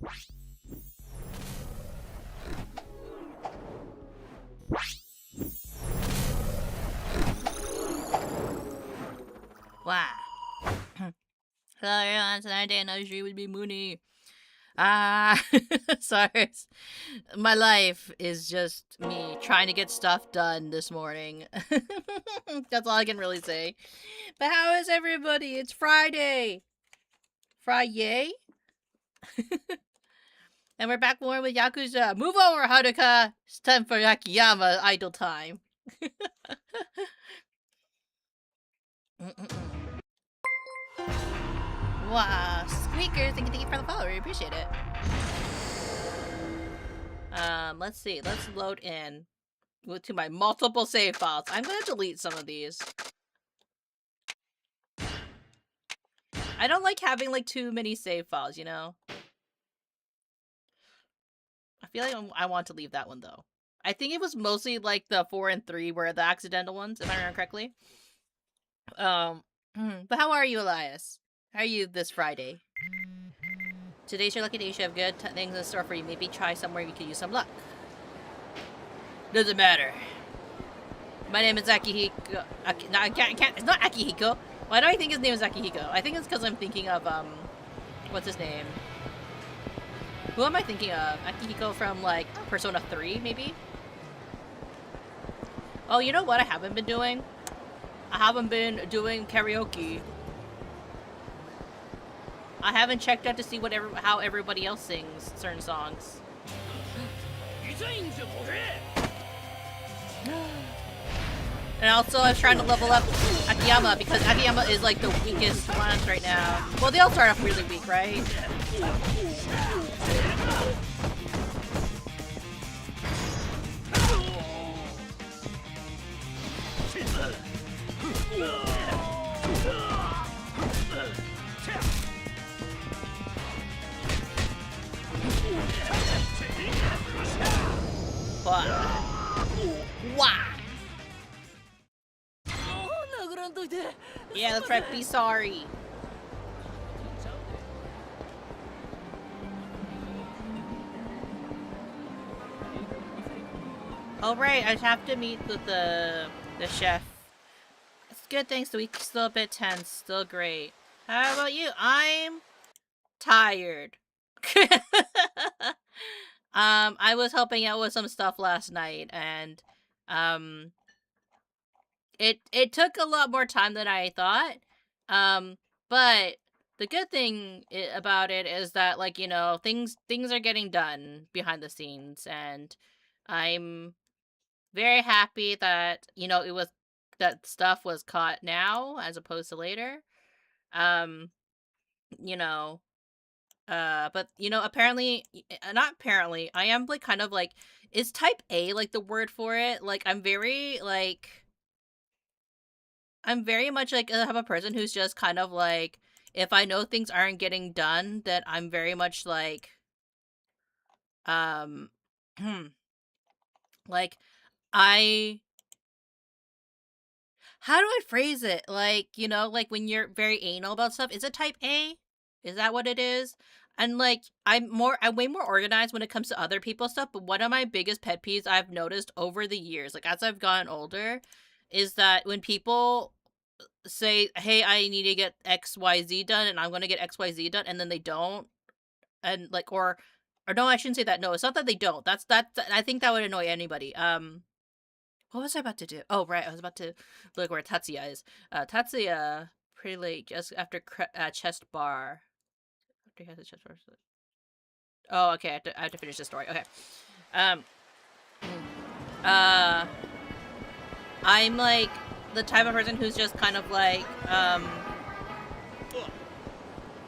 Wow. Hello everyone, tonight day another stream with me, Munii. Sorry. My life is just me trying to get stuff done this morning. That's all I can really say. But how is everybody? It's Friday. Friday? And we're back more with Yakuza. Move over, Haruka! It's time for Akiyama idle time. Wow, Squeaker, thank you for the follow. We appreciate it. Let's see. Let's load in to my multiple save files. I'm gonna delete some of these. I don't like having like too many save files, you know? I feel like I want to leave that one though. I think it was mostly like the 4 and 3 were the accidental ones, if I remember correctly. But how are you, Elias? How are you this Friday? Today's your lucky day. You should have good things in store for you. Maybe try somewhere you could use some luck. Doesn't matter. My name is Akihiko. No, I can't. It's not Akihiko. Why do I think his name is Akihiko? I think it's because I'm thinking of, what's his name? Who am I thinking of? Akihiko from, like, Persona 3, maybe? Oh, you know what I haven't been doing? I haven't been doing karaoke. I haven't checked out to see how everybody else sings certain songs. And also, I was trying to level up Akiyama because Akiyama is like the weakest one right now. Well, they all start off really weak, right? Wow. Yeah, that's right. Be sorry. Oh right, I have to meet with the chef. It's good. Thanks. The week's still a bit tense. Still great. How about you? I'm tired. I was helping out with some stuff last night, and it took a lot more time than I thought. But the good thing about it is that, like, you know, things are getting done behind the scenes, and I'm very happy that, you know, that stuff was caught now as opposed to later. You know, but you know, apparently, not apparently, I am like kind of like, is type A like the word for it? Like, I'm very much like a type of person who's just kind of like, if I know things aren't getting done, then I'm very much like, like, how do I phrase it? Like, you know, like when you're very anal about stuff, is it type A? Is that what it is? And like, I'm way more organized when it comes to other people's stuff, but one of my biggest pet peeves I've noticed over the years, like as I've gotten older, is that when people say, hey, I need to get XYZ done and I'm going to get XYZ done, and then they don't, and like, or no, I shouldn't say that. No, it's not that they don't. I think that would annoy anybody. What was I about to do? Oh, right, I was about to look where Tatsuya is. Tatsuya, pretty late, just after chest bar. After he has a chest bar. Oh, okay, I have to finish the story. Okay. I'm like the type of person who's just kind of like,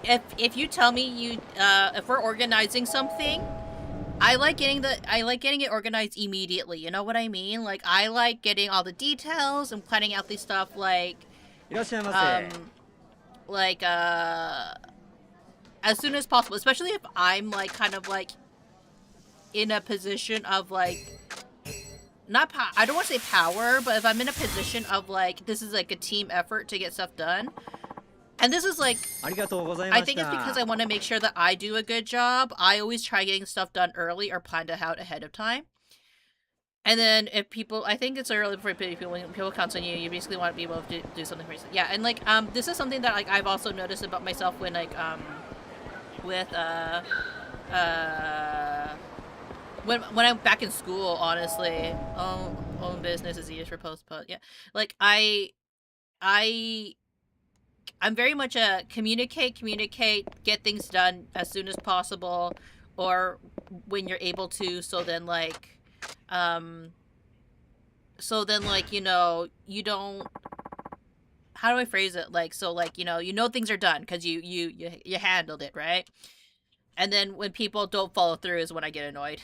if you tell me if we're organizing something, I like getting it organized immediately. You know what I mean? Like, I like getting all the details and planning out these stuff like as soon as possible, especially if I'm like kind of like in a position of like, I don't want to say power, but if I'm in a position of like, this is like a team effort to get stuff done, And this is like, I think it's because I want to make sure that I do a good job. I always try getting stuff done early or planned out ahead of time. And then if people, I think it's early for people, when people count on you, you basically want to be able to do something for yourself. Yeah, and like, this is something that like I've also noticed about myself when like, with, when I'm back in school, honestly, own business is easier for post, yeah. Like, I'm very much a communicate, get things done as soon as possible, or when you're able to, so then like, you know, you don't, how do I phrase it? Like, so like, you know things are done because you handled it, right? And then when people don't follow through is when I get annoyed.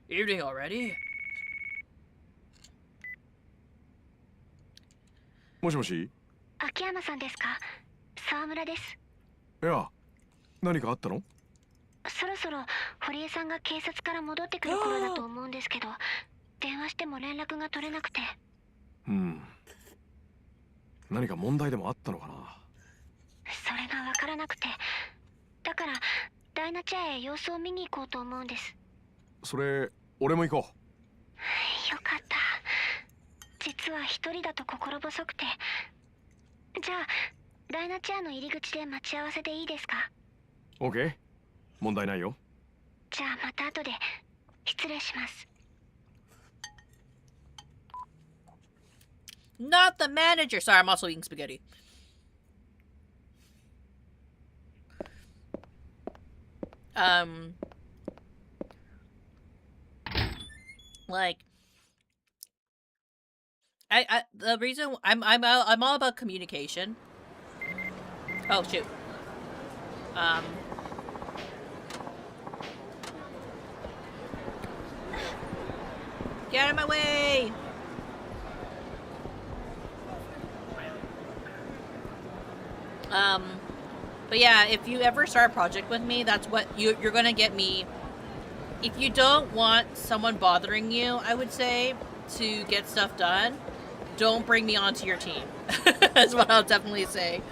Evening already? もしもし。秋山さんですか？沢村です。いや、何かあったの？そろそろ堀江さんが警察から戻ってくる頃だと思うんですけど、電話しても連絡が取れなくて。何か問題でもあったのかな？それがわからなくて、だからダイナチャへ様子を見に行こうと思うんです。それ、俺も行こう。よかった。実は一人だと心細くて。じゃあダイナチャの入り口で待ち合わせでいいですか？ OK、問題ないよ。じゃあまた後で失礼します。 Not the manager. Sorry, I'm also eating spaghetti. Like, the reason I'm all about communication. Oh shoot. Get out of my way. But yeah, if you ever start a project with me, that's what you're gonna get me. If you don't want someone bothering you, I would say, to get stuff done, don't bring me onto your team. That's what I'll definitely say.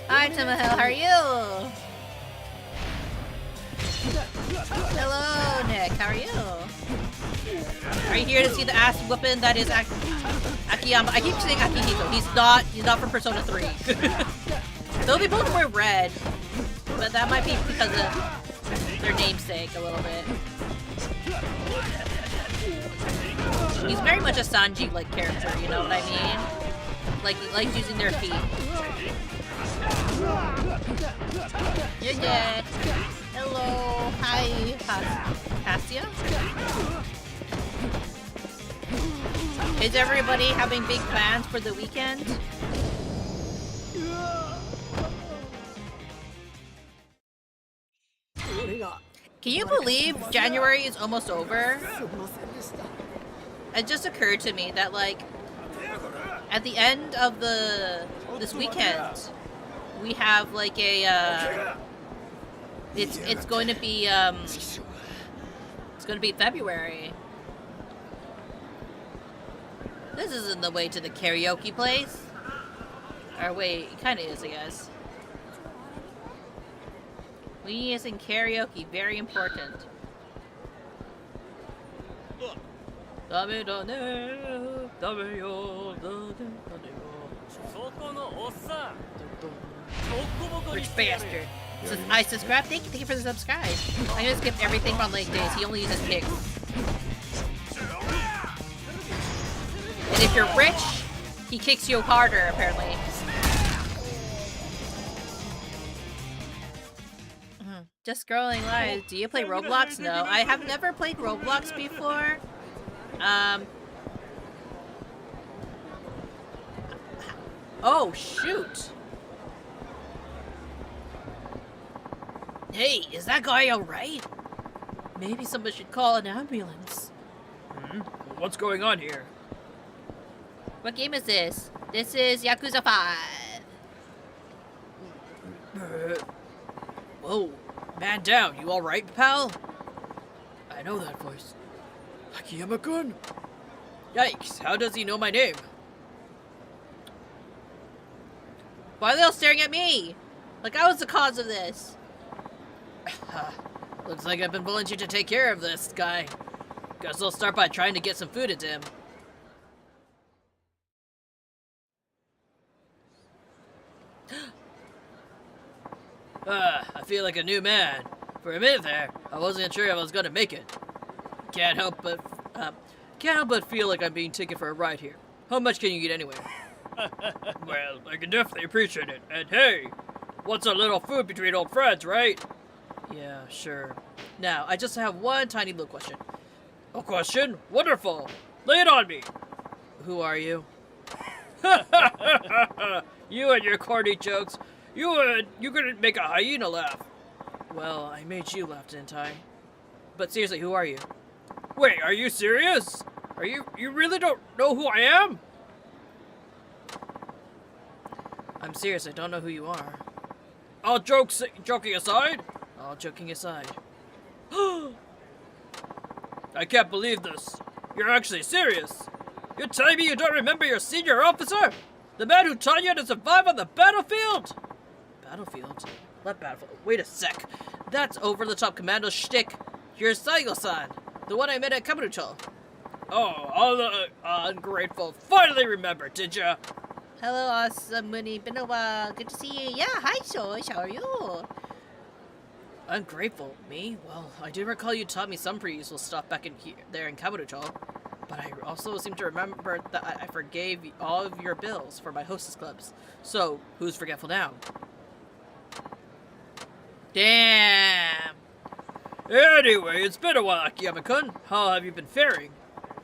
Hi, Timahil, how are you? Hello, Nick, how are you? Are you here to see the ass whooping that is Akiyama? I keep saying Akihito. He's not from Persona 3. Though they both wear red, but that might be because of their namesake a little bit. He's very much a Sanji-like character, you know what I mean? Like, he likes using their feet. Yeah. Hello. Hi, Cassia? Is everybody having big plans for the weekend? Can you believe January is almost over? It just occurred to me that, like, at the end of this weekend, we have like a it's going to be February. This isn't the way to the karaoke place. Or wait, it kind of is, I guess. We is in karaoke, very important. Rich bastard. I subscribe. Thank you for the subscribe. I'm gonna skip everything on leg days. He only uses kicks. And if you're rich, he kicks you harder, apparently. Just scrolling live. Do you play Roblox? No, I have never played Roblox before. Oh, shoot. Hey, is that guy alright? Maybe somebody should call an ambulance. What's going on here? What game is this? This is Yakuza 5. Whoa. Man down, you alright, pal? I know that voice. Akiyama-kun? Yikes, how does he know my name? Why are they all staring at me? Like I was the cause of this. Looks like I've been volunteered to take care of this guy. Guess I'll start by trying to get some food into him. I feel like a new man. For a minute there, I wasn't sure if I was gonna make it. Can't help but feel like I'm being taken for a ride here. How much can you get anyway? Well, I can definitely appreciate it. And hey, what's a little food between old friends, right? Yeah, sure. Now, I just have one tiny little question. A question? Wonderful! Lay it on me! Who are you? You and your corny jokes. You couldn't make a hyena laugh. Well, I made you laugh, didn't I? But seriously, who are you? Wait, are you serious? You really don't know who I am? I'm serious, I don't know who you are. All joking aside? All joking aside. I can't believe this. You're actually serious. You're telling me you don't remember your senior officer? The man who taught you how to survive on the battlefield? Battlefield? What battlefield? Wait a sec. That's over-the-top commando shtick. You're Saigo-san, the one I met at Kabuto. Oh, all the ungrateful. Finally remembered, did ya? Hello, awesome Munii. Been a while. Good to see you. Yeah, hi, Shosh. How are you? Ungrateful? Me? Well, I do recall you taught me some pretty useful stuff back in there in Kabuto. But I also seem to remember that I forgave all of your bills for my hostess clubs. So, who's forgetful now? Damn. Anyway, it's been a while, Akiyama-kun. How have you been faring?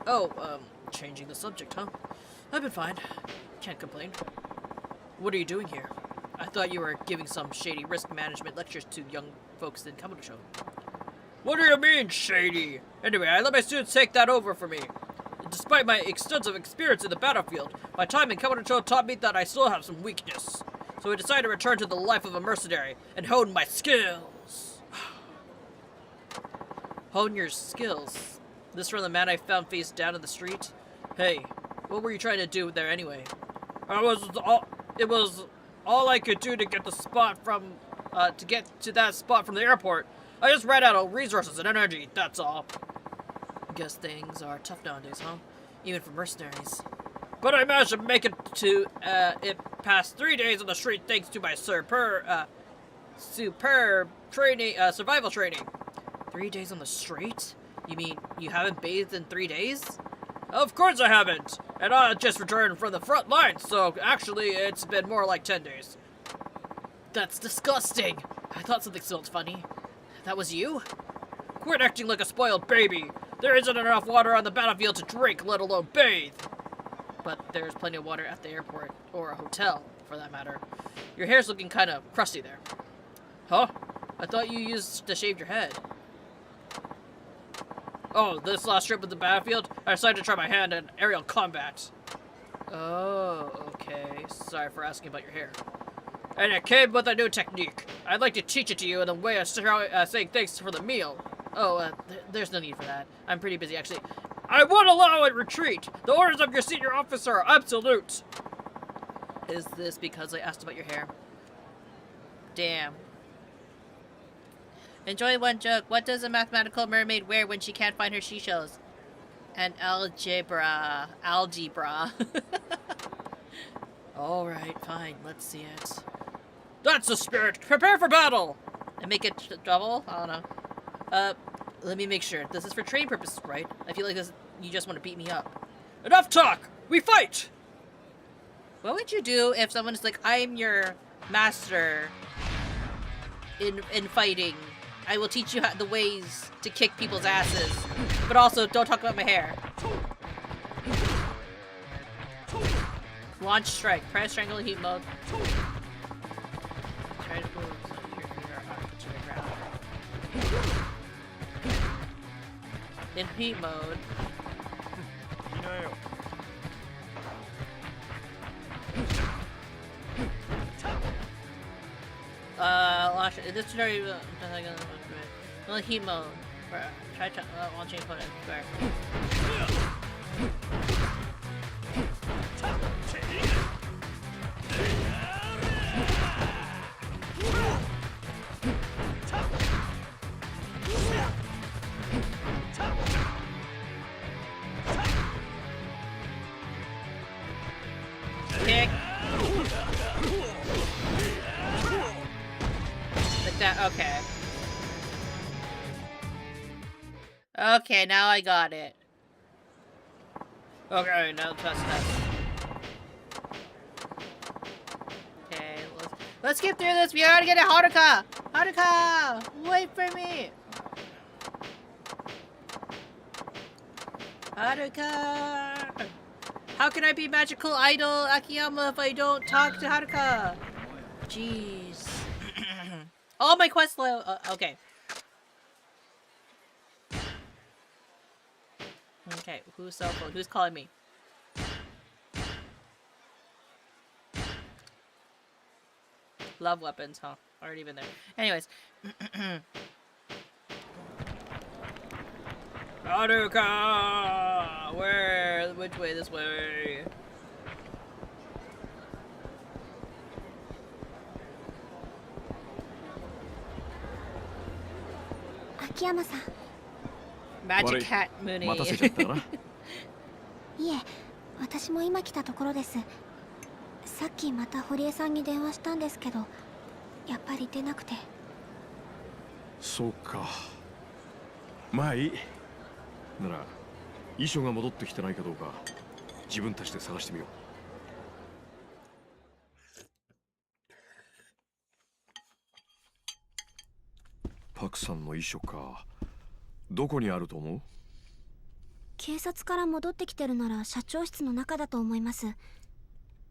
Oh, changing the subject, huh? I've been fine. Can't complain. What are you doing here? I thought you were giving some shady risk management lectures to young folks in Kabuto. What do you mean, shady? Anyway, I let my students take that over for me. Despite my extensive experience in the battlefield, my time in Kabuto taught me that I still have some weakness. So I decided to return to the life of a mercenary and hone my skills. Hone your skills? This from the man I found face down in the street? Hey, what were you trying to do there anyway? It was all I could do to get to that spot from the airport. I just ran out of resources and energy, that's all. Guess things are tough nowadays, huh? Even for mercenaries. But I managed to make it to it past 3 days on the street thanks to my superb training, survival training. 3 days on the street? You mean you haven't bathed in 3 days? Of course I haven't! And I just returned from the front line, so actually it's been more like 10 days. That's disgusting! I thought something smelled funny. That was you? Quit acting like a spoiled baby! There isn't enough water on the battlefield to drink, let alone bathe! But there's plenty of water at the airport, or a hotel, for that matter. Your hair's looking kind of crusty there. Huh? I thought you used to shave your head. Oh, this last trip with the battlefield, I decided to try my hand in aerial combat. Oh, okay. Sorry for asking about your hair. And it came with a new technique. I'd like to teach it to you in a way of saying thanks for the meal. Oh, there's no need for that. I'm pretty busy, actually. I won't allow a retreat! The orders of your senior officer are absolute! Is this because I asked about your hair? Damn. Enjoy one joke. What does a mathematical mermaid wear when she can't find her seashells? An algebra. Alright, fine. Let's see it. That's the spirit! Prepare for battle! And make it double? I don't know. Let me make sure. This is for training purposes, right? I feel like you just want to beat me up. Enough talk! We fight! What would you do if someone's like, I'm your master in fighting. I will teach you the ways to kick people's asses. But also, don't talk about my hair. Launch strike. Press triangle heat mode. Try to move to the ground. In heat mode. Launch. This is very heat mode. Try launching opponent square. that. Okay. Okay, now I got it. Okay, now test that. Okay, let's get through this. We gotta get it, Haruka. Haruka, wait for me. Haruka. How can I be magical idol Akiyama if I don't talk to Haruka? Jeez. Oh, my quest okay. Okay, who's cell phone? Who's calling me? Love weapons, huh? Already been there. Anyways. Haruka! Where? Which way? This way. Akiyama さん。 Magic Cat 待 Munii. たせちゃったかな。いえ、私も今来たところです。さっきまた堀江さんに電話したんですけど、やっぱり出なくて。そうか。まあいい。なら遺書が戻ってきてないかどうか自分たちで探してみよう。パクさんの遺書か。どこにあると思う？警察から戻ってきてるなら社長室の中だと思います。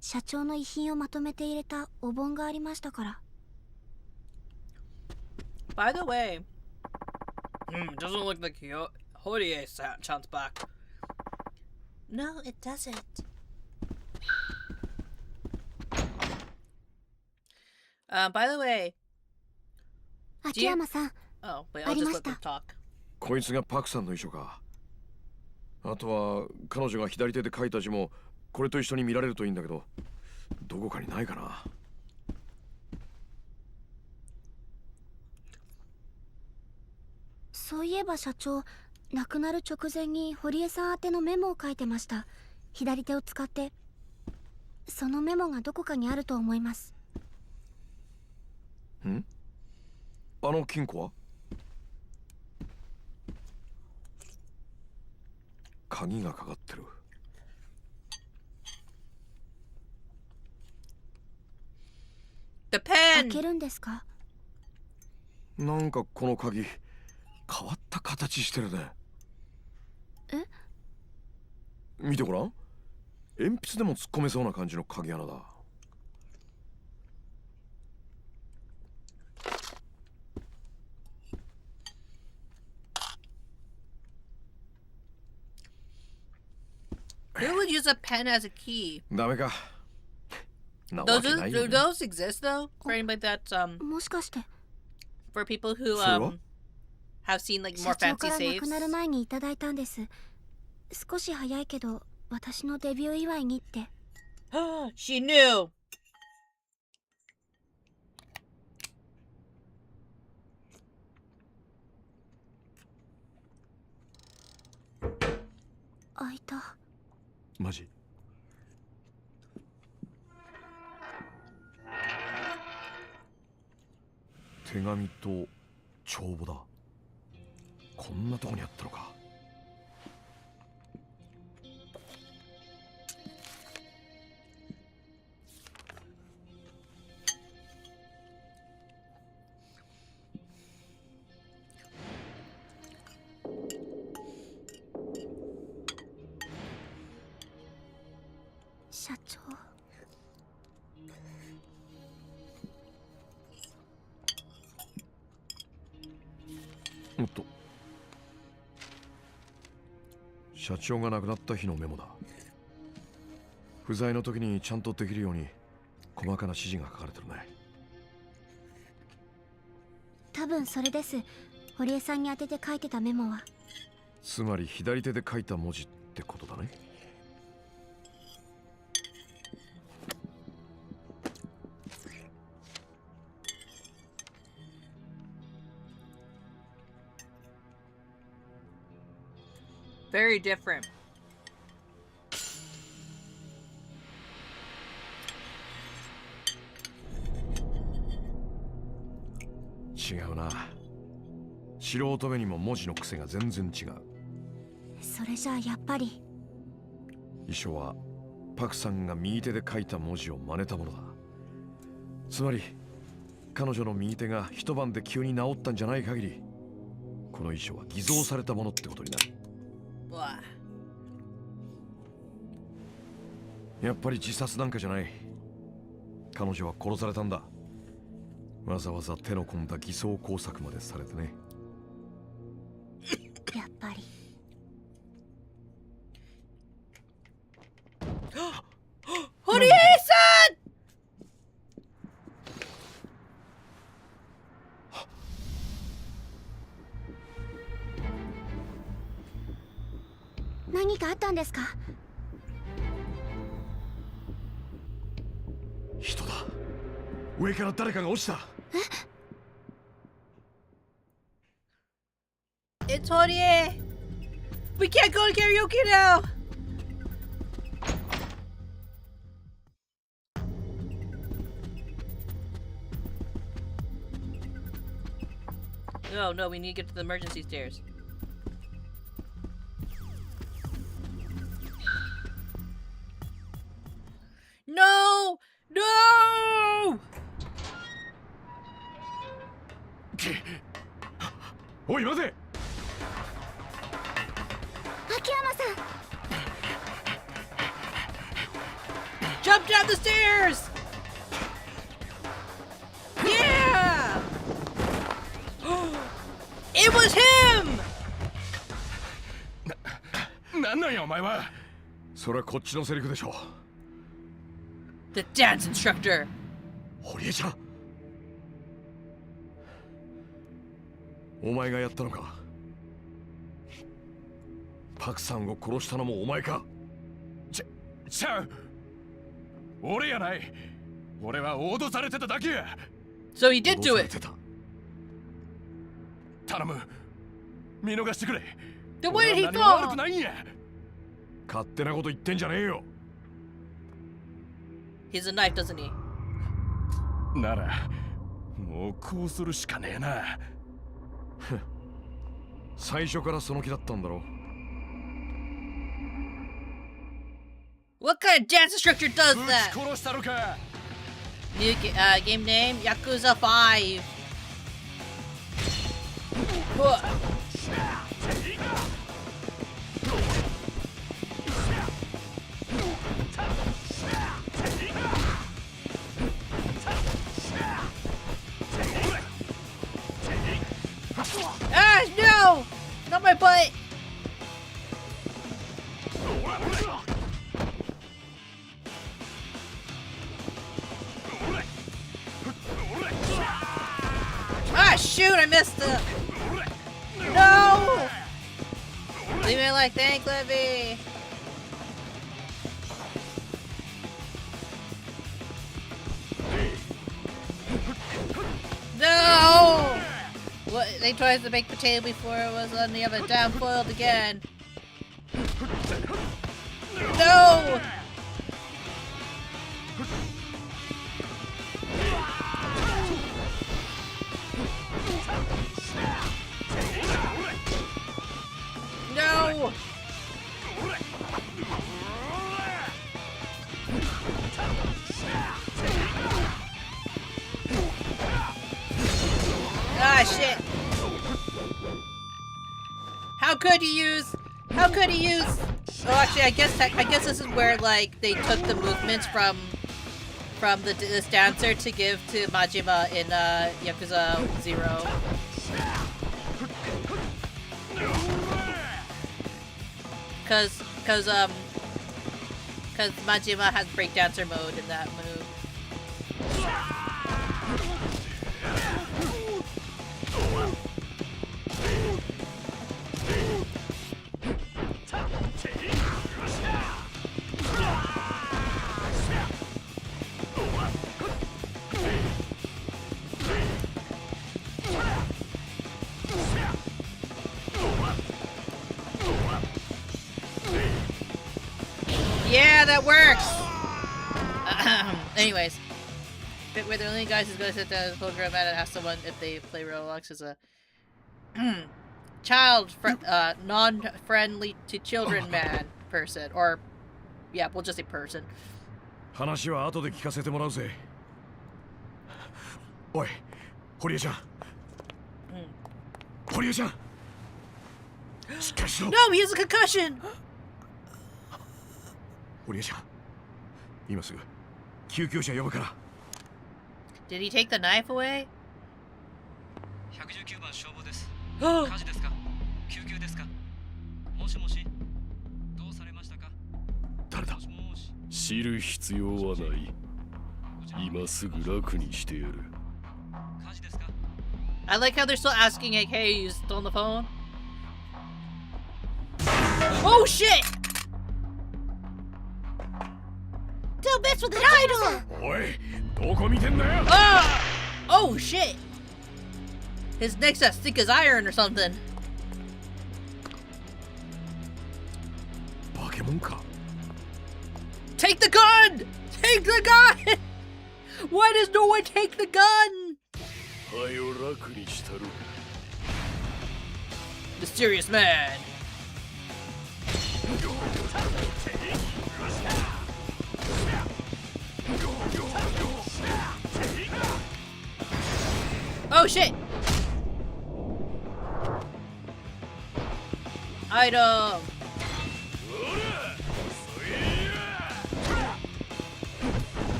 社長の遺品をまとめて入れたお盆がありましたから。 By the way, Doesn't look like Horie-chan's back. no, it doesn't. By the way, 秋山さん、 oh wait, I'll just let them talk. こいつがパクさんの遺書か。あとは彼女が左手で書いた字もこれと一緒に見られるといいんだけど、どこかにないかな。そういえば社長、亡くなる直前に堀江さん宛てのメモを書いてました。左手を使って。そのメモがどこかにあると思います。ん？あの金庫は？鍵がかかってる。The 開 pen. けるんですか？なんかこの鍵変わった形してるね。え？見てごらん。鉛筆でも突っ込めそうな感じの鍵穴だ。Who would use a pen as a key? ダメか。なわ Those けないよ do ね。 those exist though? For anybody that もしかして for people who それは？ have seen like 社 more 長 fancy から亡 saves? くなる前にいただいたんです。少し早いけど私のデビュー祝いにって。She knew. 開いた。マジ？手紙と帳簿だ。こんなとこにあったのか。社長。おっと。社長が亡くなった日のメモだ。不在の時にちゃんとできるように細かな指示が書かれてるね。多分それです。堀江さんに当てて書いてたメモは。つまり左手で書いた文字ってことだね。Very different. 違うな。素人目にも文字の癖が全然違う。それじゃあやっぱり遺書はパクさんが右手で書いた文字を真似たものだ。つまり彼女の右手が一晩で急に治ったんじゃない限り、この遺書は偽造されたものってことになる。Why? やっぱり自殺なんかじゃない。彼女は殺されたんだ。わざわざ手の込んだ偽装工作までされてね。やっぱり堀江さん。何かあったんですか？人だ。上から誰かが落ちた。It's Horie. We can't go to karaoke now. No, no, we need to get to the emergency stairs. No! No! おい待て。秋山さん、 Jump down the stairs! Yeah! It was him! なんなんやお前は。それはこっちのセリフでしょ。The dance instructor. 堀江ちゃん、お前がやったのか。パクさんを殺したのもお前か。ちゃう。俺やない。俺は脅されてただけや。 So he did do 脅され it. てた。頼む、見逃してくれ。 Then where did he 俺は何も悪く fall? ないんや。勝手なこと言ってんじゃねえよ。 He has a knife, doesn't he? ならもうこうするしかねえな。最初からその気だったんだろ。 What kind of dance instructor does ぶち that? 殺したのか。 New game name Yakuza 5. Ah, no! Not my butt! Ah, shoot! I missed it! No! Leave me like thank Levy! No! What, they tried to make potato before it was on the oven, down boiled again. No! No! Ah, shit! How could he use? How could he use? Oh, actually, I guess this is where like they took the movements from this dancer to give to Majima in Yakuza 0. Cause Majima has breakdancer mode in that move. Yeah, that works! Anyways. fit where the only guys who's gonna sit down in the program and ask someone if they play Roblox is a non-friendly to children man person, or yeah, we'll just say person. 話は後で聞かせてもらうぜ。おい、堀江ちゃん。堀江ちゃん。しっかりしろ。No, he has a concussion. 堀江ちゃん。今すぐ救急車呼ぶから。Did he take the knife away? 119番消防です。火事ですか？救急ですか？もしもし。どうされましたか？誰だ？知る必要はない。今すぐ楽にしてやる。火事ですか？ I like how they're still asking, like, hey, you still on the phone? Oh shit! Don't mess with an idol! おい、どこ見てんだよ。Ah! Oh shit! His neck's as thick as iron or something. バケモンか。Take the gun! Take the gun! Why does no one take the gun? はよ楽にしたろ。Mysterious man. Oh shit! Item!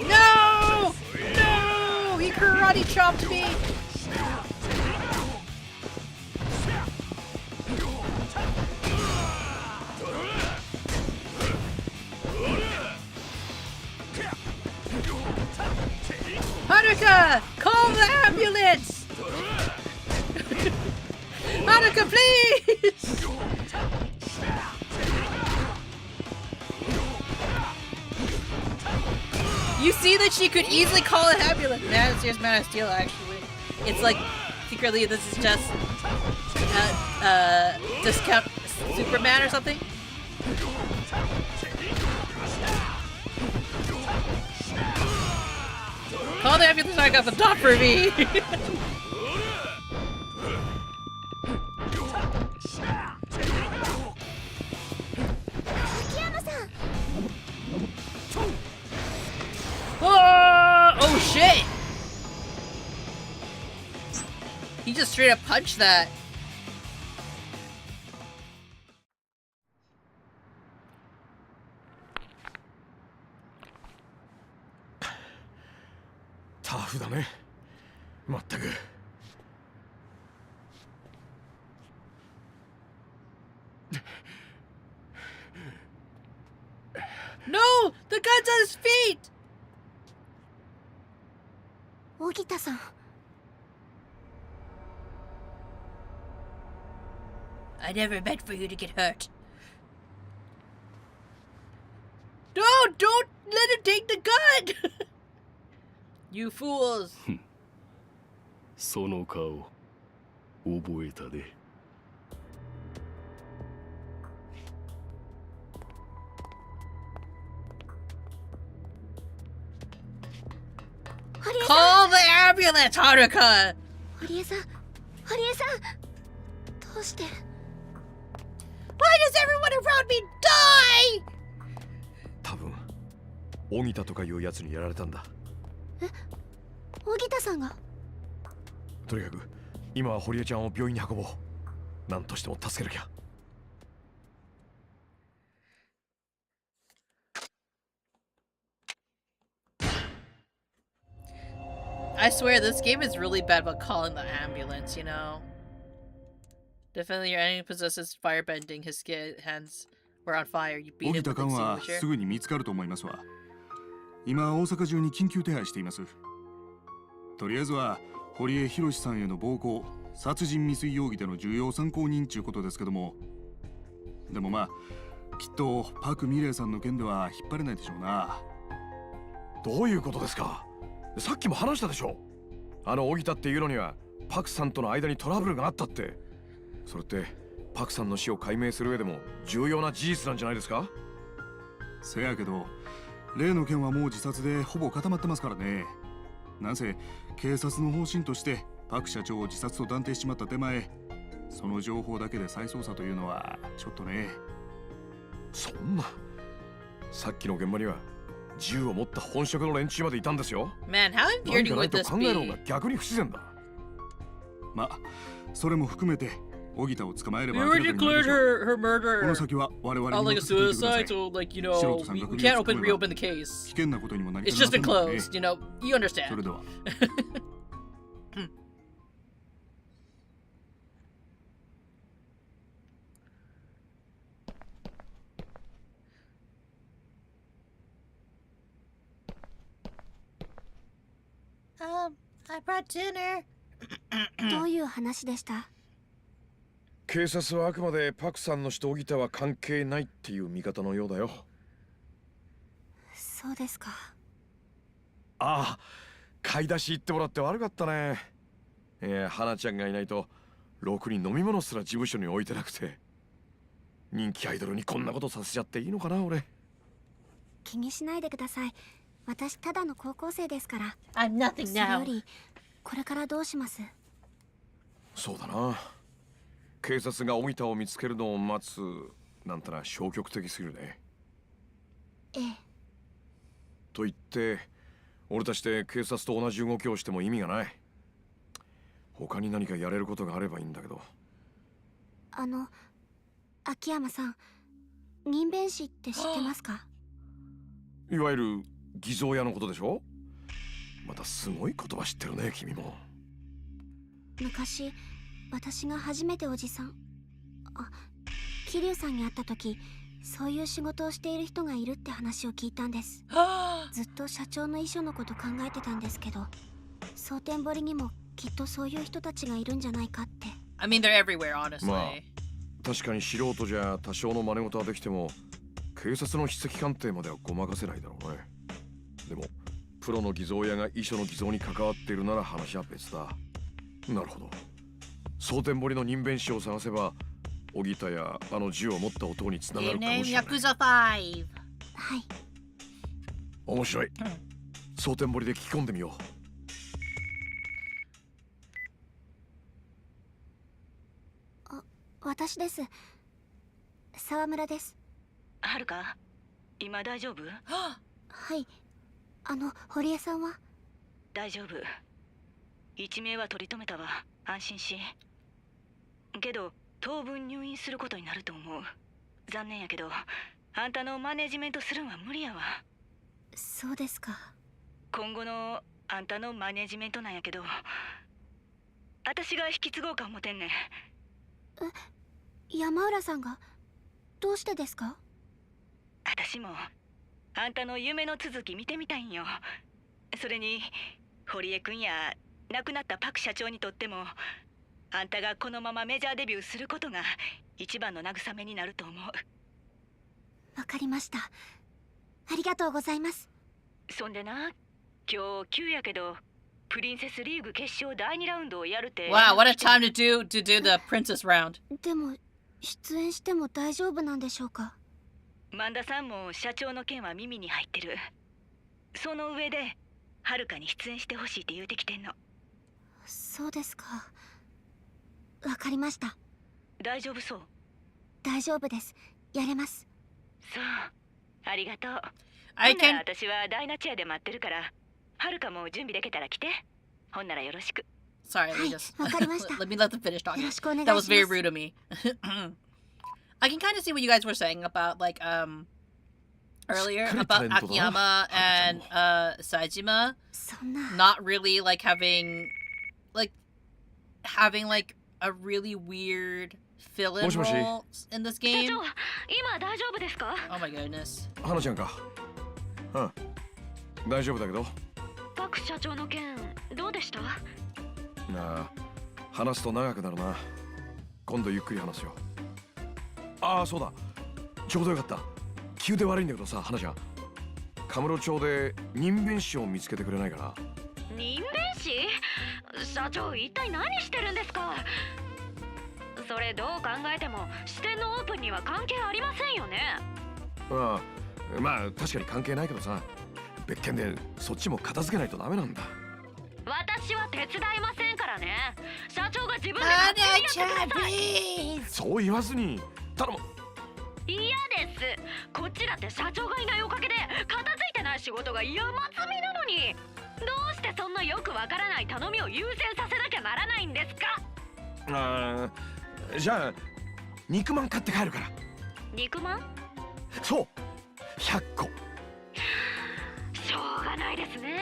No! No! He karate chopped me! Haruka! Call the ambulance! Haruka, please! You see that she could easily call an ambulance. Man, serious Man of Steel, actually. It's like, secretly, this is just discount Superman or something. Call the ambulance, I got the dot for me! Oh shit! He just straight up punched that. Tough だね。まったく。No! The gun's on his feet! 荻田さん。 I never meant for you to get hurt. No! Don't let him take the gun! You fools! その顔覚えたで。Call the ambulance, Haruka! 堀江さん、堀江さん、どうして？ Why does everyone around me die? 多分、荻田とかいうやつにやられたんだ。え、荻田さんが？とにかく、今は堀江ちゃんを病院に運ぼう。何としても助けなきゃ。I swear, this game is really bad about calling the ambulance, you know? Definitely your enemy possesses firebending, his hands were on fire, you beat him with an は extinguisher. すぐに見つかると思いますわ。今、大阪中に緊急手配しています。とりあえずは、堀江博さんへの暴行、殺人未遂容疑での重要参考人ということですけども、でもまあ、きっとパク・ミレイさんの件では引っ張れないでしょうな。どういうことですか？さっきも話したでしょ。あの荻田っていうのにはパクさんとの間にトラブルがあったって。それってパクさんの死を解明する上でも重要な事実なんじゃないですか。せやけど例の件はもう自殺でほぼ固まってますからね。なんせ警察の方針としてパク社長を自殺と断定しちまった手前、その情報だけで再捜査というのはちょっとね。そんな、さっきの現場には銃を持った本職の連中までいたんですよ。 Man, how 何 infuriating かない would と this 考える方 be? が逆に不自然だ。まあそれも含めて荻田を捕まえれ We ば明らか already になる declared でしょう。 her こ murder の先は我々 like に a 任せておいてくださ suicide, い。 so like, 素人さん we が首を can't 突っ込めば reopen the 危 case. 険なことにもなり It's か just ね been ませんのでね。 closed, you know. You そ understand. れでは。I brought dinner. どういう話でした？警察はあくまでパクさんの死と荻田は関係ないっていう見方のようだよ。そうですか。ああ、買い出し行ってもらって悪かったね。いや、花ちゃんがいないとろくに飲み物すら事務所に置いてなくて。人気アイドルにこんなことさせちゃっていいのかな俺。気にしないでください。私ただの高校生ですから。 I'm nothing それよ now. りこれからどうします？そうだな。警察が荻田を見つけるのを待つなんてのは消極的すぎるね。ええ。と言って俺たちで警察と同じ動きをしても意味がない。他に何かやれることがあればいいんだけど。秋山さん、人弁士って知ってますか？いわゆる偽造屋のことでしょ。またすごい言葉知ってるね君も。昔私が初めておじさん、桐生さんに会った時、そういう仕事をしている人がいるって話を聞いたんです。ずっと社長の遺書のこと考えてたんですけど、蒼天堀にもきっとそういう人たちがいるんじゃないかって。 I mean, they're everywhere, honestly. まあ確かに素人じゃ多少の真似事はできても警察の筆跡鑑定まではごまかせないだろうね。でもプロの偽造屋が遺書の偽造に関わっているなら話は別だ。なるほど。蒼天堀の人弁士を探せば荻田やあの銃を持った男につなが Game るかも name しれない。 Yakuza 5. はい。面白い。蒼天堀で聞き込んでみよう。私です。沢村です。はるか、今大丈夫？はい。堀江さんは？大丈夫。一命は取り留めたわ。安心し。けど当分入院することになると思う。残念やけどあんたのマネジメントするんは無理やわ。そうですか。今後のあんたのマネジメントなんやけど、私が引き継ごうか思てんねん。山浦さんが？どうしてですか？私もあんたの夢の続き見てみたいんよ。それに堀江くんや亡くなったパク社長にとってもあんたがこのままメジャーデビューすることが一番の慰めになると思う。わかりました。ありがとうございます。そんでな、今日急やけどプリンセスリーグ決勝第2ラウンドをやるって。 Wow, what a time to do the princess round. でも出演しても大丈夫なんでしょうか？萬田さんも社長の件は耳に入ってる。その上ではるかに出演してほしいって言うてきてんの。そうですか。わかりました。大丈夫そう？大丈夫です。やれます。そう、ありがとう。I ほんなら can. 私はダイナチェアで待ってるから、はるかも準備できたら来て。ほんならよろしく。 Sorry, let me はい、 just わかりました。 let me let them finish よ talking. ろしくお願いし That ま was す。 very rude of me. I can kind of see what you guys were saying about like earlier about Akiyama and Saejima そんな。 not really like having like a really weird fill-in もしもし。 role in this 社 game. 長、今大丈夫ですか？ Oh my goodness. 花ちゃんか。うん。大丈夫だけど。パク社長の件どうでした？なあ、話すと長くなるな。今度ゆっくり話すよ。ああ、そうだ。ちょうどよかった。急で悪いんだけどさ、花ちゃん。カムロ町で人弁士を見つけてくれないかな。人弁士？社長、一体何してるんですか？それどう考えても支店のオープンには関係ありませんよね。ああ、まあ確かに関係ないけどさ、別件でそっちも片付けないとダメなんだ。私は手伝いませんからね。社長が自分で勝手にやってください。そう言わずに頼む。嫌です。こっちだって社長がいないおかげで片付いてない仕事が山積みなのに、どうしてそんなよくわからない頼みを優先させなきゃならないんですか。ああ、じゃあ肉まん買って帰るから。肉まん？そう100個。しょうがないですね。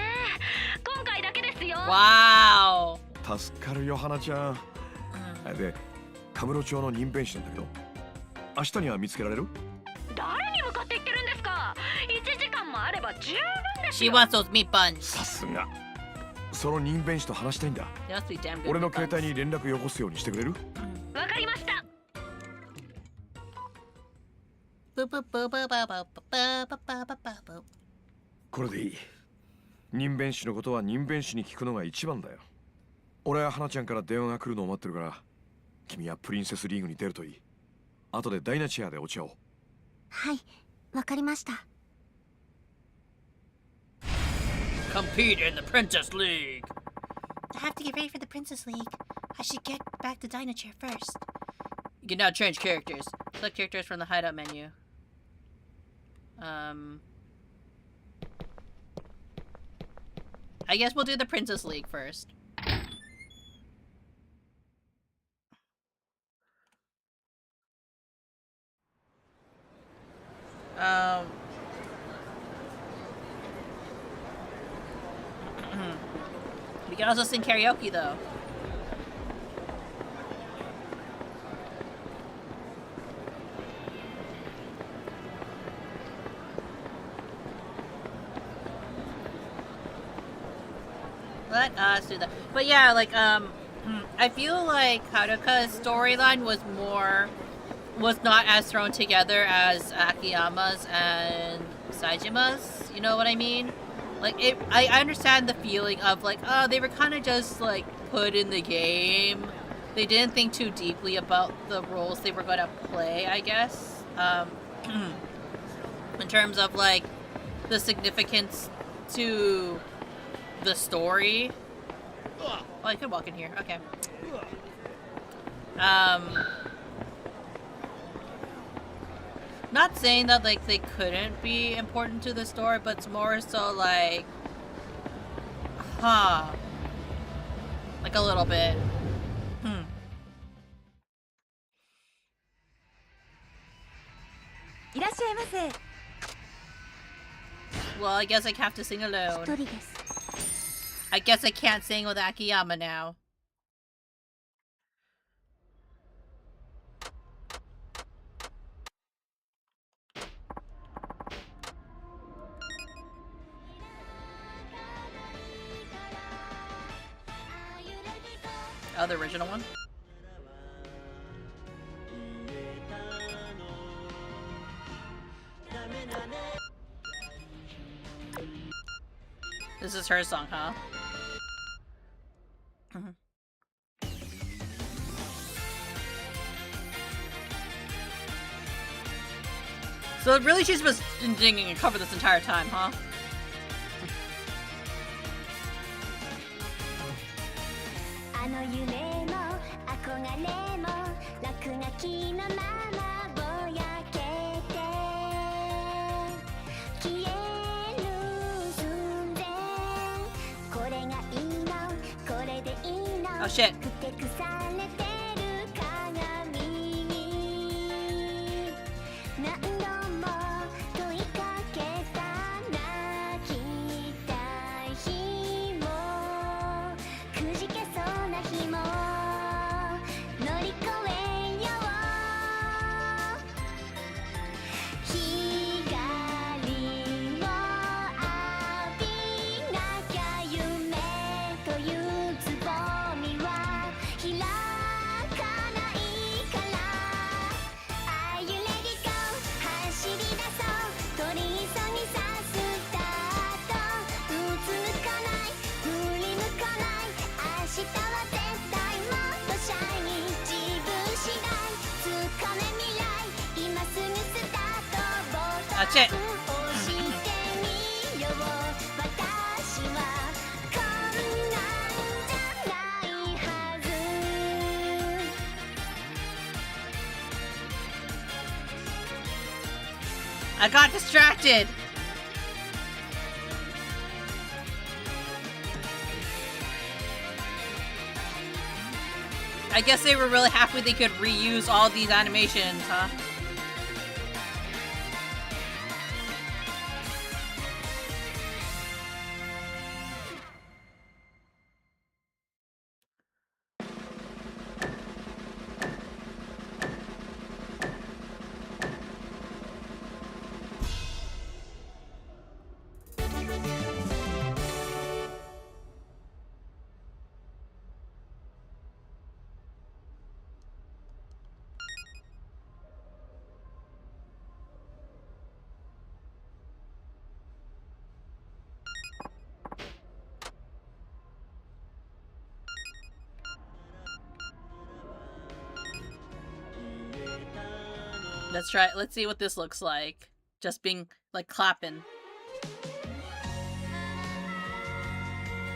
今回だけですよ。Wow. 助かるよ花ちゃん。でカムロ町の任弁士なんだけど、明日には見つけられる？誰に向かって言ってるんですか。1時間もあれば十分です She よ。 wants those meat buns. さすが。その任弁士と話したいんだ。They must be damn good 俺の meat 携 buns. 帯に連絡よこすようにしてくれる？わかりました。これでいい。任弁士のことは任弁士に聞くのが一番だよ。俺は花ちゃんから電話が来るのを待ってるから、君はプリンセスリーグに出るといい。後でダイナチェアでお茶を。はい、わかりました。Compete in the Princess League. I have to get ready for the Princess League. I should get back to Dino Chair first. You can now change characters. Select characters from the hideout menu. I guess we'll do the Princess League first. We can also sing karaoke though. Let us do that. But yeah, like I feel like Haruka's storyline was not as thrown together as Akiyama's and Saijima's. You know what I mean? Like I understand the feeling of like, oh, they were kind of just like put in the game. They didn't think too deeply about the roles they were gonna play, I guess. In terms of like the significance to the story. Oh, I could walk in here. Okay. Not saying that like they couldn't be important to the story, but it's more so like, like a little bit. Well, I guess I have to sing alone. 一人です。 I guess I can't sing with Akiyama now. Oh, the original one? This is her song, huh? So really she's been singing a cover this entire time, huh? Oh shit. That's it. I got distracted. I guess they were really happy they could reuse all these animations, huh? Let's try it. Let's see what this looks like. Just being, like, clapping.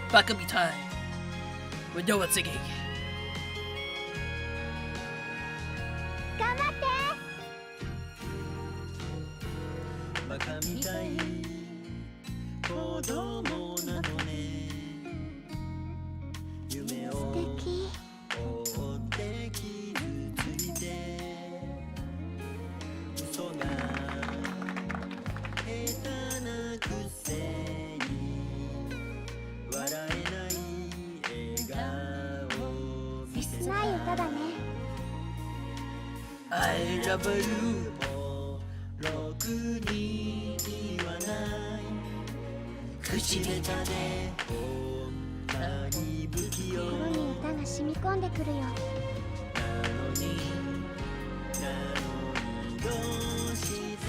Bakami time. With no one singing. I love you. ろくに言わない口下手でこんなに不器用心に歌が染み込んでくるよ。なのにどうして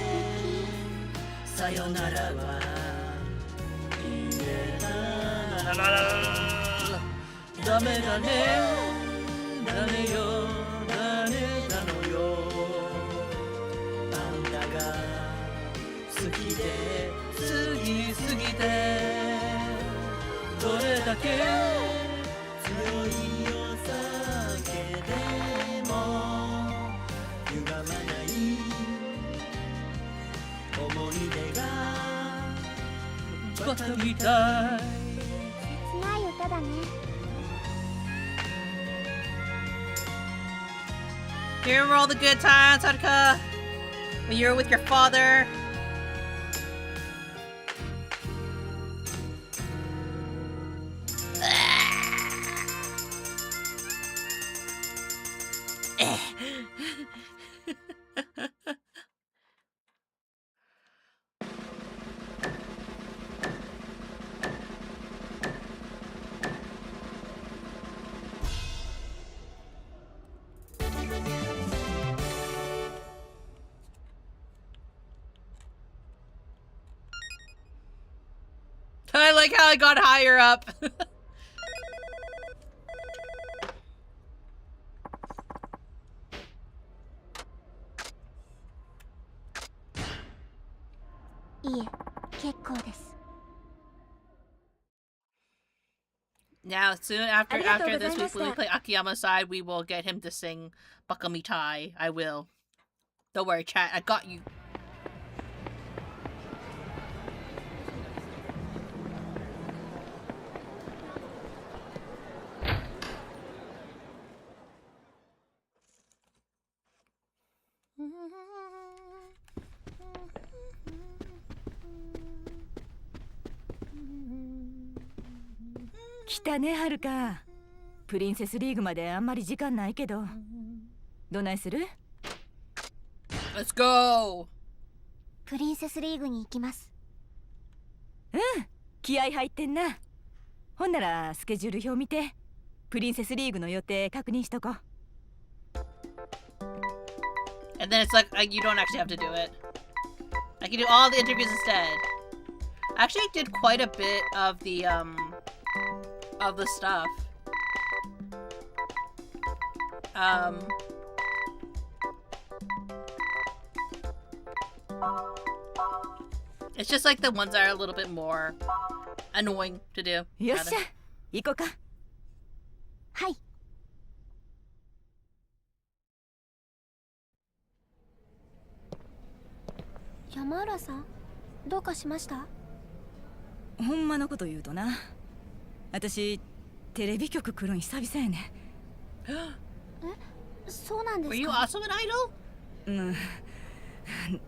さよならは言えたのダメだねダメよダメなのよあんたが好きで好きすぎてどれだけ強いお酒でも歪まない思い出がバカみたい切ない歌だね。Do you remember all the good times, Haruka? When you were with your father? I like how I got higher up. Now, soon after this week, when we play Akiyama's side, we will get him to sing Bakamitai. I will. Don't worry, chat. I got you.「来たねはるか。プリンセスリーグまであんまり時間ないけどどないする？ Let's go! プリンセスリーグに行きます。うん、気合入ってんな。ほんならスケジュール表見てプリンセスリーグの予定確認しとこ。And then it's like you don't actually have to do it. I can do all the interviews instead. I actually did quite a bit of the stuff. It's just like the ones that are a little bit more annoying to do. よっしゃ、行こうか。はい。山浦さん、どうかしました？ほんまのこと言うとな、私テレビ局来るん久々やね。え、そうなんです Were you か？ also an idol? うん、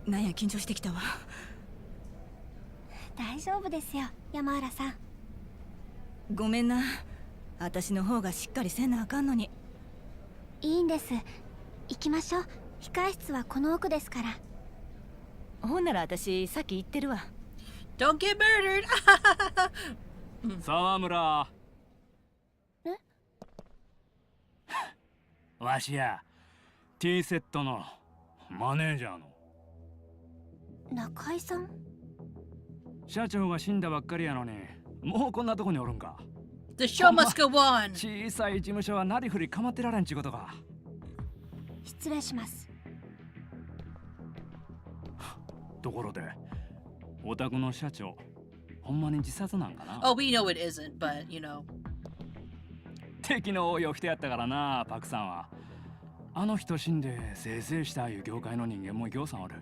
なんや緊張してきたわ。大丈夫ですよ、山浦さん。ごめんな、私の方がしっかりせなあかんのに。いいんです。行きましょう。控室はこの奥ですから。ほんなら私さっき言ってるわ。Don't get murdered! 沢村。え？わしや T セットのマネージャーの中井さん？社長が死んだばっかりやのに、もうこんなとこにおるんか。 The show must go on! 小さい事務所はなりふり構ってられんちゅうことか。失礼します。ところでお宅の社長ほんまに自殺なんかな。 Oh, we know it isn't, but you know. 敵の多いお人やったからな、パクさんは。あの人死んでせいせいしたいう業界の人間もぎょうさんおる。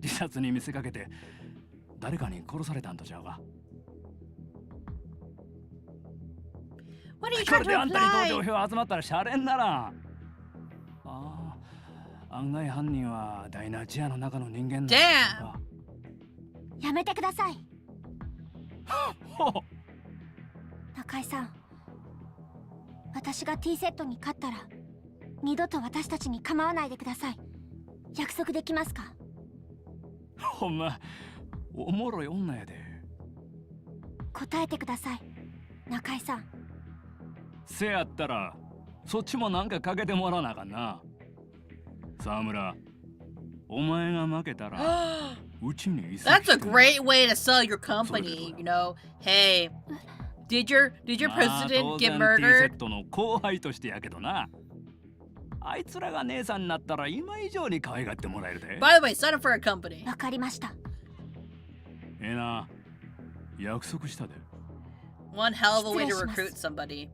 自殺に見せかけて誰かに殺されたんとちゃうか。 What are you こ trying れ to であんたに imply? 同情票集まったらシャレにならん。ああ、案外犯人はダイナチアの中の人間なんだ。 Damn! やめてください。ほう。中井さん、私が T セットに勝ったら二度と私たちに構わないでください。約束できますか？ほんまおもろい女やで。答えてください、中井さん。せやったらそっちもなんかかけてもらわなあかんな。沢村、お前が負けたらうちに移籍 That's a して great way to sell your company, you know. Hey, did your president get まあ当然 T セ murdered? ットの後輩としてやけどな。あいつらが姉さんになったら今以上に可愛がってもらえるで。 By the way, sign up for a company. わかりました。ええな、約束したで。 One hell of a way to 失礼します recruit somebody.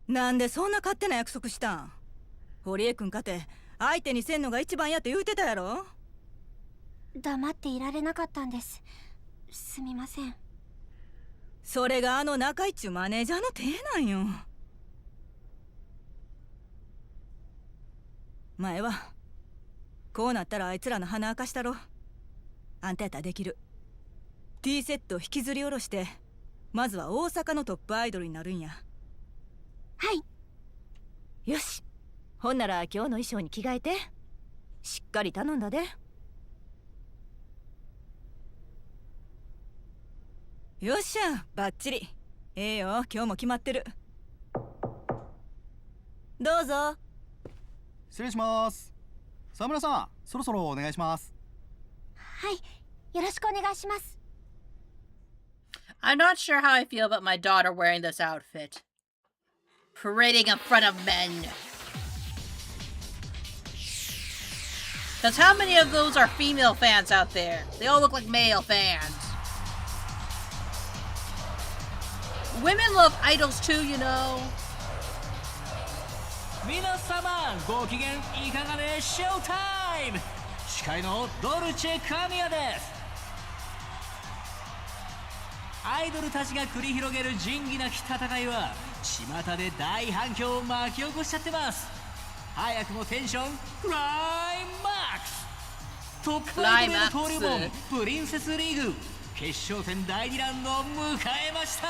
なんでそんな勝手な約束したん？堀江君かて相手にせんのが一番やって言うてたやろ。黙っていられなかったんです。すみません。それがあの中井っちゅうマネージャーの手なんよ。前はこうなったらあいつらの鼻明かしたろ。あんたやったらできる。 T セット引きずり下ろしてまずは大阪のトップアイドルになるんや。はい。よし、ほんなら今日の衣装に着替えてしっかり頼んだで。よっしゃ、バッチリ。ええよ、今日も決まってる。どうぞ。失礼します。沢村さん、そろそろお願いします。はい、よろしくお願いします。 I'm not sure how I feel about my daughter wearing this outfit. Parading in front of men. Because how many of those are female fans out there? They all look like male fans. Women love idols too, you know. 皆様ご機嫌いかがでショータイム。司会のドルチェ神谷です。アイドルたちが繰り広げる仁義なき戦いは巷で大反響を巻き起こしちゃってます。早くもテンションクライマックス。トップアイドルへの登竜門プリンセスリーグ決勝戦第2ラウンドを迎えました。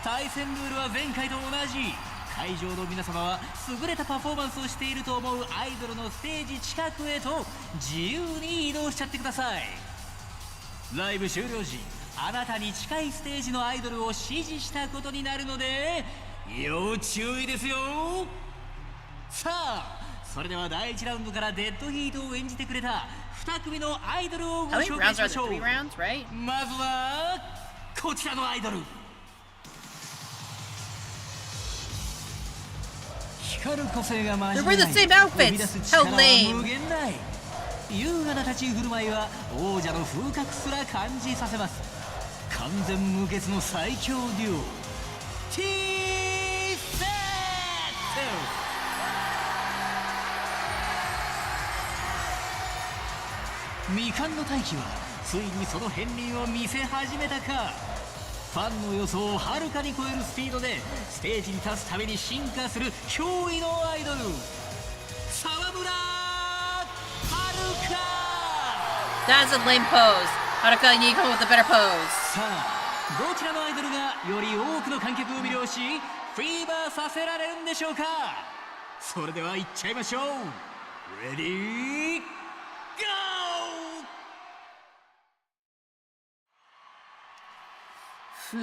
対戦ルールは前回と同じ。会場の皆様は優れたパフォーマンスをしていると思うアイドルのステージ近くへと自由に移動しちゃってください。ライブ終了時、あなたに近いステージのアイドルを指示したことになるので要注意ですよ。さあ、それでは第1ラウンドからデッドヒートを演じてくれた2組のアイドルをご How many 紹介 rounds し are まし there? ょう。 3 rounds, right? まずはこちらのアイドル。光る個性が混 They じ wear り the 合い same outfits. 飛び出す力 How は lame. 無限大。優雅な立ち居振る舞いは王者の風格すら感じさせます。完全無欠の最強デュオ T セット。未完の大器はついにその片鱗を見せ始めたか。ファンの予想をはるかに超えるスピードでステージに立つために進化する驚異のアイドル、沢村はるか。 That's a lame pose. Haruka, you need to come with a better pose. さあ、どちらのアイドルがより多くの観客を魅了しフィーバーさせられるんでしょうか。それでは行っちゃいましょう。レディーゴー。Phew.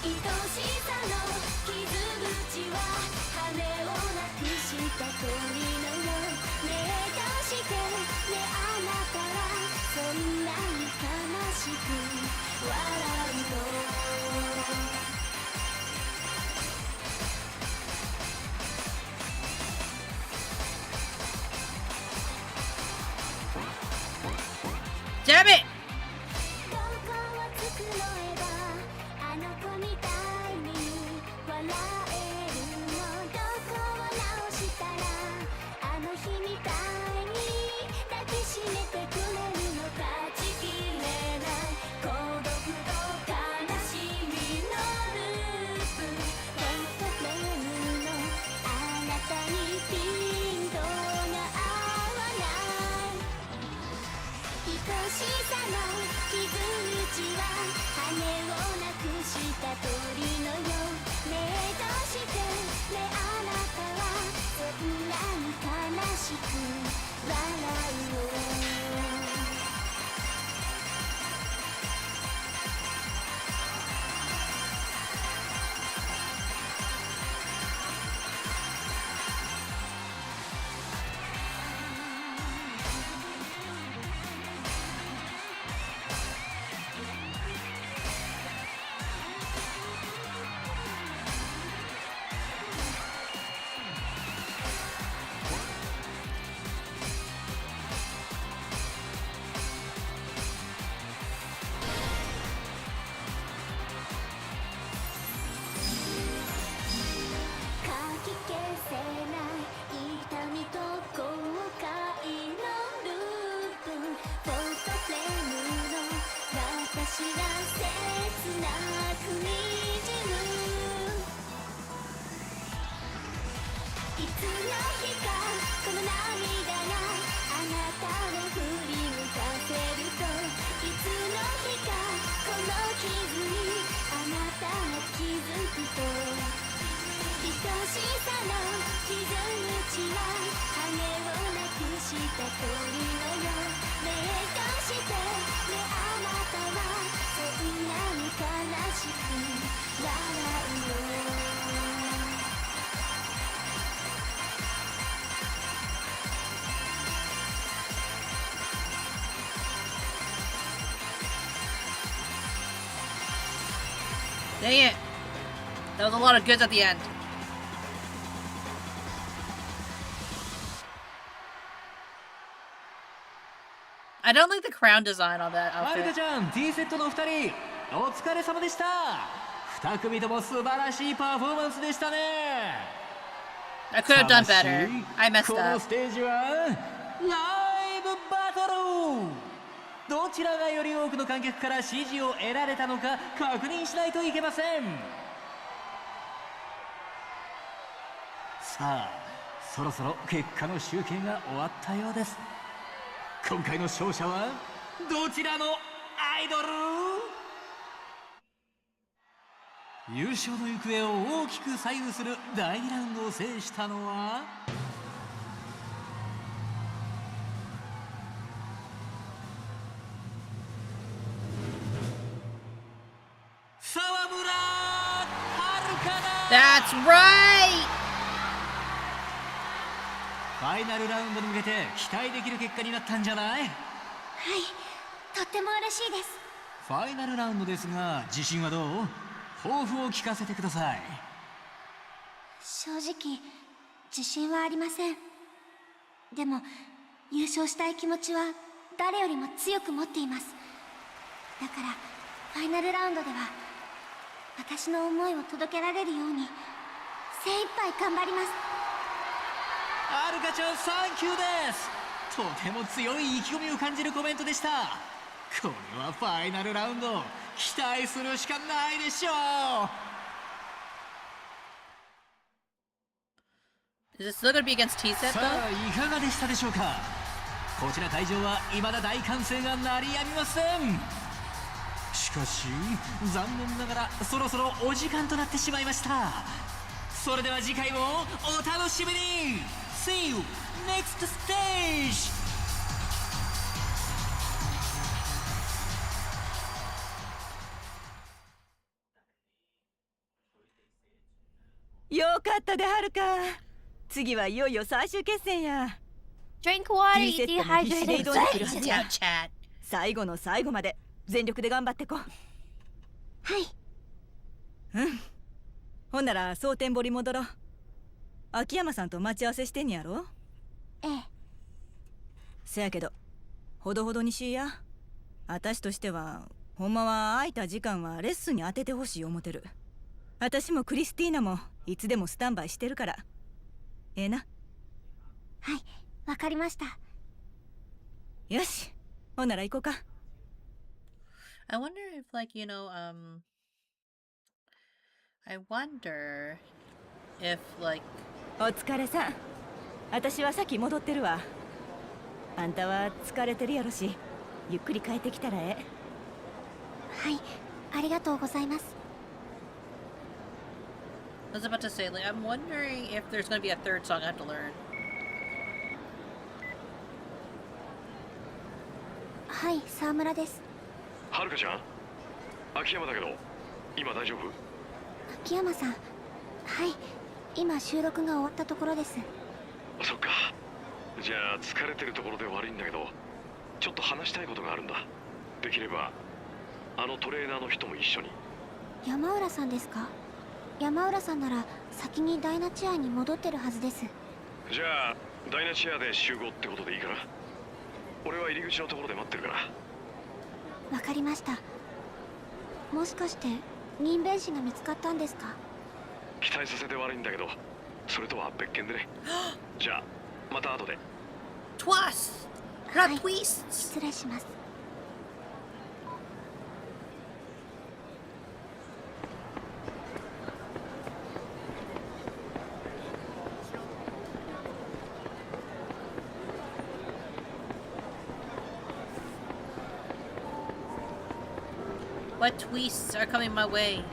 愛しさの傷口は羽をなくした鳥のよう。ねえどうしてねあなたはそんなに悲しく笑うの。Damn it! どこを繕えばあの子みたいに笑えるの。どこを直したらあの日みたいに抱きしめてくれるの。断ち切れない孤独と悲しみのループ。フォトフレームのあなたにピントが合わない。愛しさの傷口は羽をなくした鳥のよう。ねえどうしてねあなたはそんなに悲しく笑うの。私は切なくにじむ。いつの日かこの涙があなたを振り向かせると。いつの日かこの傷にあなたが気づくと。愛しさの傷口は羽をなくした鳥のよう。ねえどうしてねあなたはそんなに悲しく笑うの。Dang it. That was a lot of goods at the end. I don't like the crown design on that はるか outfit. ちゃん T セットの2人お疲れ様でした。2組とも素晴らしいパフォーマンスでしたね。 I could have done better. I messed この up. ステージはライブバトル。どちらがより多くの観客から支持を得られたのか確認しないといけません。さあそろそろ結果の集計が終わったようです。今回の勝者はどちらのアイドル？優勝の行方を大きく左右する第2ラウンドを制したのは沢村はるかだ。 That's right! ファイナルラウンドに向けて期待できる結果になったんじゃない？はい、とっても嬉しいです。ファイナルラウンドですが自信はどう？抱負を聞かせてください。正直自信はありません。でも優勝したい気持ちは誰よりも強く持っています。だからファイナルラウンドでは私の思いを届けられるように精一杯頑張ります。はるかちゃん、サンキューです。とても強い意気込みを感じるコメントでした。これはファイナルラウンド期待するしかないでしょう。 Is it still gonna be against T-Set さ though? あいかがでしたでしょうか。こちら会場は未だ大歓声が鳴りやみません。しかし残念ながらそろそろお時間となってしまいました。それでは次回もお楽しみに。 See you next stage。 よかったではるか。次はいよいよ最終決戦や。 Drink water, T you セットも必死で dehydrated. 挑んでくるはず It's や。 out, chat. 最後の最後まで全力で頑張ってこ。はいうん。ほんなら蒼天堀戻ろう。秋山さんと待ち合わせしてんやろ。ええ。せやけどほどほどにしいや。私としてはほんまは空いた時間はレッスンに当ててほしい思てる。私もクリスティーナもいつでもスタンバイしてるから。ええな。はい、わかりました。よし、ほんなら行こうか。I wonder if, like, I wonder if, like, お疲れさん。私は先戻ってるわ。あんたは疲れてるやろし、ゆっくり帰ってきたらええ。はい、ありがとうございます。I was about to say, like, I'm wondering if there's gonna be a third song I have to learn. はい、沢村です。はるかちゃん、秋山だけど今大丈夫？秋山さん、はい、今収録が終わったところです。そっか。じゃあ疲れてるところで悪いんだけど、ちょっと話したいことがあるんだ。できればあのトレーナーの人も一緒に。山浦さんですか？山浦さんなら先にダイナチアに戻ってるはずです。じゃあダイナチアで集合ってことでいいかな。俺は入り口のところで待ってるから。わかりました。もしかして任弁士が見つかったんですか？期待させて悪いんだけど、それとは別件でね。じゃあまた後で。 Twas! は Not い、 twists! 失礼します。What twists are coming my way?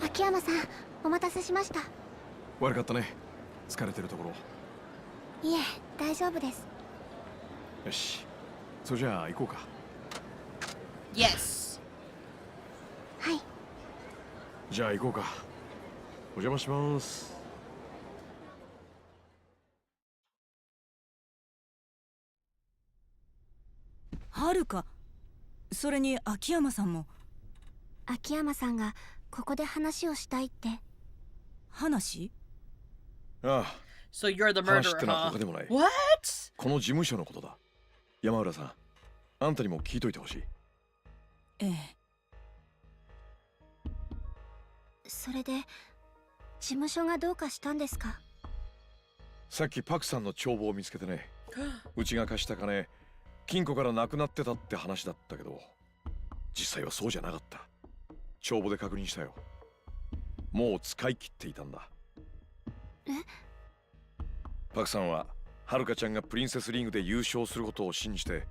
Akiyama 秋山さん、お待たせしました。悪かったね。疲れてるところ。いえ、大丈夫です。よし。それじゃあ行こうか。Yes! はい。じゃあ行こうか。お邪魔します。はるか。それに秋山さんも。秋山さんがここで話をしたいって。話？ああ。 So you're the 話っ murderer, てのは huh? 他でもない。 What? この事務所のことだ。山浦さん、あんたにも聞いといてほしい。ええ。それで事務所がどうかしたんですか？さっきパクさんの帳簿を見つけてね。うちが貸した金、金庫からなくなってたって話だったけど、実際はそうじゃなかった。帳簿で確認したよ。もう使い切っていたんだ。え？パクさんははるかちゃんがプリンセスリーグで優勝することを信じて、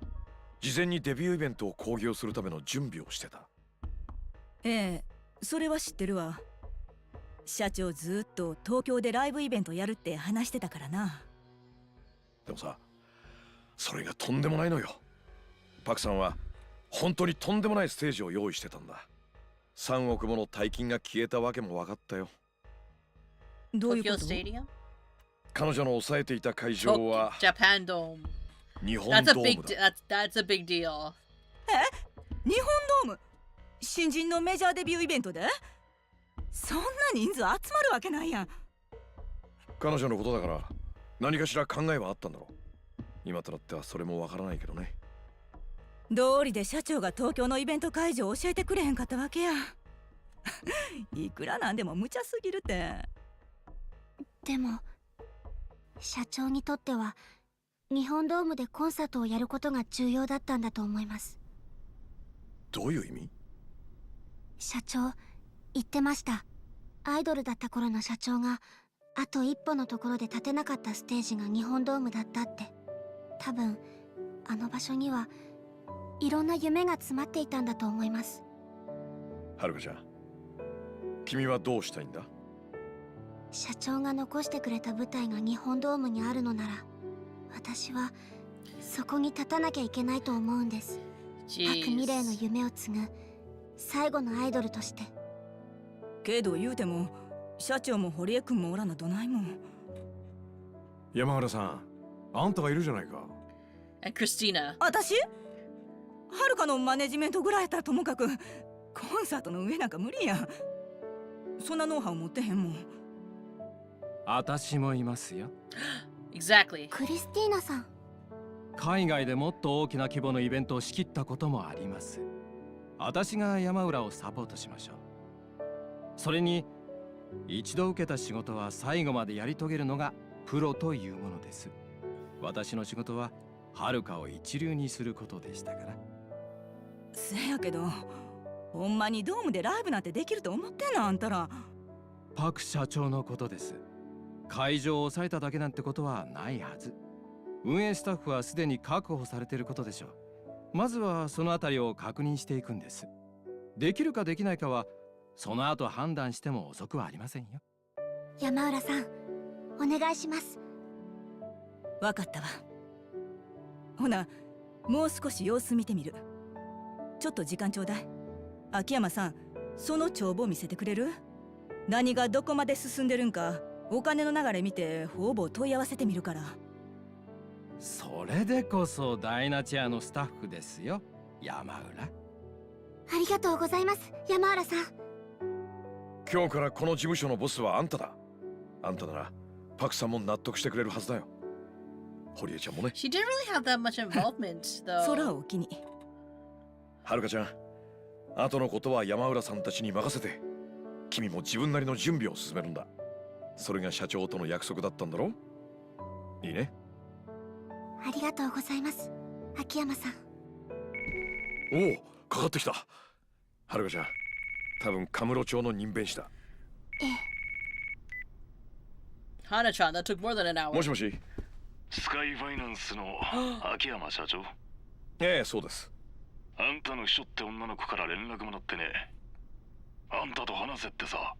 事前にデビューイベントを興行するための準備をしてた。ええ、それは知ってるわ。社長ずっと東京でライブイベントやるって話してたからな。でもさ、それがとんでもないのよ。パクさんは本当にとんでもないステージを用意してたんだ。3億もの大金が消えたわけも分かったよ。どういうこ Tokyo と？ Stadium? 彼女の抑えていた会場は Japan Dome. 日本 That's ド a ーム big だ。that's a big deal. 日本ドーム新人のメジャーデビューイベントでそんな人数集まるわけないやん。彼女のことだから何かしら考えはあったんだろう。今となってはそれもわからないけどね。道理で社長が東京のイベント会場を教えてくれへんかったわけや。いくらなんでも無茶すぎるって。でも社長にとっては日本ドームでコンサートをやることが重要だったんだと思います。どういう意味？社長言ってました。アイドルだった頃の社長があと一歩のところで立てなかったステージが日本ドームだったって。多分あの場所にはいろんな夢が詰まっていたんだと思います。はるかちゃん、君はどうしたいんだ？社長が残してくれた舞台が日本ドームにあるのなら私はそこに立たなきゃいけないと思うんです。パク・ミレイの夢を継ぐ最後のアイドルとして。けど言うても社長も堀江君もおらなどないもん。山原さん、あんたがいるじゃないか。And Christina. 私はるかのマネジメントぐらいやったらともかくコンサートの上なんか無理やん。そんなノウハウ持ってへんもん。私もいますよ。Exactly. クリスティーナさん。海外でもっと大きな規模のイベントを仕切ったこともあります。私が山浦をサポートしましょう。それに一度受けた仕事は最後までやり遂げるのがプロというものです。私の仕事ははるかを一流にすることでしたから。せやけどほんまにドームでライブなんてできると思ってんのあんたら。パク社長のことです。会場を抑えただけなんてことはないはず。運営スタッフはすでに確保されていることでしょう。まずはそのあたりを確認していくんです。できるかできないかはその後判断しても遅くはありませんよ。山浦さんお願いします。わかったわ。ほなもう少し様子見てみる。ちょっと時間ちょうだい。秋山さん、その帳簿見せてくれる？何がどこまで進んでるんかお金の流れ見てほぼ問い合わせてみるから。それでこそダイナチェアのスタッフですよ、山浦。ありがとうございます山浦さん。今日からこの事務所のボスはあんただ。あんたならパクさんも納得してくれるはずだよ。堀江ちゃんもね。 She didn't really have that much involvement, though. 空をお気に。はるかちゃん、後のことは山浦さんたちに任せて君も自分なりの準備を進めるんだ。それが社長との約束だったんだろ？いいね。ありがとうございます秋山さん。おお、かかってきた。はるかちゃん、多分カムロ町の任弁士だ。ええ。 Hana-chan, that took more than an hour. もしもし。スカイファイナンスの秋山社長。ええ、そうです。あんたの秘書って女の子から連絡もらってね。あんたと話せってさ。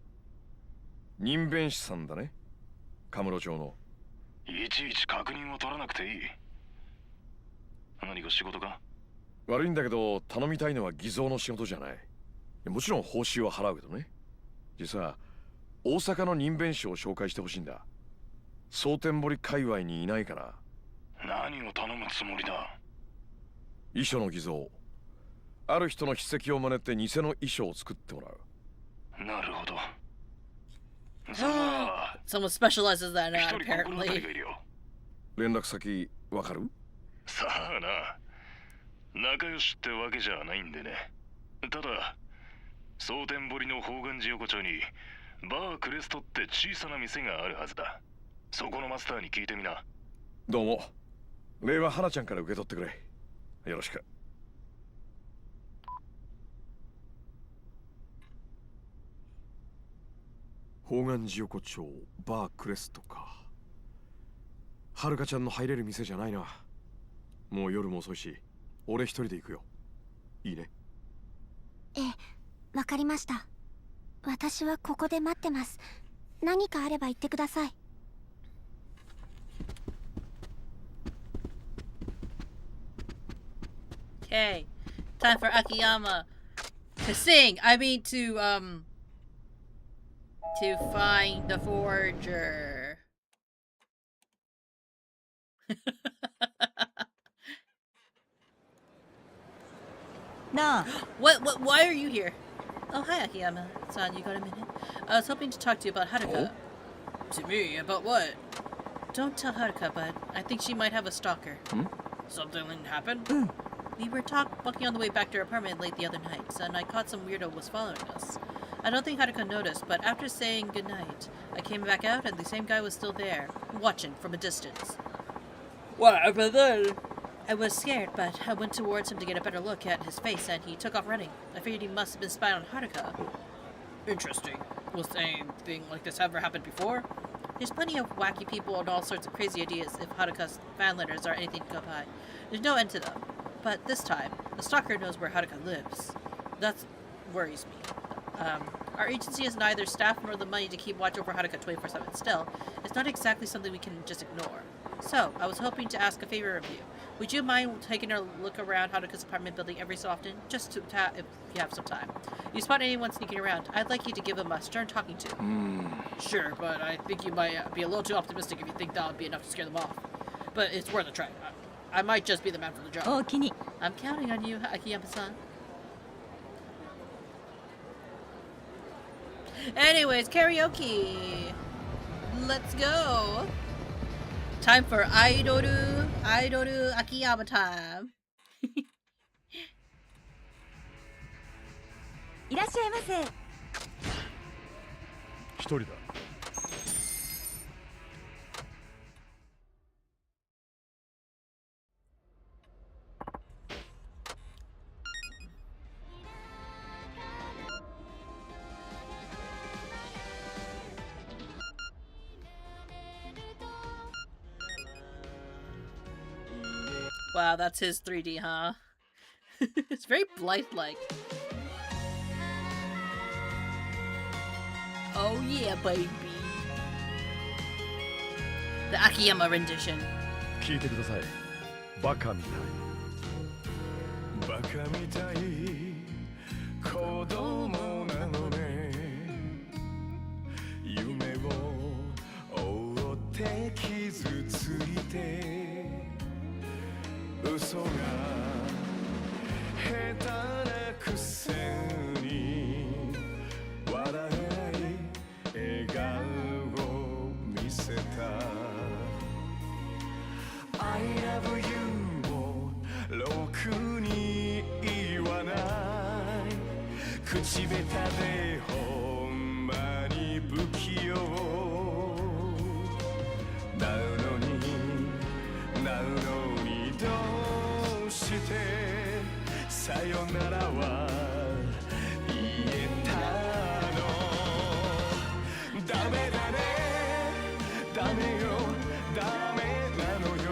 任弁士さんだね、カムロ町の。いちいち確認を取らなくていい。何か仕事か？悪いんだけど頼みたいのは偽造の仕事じゃない。もちろん報酬は払うけどね。実は大阪の任弁士を紹介してほしいんだ。蒼天堀界隈にいないかな。何を頼むつもりだ？遺書の偽造。ある人の筆跡を真似て偽の遺書を作ってもらう。なるほど。それは Someone specializes in that 一 now, 人心当たり apparently. がいるよ。連絡先わかる？さあな。仲良しってわけじゃないんでね。ただ蒼天堀の宝願寺横丁にバークレストって小さな店があるはずだ。そこのマスターに聞いてみな。どうも。礼は花ちゃんから受け取ってくれ。よろしく。宝願寺横丁バークレストか。はるかちゃんの入れる店じゃないな。もう夜も遅いし俺一人で行くよ。いいね。ええ、わかりました。私はここで待ってます。何かあれば言ってください。Okay. Time for Akiyama to sing. I mean to find the forger. Nah. What? Why are you here? Oh, hi, Akiyama. Son, you got a minute? I was hoping to talk to you about Haruka. To me? About what? Don't tell Haruka, but I think she might have a stalker. Something happened? We were walking on the way back to her apartment late the other night, and I caught some weirdo was following us. I don't think Haruka noticed, but after saying goodnight, I came back out and the same guy was still there, watching from a distance. What happened then? I was scared, but I went towards him to get a better look at his face, and he took off running. I figured he must have been spying on Haruka. Interesting. Was anything like this ever happened before? There's plenty of wacky people and all sorts of crazy ideas if Haruka's fan letters are anything to go by. There's no end to them. But this time, the stalker knows where Haruka lives. That worries me. Our agency has neither staff nor the money to keep watch over Haruka 24/7. Still, it's not exactly something we can just ignore. So, I was hoping to ask a favor of you. Would you mind taking a look around Haruka's apartment building every so often? Just to if you have some time. You spot anyone sneaking around, I'd like you to give him a stern talking to. Sure, but I think you might be a little too optimistic if you think that would be enough to scare them off. But it's worth a try. I might just be the man for the job. Oh, Kini. I'm counting on you, Akiyama-san. Anyways, karaoke. Let's go. Time for Idoru Akiyama time. いらっしゃいませ。一人だ。Wow, that's his 3D, huh? It's very Blythe-like. Oh yeah, baby. The Akiyama rendition. 聞いてください。バカみたい。バカみたい子供なのね。夢を追って傷ついて。嘘が下手なくせに笑えない笑顔を見せた I love you をろくに言わない口下手でほんまに不器用なのにどうしてさよならは言えたのダメだねダメよダメなのよ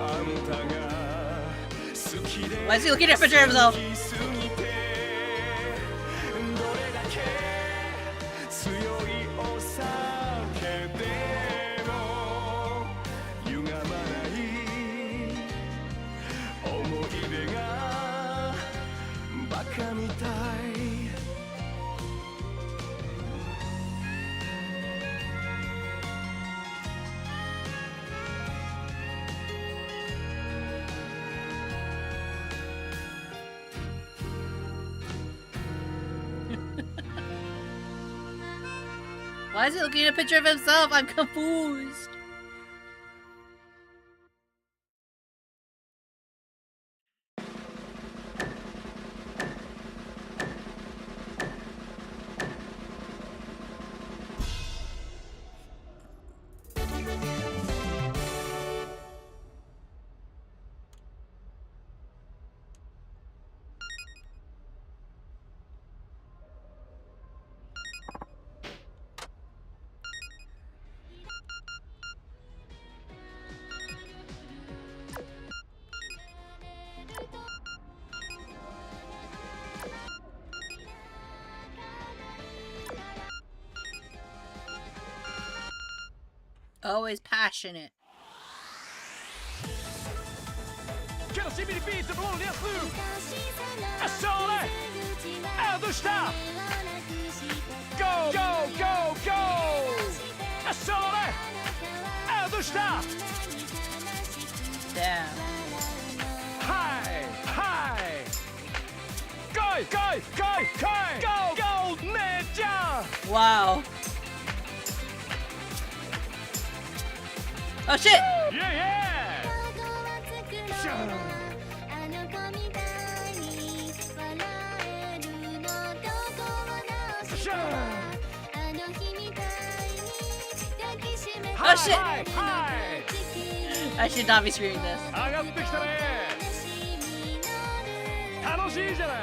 あんたが好きで Why is he looking at a picture of himself? どれだけ強いお酒でも歪まない思い出がバカみたい Why is he looking at a picture of himself? I'm confused. Always passionate. キャロシみリピートボールにやすあそれあどうした Go go go go あそれあどうした Damn. はいはい Go go go go go go 姉ちゃん Wow. Oh shit! Yeah yeah シャー Oh shit! はいはい I should not be screaming this. 上がってきたね楽しいじゃない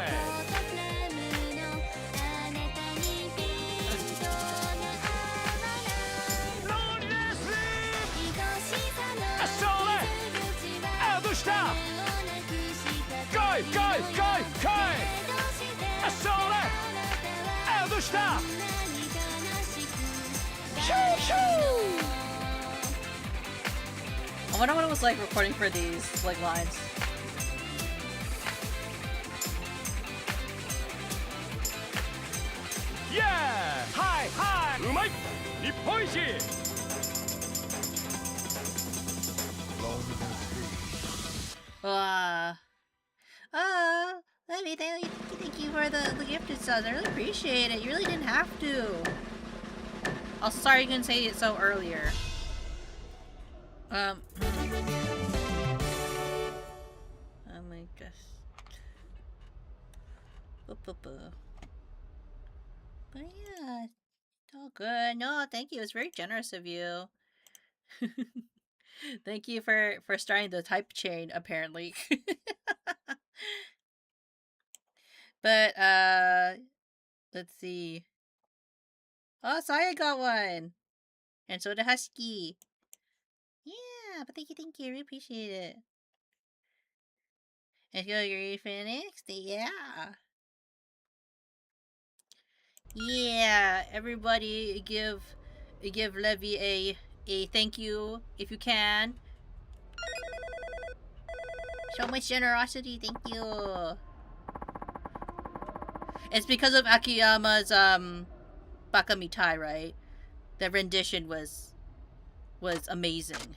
あそれあどうした Go go go go あそれあどうした Shoo shoo I wonder what it was like recording for these like lines. Yeah はいはいうまい日本一 Let me thank you for the gifted subs. I really appreciate it. You really didn't have to. Also, sorry you couldn't say it so earlier. Oh my gosh. But yeah, it's all good. No, thank you. It's very generous of you. Thank you for starting the type chain, apparently. But let's see. Oh, Saya got one, and so did Husky. Yeah, but thank you. I really appreciate it. And you're ready for the next? Yeah. Yeah, everybody give Levy a thank you if you can. So much generosity, thank you. It's because of Akiyama's Baka Mitai, right? The rendition was amazing.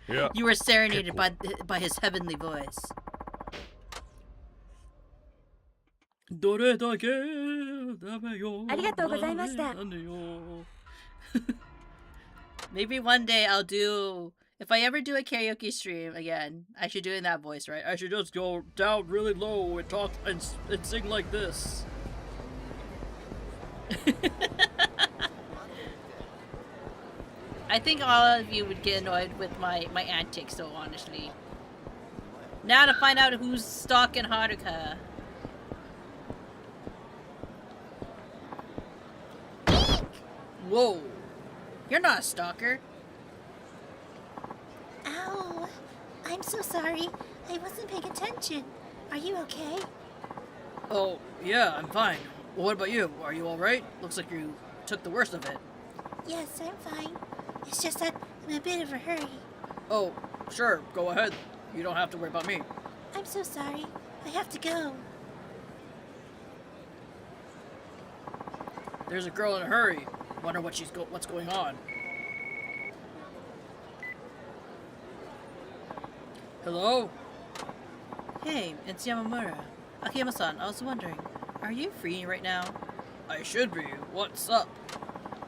Yeah. You were serenaded by his heavenly voice. Maybe one day I'll do. If I ever do a karaoke stream again, I should do it in that voice, right? I should just go down really low and talk and sing like this. I think all of you would get annoyed with my antics, though, honestly. Now to find out who's stalking Haruka. Whoa. You're not a stalker. Ow. I'm so sorry. I wasn't paying attention. Are you okay? Oh, yeah, I'm fine. Well, what about you? Are you alright? Looks like you took the worst of it. Yes, I'm fine. It's just that I'm in a bit of a hurry. Oh, sure, go ahead. You don't have to worry about me. I'm so sorry. I have to go. There's a girl in a hurry. Wonder what what's going on. Hello? Hey, it's Yamamura. Akiyama-san, I was wondering, are you free right now? I should be. What's up?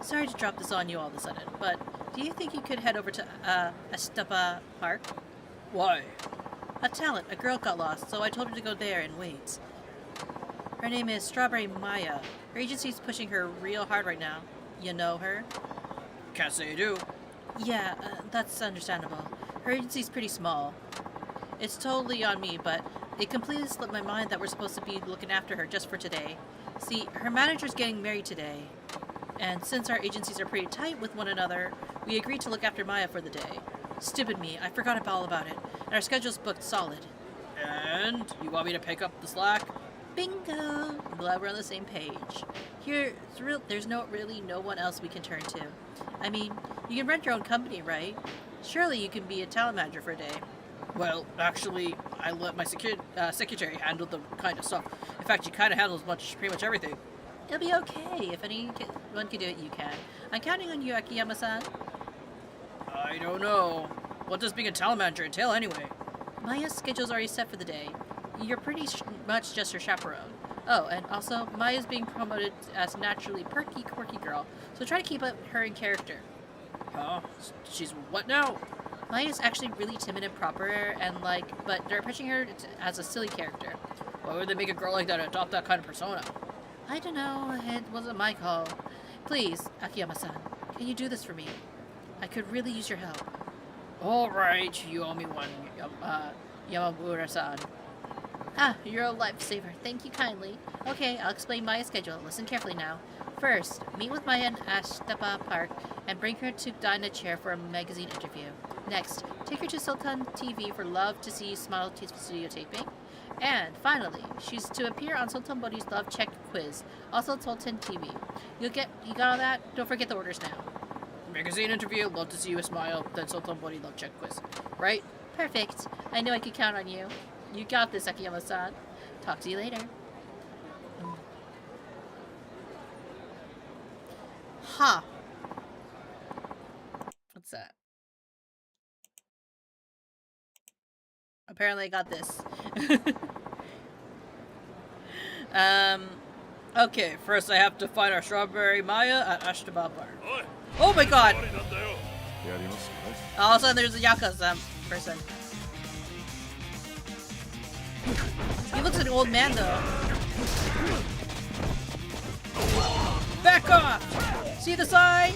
Sorry to drop this on you all of a sudden, but do you think you could head over to Astapa Park? Why? A talent, a girl got lost, so I told her to go there and wait. Her name is Strawberry Maya. Her agency's pushing her real hard right now. You know her? Can't say I do. Yeah, that's understandable. Her agency's pretty small. It's totally on me, but it completely slipped my mind that we're supposed to be looking after her just for today. See, her manager's getting married today. And since our agencies are pretty tight with one another, we agreed to look after Maya for the day. Stupid me, I forgot all about it, and our schedule's booked solid. And you want me to pick up the slack? Bingo! I'm glad we're on the same page. Here, there's really no one else we can turn to. I mean, you can rent your own company, right? Surely you can be a talent manager for a day. Well, actually, I let my secretary handle the kind of stuff. In fact, she kind of handles pretty much everything. It'll be okay. If anyone can do it, you can. I'm counting on you, Akiyama-san. I don't know. What does being a talent manager entail anyway? Maya's schedule's already set for the day. You're pretty much just her chaperone. Oh, and also, Maya's being promoted as naturally perky, quirky girl, so try to keep her in character. Huh? She's what now? Maya's actually really timid and proper, and but they're pitching her as a silly character. Why would they make a girl like that adopt that kind of persona? I don't know, it wasn't my call. Please, Akiyama-san, can you do this for me? I could really use your help. Alright, you owe me one, Yamamura-san. Ah, you're a lifesaver. Thank you kindly. Okay, I'll explain Maya's schedule. Listen carefully now. First, meet with Maya in Ashtaba Park and bring her to dine a chair for a magazine interview. Next, take her to Sultan TV for Love to See Smile Studio taping. And finally, she's to appear on Sultan Body's Love Check quiz, also Sultan TV. You got all that? Don't forget the orders now. Magazine interview, love to see you smile, then Sultan Body Love Check quiz. Right? Perfect. I knew I could count on you. You got this, Akiyama-san. Talk to you later. Huh. What's that? Apparently I got this. Okay, first I have to find our strawberry Maya at Ashtaba Park. Oh my god! All of a sudden there's a Yakuza person. He looks like an old man though. Back off! See the sign?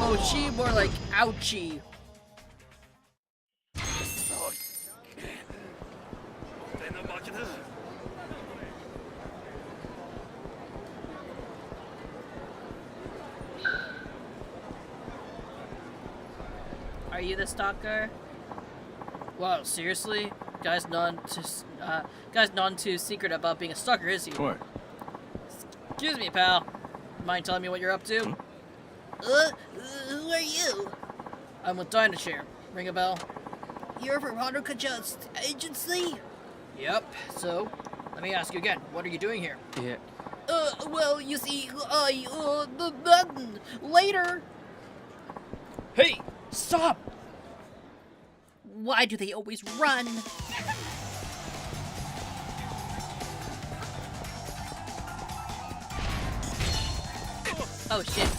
Oh, chi, more like ouchie. Are you the stalker? Wow, seriously? Guy's none too secret about being a stalker, is he? What? Excuse me, pal. Mind telling me what you're up to? Who are you? I'm with Dynachair. Ring a bell? You're from Haruka Just Agency? Yep. So, let me ask you again. What are you doing here? Yeah. Well, you see, the button. Later. Hey! Stop! Why do they always run? Oh shit.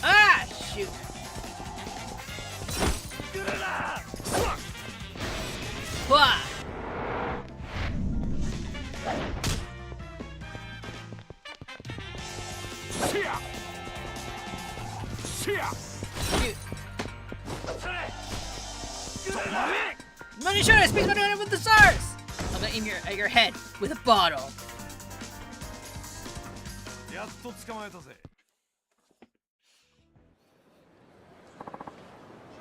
Ah, shoot. Wah. Shoot. Munii Shoda, speak with the stars! I'm gonna aim at your head with a bottle.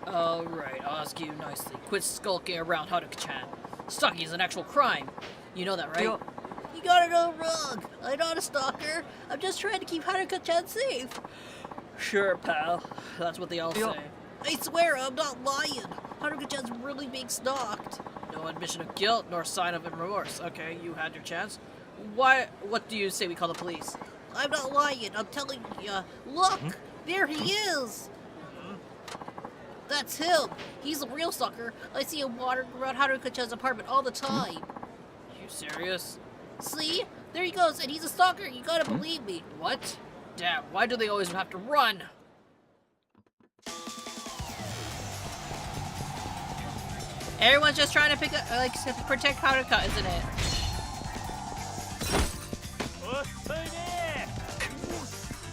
Alright, I'll ask you nicely. Quit skulking around Haruka-chan. Stalking is an actual crime. You know that, right? You got it all wrong. I'm not a stalker. I'm just trying to keep Haruka-chan safe. Sure, pal. That's what they all say. I swear I'm not lying. Haruka-chan's really being stalked. No admission of guilt, nor sign of remorse. Okay, you had your chance. What do you say we call the police? I'm not lying. I'm telling you. Look! There he is! That's him. He's a real stalker. I see him wandering around Haruka-chan's apartment all the time. You serious? See? There he goes, and he's a stalker. You gotta believe me. What? Damn, why do they always have to run? Everyone's just trying to pick up, like, to protect Haruka, isn't it?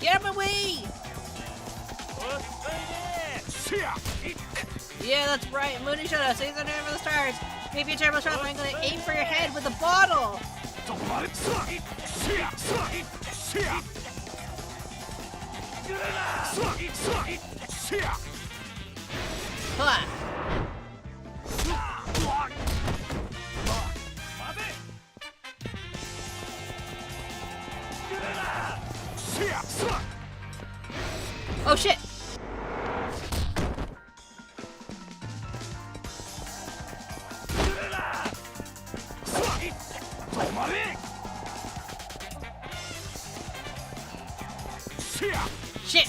Get him away! Yeah, that's right. Munii Shoda, say the name of the stars. Maybe a terrible shot, but I'm gonna aim for your head with a bottle. Huh. Oh shit! Shit!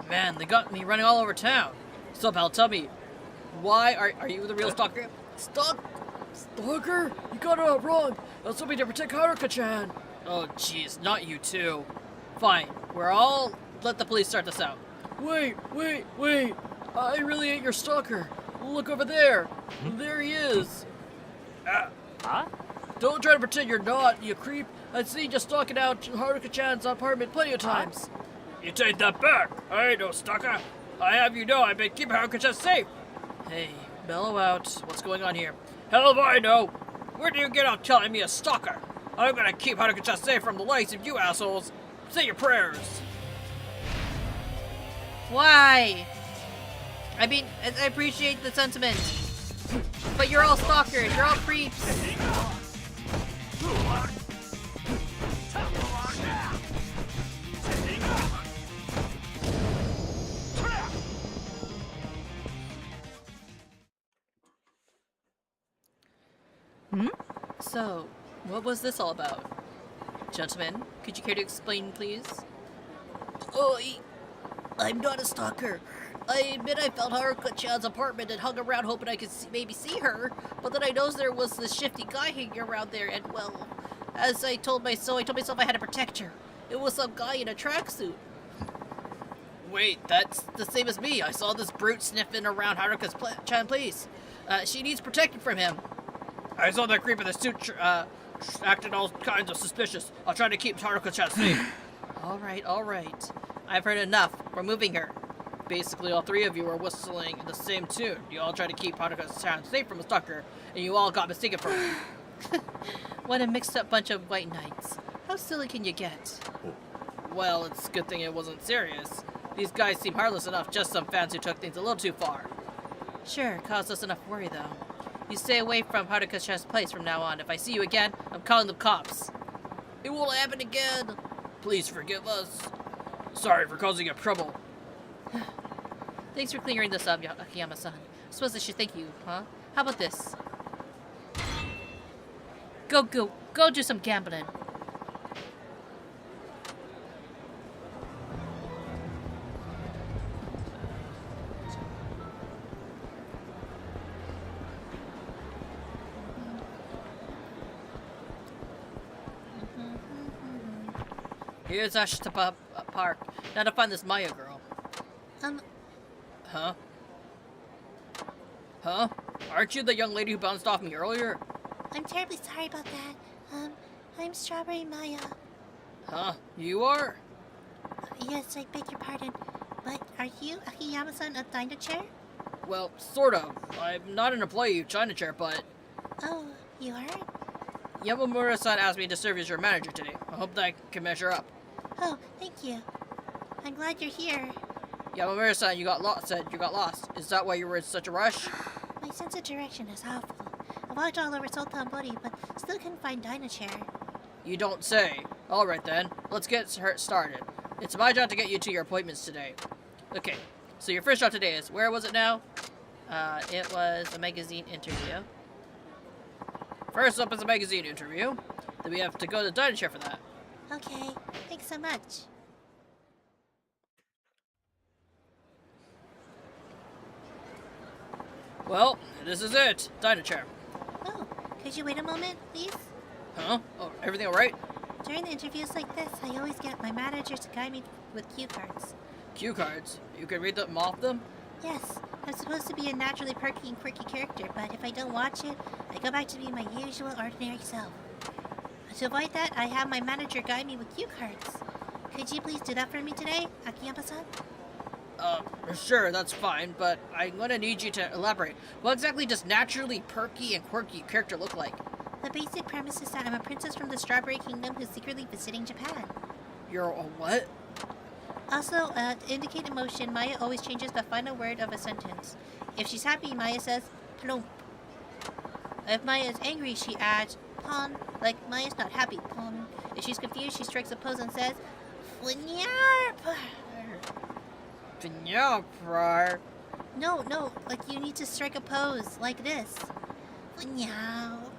Man, they got me running all over town. So, pal, tell me, why are you the real stalker? Stalker? You got it all wrong. I was hoping to protect Haruka-chan. Oh, jeez, not you too. Fine, let the police start this out. Wait. I really ain't your stalker. Look over there. There he is. Huh? Don't try to pretend you're not, you creep. I've seen you stalking out Haruka-chan's apartment plenty of times. You take that back. I ain't no stalker. I have you know I've been keeping Haruka-chan safe. Hey, mellow out. What's going on here? Hell if I know. Where do you get out telling me a stalker? I'm gonna keep Haruka-chan safe from the likes of you assholes. Say your prayers. Why? I mean, I appreciate the sentiment, but you're all stalkers. You're all creeps. So, what was this all about? Gentlemen, could you care to explain, please? Oh, I'm not a stalker. I admit I found Haruka-chan's apartment and hung around hoping I could maybe see her, but then I noticed there was this shifty guy hanging around there, and well, as I told myself I had to protect her. It was some guy in a tracksuit. Wait, that's the same as me. I saw this brute sniffing around Haruka-chan place. She needs protection from him. I saw that creep in the suit acting all kinds of suspicious. I'll try to keep Haruka-chan safe. All right. I've heard enough. We're moving her. Basically, all three of you were whistling the same tune. You all tried to keep Haruka-chan safe from a stalker, and you all got mistaken for her. What a mixed up bunch of white knights. How silly can you get? Well, it's a good thing it wasn't serious. These guys seem harmless enough, just some fans who took things a little too far. Sure, caused us enough worry, though. You stay away from Haruka-chan's place from now on. If I see you again, I'm calling the cops. It won't happen again. Please forgive us. Sorry for causing you trouble. Thanks for clearing this up, Akiyama-san. I suppose I should thank you, huh? How about this? Go do some gambling. Here's Ashitaba Park. Now to find this Maya girl. Huh? Aren't you the young lady who bounced off me earlier? I'm terribly sorry about that. I'm Strawberry Maya. Huh? You are? Yes, I beg your pardon. But are you Akiyama-san of Dino Chair? Well, sort of. I'm not an employee of China Chair, but... Oh, you are? Yamamura-san asked me to serve as your manager today. I hope that I can measure up. Oh, thank you. I'm glad you're here. Yamamura-san, you got lost. Is that why you were in such a rush? My sense of direction is awful. I walked all over Sultan Body, but still couldn't find Dino Chair. You don't say. Alright then, let's get started. It's my job to get you to your appointments today. Okay, so your first job today is, where was it now? It was a magazine interview. First up is a magazine interview. Then we have to go to the dining chair for that. Okay, thanks so much. Well, this is it. Dino chair. Oh, could you wait a moment, please? Huh? Oh, everything alright? During the interviews like this, I always get my manager to guide me with cue cards. Cue cards? You can read them off them? Yes, I'm supposed to be a naturally perky and quirky character, but if I don't watch it, I go back to being my usual ordinary self. To avoid that, I have my manager guide me with cue cards. Could you please do that for me today, Akiyama-san? Sure, that's fine, but I'm gonna need you to elaborate. What exactly does naturally perky and quirky character look like? The basic premise is that I'm a princess from the Strawberry Kingdom who's secretly visiting Japan. You're a what? Also, to indicate emotion, Maya always changes the final word of a sentence. If she's happy, Maya says, plump. If Maya is angry, she adds, pon, like Maya's not happy, pon. If she's confused, she strikes a pose and says, Funyarp. Funyarp. No, like you need to strike a pose, like this. Funyarp.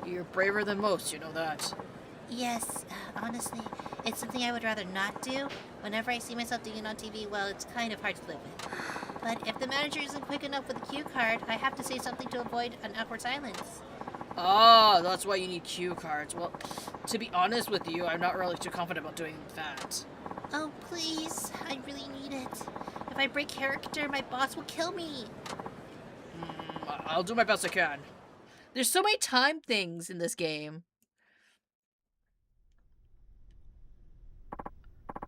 You're braver than most, you know that. Yes, honestly, it's something I would rather not do. Whenever I see myself doing it on TV, well, it's kind of hard to live with. But if the manager isn't quick enough with a cue card, I have to say something to avoid an awkward silence. Oh, that's why you need cue cards. Well, to be honest with you, I'm not really too confident about doing that. Oh, please, I really need it. If I break character, my boss will kill me. I'll do my best I can. There's so many time things in this game.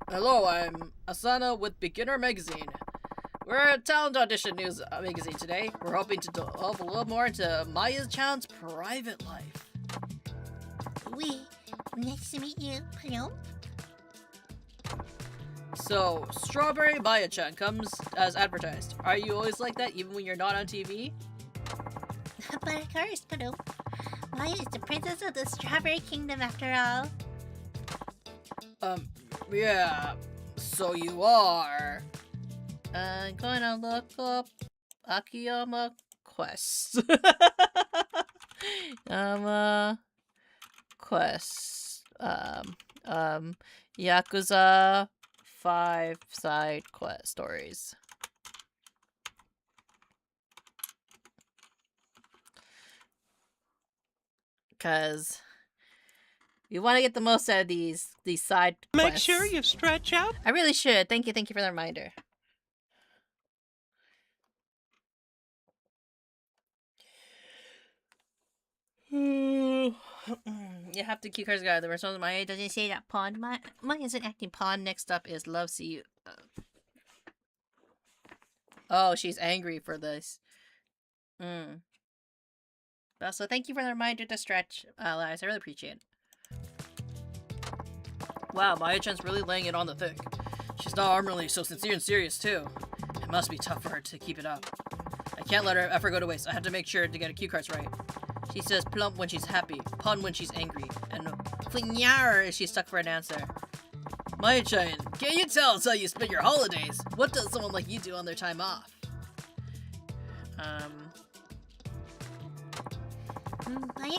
Hello, I'm Asana with Beginner Magazine. We're a talent audition news magazine today. We're hoping to delve a little more into Maya-chan's private life. Oui, nice to meet you, Plump. So, Strawberry Maya-chan comes as advertised. Are you always like that, even when you're not on TV? But of course, Plump. Maya is the princess of the Strawberry Kingdom after all. Yeah, so you are. I'm gonna look up Akiyama quest. Quest. Yakuza 5 side quest stories. Cause we want to get the most out of these side quests. Make sure you stretch out. I really should. Thank you for the reminder. You have to cue cards guy. The response Maya doesn't say that pawn. Maya isn't acting pawn. Next up is Love See You. Oh, she's angry for this. Also, thank you for the reminder to stretch, Lies. I really appreciate it. Wow, Maya-chan's really laying it on the thick. She's normally so sincere and serious, too. It must be tough for her to keep it up. I can't let her effort go to waste. I have to make sure to get her cue cards right. She says plump when she's happy, pun when she's angry, and flinyar if she's stuck for an answer. Maya-chan, can you tell us how you spend your holidays? What does someone like you do on their time off? Maya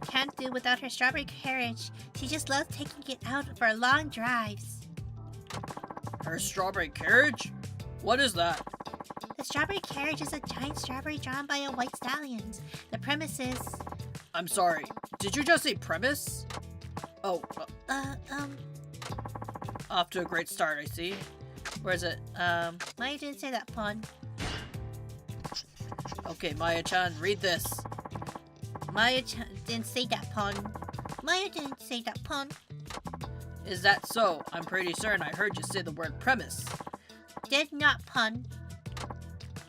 can't do without her strawberry carriage. She just loves taking it out for long drives. Her strawberry carriage? What is that? The strawberry carriage is a giant strawberry drawn by a white stallion. The premise is... I'm sorry, did you just say premise? Oh, off to a great start, I see. Where is it? Maya didn't say that, pawn. Okay, Maya-chan, read this. Maya-chan didn't say that, pawn. Maya didn't say that, pawn. Is that so? I'm pretty certain I heard you say the word premise. Did not, pawn.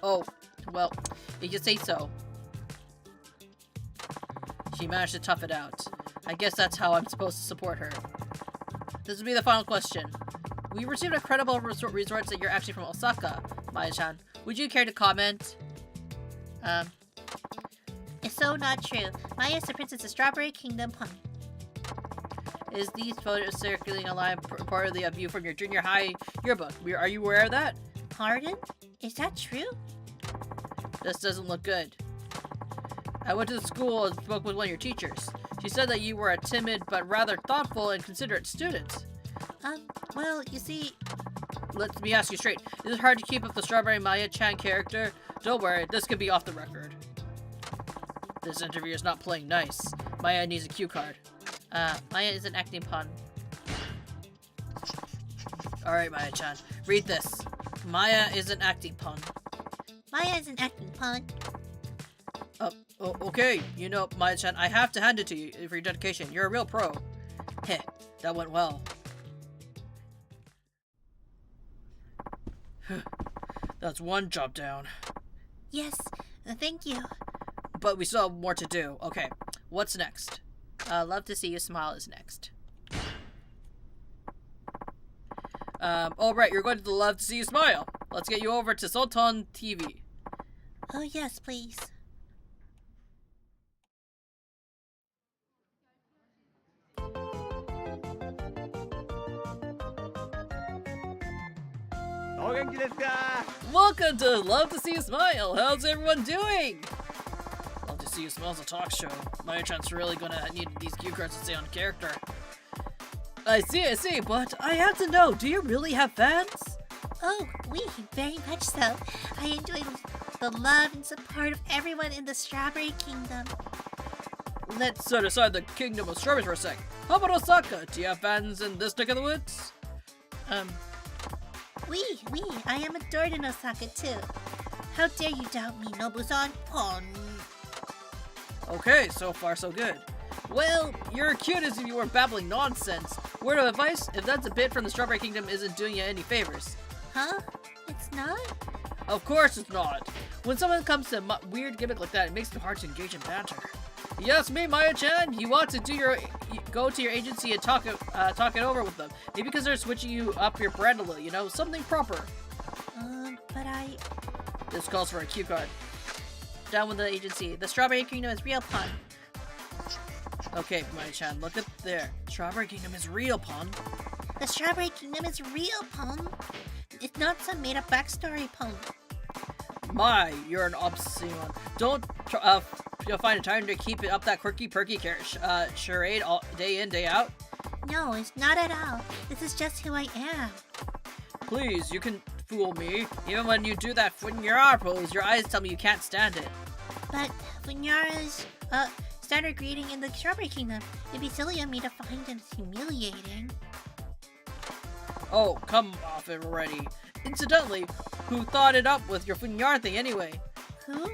Oh, well, you can say so. She managed to tough it out. I guess that's how I'm supposed to support her. This will be the final question. We received a credible resource that you're actually from Osaka, Maya-chan. Would you care to comment? It's so not true. Maya is the princess of Strawberry Kingdom, pawn. Is these photos circulating online reportedly of you from your junior high yearbook? Are you aware of that? Pardon? Is that true? This doesn't look good. I went to the school and spoke with one of your teachers. She said that you were a timid but rather thoughtful and considerate student. Well, you see... let me ask you straight. Is it hard to keep up the Strawberry Maya-chan character? Don't worry, this could be off the record. This interview is not playing nice. Maya needs a cue card. Maya is an acting pun. Alright, Maya-chan. Read this. Maya is an acting pun. Maya is an acting pun. Okay. You know, Maya-chan, I have to hand it to you for your dedication. You're a real pro. Heh, that went well. That's one job down. Yes, thank you. But we still have more to do. Okay, what's next? Love to see you smile is next. Oh right, you're going to Love to See You Smile. Let's get you over to Sultan TV. Oh yes, please. Welcome to Love to See You Smile. How's everyone doing? Love to See You Smile is a talk show. Maya-chan's really gonna need these cue cards to stay on character. I see, but I have to know, do you really have fans? Oh, we very much so. I enjoy the love and support of everyone in the Strawberry Kingdom. Let's set aside the Kingdom of Strawberries for a sec. How about Osaka? Do you have fans in this neck of the woods? I am adored in Osaka too. How dare you doubt me, Nobu-san? Pon. Okay, so far so good. Well, you're cute as if you were babbling nonsense. Word of advice, if that's a bit from the Strawberry Kingdom isn't doing you any favors. Huh? It's not? Of course it's not. When someone comes to a weird gimmick like that, it makes it hard to engage in banter. Yes, me, Maya-chan. You want to go to your agency and talk it over with them. Maybe because they're switching you up your brand a little, you know, something proper. But This calls for a cue card. Down with the agency. The Strawberry Kingdom is real pun. Okay, Maya-chan, look at there. Strawberry Kingdom is real, pun. The Strawberry Kingdom is real, pun. It's not some made-up backstory, pun. My, you're an obscene one. Don't you'll find it time to keep it up that quirky perky charade all day in, day out? No, it's not at all. This is just who I am. Please, you can fool me. Even when you do that Funyara pose, your eyes tell me you can't stand it. But Funyara's standard greeting in the Strawberry Kingdom. It'd be silly of me to find him humiliating. Oh, come off it already. Incidentally, who thought it up with your Funyara thing anyway? Who?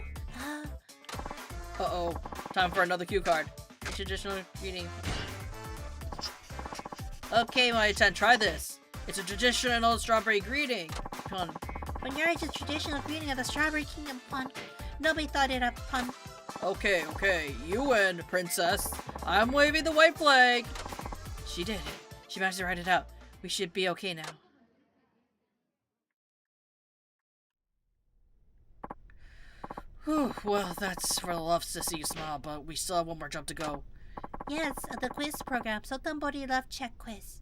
Uh-oh. Time for another cue card. A traditional greeting. Okay, Maya-chan, try this. It's a traditional strawberry greeting. Come on. Funyara is a traditional greeting of the Strawberry Kingdom, pun. Nobody thought it up, pun. Okay. You win, princess. I'm waving the white flag. She did it. She managed to write it out. We should be okay now. Whew, well, that's for the Love to See You Smile, but we still have one more jump to go. Yes, the quiz program, Sotonbori Love Check Quiz.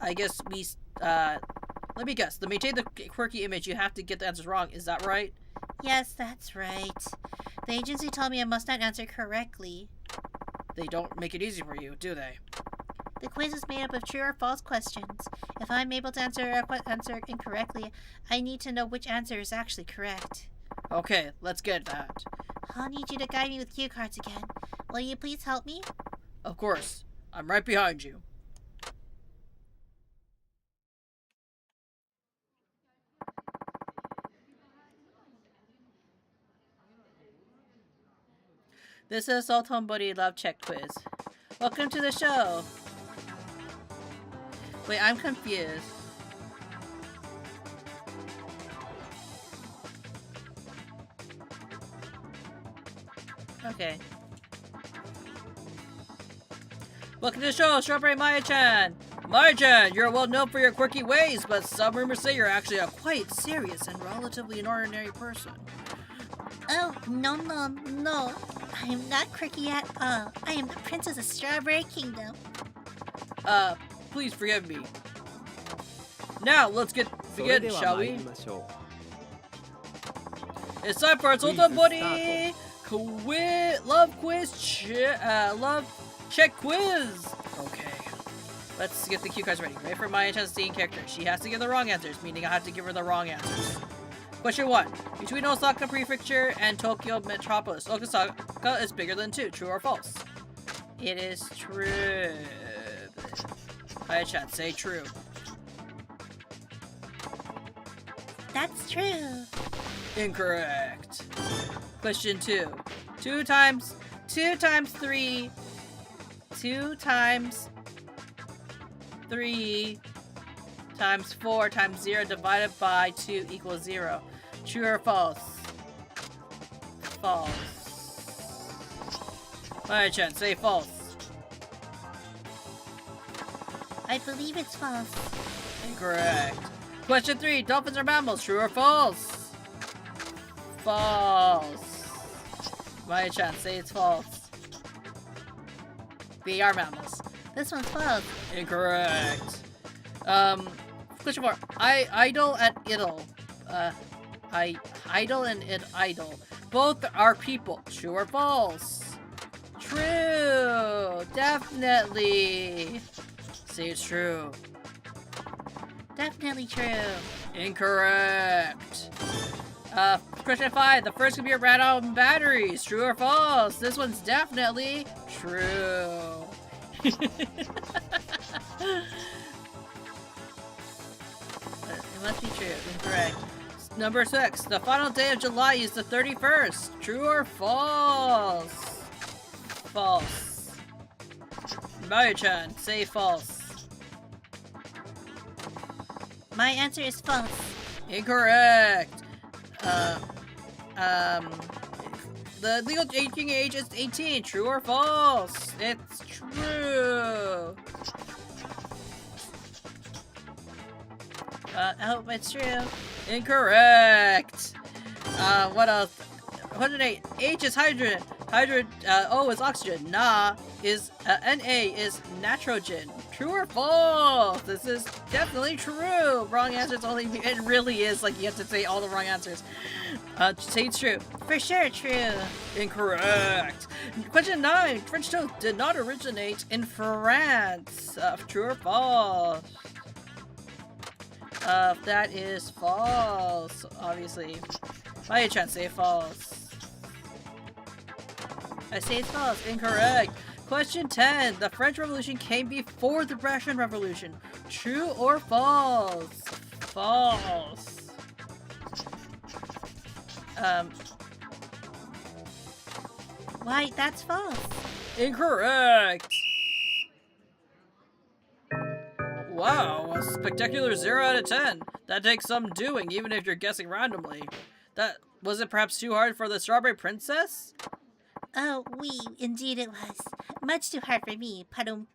I guess let me guess. To maintain the quirky image, you have to get the answers wrong. Is that right? Yes, that's right. The agency told me I must not answer correctly. They don't make it easy for you, do they? The quiz is made up of true or false questions. If I'm able to answer incorrectly, I need to know which answer is actually correct. Okay, let's get that. I'll need you to guide me with cue cards again. Will you please help me? Of course. I'm right behind you. This is Sotonbori Love Check Quiz. Welcome to the show. Wait, I'm confused. Okay. Welcome to the show, Strawberry Maya-chan! Maya-chan, you're well known for your quirky ways, but some rumors say you're actually a quite serious and relatively an ordinary person. Oh, no. I am not quirky at all. I am the Princess of Strawberry Kingdom. Please forgive me. Now, let's begin, shall we? It's time for our Sotonbori Love Check Quiz. Okay. Let's get the cue cards ready. Wait for Maya-chan's scene character. She has to give the wrong answers, meaning I have to give her the wrong answers. Question 1. Between Osaka Prefecture and Tokyo Metropolis, Osaka is bigger than 2. True or false? It is true. Maya-chan, say true. That's true. Incorrect. Question 2. 2 times 3 times 3 times 4 times 0 divided by 2 equals 0. True or false? False. Maya-chan, say false. I believe it's false. Incorrect. Question 3. Dolphins are mammals. True or false? False. Maya-chan, say it's false. They are mammals. This one's false. Incorrect. Question 4. Idol and idol. Idol and idol. Both are people. True or false? True. Definitely. Say it's true. Definitely true. Incorrect. Question 5. The first computer ran out of batteries. True or false? This one's definitely true. It must be true. Incorrect. Number 6. The final day of July is the 31st. True or false? False. Maya-chan, say false. My answer is false. Incorrect. The legal drinking age is 18. True or false? It's true. I hope it's true. Incorrect. What else? 108. H is hydrogen. O is oxygen. Na is Na is nitrogen. True or false? This is definitely true. Wrong answers only. It really is like you have to say all the wrong answers. Say it's true. For sure, true. Incorrect. Question 9. French toast did not originate in France. True or false? That is false, obviously. Maya-chan, say false. I say it's false. Incorrect. Question 10. The French Revolution came before the Russian Revolution. True or false? False. Why, that's false. Incorrect. Wow, a spectacular 0 out of 10. That takes some doing, even if you're guessing randomly. Was it perhaps too hard for the Strawberry Princess? Oh, indeed it was. Much too hard for me. Padum.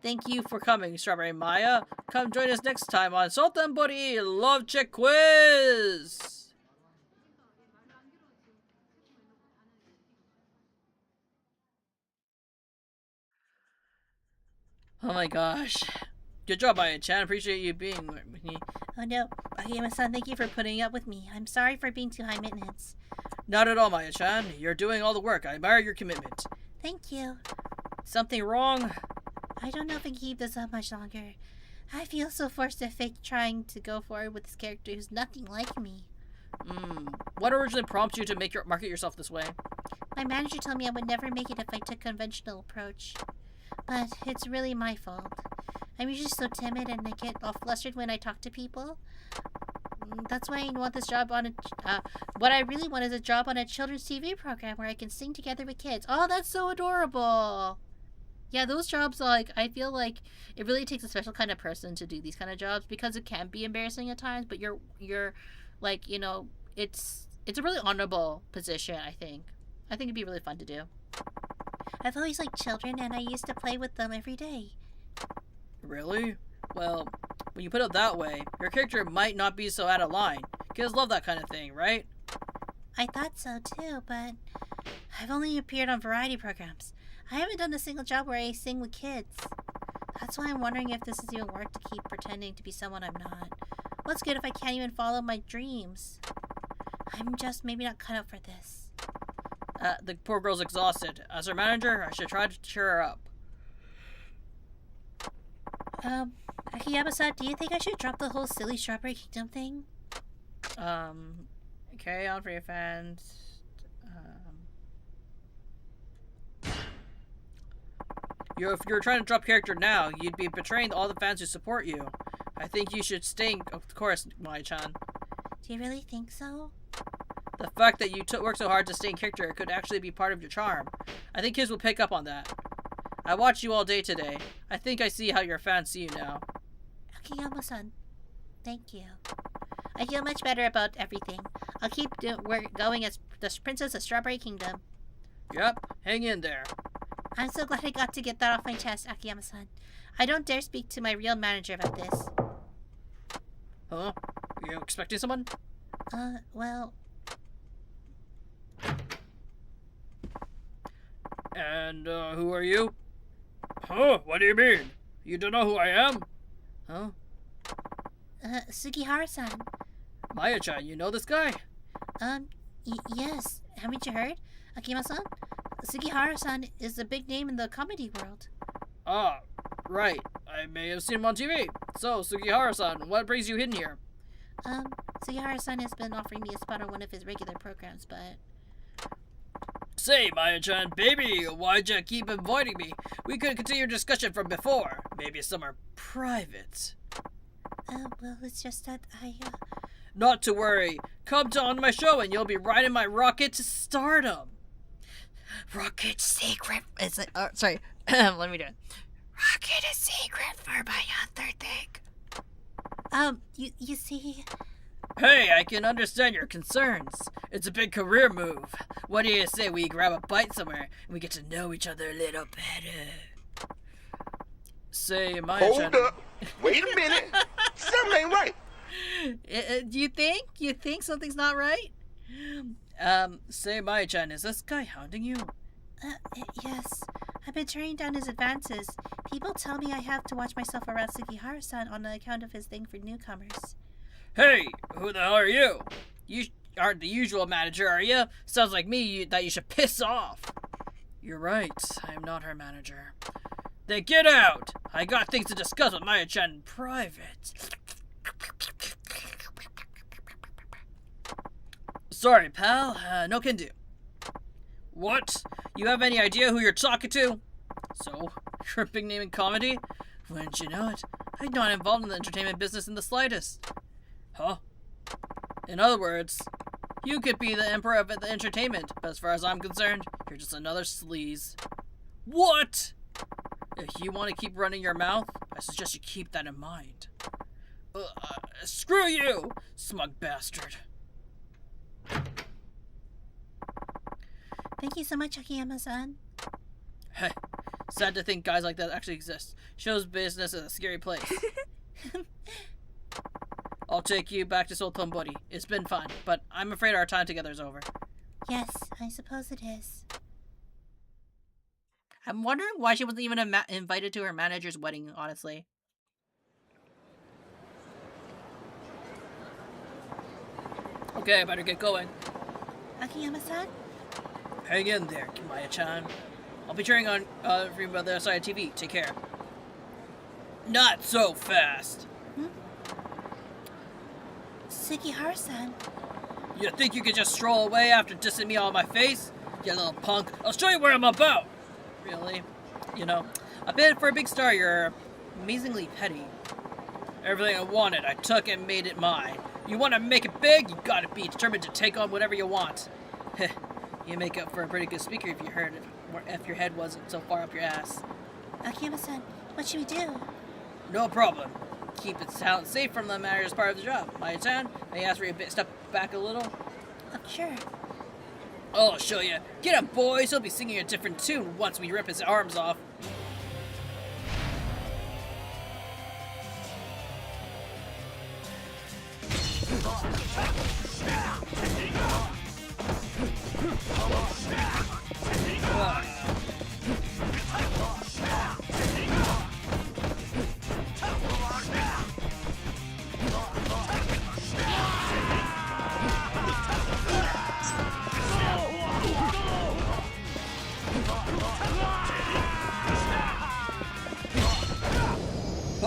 Thank you for coming, Strawberry Maya. Come join us next time on Soltenbori Love Check Quiz! Oh my gosh. Good job, Maya-chan. Appreciate you being with me. Oh no. Akiyama-san, thank you for putting up with me. I'm sorry for being too high maintenance. Not at all, Maya-chan. You're doing all the work. I admire your commitment. Thank you. Something wrong? I don't know if I can keep this up much longer. I feel so forced to fake trying to go forward with this character who's nothing like me. What originally prompted you to market yourself this way? My manager told me I would never make it if I took a conventional approach. But it's really my fault. I'm usually so timid and I get all flustered when I talk to people. That's why I want this job on what I really want is a job on a children's TV program where I can sing together with kids. Oh, that's so adorable. Yeah, those jobs, like, I feel like it really takes a special kind of person to do these kind of jobs because it can be embarrassing at times, but you're like, you know, it's a really honorable position, I think. I think it'd be really fun to do. I've always liked children and I used to play with them every day. Really? Well, when you put it that way, your character might not be so out of line. Kids love that kind of thing, right? I thought so too, but I've only appeared on variety programs. I haven't done a single job where I sing with kids. That's why I'm wondering if this is even worth to keep pretending to be someone I'm not. What's good if I can't even follow my dreams? I'm just maybe not cut out for this. The poor girl's exhausted. As her manager, I should try to cheer her up. Akiyama-san, do you think I should drop the whole silly Strawberry Kingdom thing? Carry on for your fans. If you're trying to drop character now, you'd be betraying all the fans who support you. I think you should stay, of course, Mai-chan. Do you really think so? The fact that you worked so hard to stay in character could actually be part of your charm. I think kids will pick up on that. I watched you all day today. I think I see how your fans see you now. Akiyama-san, thank you. I feel much better about everything. I'll keep going as the Princess of Strawberry Kingdom. Yep, hang in there. I'm so glad I got to get that off my chest, Akiyama-san. I don't dare speak to my real manager about this. Huh? You expecting someone? Well... And, who are you? Huh? What do you mean? You don't know who I am? Huh? Sugihara-san. Maya-chan, you know this guy? Yes. Haven't you heard? Akiyama-san? Sugihara-san is a big name in the comedy world. Ah, right. I may have seen him on TV. So, Sugihara-san, what brings you in here? Sugihara-san has been offering me a spot on one of his regular programs, but... Say, Maya-chan, baby, why'd you keep avoiding me? We could continue our discussion from before. Maybe somewhere private. Well, it's just that Not to worry. Come on my show and you'll be riding my rocket to stardom. Rocket secret... sorry. Let me do it. Rocket is secret for my other thing. You see... Hey, I can understand your concerns. It's a big career move. What do you say we grab a bite somewhere and we get to know each other a little better? Say, Maya-chan... Hold up. Wait a minute. Something ain't right. Do you think? You think something's not right? Say, Maya-chan, is this guy hounding you? Yes. I've been turning down his advances. People tell me I have to watch myself around Sugihara-san on account of his thing for newcomers. Hey, who the hell are you? You aren't the usual manager, are you? Sounds like me that you should piss off. You're right, I am not her manager. Then get out! I got things to discuss with Maya-chan in private. Sorry, pal. No can do. What? You have any idea who you're talking to? So, you're a big name in comedy? Wouldn't you know it? I'm not involved in the entertainment business in the slightest. Huh? In other words, you could be the emperor of the entertainment, but as far as I'm concerned, you're just another sleaze. What? If you want to keep running your mouth, I suggest you keep that in mind. Screw you, smug bastard. Thank you so much, Akiyama-san. Hey, sad to think guys like that actually exist. Shows business is a scary place. I'll take you back to Sultan Buddy. It's been fun, but I'm afraid our time together is over. Yes, I suppose it is. I'm wondering why she wasn't even invited to her manager's wedding, honestly. Okay, I better get going. Akiyama-san? Hang in there, Maya-chan. I'll be cheering on for you on the other side of TV. Take care. Not so fast. Sugihara-san. You think you could just stroll away after dissing me all in my face? You little punk. I'll show you where I'm about. Really? You know, a bit for a big star, you're amazingly petty. Everything I wanted, I took and made it mine. You want to make it big, you gotta be determined to take on whatever you want. You make up for a pretty good speaker if your head wasn't so far up your ass. Akiyama-san, what should we do? No problem. Keep it safe from the matter as part of the job. Maya-chan, I ask for you to step back a little. Sure. I'll show you. Get up, boys. He'll be singing a different tune once we rip his arms off.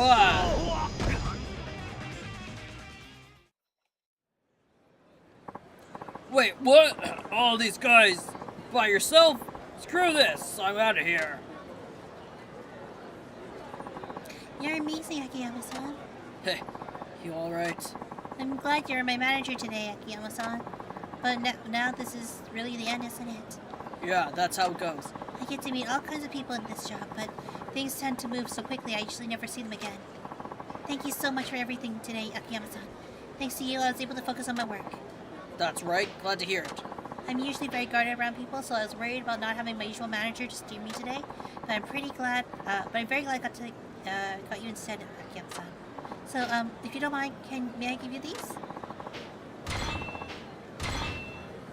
Ah. Wait, what? All these guys by yourself? Screw this! I'm out of here. You're amazing, Akiyama-san. Hey, you alright? I'm glad you're my manager today, Akiyama-san. But now this is really the end, isn't it? Yeah, that's how it goes. I get to meet all kinds of people in this job, but things tend to move so quickly I usually never see them again. Thank you so much for everything today, Akiyama-san. Thanks to you, I was able to focus on my work. That's right. Glad to hear it. I'm usually very guarded around people, so I was worried about not having my usual manager to steer me today. But I'm very glad I got you instead, Akiyama-san. So, if you don't mind, may I give you these?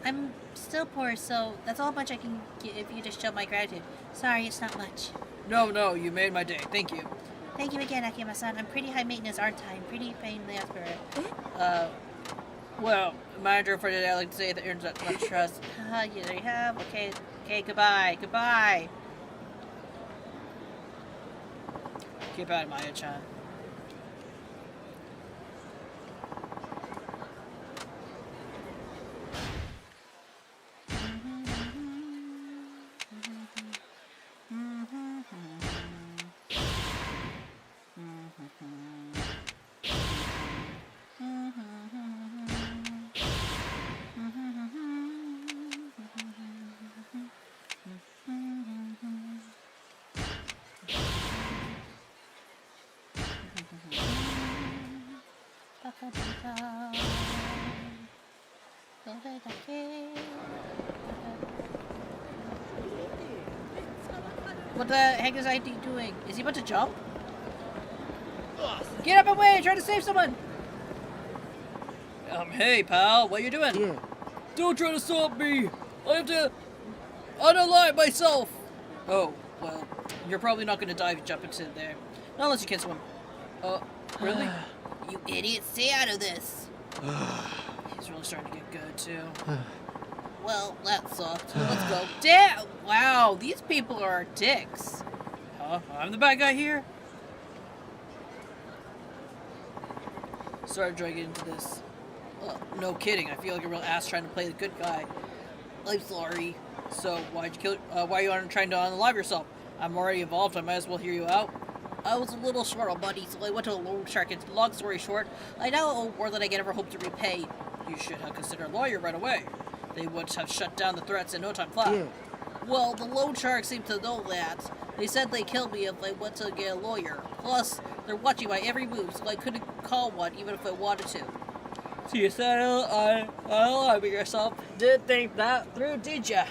I'm still poor, so that's all much I can give you to show my gratitude. Sorry, it's not much. No, you made my day. Thank you. Thank you again, Akiyama-san. I'm pretty high maintenance, aren't I? I'm pretty pain in the ass for it. Well, manager for today, I'd like to say that you're not much trust. Yeah, there you have. Okay, goodbye. Keep out of my chan. What the heck is ID doing? Is he about to jump? Get up and away! Try to save someone! Hey, pal, what you doing? Yeah. Don't try to stop me! I have to unalive myself! Oh, well, you're probably not gonna dive and jump into there. Not unless you can swim. Really? You idiot, stay out of this! He's really starting to get good, too. Well, that sucked. Let's go. Damn! Wow, these people are dicks. Huh? I'm the bad guy here? Sorry to get into this. No kidding, I feel like a real ass trying to play the good guy. I'm sorry. So, why are you trying to unalive yourself? I'm already involved, I might as well hear you out. I was a little short on money, so I went to a loan shark, and long story short, I now owe more than I can ever hope to repay. You should have considered a lawyer right away. They would have shut down the threats in no time flat. Yeah. Well, the loan sharks seem to know that. They said they'd kill me if I went to get a lawyer. Plus, they're watching my every move, so I couldn't call one even if I wanted to. So you said unalive yourself. Did think that through, did ya?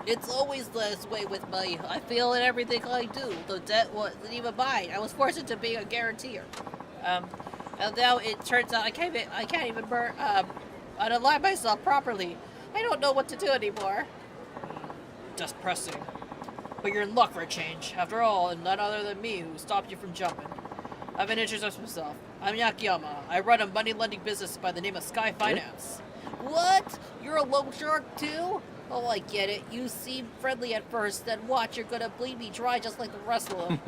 It's always this way with me. I feel in everything I do. The debt wasn't even mine. I was forced into being a guarantor. And now it turns out I can't even unalive myself properly. I don't know what to do anymore. Just pressing. But you're in luck for a change. After all, and none other than me who stopped you from jumping. I've been introduced myself. I'm Yakiyama. I run a money lending business by the name of Sky Finance. What? You're a loan shark too? Oh, I get it. You seem friendly at first, then watch, you're gonna bleed me dry just like the rest of them.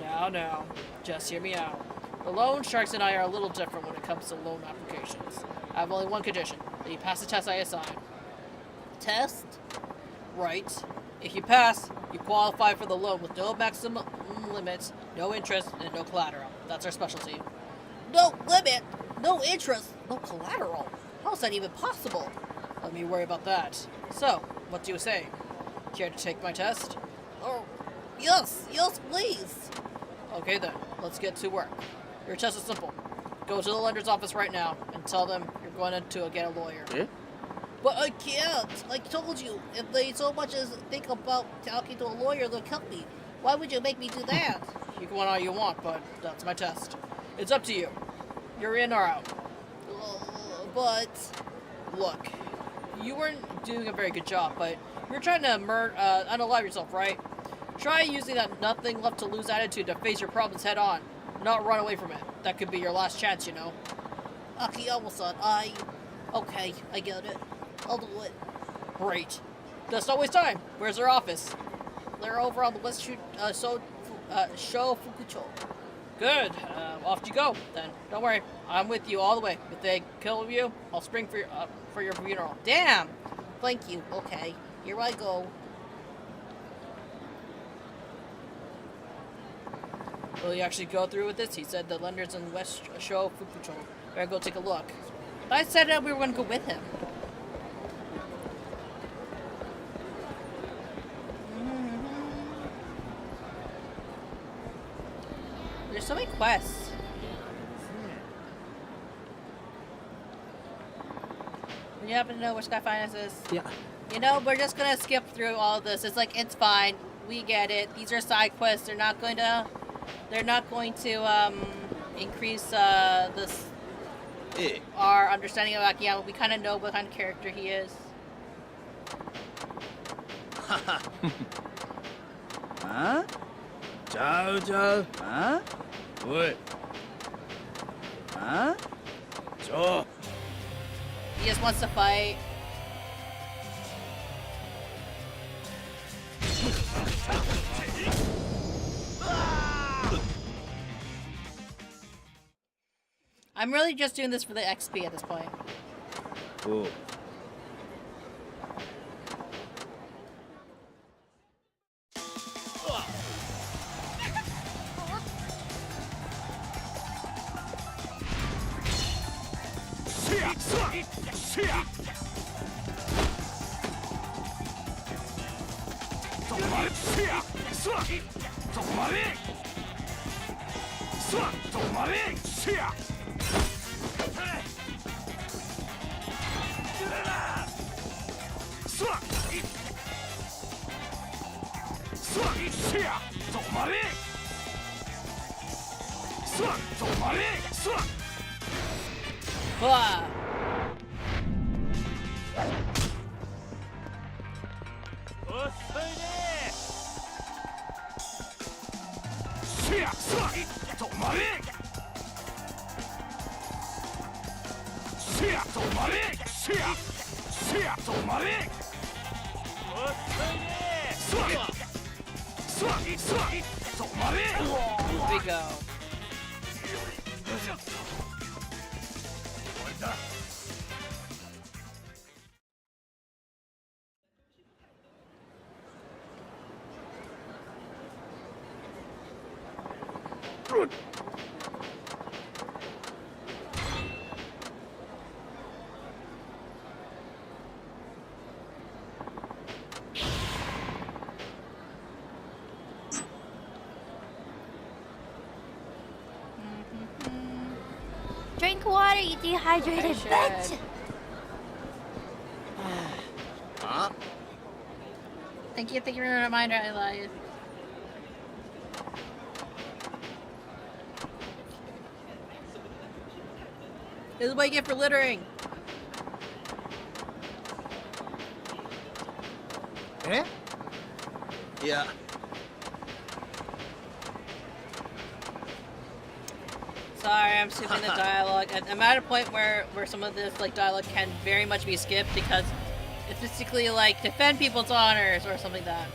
Now, just hear me out. The loan sharks and I are a little different when it comes to loan applications. I have only one condition, that you pass the test I assign. Test? Right. If you pass, you qualify for the loan with no maximum limits, no interest, and no collateral. That's our specialty. No limit? No interest? No collateral? How's that even possible? Let me worry about that. So, what do you say? Care to take my test? Oh, yes, please. Okay then, let's get to work. Your test is simple. Go to the lender's office right now and tell them you're going to get a lawyer. Eh? But I can't. I told you, if they so much as think about talking to a lawyer, they'll kill me. Why would you make me do that? You can want all you want, but that's my test. It's up to you. You're in or out. But... Look, you weren't doing a very good job, but you're trying to unalive yourself, right? Try using that nothing left to lose attitude to face your problems head on, not run away from it. That could be your last chance, you know. Akiyama-san, Okay, I get it. I'll do it. Great. Let's not waste time. Where's their office? They're over on the West Show Fukucho. Good. Off you go, then. Don't worry. I'm with you all the way. If they kill you, I'll spring for your funeral. Damn! Thank you. Okay, here I go. Will you actually go through with this? He said the lenders in West Show Food Patrol. Better go take a look. I said that we were going to go with him. There's so many quests. You happen to know where Sky Finance is? Yeah. You know, we're just gonna skip through all this. It's like, it's fine. We get it. These are side quests. They're not going to increase this our understanding of Akiyama. We kind of know what kind of character he is. Huh? Ciao, ciao. Huh? Oi. Huh? Ciao. He just wants to fight. I'm really just doing this for the XP at this point. Oh. Blah. Here we go. Drink water, you dehydrated bitch! Huh? Thank you for the reminder, I lied. This is what you get for littering. Eh? Yeah. Sorry, I'm skipping the dialogue. I'm at a point where some of this like dialogue can very much be skipped because it's basically like defend people's honors or something like that.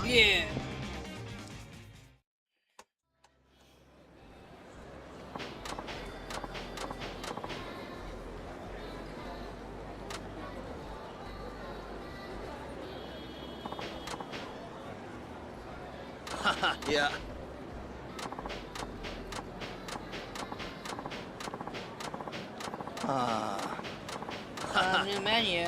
Yeah. Yeah. New menu.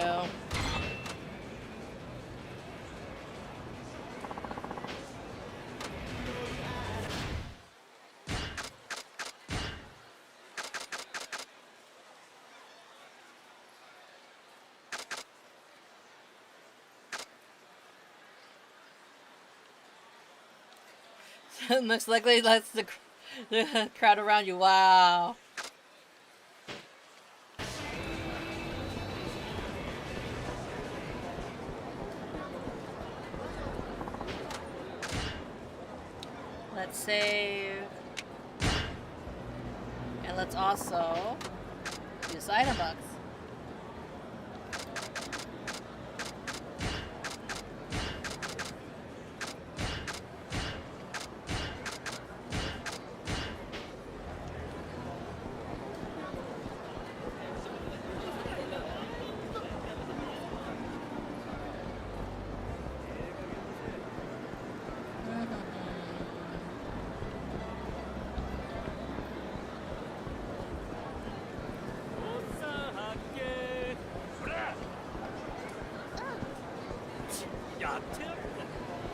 Looks like that's the crowd around you. Wow. Let's save. And let's also use item box.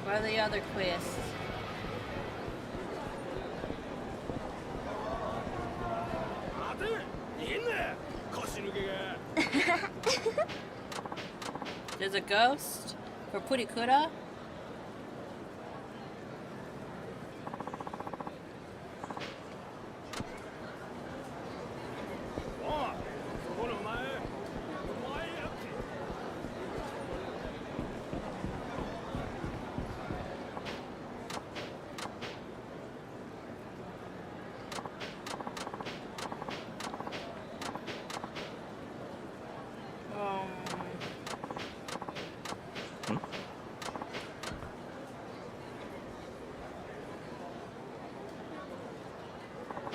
What are the other quests? There's a ghost for Purikura?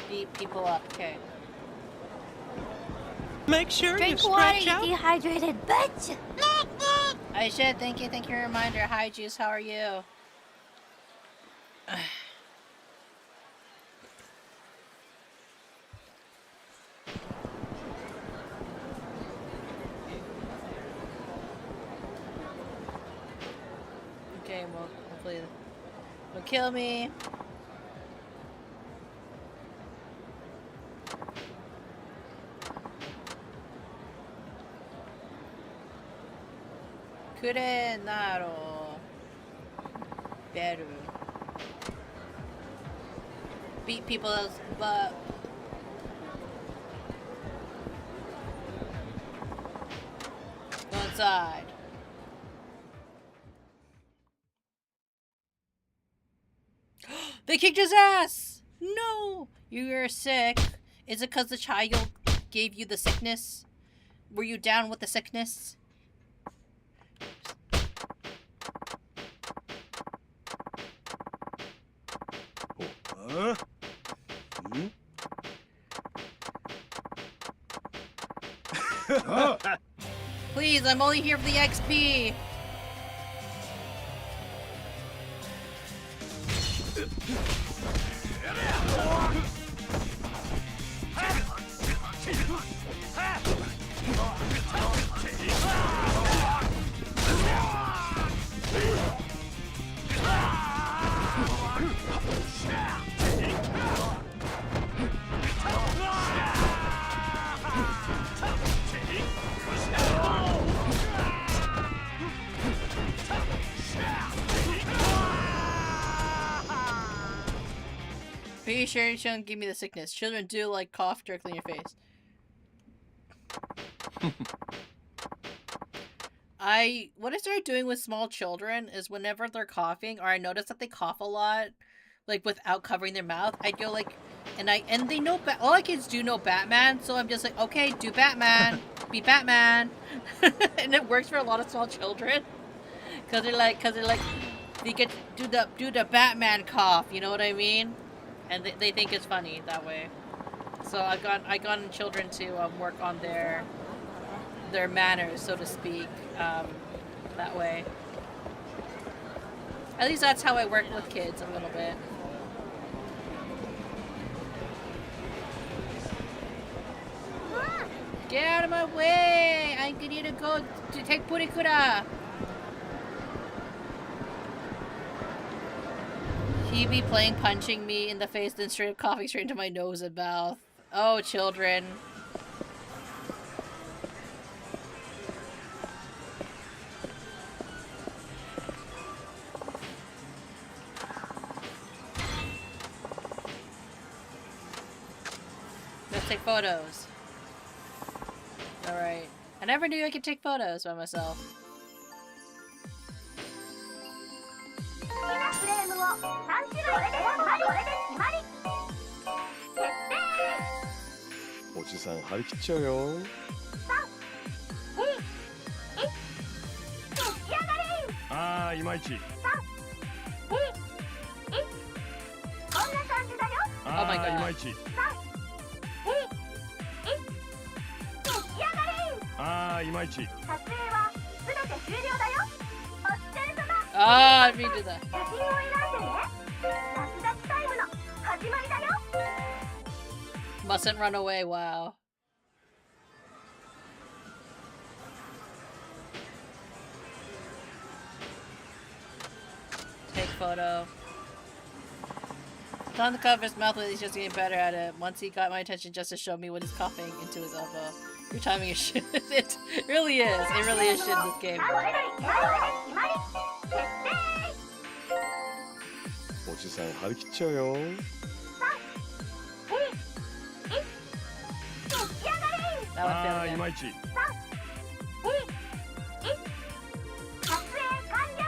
Beat people up, okay. Make sure Drink you water, stretch you out. dehydrated bitch! I should. Thank you for your reminder. Hi, Juice. How are you? Okay, well, hopefully it'll kill me. Kure naro beru. Beat people's butt. Go inside. They kicked his ass! No! You're sick. Is it because the child gave you the sickness? Were you down with the sickness? Please, I'm only here for the XP. Pretty sure you shouldn't give me the sickness. Children do like cough directly in your face. What I started doing with small children is whenever they're coughing, or I notice that they cough a lot, like without covering their mouth, I'd go like, and they know, all my kids do know Batman, so I'm just like, okay, do Batman, be Batman, and it works for a lot of small children, cause they're like, they get to do the Batman cough, you know what I mean? And they think it's funny that way. So I got children to work on their manners, so to speak, that way. At least that's how I work with kids a little bit. Get out of my way! I need to go to take Purikura. He be playing punching me in the face, then straight up coughing straight into my nose and mouth. Oh, children. Let's take photos. Alright. I never knew I could take photos by myself. 好きなフレームを3種類でこれで決まり決定おじさん張り切っちゃうよ。3、2、1、出来上がりああ、いまいち。3、2、1、こんな感じだよああ、いまいち。3、2、1、出来上がりああ、いまいち。撮影は全て終了だよお疲れ様 Ah, I redo that. 写真を選んでね脱脱タイムの始まりだよ Mustn't run away, wow. Take photo. It's on the cover of his mouth, but he's just getting better at it. Once he got my attention just to show me what he's coughing into his elbow. Your timing is shit. It really is. It really is shit in this game. おじさん張り切っちゃうよ。ああ、いまいち。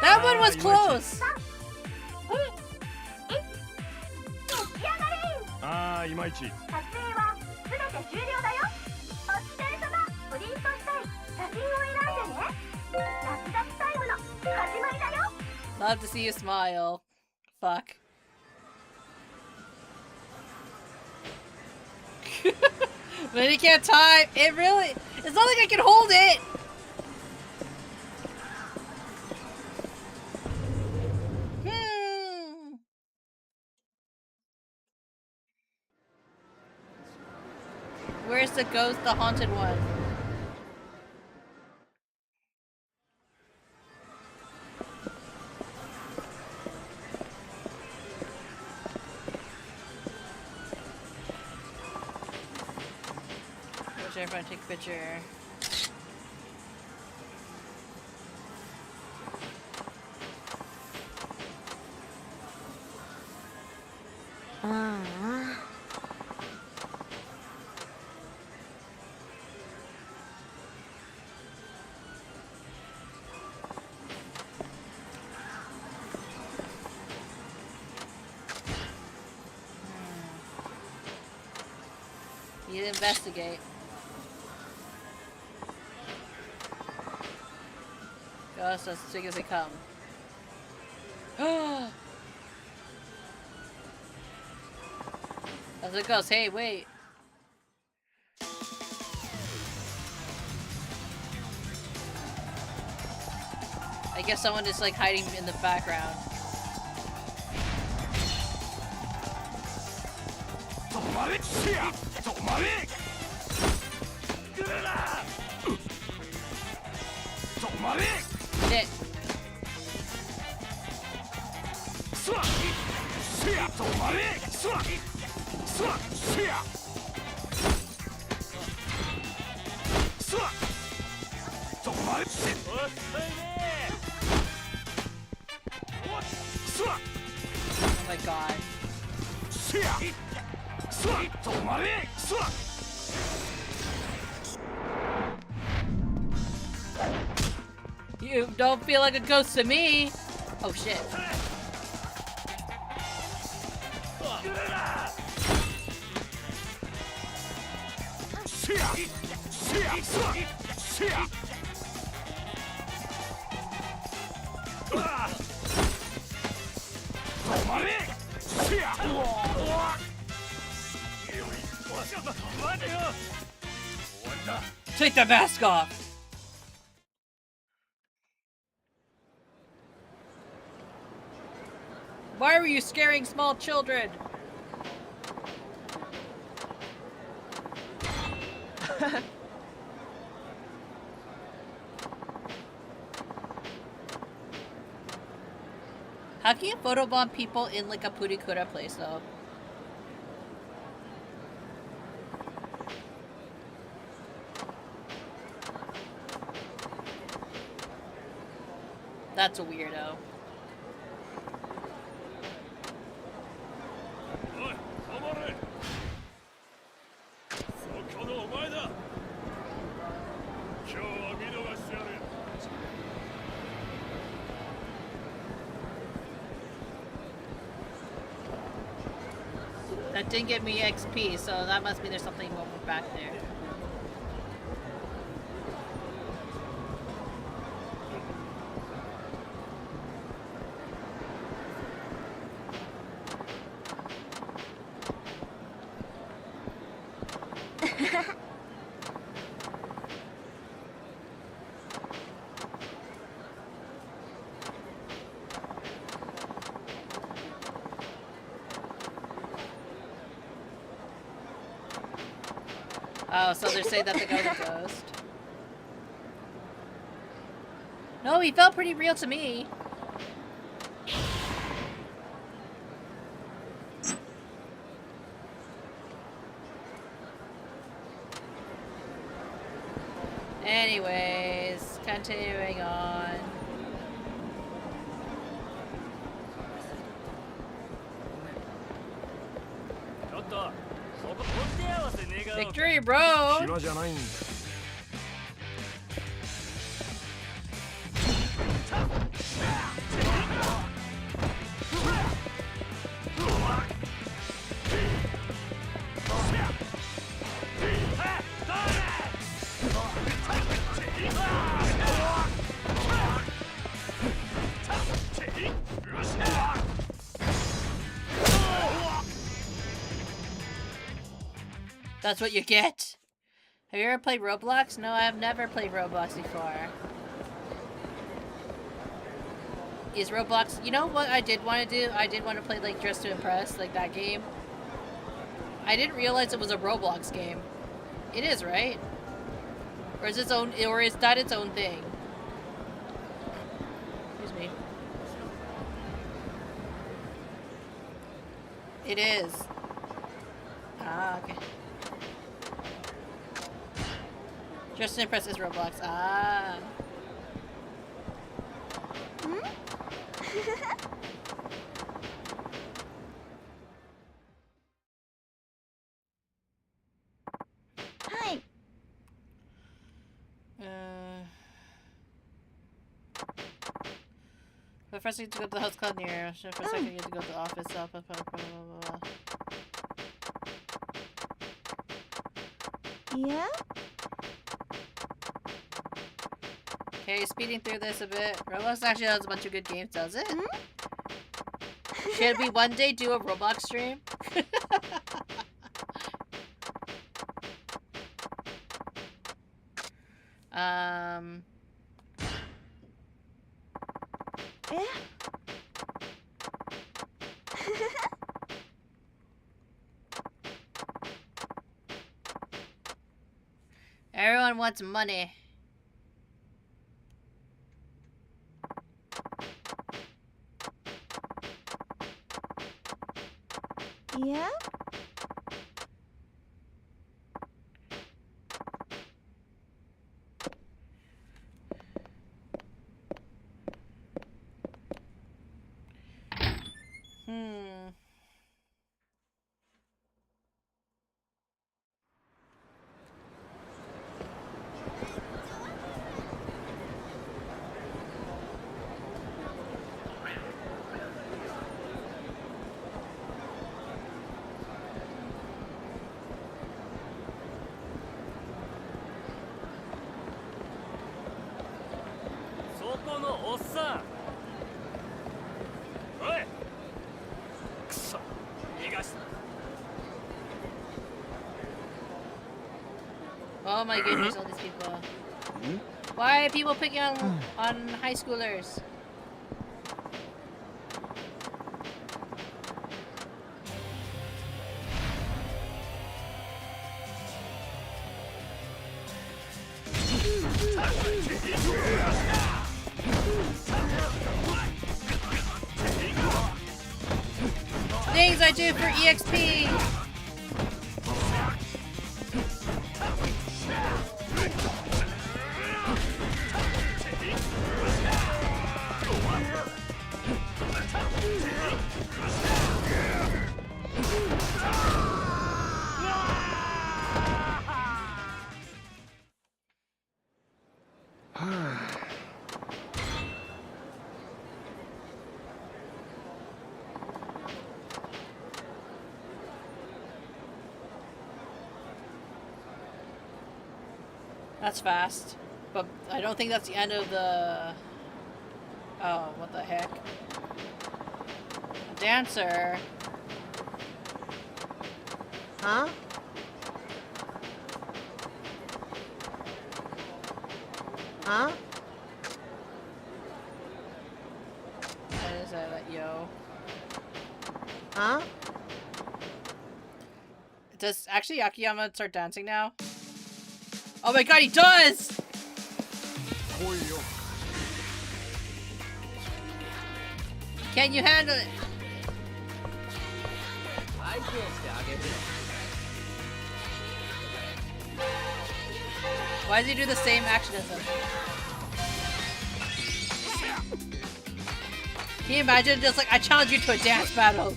That one was close. ああ、いまいち。撮影は全て終了だよお疲れ様プリントしたい写真を選んでね脱脱タイムの始まりだよ Love to see you smile. Fuck. But he can't time. It really. It's not like I can hold it. Where's the ghost, the haunted one? Everyone take a picture. You investigate. Ghosts as big as they come. As it goes, hey, wait. I guess someone is like hiding in the background. Shit. Oh my god. You don't feel like a ghost to me. Oh shit. Take the mask off. Why were you scaring small children? How can you photobomb people in like a Purikura place though? That's a weirdo. it didn't give me XP, so that must mean there's something over back there. Oh, so they're saying that the guy's a ghost. No, he felt pretty real to me. Anyways, continuing on. Victory Road! 暇じゃないんだ。That's what you get. Have you ever played Roblox? No, I have never played Roblox before. Is Roblox... You know what I did want to do? I did want to play, like, Dress to Impress, like that game. I didn't realize it was a Roblox game. It is, right? Or is its own... Or is that its own thing? Excuse me. It is. Ah, okay. Dress to Impress is Roblox. Ah. Hmm? Hi. But first, you get to go to the house club near. So for a second, you get to go to the office. Blah, blah, blah, blah, blah, blah. Yeah? Okay, speeding through this a bit. Roblox actually has a bunch of good games, does it? Hmm? Should we one day do a Roblox stream? Eh? Everyone wants money. Yeah? Hmm. Oh my goodness, all these people. Why are people picking on high schoolers? Things I do for EXP! That's fast. But I don't think that's the end of the... Oh, what the heck? A dancer. Huh? Huh? What is that, yo? Huh? Does actually Akiyama start dancing now? Oh my god, he does! Can you handle it? Why does he do the same action as him? Can you imagine just like, I challenge you to a dance battle?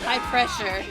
High pressure.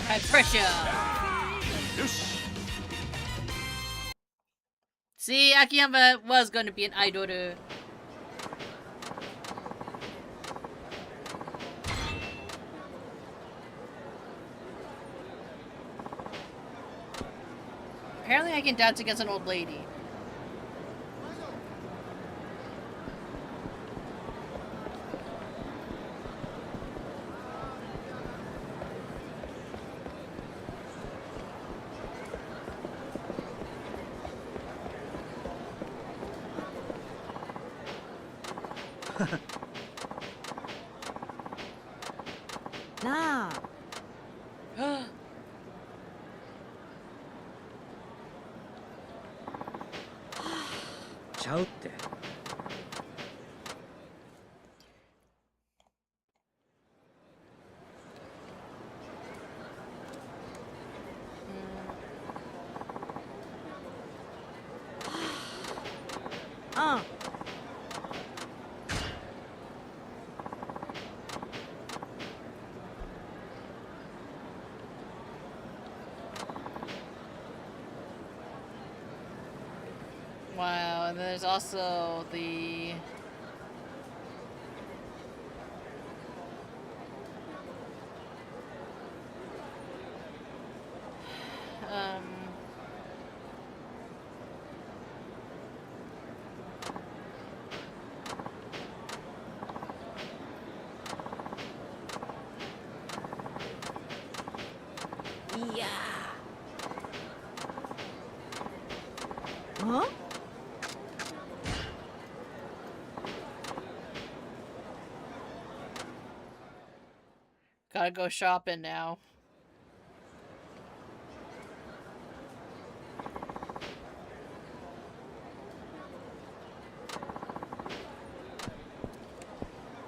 High pressure. See, Akiyama was going to be an idol. Apparently I can dance against an old lady. Nah. ちゃうって。あ Wow, and there's also the... Yeah. Huh? Gotta go shopping now.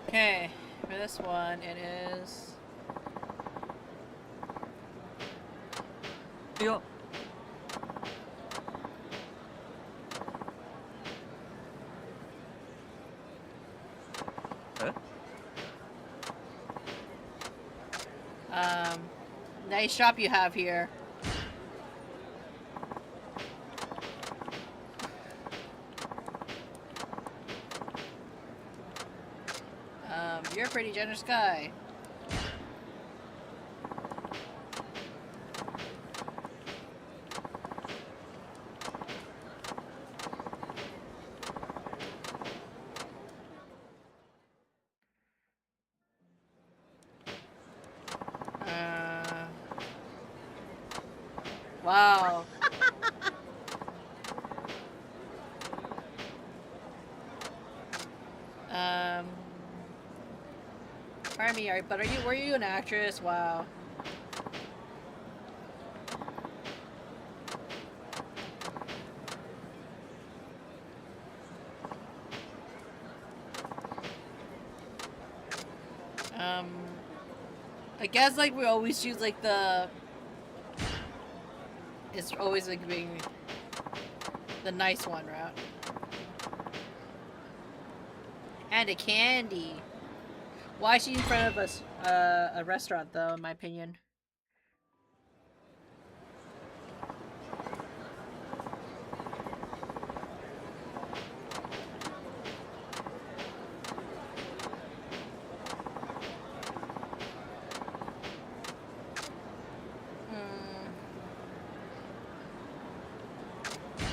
Okay, for this one, it is... いや Nice shop you have here. You're a pretty generous guy. Wow. Pardon me, but were you an actress? Wow. I guess like we always choose like it's always like being the nice one route. And a candy. Why is she in front of a restaurant though, in my opinion?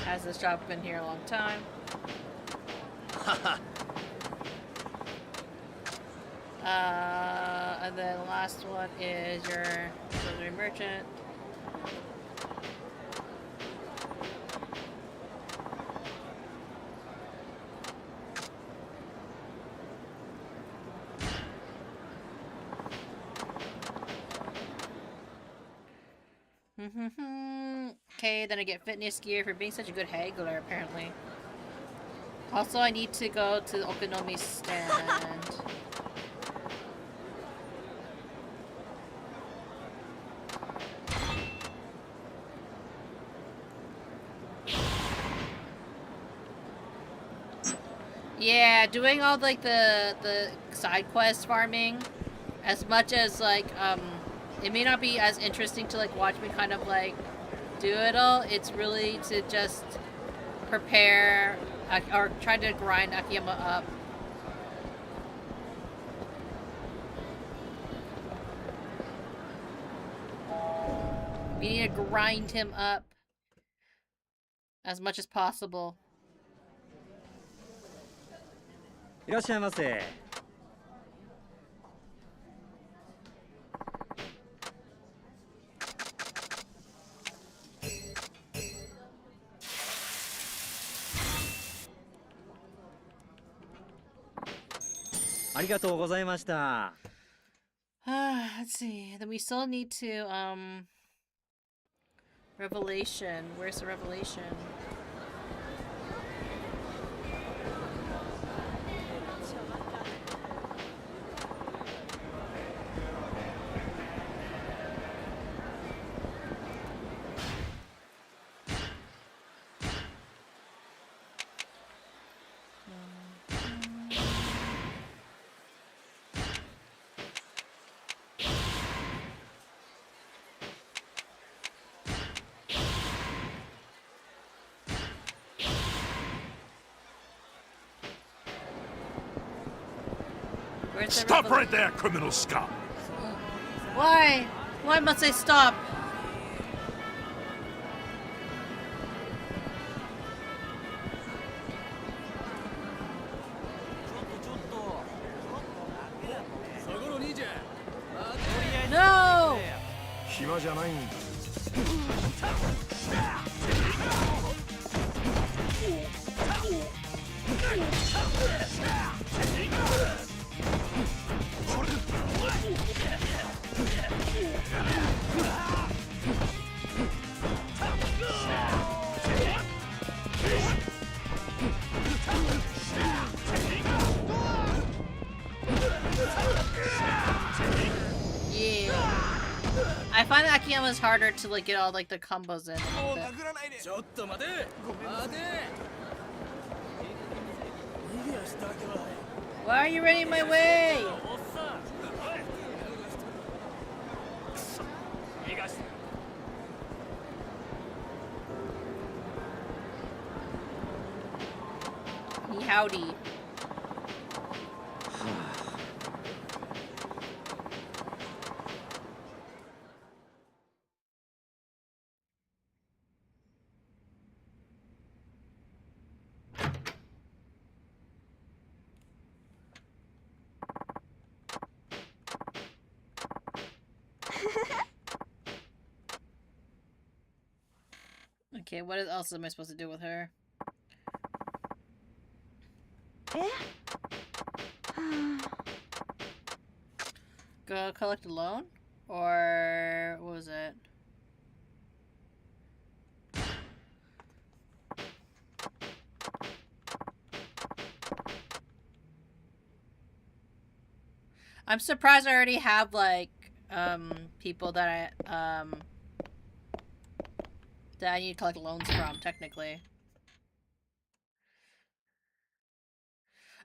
Has this shop been here a long time? And then the last one is your grocery merchant. Okay, then I get fitness gear for being such a good haggler, apparently. Also, I need to go to the Okonomi stand. Yeah, doing all like the side quest farming, as much as like it may not be as interesting to like watch me kind of like do it all. It's really to just prepare or try to grind Akiyama up. We need to grind him up as much as possible. いらっしゃいませ。ありがとうございました。Let's see. Then we still need to revelation. Where's the revelation? Stop right there, criminal scum! Why? Why must I stop? No! 暇じゃないんだ。I find that Akiyama is harder to like get all like the combos in. Why are you running my way? Howdy. Okay, what else am I supposed to do with her? Go collect a loan? Or what was it? I'm surprised I already have like people that I need to collect loans from, technically.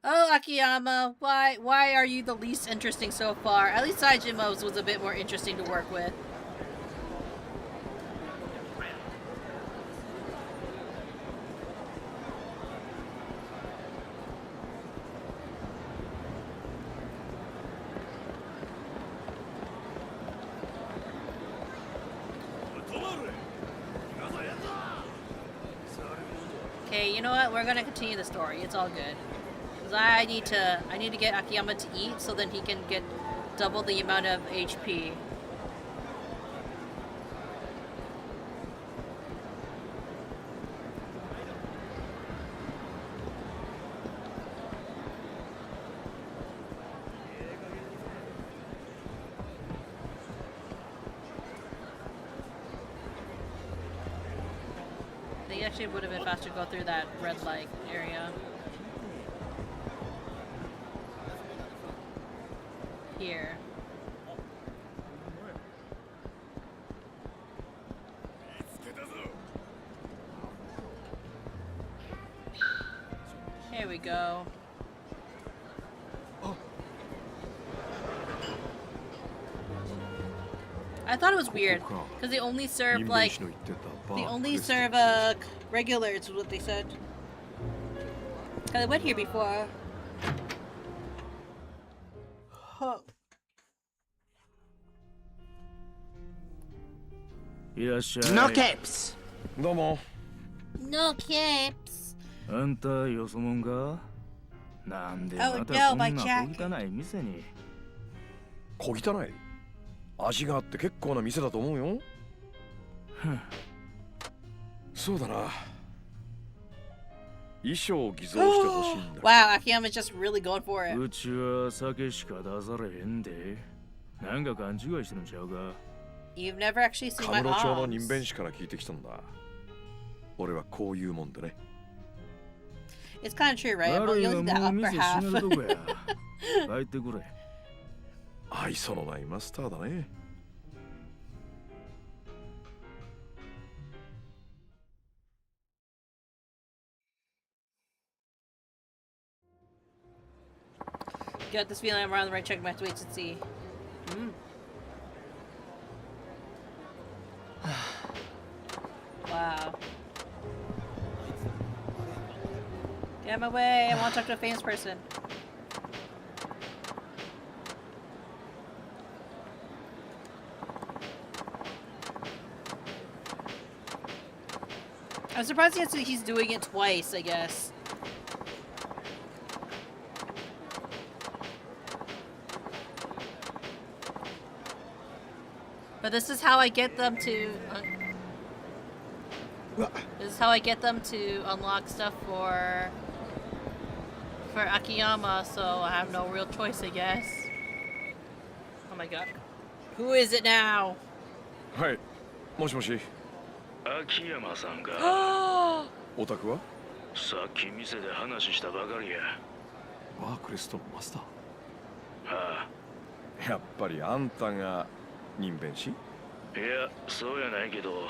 Oh, Akiyama, why are you the least interesting so far? At least Saijimo's was a bit more interesting to work with. Okay, you know what? We're gonna continue the story. It's all good. Cause I need to get Akiyama to eat so then he can get double the amount of HP. They actually would have been faster to go through that red light area. Here. Here we go. I thought it was weird because they only serve like regulars, is what they said. Cause I went here before. Huh. No capes. どうも。 No capes. あんたよそもんかなんでま Oh た no, こん my な jacket. 小汚い店に小汚い。味があって結構な店だと思うよ。そうだな。衣装を偽造してほしいんだ。Wow, Akiyama's just really going for it. うちは酒しか出されへんでなんか勘違いしてるんちゃうか You've never actually seen my カムロ町の arms. 人弁士から聞いてきたんだ。俺はこういうもんでね。 It's kind of true, right? But 悪い you が only も the う upper 店閉めるとこ half. や帰ってくれ 愛想のないマスターだね。 Got this feeling I'm around the right track. I have to wait and see. Wow. Get out of my way. I want to talk to a famous person. I'm surprised he's doing it twice, I guess. But this is how I get them to... this is how I get them to unlock stuff for Akiyama, so I have no real choice, I guess. Oh my god. Who is it now? はい。もしもし。秋山さんか。お宅は？さっき店で話したばかりや。バークレストのマスター。はあ。やっぱりあんたが人弁士？いや、そうやないけど、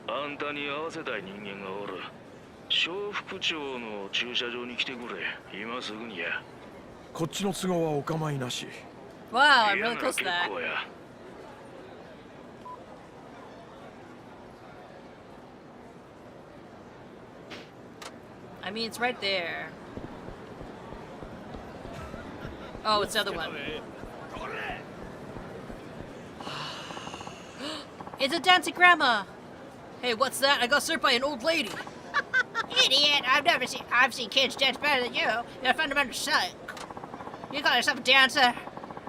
あんたに合わせたい人間がおる。小副長の駐車場に来てくれ。今すぐにや。こっちの都合はお構いなし。Wow, I'm really close to that. I mean, it's right there. Oh, it's the other one. It's a dancing grandma. Hey, what's that? I got served by an old lady. Idiot! I've seen kids dance better than you. You're a fundamental psych. You call yourself a dancer?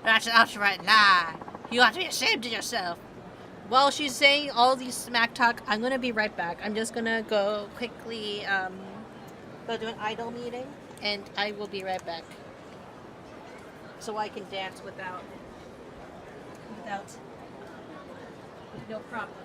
That's an outright lie. You have to be ashamed of yourself. While she's saying all these smack talk, I'm gonna be right back. I'm just gonna go quickly, go to an idol meeting, and I will be right back. So I can dance without out. No problem.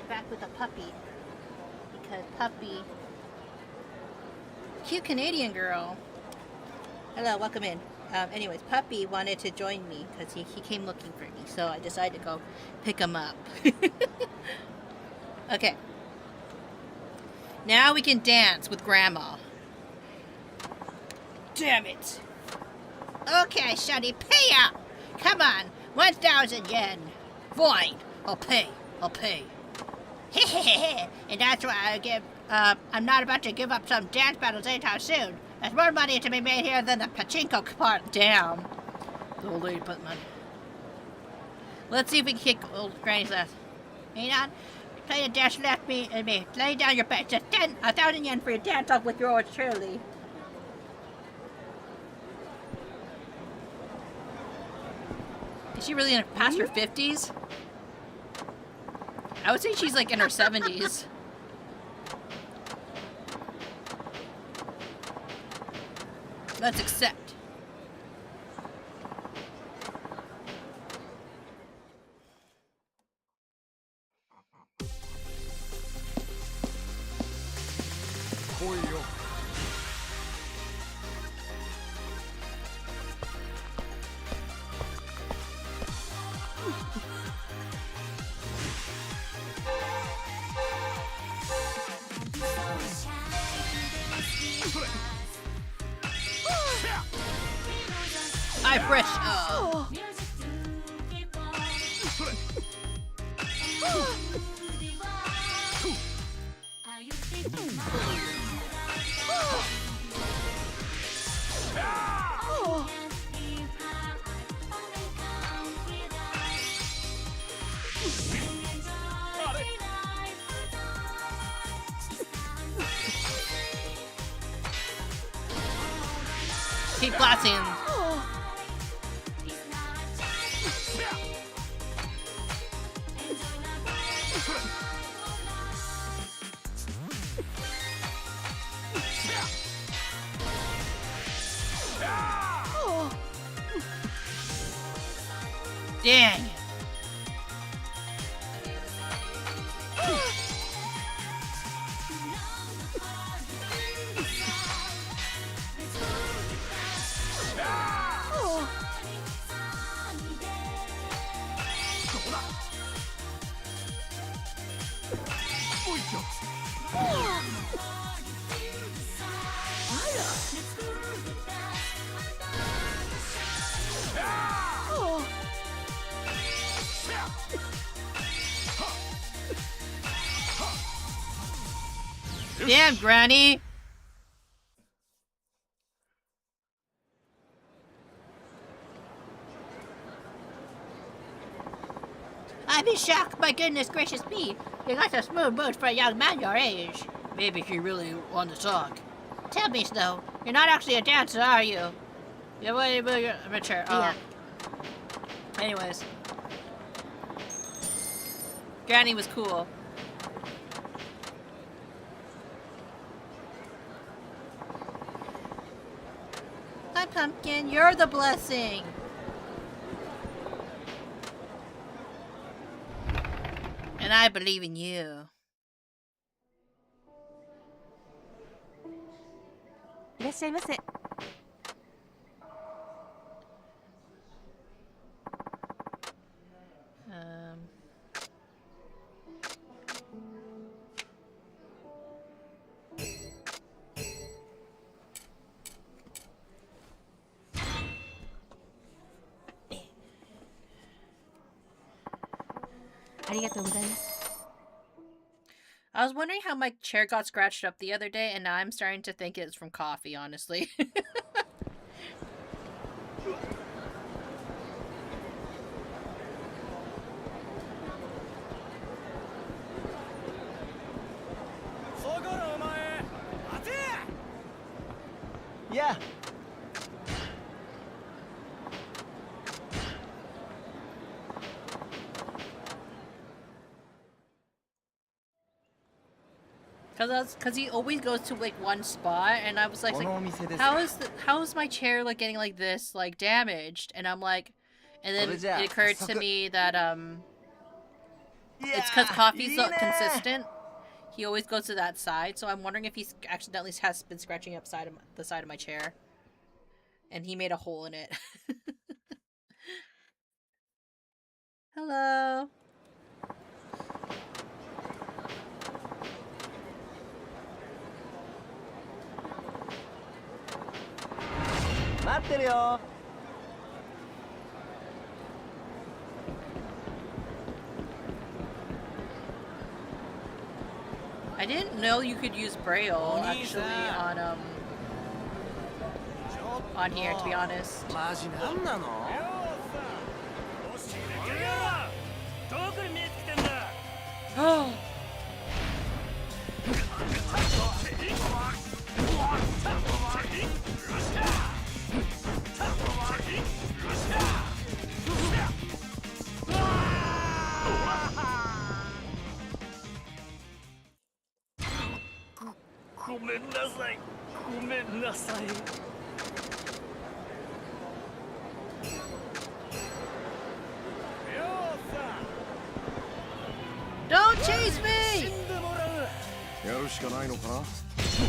Back with a puppy because puppy, cute Canadian girl. Hello, welcome in. Anyways, puppy wanted to join me because he came looking for me, so I decided to go pick him up. Okay. Now we can dance with Grandma. Damn it. Okay, Sonny, pay up. Come on, 1,000 yen. Fine, I'll pay. And that's why I'm not about to give up some dance battles anytime soon. There's more money to be made here than the pachinko part. Damn. The old lady put money. Let's see if we can kick old Granny's ass. Hang on. Play the dance left me and me. Lay down your bet. Just 1,000 yen for your dance off with yours truly. Is she really past her 50s? I would say she's like in her 70s. Let's accept. Hi, fresh. Oh. Keep blasting. Dang. Damn, Granny! I've been shocked, my goodness gracious me. You got some smooth moves for a young man your age. Maybe he really wanted to talk. Tell me, Snow, you're not actually a dancer, are you? Yeah, well, you're mature. Yeah. Anyways. Granny was cool. Hi, Pumpkin, you're the blessing. And I believe in you. I was wondering how my chair got scratched up the other day, and now I'm starting to think it's from coffee, honestly. Yeah. Cause he always goes to like one spot, and I was like how is my chair like getting like this like damaged? And I'm like, and then it occurred to me that it's cause coffee's not consistent. He always goes to that side, so I'm wondering if he accidentally has been scratching up the side of my chair, and he made a hole in it. Hello. ってるよ。I didn't know you could use Braille actually on here, to be honest. マジなんなの？どこに見えてきてんだ。ごめんなさい。ごめんなさい。Don't chase me! やるしかないのかな。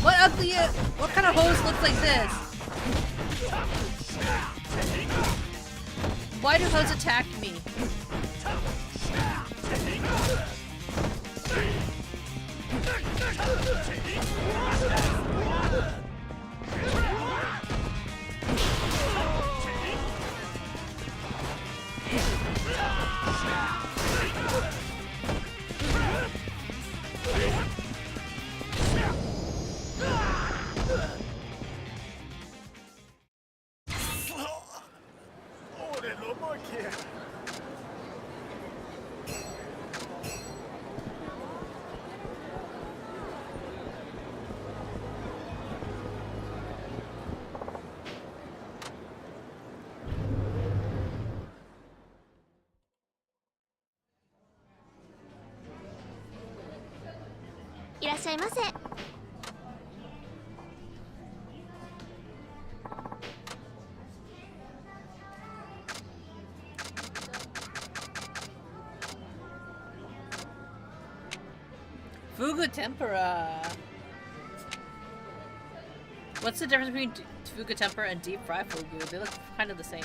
What ugly? What kind of hose looks like this? Why do hoes attack me?いらっしゃいませ。Fugu tempura. What's the difference between fugu tempura and deep fried fugu? They look kind of the same.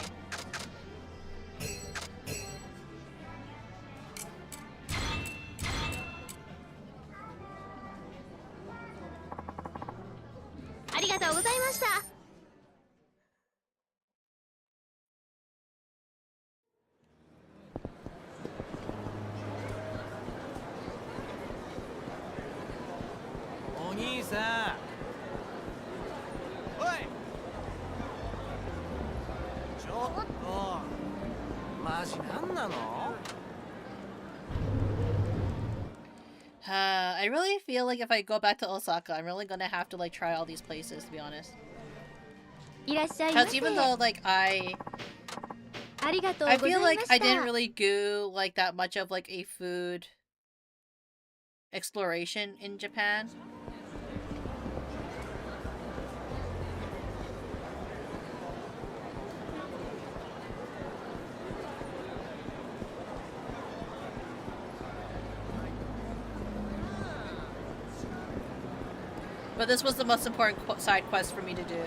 I really feel like if I go back to Osaka, I'm really gonna have to like try all these places, to be honest. Because even though like I feel like I didn't really do like that much of like a food exploration in Japan. But this was the most important side quest for me to do.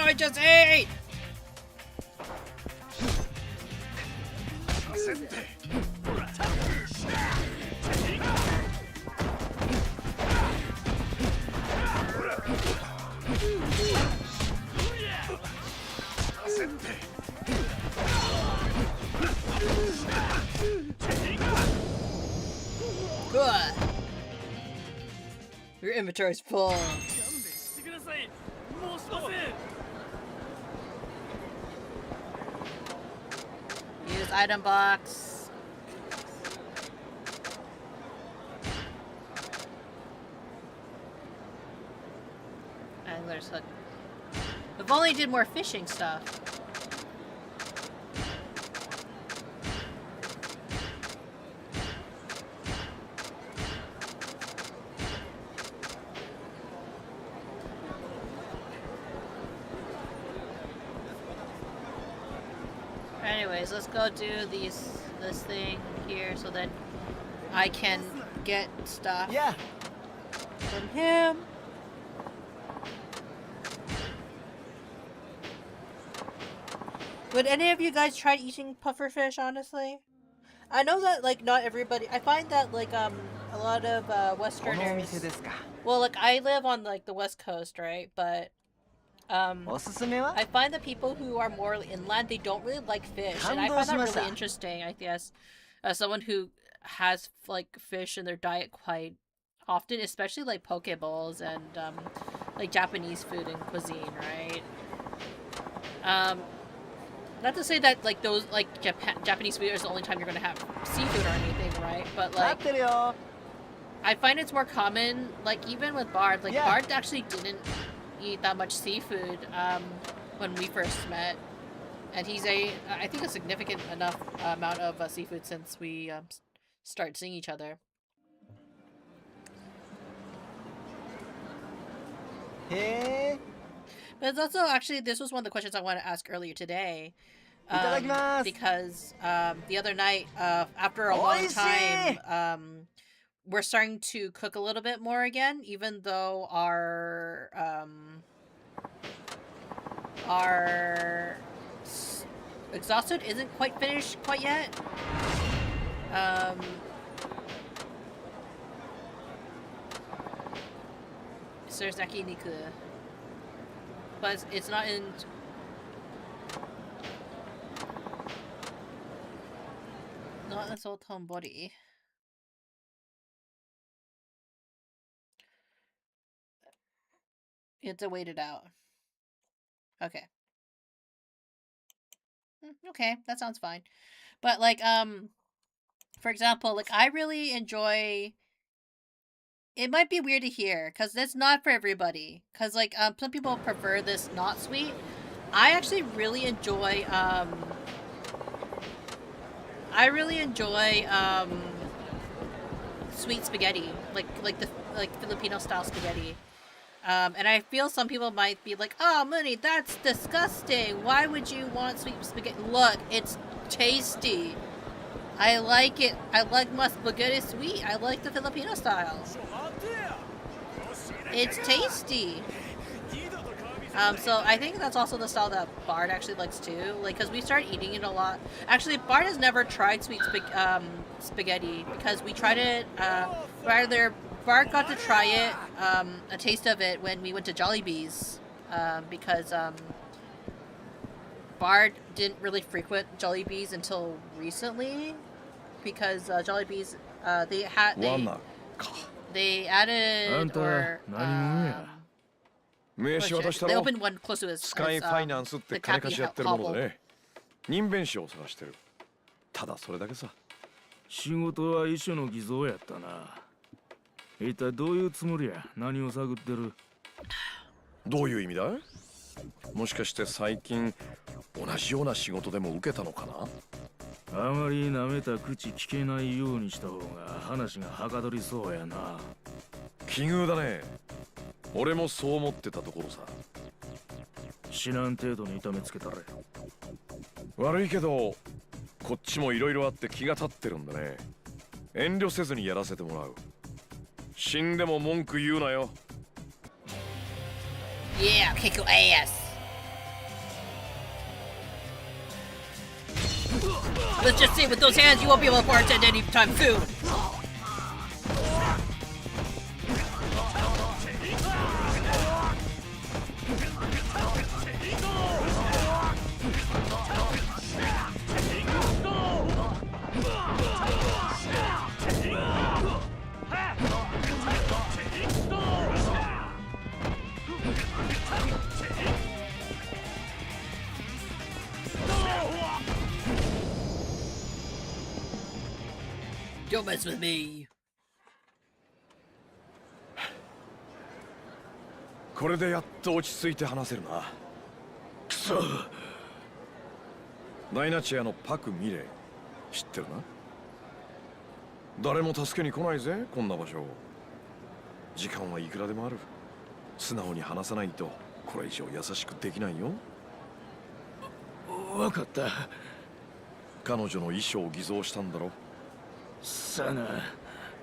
I just ate! Good. Your inventory's full. item box. Angler's hook. If only did more fishing stuff. Anyways, let's go do this thing here so that I can get stuff from him. Would any of you guys try eating pufferfish, honestly? I know that, like, not everybody... I find that, like, a lot of, Westerners... Well, like, I live on, like, the West Coast, right? But, I find that people who are more inland, they don't really like fish. And I find that really interesting, I guess. As someone who has, like, fish in their diet quite often, especially, like, poke bowls and, like, Japanese food and cuisine, right? Not to say that, like, those, like, Japanese food is the only time you're gonna have seafood or anything, right? But, like, I find it's more common, like, even with Bard. Like, Bard actually didn't eat that much seafood, when we first met. And he's I think a significant enough amount of seafood since we, started seeing each other. Hey. But it's also, actually, this was one of the questions I wanted to ask earlier today. Because the other night, after a long time, we're starting to cook a little bit more again, even though our exhausted isn't quite finished quite yet. Sursaki Niku. But it's not in... Not in Sultan body. You have to wait it out. Okay. Okay, that sounds fine. But, like, for example, like, I really enjoy... It might be weird to hear, because that's not for everybody. Because, like, some people prefer this not sweet. I actually really enjoy, sweet spaghetti. Like Filipino-style spaghetti. And I feel some people might be like, oh, Munii, that's disgusting. Why would you want sweet spaghetti? Look, it's tasty. I like it. I like my spaghetti sweet. I like the Filipino style. It's tasty. So I think that's also the style that Bard actually likes too. Like, because we started eating it a lot. Actually, Bard has never tried sweet spaghetti because we tried it, Bard got to try it, a taste of it when we went to Jollibee's, because, Bard didn't really frequent Jollibee's until recently, because, Jollibee's, they added, or, they opened one close to his, スカイファイナンスって金貸しやってるものでね。人弁士を探してる。ただそれだけさ。仕事は遺書の偽造やったな。一体どういうつもりや。何を探ってる。どういう意味だ。もしかして最近同じような仕事でも受けたのかな。あまり舐めた口聞けないようにした方が話がはかどりそうやな。奇遇だね。俺もそう思ってたところさ。知らん程度に痛めつけたれ。悪いけどこっちもいろいろあって気が立ってるんだね。遠慮せずにやらせてもらう。死んでも文句言うなよ。Yeah, kick your ass. Let's just say with those hands you won't be able to bartend anytime soon. Don't mess with me. これでやっと落ち着いて話せるな。くそ。ダイナチアのパク・ミレイ知ってるな。誰も助けに来ないぜ、こんな場所。時間はいくらでもある。素直に話さないとこれ以上優しくできないよ。わかった。彼女の衣装を偽造したんだろ。さあな。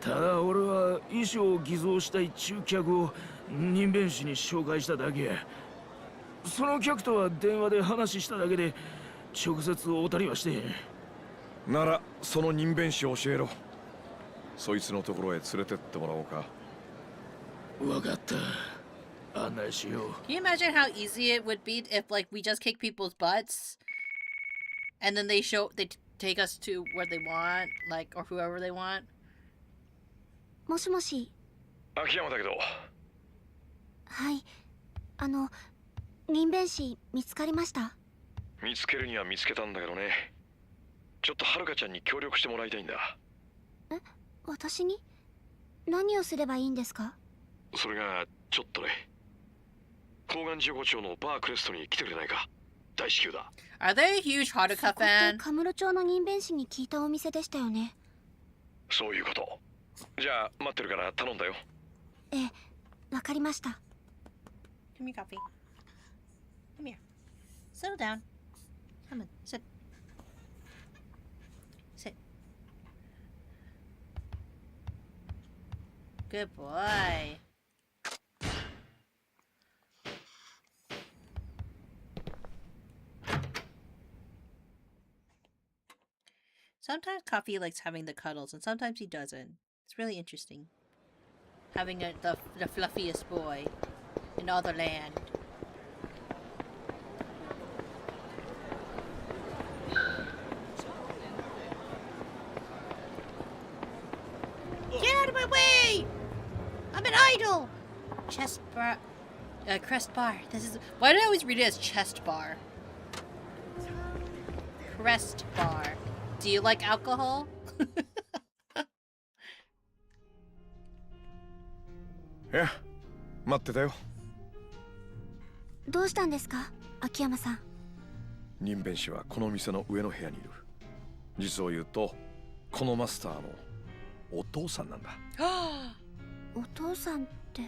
ただ俺は衣装を偽造したい中客を任弁士に紹介しただけや。その客とは電話で話しただけで直接会うたりはしてへん。ならその任弁士を教えろ。そいつのところへ連れてってもらおうか。わかった。案内しよう。 Can you imagine how easy it would be if like we just kick people's butts and then they take us to where they want, like, or whoever they want? もしもし。秋山だけど。はい。任弁士見つかりました？見つけるには見つけたんだけどね。ちょっとはるかちゃんに協力してもらいたいんだ。え、私に？何をすればいいんですか？それがちょっとね。高岩15丁のバークレストに来てくれないか。大至急だ。Are they a huge Haruka そこって fan? カムロ町の任弁士に聞いたお店でしたよね。そういうこと。じゃあ待ってるから頼んだよ。ええ、わかりました。Give me coffee. Come here. Settle down. Come on, sit. Sit. Good boy. Sometimes Coffee likes having the cuddles, and sometimes he doesn't. It's really interesting. Having the fluffiest boy in all the land. Get out of my way! I'm an idol! Chest bar. Crest bar. This is. Why do I always read it as chest bar? Crest bar. Do you like alcohol? いや、待ってたよ。どうしたんですか、秋山さん。任弁士はこの店の上の部屋にいる。実を言うと、このマスターのお父さんなんだ。お父さんって、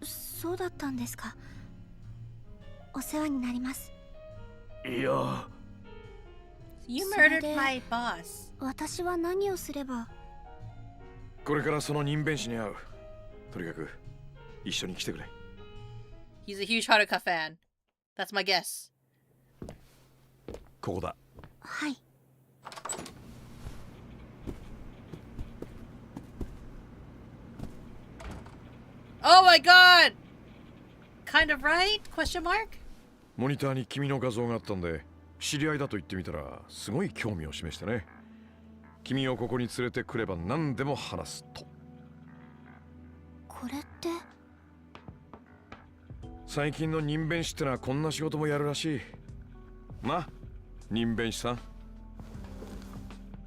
そうだったんですか。お世話になります。いや。You murdered my boss. 私は何をすれば。これからその任弁士に会う。とにかく一緒に来てくれ。He's a huge Haruka fan. That's my guess. ここだ。はい。Oh my god! Kind of right? Question mark? モニターに君の画像があったんで、知り合いだと言ってみたらすごい興味を示してね。君をここに連れてくれば何でも話すと。これって。最近の任弁士ってのはこんな仕事もやるらしい。な、任弁士さん。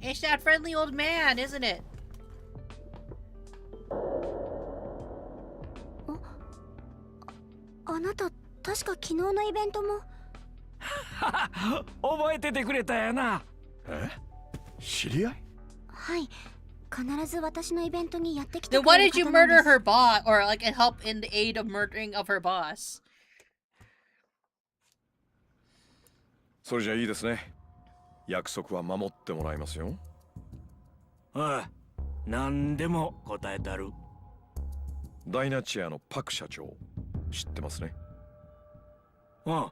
It's that friendly old man, isn't it? あなた、確か昨日のイベントも。覚えててくれたやな。え？知り合い？はい。必ず私のイベントにやってきて Then く why れる did you 方なんで murder す。 her boss or like help in the aid of murdering of her boss? それじゃいいですね。約束は守ってもらいますよ。ああ、何でも答えたる。ダイナチアのパク社長、知ってますね。ああ、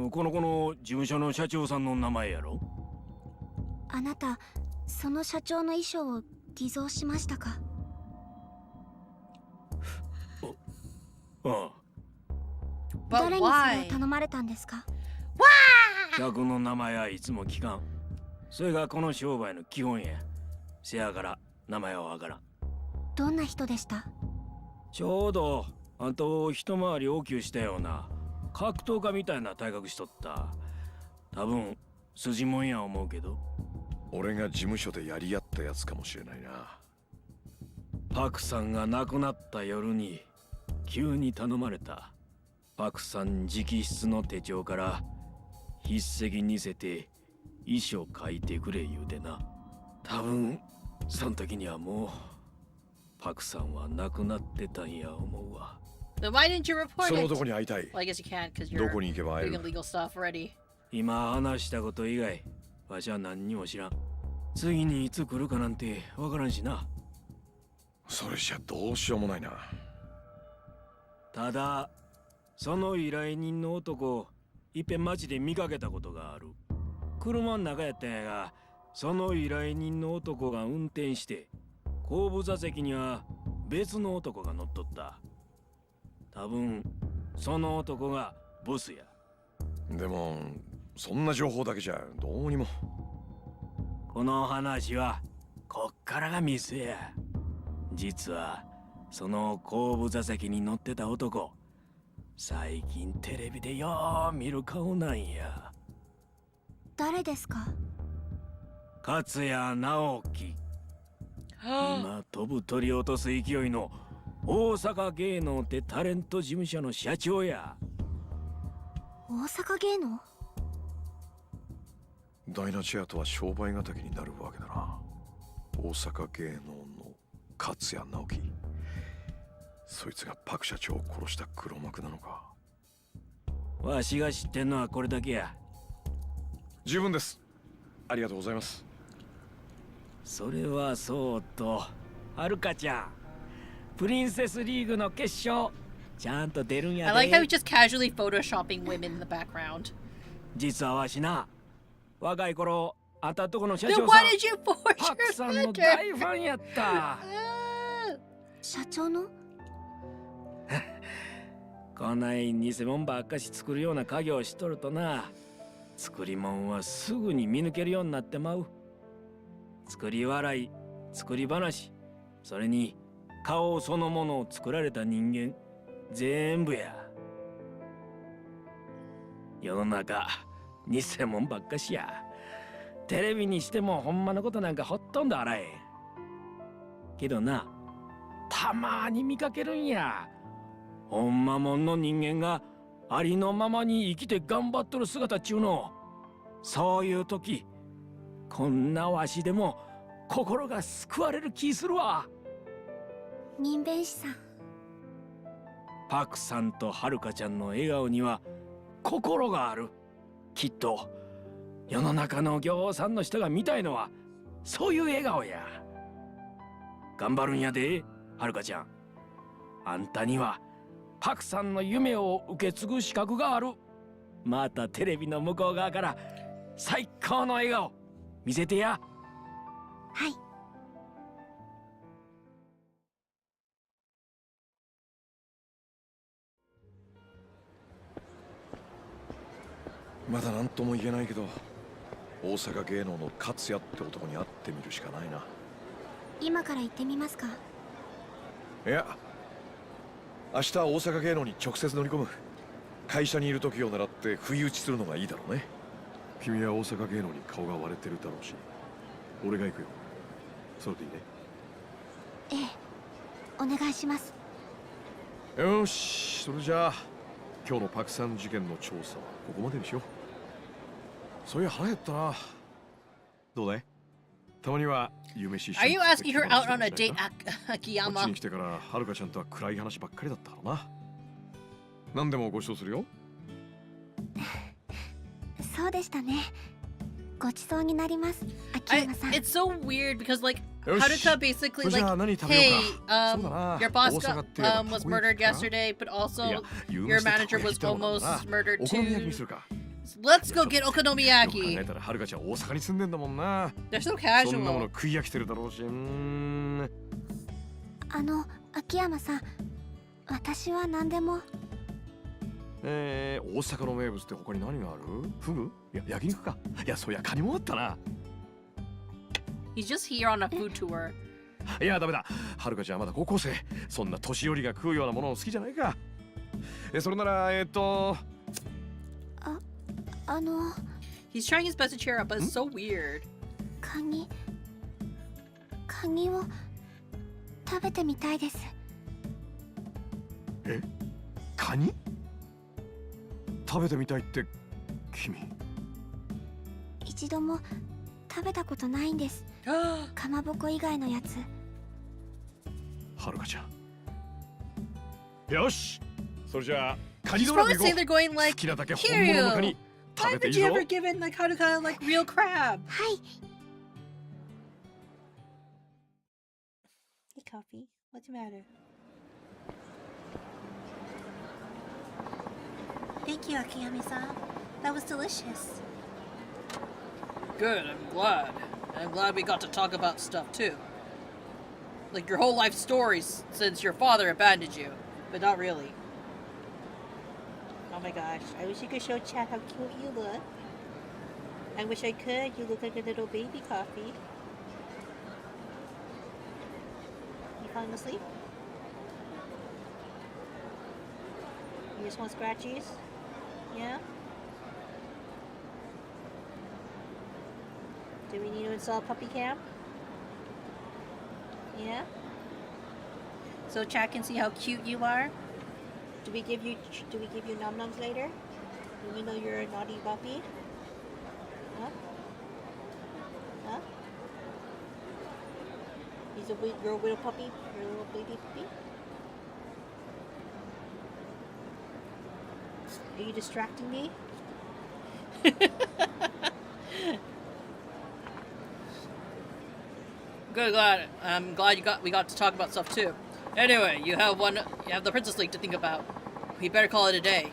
この子の事務所の社長さんの名前やろ。あなた、その社長の衣装を偽造しましたか？ああ。誰にそれを頼まれたんですか？客の名前はいつも聞かん。それがこの商売の基本や。せやから名前はわからん。どんな人でした？ちょうどあんたを一回り大きくしたような格闘家みたいな体格しとった。多分筋もんや思うけど。俺が事務所でやり合ったやつかもしれないな。パクさんが亡くなった夜に急に頼まれた。パクさん直筆の手帳から筆跡にせて遺書書いてくれ言うてな。多分その時にはもうパクさんは亡くなってたんや思うわ。Then why didn't you report その it? 男に会いたい。 Well, I guess you can't because ど you're こに行けば会え doing る？ illegal stuff already. 今話したこと以外わしは何にも知らん。次にいつ来るかなんてわからんしな。それじゃどうしようもないな。ただその依頼人の男いっぺん街で見かけたことがある。車の中やったんやが、その依頼人の男が運転して後部座席には別の男が乗っとった。多分その男がボスや。でもそんな情報だけじゃどうにも。この話はこっからがミスや。実はその後部座席に乗ってた男、最近テレビでよう見る顔なんや。誰ですか？勝谷直樹。今飛ぶ鳥落とす勢いの大阪芸能ってタレント事務所の社長や。大阪芸能？ダイナチェアとは商売敵になるわけだな。大阪芸能の勝谷直樹。そいつがパク社長を殺した黒幕なのか。わしが知ってんのはこれだけや。十分です。ありがとうございます。それはそうと、はるかちゃん、プリンセスリーグの決勝ちゃんと出るんやで。 I like how he's just casually photoshopping women in the background. 実はわしな、若い頃あんたとこの社 Then 長 why さん did you forge パク your さんの picture? 大ファンやった。社長の？こない偽物ばっかし作るような家業をしとるとな、作り物はすぐに見抜けるようになってまう。作り笑い、作り話、それに顔そのものを作られた人間全部や。世の中偽物ばっかしや。テレビにしてもほんまのことなんかほとんどあらへん。けどな、たまに見かけるんや。ほんまもんの人間がありのままに生きて頑張っとる姿っちゅうの。そういう時、こんなわしでも心が救われる気するわ。人弁士さん。パクさんとはるかちゃんの笑顔には心がある。きっと世の中のぎょうさんの人が見たいのはそういう笑顔や。頑張るんやで、はるかちゃん。あんたにはパクさんの夢を受け継ぐ資格がある。またテレビの向こう側から最高の笑顔見せてや。はい。まだ何とも言えないけど、大阪芸能の勝也って男に会ってみるしかないな。今から行ってみますか？いや、明日大阪芸能に直接乗り込む。会社にいる時を狙って不意打ちするのがいいだろうね。君は大阪芸能に顔が割れてるだろうし、俺が行くよ。それでいいね。ええ、お願いします。よし、それじゃあ今日のパクさん事件の調査はここまでにしよう。そういや腹減ったな。どうだい？たまには夢し一緒 Are に you 食って asking her 気晴ら out し on a てみ date, たいな。こっち Akiyama? に来てからはるかちゃんとは暗い話ばっかりだったからな。何でもご馳走するよ。そうでしたね。ごちそうになります、秋山さん。 It's so weird because like よし、 Haruka basically それじ like, ゃあ何食べよ hey, うか。そうだな。 your boss 大阪 got って言えば was たこ murdered 焼きか？ yesterday, but い also や、有 your 名してた manager こ焼 was きってのも almost な。 murdered お好み焼きに too. するか。 Let's go get よく考 okonomiyaki. えたらはるかちゃん大阪に住んでんだもんな。 They're so そんなもの casual. 食い飽きてるだろうし。秋山さん、私は何でも。大阪の名物って他に何がある？フグ？いや、焼肉か。いや、そういや、カニもあったな。 He's just here on a food tour. いや、ダメだ。はるかちゃんはまだ高校生。そんな年寄りが食うようなもの好きじゃないか。それなら、あの。He's trying his best to cheer up, but it's so weird. カニを食べてみたいです。え、カニ？食べてみたいって君。一度も食べたことないんです。かまぼこ以外のやつ。はるかちゃん。よし、それじゃあカニ She's ドラゴ probably ン saying they're going 好 like, きなだけ here 本 you. 物のカニ Why 食べてい haven't い you ぞ。 ever given like Haruka like real crab? はい。 Hey, coffee. What's the matter? Thank you, Akiyama-san. That was delicious. Good, I'm glad. And I'm glad we got to talk about stuff too. Like your whole life stories since your father abandoned you. But not really. Oh my gosh. I wish you could show chat how cute you look. I wish I could. You look like a little baby coffee. You falling asleep? You just want scratchies? Yeah? Do we need to install puppy cam? Yeah? So chat can see how cute you are? Do we give you num nums later? Even though you're a naughty puppy? Huh? Huh? You're a little puppy? You're a little baby puppy? Are you distracting me? Good, glad. I'm glad we got to talk about stuff too. Anyway, you have the Princess League to think about. We better call it a day.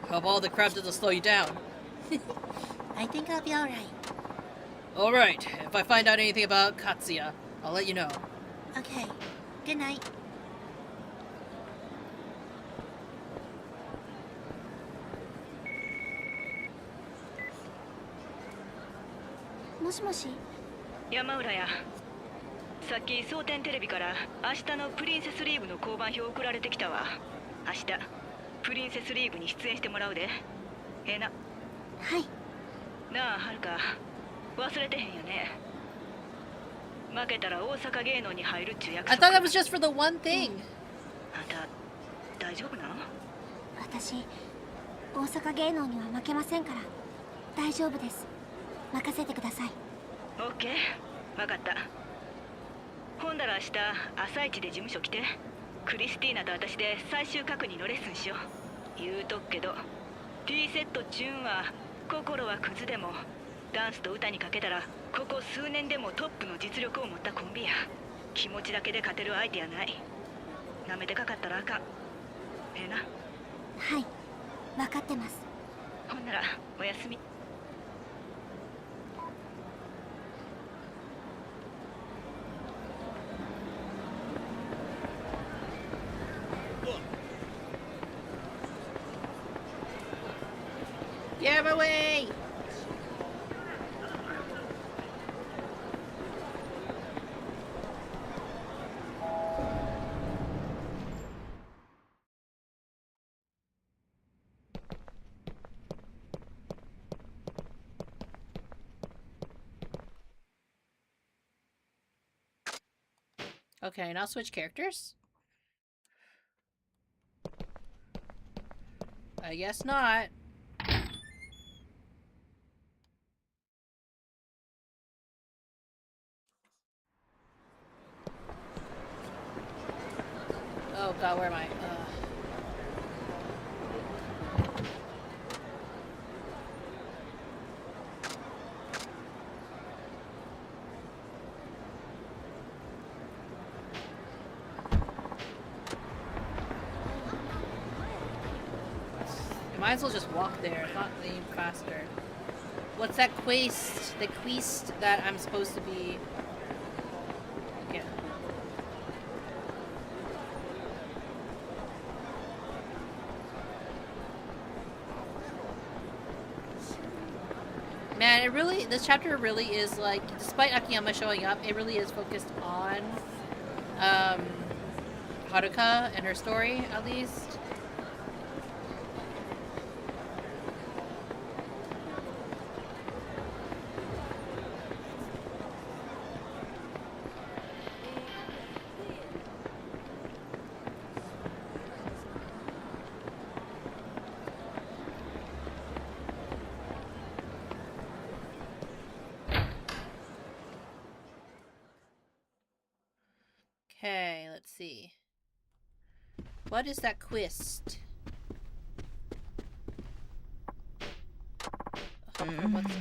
Hope all the crabs doesn't slow you down. I think I'll be alright. Alright, if I find out anything about Katsuya, I'll let you know. Okay. Good night. Moshi. 山浦や。さっき蒼天テレビから明日のプリンセスリーグの交番表送られてきたわ。明日プリンセスリーグに出演してもらうで。ええな。はい。なあはるか、忘れてへんよね。負けたら大阪芸能に入るっちゅう約 I 束。 thought that was just for the one thing. あんた大丈夫なの？私、大阪芸能には負けませんから大丈夫です。任せてください。オッケー、わかった。ほんだら明日朝一で事務所来て、クリスティーナと私で最終確認のレッスンしよう。言うとくけど T セットチューンは心はクズでもダンスと歌にかけたらここ数年でもトップの実力を持ったコンビや。気持ちだけで勝てる相手やない。なめてかかったらあかん。ええな。はい、分かってます。ほんならおやすみ。Get him away! Okay, now switch characters? I guess not. Oh god, where am I? I might as well just walk there. It's not any faster. What's that quest? The quest that I'm supposed to be... Yeah. Man, it really, this chapter really is like, despite Akiyama showing up, it really is focused on Haruka and her story, at least. Okay, let's see. What is that quest? What's...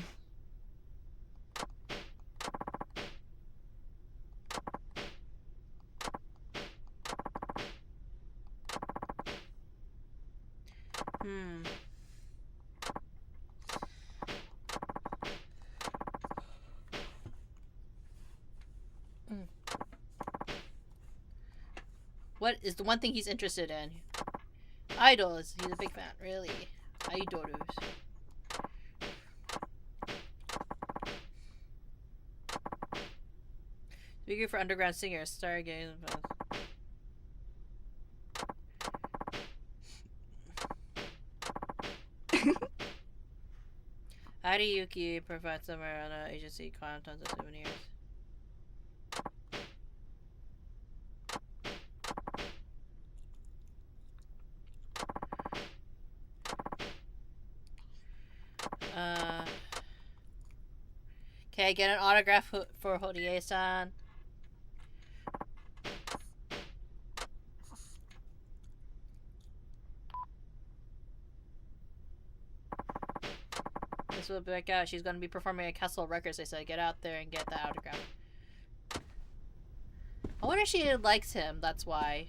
What is the one thing he's interested in? Idols. He's a big fan, really. Idols. Speaking for underground singers, Stargaze. Ariyuki provides somewhere on an agency tons of souvenirs. Okay, get an autograph for Hodie-san. This will back out. She's going to be performing at Castle Records. They said, get out there and get the autograph. I wonder if she likes him. That's why.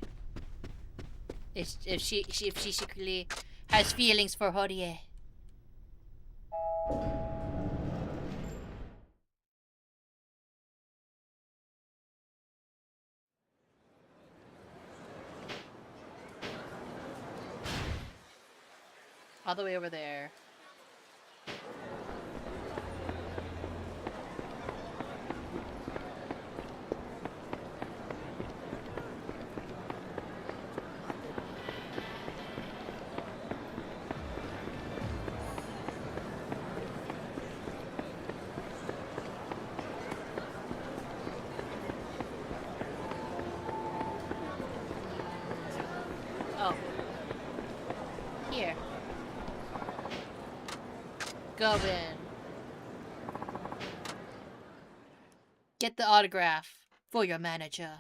If she secretly has feelings for Hodie. All the way over there. Oh. Here. Go in. Get the autograph for your manager.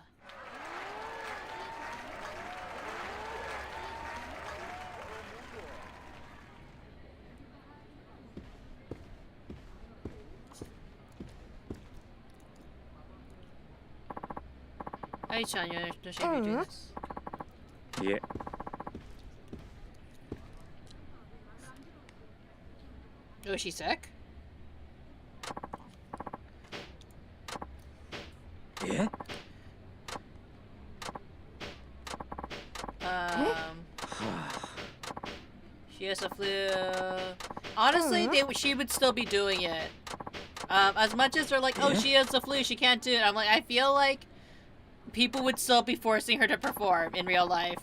Ai-chan, you're not sure you do this. Yeah. Oh, is she sick? Yeah? She has a flu. Honestly, she would still be doing it. As much as they're like, oh, she has the flu, she can't do it. I'm like, I feel like people would still be forcing her to perform in real life.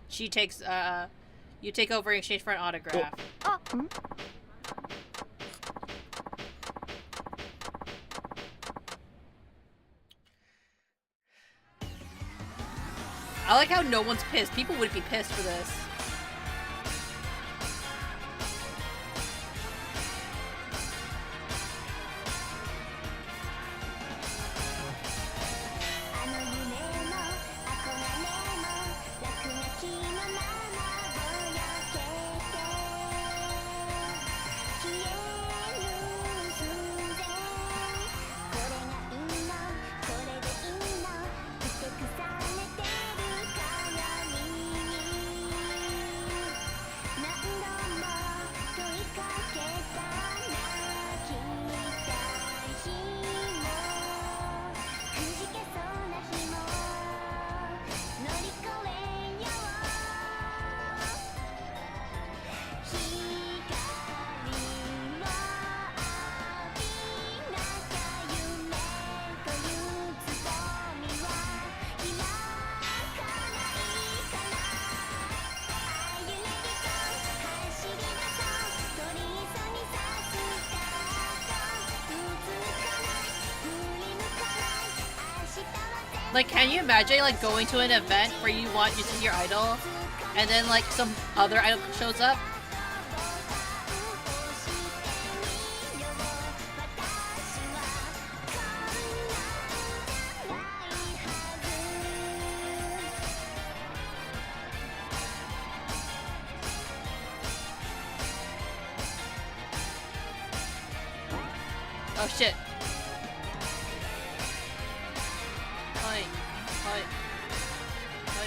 She takes, you take over in exchange for an autograph. I like how no one's pissed. People would be pissed for this. Like, can you imagine, like, going to an event where you want to see your idol, and then, like, some other idol shows up? Oh shit. Hi. Hi. Hi.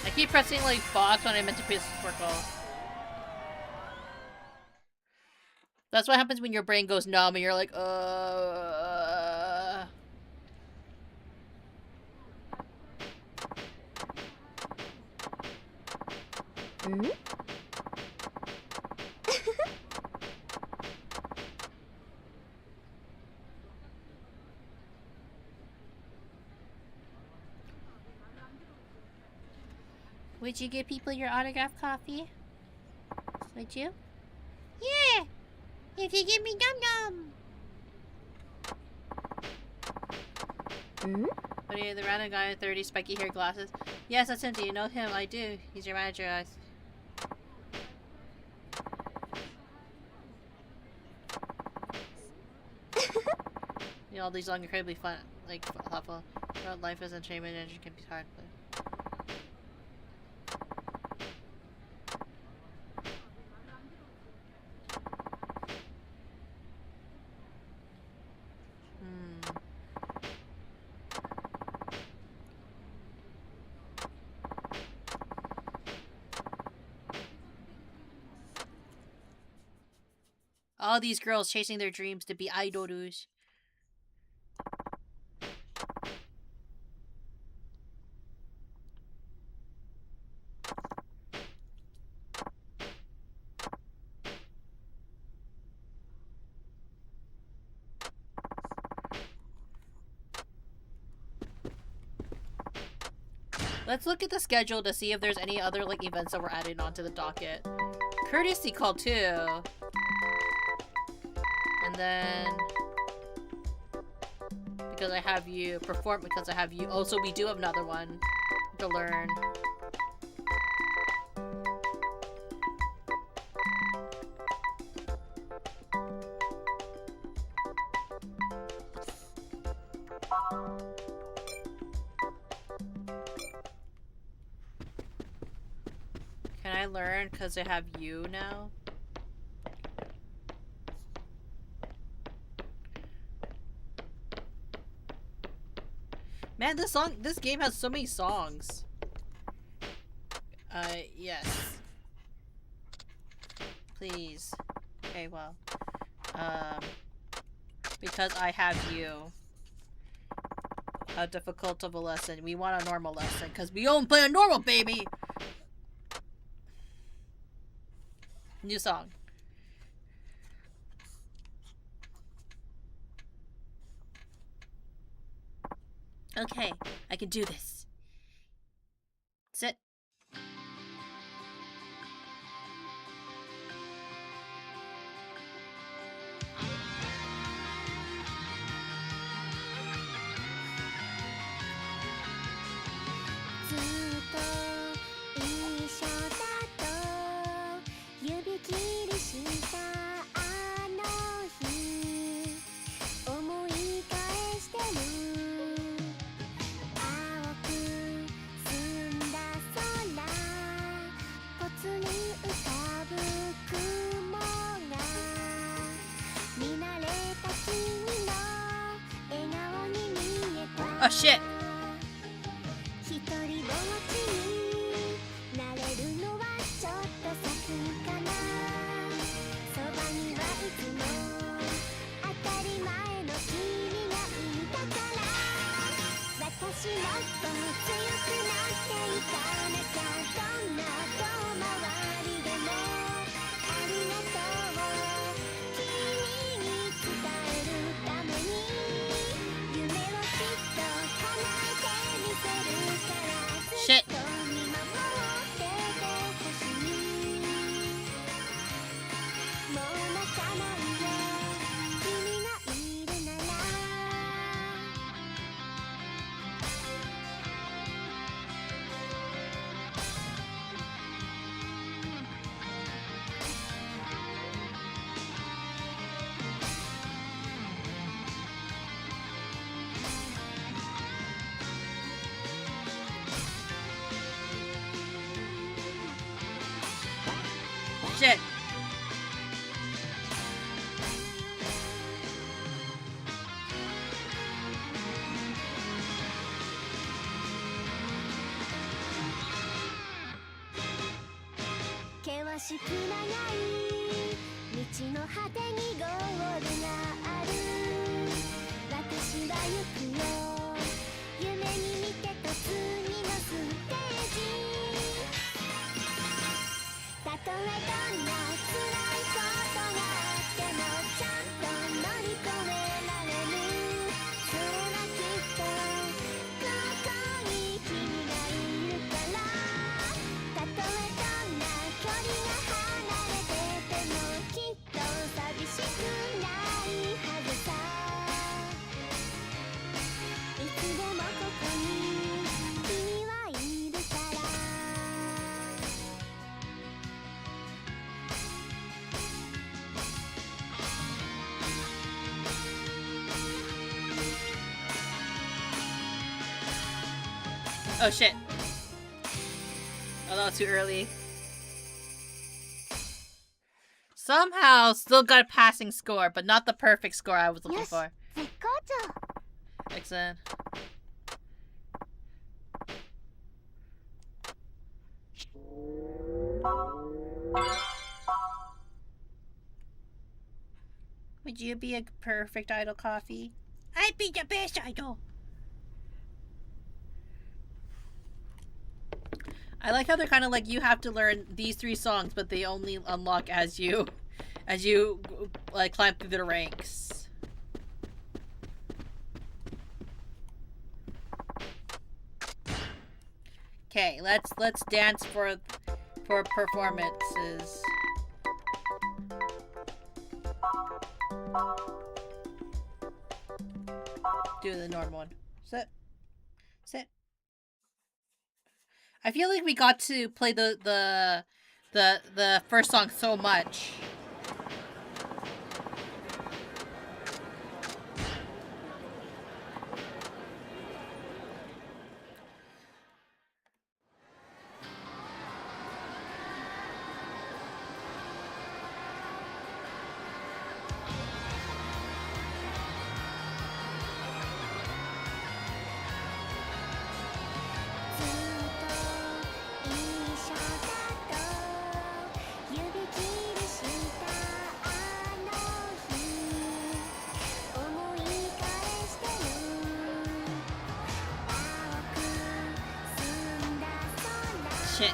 I keep pressing like box when I meant to press circle. That's what happens when your brain goes numb and you're like, Hmm? Would you give people your autographed coffee? Would you? Yeah! If you give me Dum Dum! Hmm? What are you, the random guy with 30 spiky hair glasses? Yes, that's him. Do you know him? I do. He's your manager. You know, all these long, incredibly fun, like, thoughtful. Life as entertainment and can be hard. But... All these girls chasing their dreams to be idols. Let's look at the schedule to see if there's any other like events that we're adding onto the docket. Courtesy call too. And then because I have you perform because I have you. Oh, so we do have another one to learn. Can I learn because I have you now? Man, this game has so many songs. Yes. Please. Okay, well. Because I have you. How difficult of a lesson? We want a normal lesson, because we only play a normal, baby! New song. Okay, I can do this. Sit. Oh shit! Shit. shit. Oh shit. Oh, that was too early. Somehow still got a passing score, but not the perfect score I was looking for. Excellent. Would you be a perfect idol, Coffee? I'd be the best idol. I like how they're kind of like, you have to learn these 3 songs, but they only unlock as you like climb through the ranks. Okay, let's dance for performances. Do the normal one. Sit. Sit. I feel like we got to play the first song so much. Shit.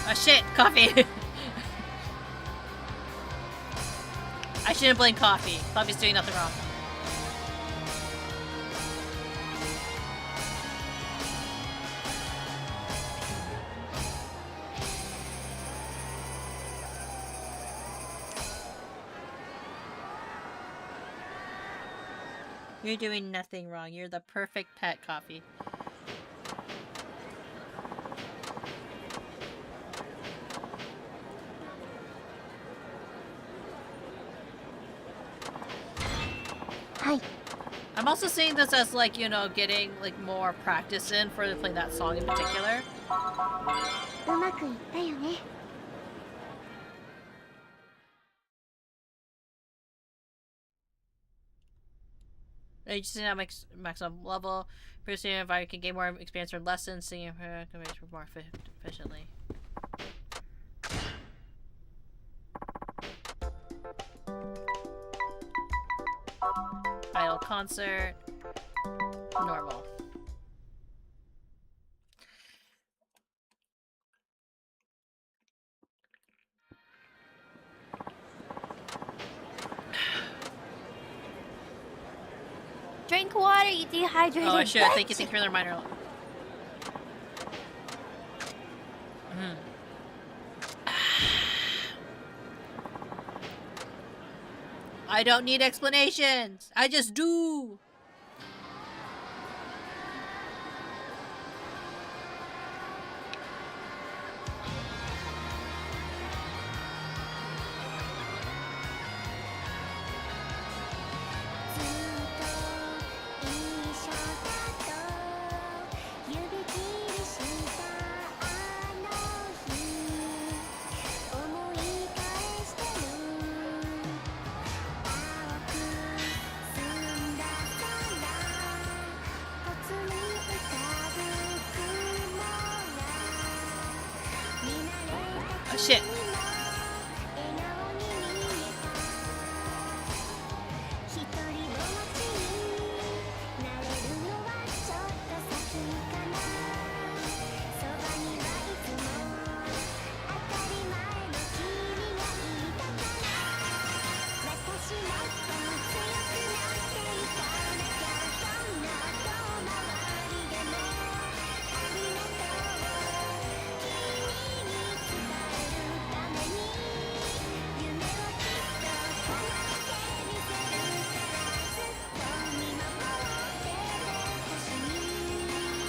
Oh shit, Coffee. I shouldn't blame Coffee. Coffee's doing nothing wrong. You're doing nothing wrong. You're the perfect pet, Coffee. Hi. I'm also seeing this as like, you know, getting like more practice in for playing that song in particular. うまくいったよね。You just at maximum level. Previously, if I can gain more experience from lessons, singing more efficiently. Idol concert. Normal. Drink water, you dehydrated. Oh, I should. Thank you for the reminder. I don't need explanations. I just do. Oh, shit.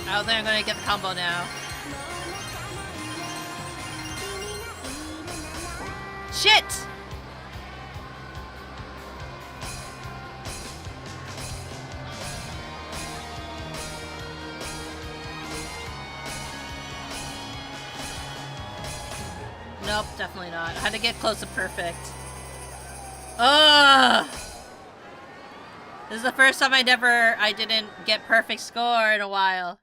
I don't think I'm gonna get the combo now. Shit! Nope, definitely not. I had to get close to perfect. Ugh! This is the first time I didn't get perfect score in a while.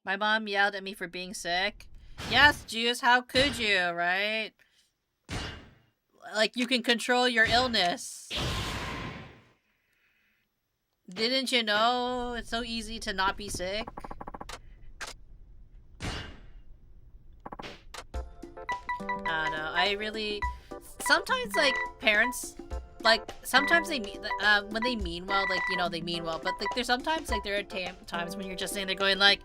My mom yelled at me for being sick. Yes, Juice, how could you, right? Like, you can control your illness. Didn't you know it's so easy to not be sick? I don't know. I really... Sometimes, like, parents... Like, sometimes they mean... when they mean well, like, you know, they mean well. But, like, there's sometimes, like, there are times when you're just sitting there going, like...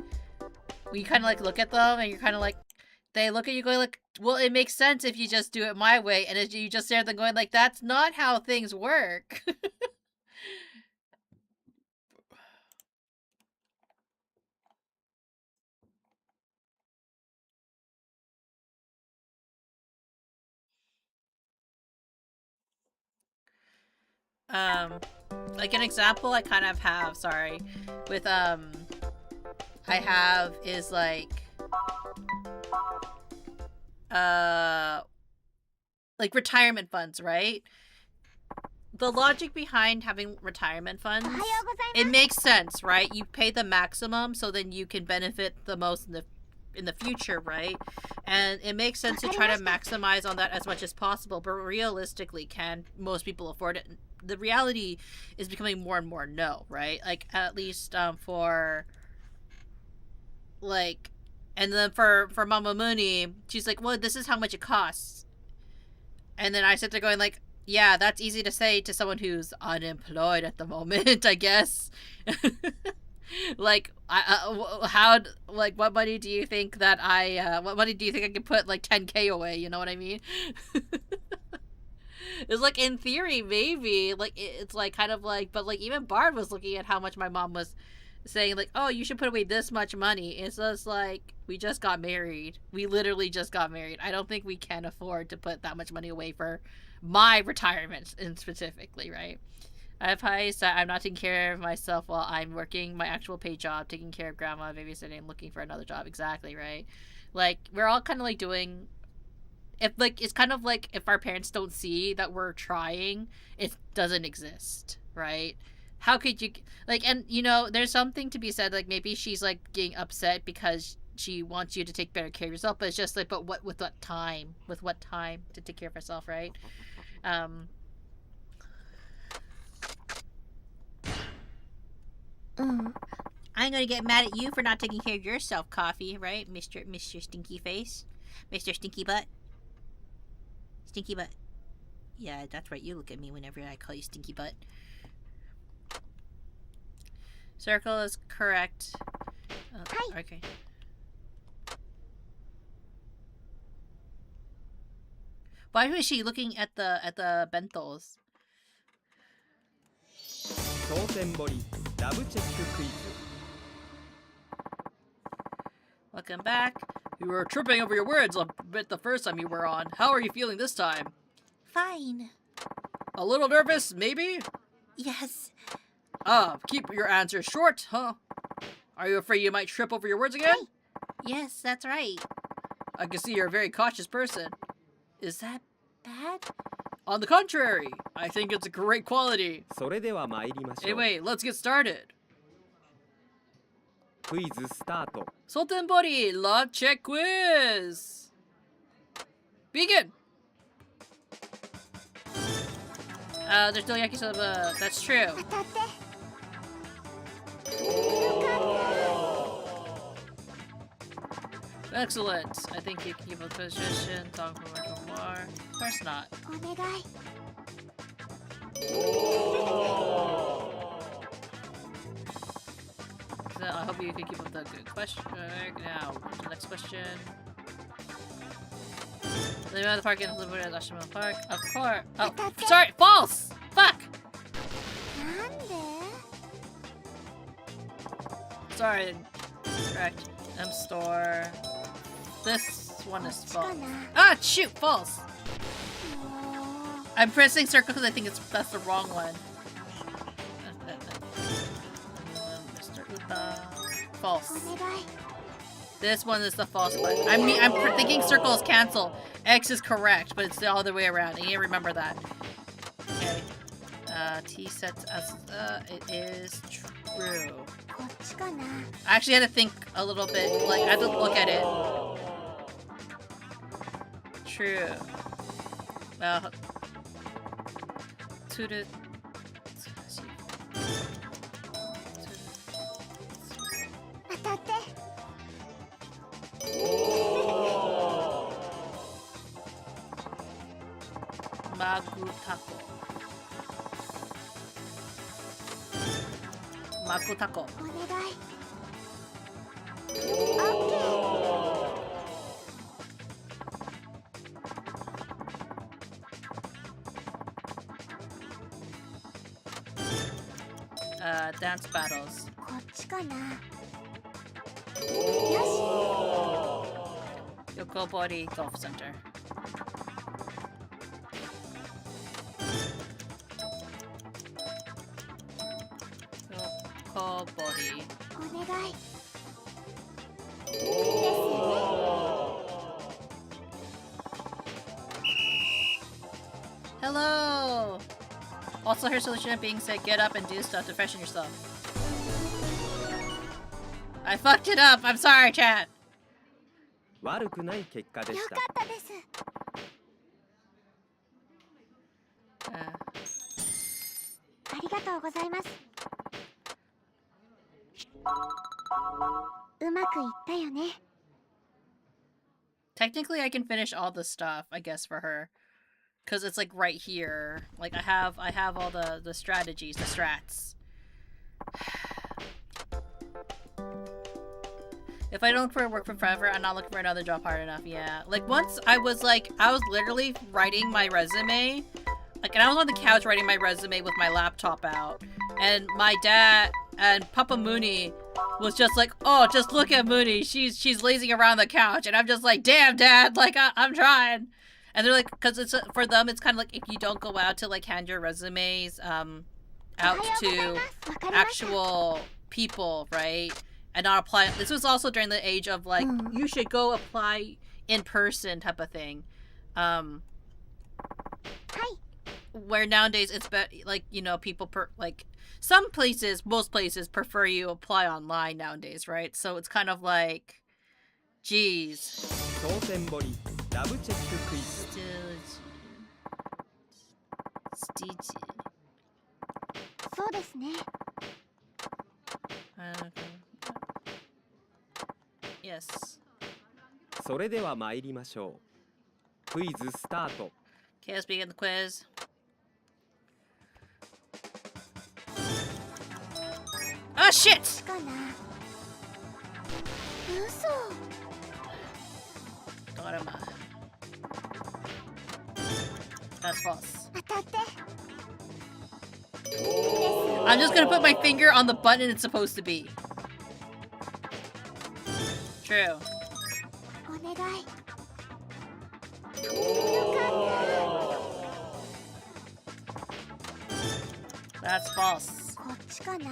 You kind of, like, look at them and you're kind of, like... They look at you going, like, well, it makes sense if you just do it my way. And as you just stare at them going, like, that's not how things work. Like an example I kind of have, sorry, with, I have is like retirement funds, right? The logic behind having retirement funds, it makes sense, right? You pay the maximum so then you can benefit the most in the future, right? And it makes sense to try to maximize on that as much as possible, but realistically, can most people afford it? The reality is becoming more and more no, right? Like, at least for like, and then for Mama Munii, she's like, well, this is how much it costs. And then I sit there going like, yeah, that's easy to say to someone who's unemployed at the moment, I guess. Like, how, like, what money do you think that what money do you think I could put, like, 10K away, you know what I mean? It's like, in theory, maybe, like, it's like, kind of like, but like, even Bard was looking at how much my mom was saying, like, oh, you should put away this much money. It's just like, we just got married. We literally just got married. I don't think we can afford to put that much money away for my retirement, specifically, right? I have high that I'm not taking care of myself while I'm working my actual paid job, taking care of grandma, babysitting, looking for another job. Exactly, right? Like, we're all kind of like doing if like it's kind of like if our parents don't see that we're trying, it doesn't exist, right? How could you like, and you know, there's something to be said, like maybe she's like getting upset because she wants you to take better care of yourself, but it's just like, but what time to take care of herself, right? I'm gonna get mad at you for not taking care of yourself, Coffee, right, Mr. Stinky Face, Mr. Stinky Butt, Stinky Butt. Yeah, that's right. You look at me whenever I call you Stinky Butt. Circle is correct. Okay. Why was she looking at the bentos? Welcome back. You were tripping over your words a bit the first time you were on. How are you feeling this time? Fine. A little nervous, maybe? Yes. Keep your answers short, huh? Are you afraid you might trip over your words again? Yes, that's right. I can see you're a very cautious person. Is that bad? On the contrary, I think it's a great quality. Anyway, let's get started. Sotenbori, love check quiz. Begin. There's no yakisoba. That's true. Excellent. I think you can keep a position. Talk for more. Of course not. So I hope you can keep up the good question. Now, the next question. Live at the park and live at the park. Of course. Oh, sorry. False. Fuck. Sorry. Correct. M store. This one is false. Ah, shoot, false. I'm pressing circle because I think that's the wrong one. Mr. Uta. False. This one is the false one. I'm thinking circle is cancel. X is correct, but it's the other way around. You need to remember that. Okay. T sets as it is true. I actually had to think a little bit. Like I had to look at it. True. Well, to the. Magutako. Magutako. Dance battles. Yokobori Golf Center. Yokobori. Hello! Also, her solution of being sick, get up and do stuff to freshen yourself. I fucked it up! I'm sorry, chat! Technically, I can finish all the stuff, I guess, for her. Because it's like right here. Like I have all the strategies, the strats. If I don't look for work for forever, I'm not looking for another job hard enough. Yeah. Like once I was literally writing my resume. Like, and I was on the couch writing my resume with my laptop out. And my dad and Papa Munii was just like, oh, just look at Munii. She's lazing around the couch. And I'm just like, damn, Dad. Like, I'm trying. And they're like, because it's for them, it's kind of like if you don't go out to like hand your resumes out to actual people, right? And not apply. This was also during the age of like, you should go apply in person type of thing. Where nowadays it's like, you know, people like some places, most places prefer you apply online nowadays, right? So it's kind of like, geez. 当選堀ラブチェッククイズ そうですね。 Yes. それでは参りましょう。クイズスタート。 Okay, let's begin the quiz. Oh shit! かな。嘘。 Dorama. That's false. 当たって。 I'm just gonna put my finger on the button it's supposed to be. True. お願い。 That's false. こっちかな。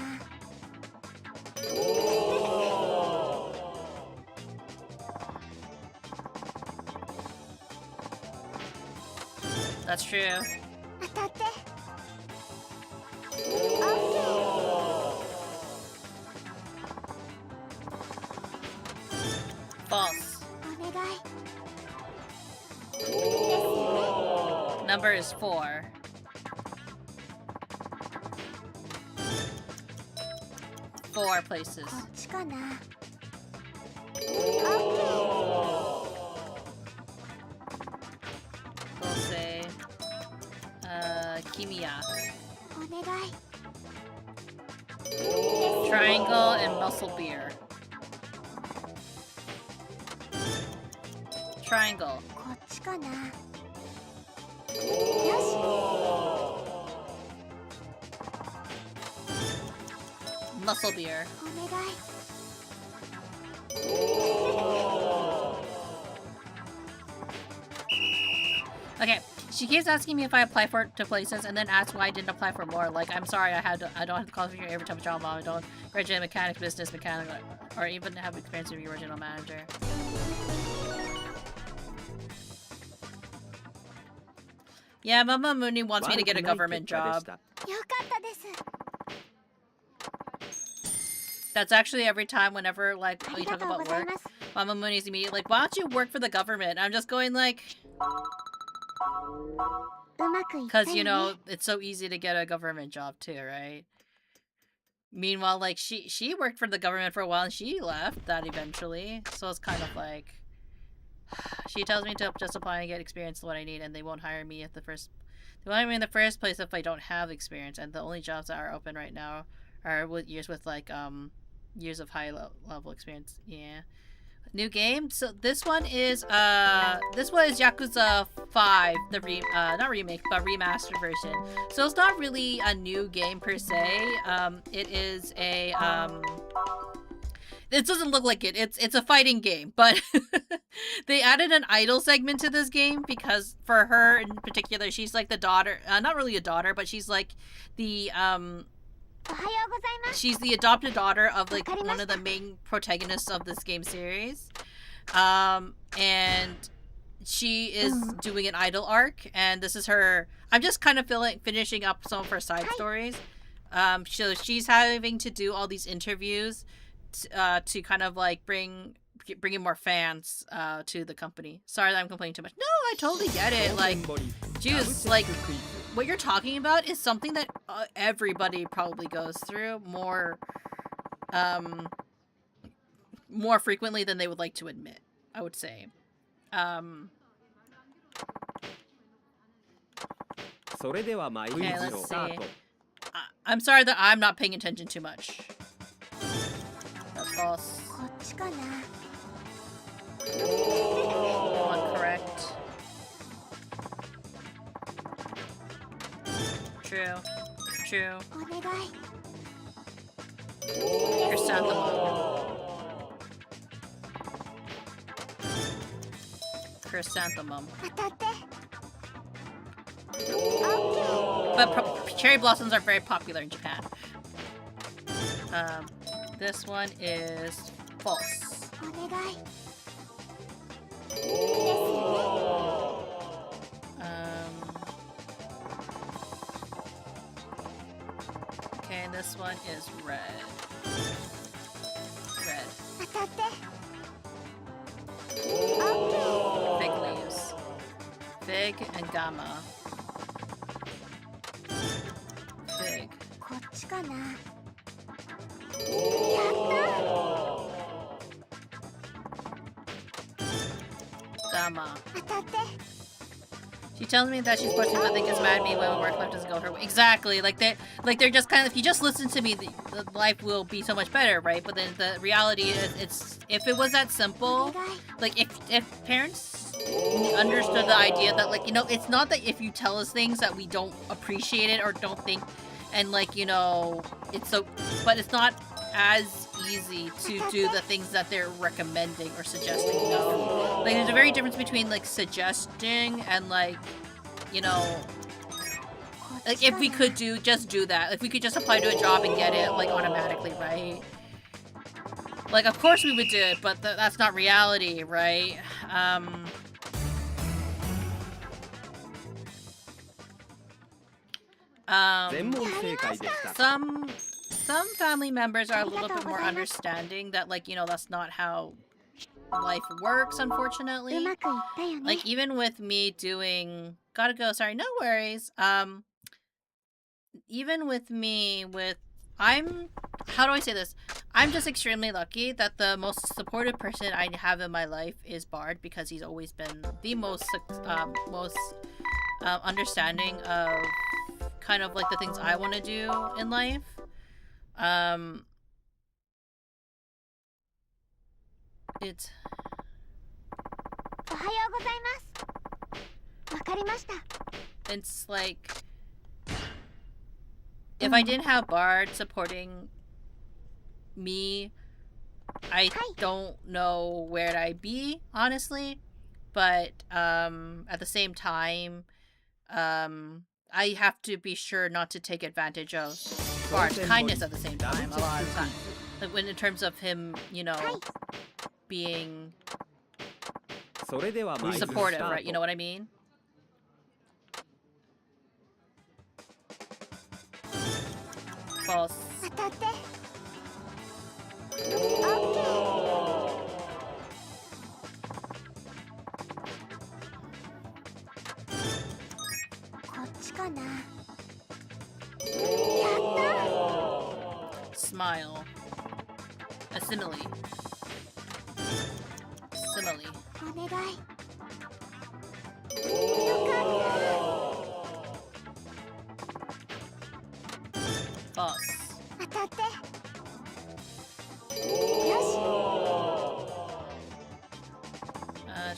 That's true. 当たって。 False. お願い。 Number is 4. Four places. こっちかな。 We'll say Kimiya. お願い。 Triangle and muscle beer. Triangle. こっちかな。 Muscle beer. お願い。 Okay, she keeps asking me if I apply to places and then asks why I didn't apply for more. Like, I'm sorry, I don't have the qualification every time a job. I don't graduate mechanics, business, mechanic, or even have experience with the original manager. Yeah, Mama Munii wants me to get a government job. よかったです。 That's actually every time whenever, like, we talk about work, ありがとうございます。 Mama Mooney's immediately like, why don't you work for the government? I'm just going like, うまくいった because, よ you ね。 know, it's so easy to get a government job too, right? Meanwhile, like, she worked for the government for a while and she left that eventually. So it's kind of like, she tells me to just apply and get experience what I need, and they won't hire me at the first, they won't hire me in the first place if I don't have experience. And the only jobs that are open right now are with years with like, years of high level experience. Yeah. New game. So this one is Yakuza 5, the not remake but remastered version. So it's not really a new game per se. It is a it doesn't look like it. It's a fighting game, but they added an idol segment to this game because for her in particular, she's like the daughter, not really a daughter, but she's like the she's the adopted daughter of like one of the main protagonists of this game series. And she is doing an idol arc, and this is her, I'm just kind of finishing up some of her side stories. So she's having to do all these interviews to kind of like bring in more fans to the company. Sorry that I'm complaining too much. No, I totally get it. Like, Juice, like, what you're talking about is something that everybody probably goes through more frequently than they would like to admit, I would say. Okay, let's see. I'm sorry that I'm not paying attention too much. That's false. こっちかな。 One correct. True. True. お願い。 Chrysanthemum. Chrysanthemum. 当たって。 But cherry blossoms are very popular in Japan. This one is false. お願い。this one is red. Red. Fig leaves. Fig and gamma. Fig. こっちかな。やった。 Gamma. 当たって。 She tells me that she's pushing but think is mad at me when work life doesn't go her way. Exactly. Like they're just kind of, if you just listen to me, the life will be so much better, right? But then the reality is, it's if it was that simple, like if parents understood the idea that, like, you know, it's not that if you tell us things that we don't appreciate it or don't think, and like, you know, it's so, but it's not as easy to do the things that they're recommending or suggesting, you know? Like, there's a very difference between, like, suggesting and, like, you know, like, if we could just do that. If we could just apply to a job and get it, like, automatically, right? Like, of course we would do it, but that's not reality, right? Some family members are a little bit more understanding that, like, you know, that's not how life works, unfortunately. Like, even with me doing... Gotta go, sorry, no worries. Even with me, I'm... How do I say this? I'm just extremely lucky that the most supportive person I have in my life is Bard, because he's always been the most understanding of kind of, like, the things I want to do in life. It's... おはようございます。わかりました。 It's like... If I didn't have Bard supporting me, I don't know where I'd be, honestly. But, at the same time, I have to be sure not to take advantage of Bard's kindness at the same time, a lot of times. Like, when in terms of him, you know, being supportive, right? You know what I mean? False. Smile. A simile. Simile. False.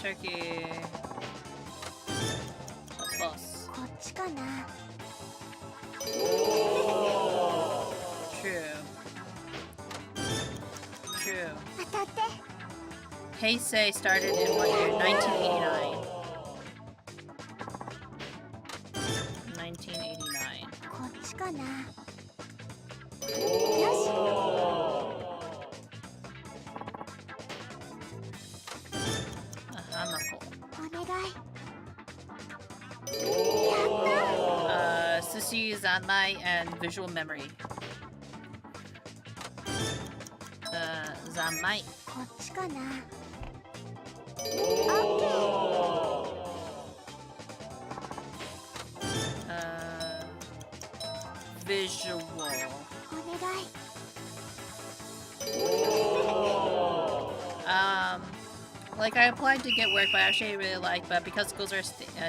Turkey. That's false. True. True. Heisei started in what year? 1989. 1989. Sushi, Zanmai, and visual memory. Zanmai. Visual. Like, I applied to get work, but actually I really like, but because schools are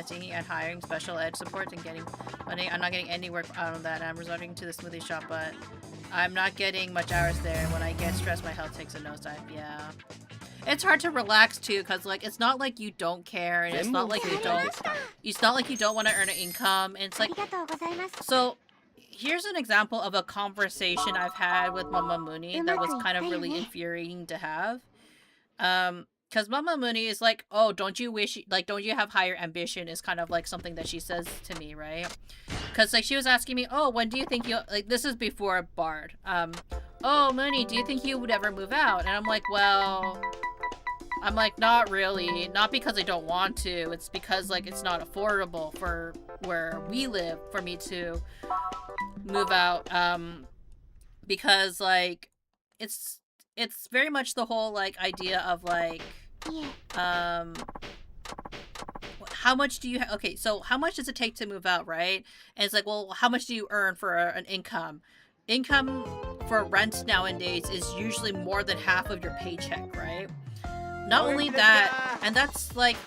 taking and hiring special ed support and getting money, I'm not getting any work out of that. I'm resorting to the smoothie shop, but I'm not getting much hours there. When I get stressed, my health takes a nosedive. Yeah. It's hard to relax too, because, like, it's not like you don't care, and it's not like you don't want to earn an income, and it's like, so here's an example of a conversation I've had with Mama Munii that was kind of really infuriating to have. Because Mama Munii is like, oh, don't you have higher ambition, is kind of like something that she says to me, right? Because, like, she was asking me, oh, when do you think this is before Bard. Oh, Munii, do you think you would ever move out? And I'm like, well, not really. Not because I don't want to. It's because, like, it's not affordable for where we live for me to move out. because like it's very much the whole like idea of like how much do you okay, so how much does it take to move out, right? And it's like, well, how much do you earn for an income? Income for rent nowadays is usually more than half of your paycheck, right? Not only that, and that's like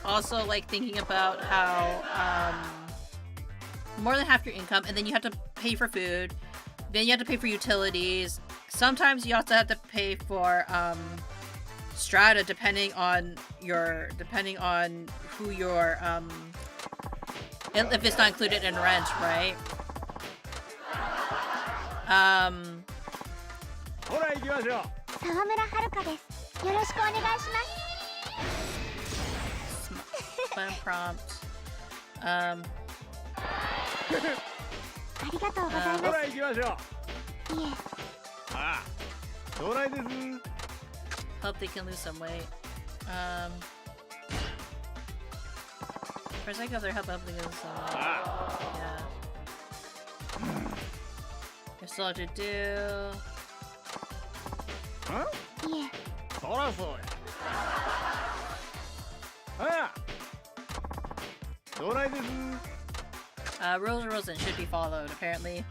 also like thinking about how more than half your income, and then you have to pay for food, then you have to pay for utilities. Sometimes you also have to pay for strata depending on who your if it's not included in rent, right? Fun prompt. Hope they can lose some weight. For a second, their help, hope they can lose some weight. Yeah. There's still lot to do. Huh? Yeah. Rules are rules and should be followed, apparently.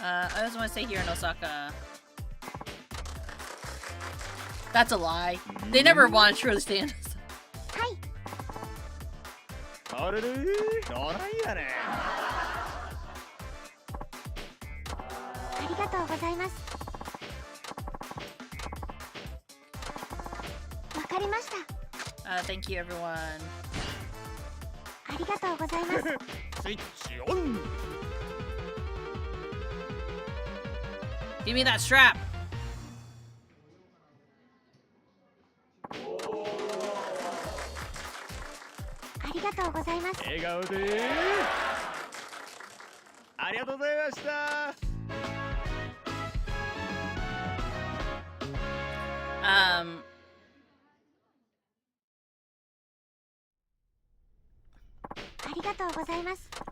I just want to say here in Osaka. That's a lie. They never want to truly stay in Osaka. Thank you, everyone. Give me that strap.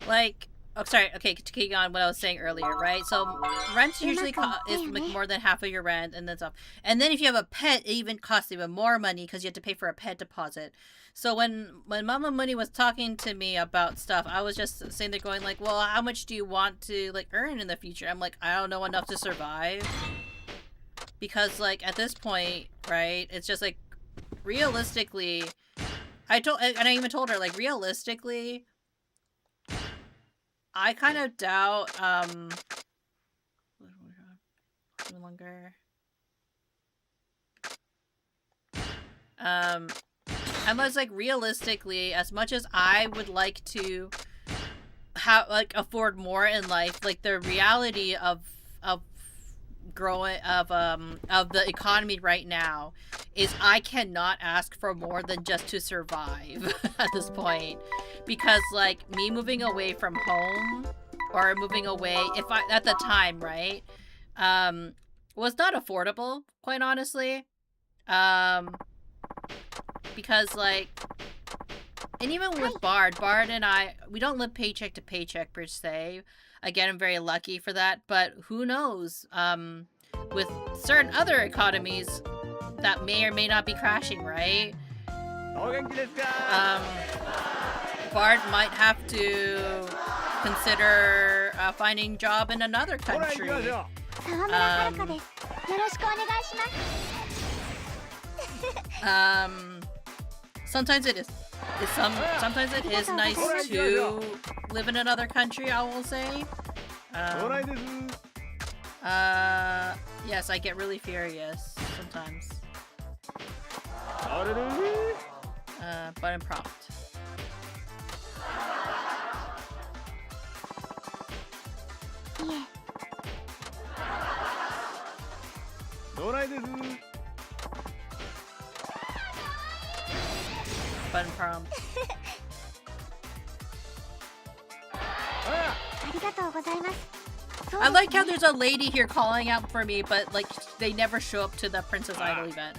Like, oh, sorry. Okay, to keep on what I was saying earlier, right? So rent usually is like more than half of your rent, and then stuff. And then if you have a pet, it even costs even more money because you have to pay for a pet deposit. So when Mama Munii was talking to me about stuff, I was just saying, they're going like, well, how much do you want to like earn in the future? I'm like, I don't know, enough to survive. Because like at this point, right? It's just like realistically, I even told her like realistically, I kind of doubt longer. Unless like realistically, as much as I would like to have like afford more in life, like the reality of growing of the economy right now is I cannot ask for more than just to survive at this point, because like me moving away from home or moving away at the time, right, was not affordable, quite honestly, because like, and even with Bard and I, we don't live paycheck to paycheck per se. Again, I'm very lucky for that, but who knows, with certain other economies that may or may not be crashing, right? Bard might have to consider finding job in another country. Sometimes it is. Sometimes it is nice to live in another country, I will say. Yes, I get really furious sometimes. But I'm prompt. Fun prompt. I like how there's a lady here calling out for me, but like they never show up to the Princess Idol event.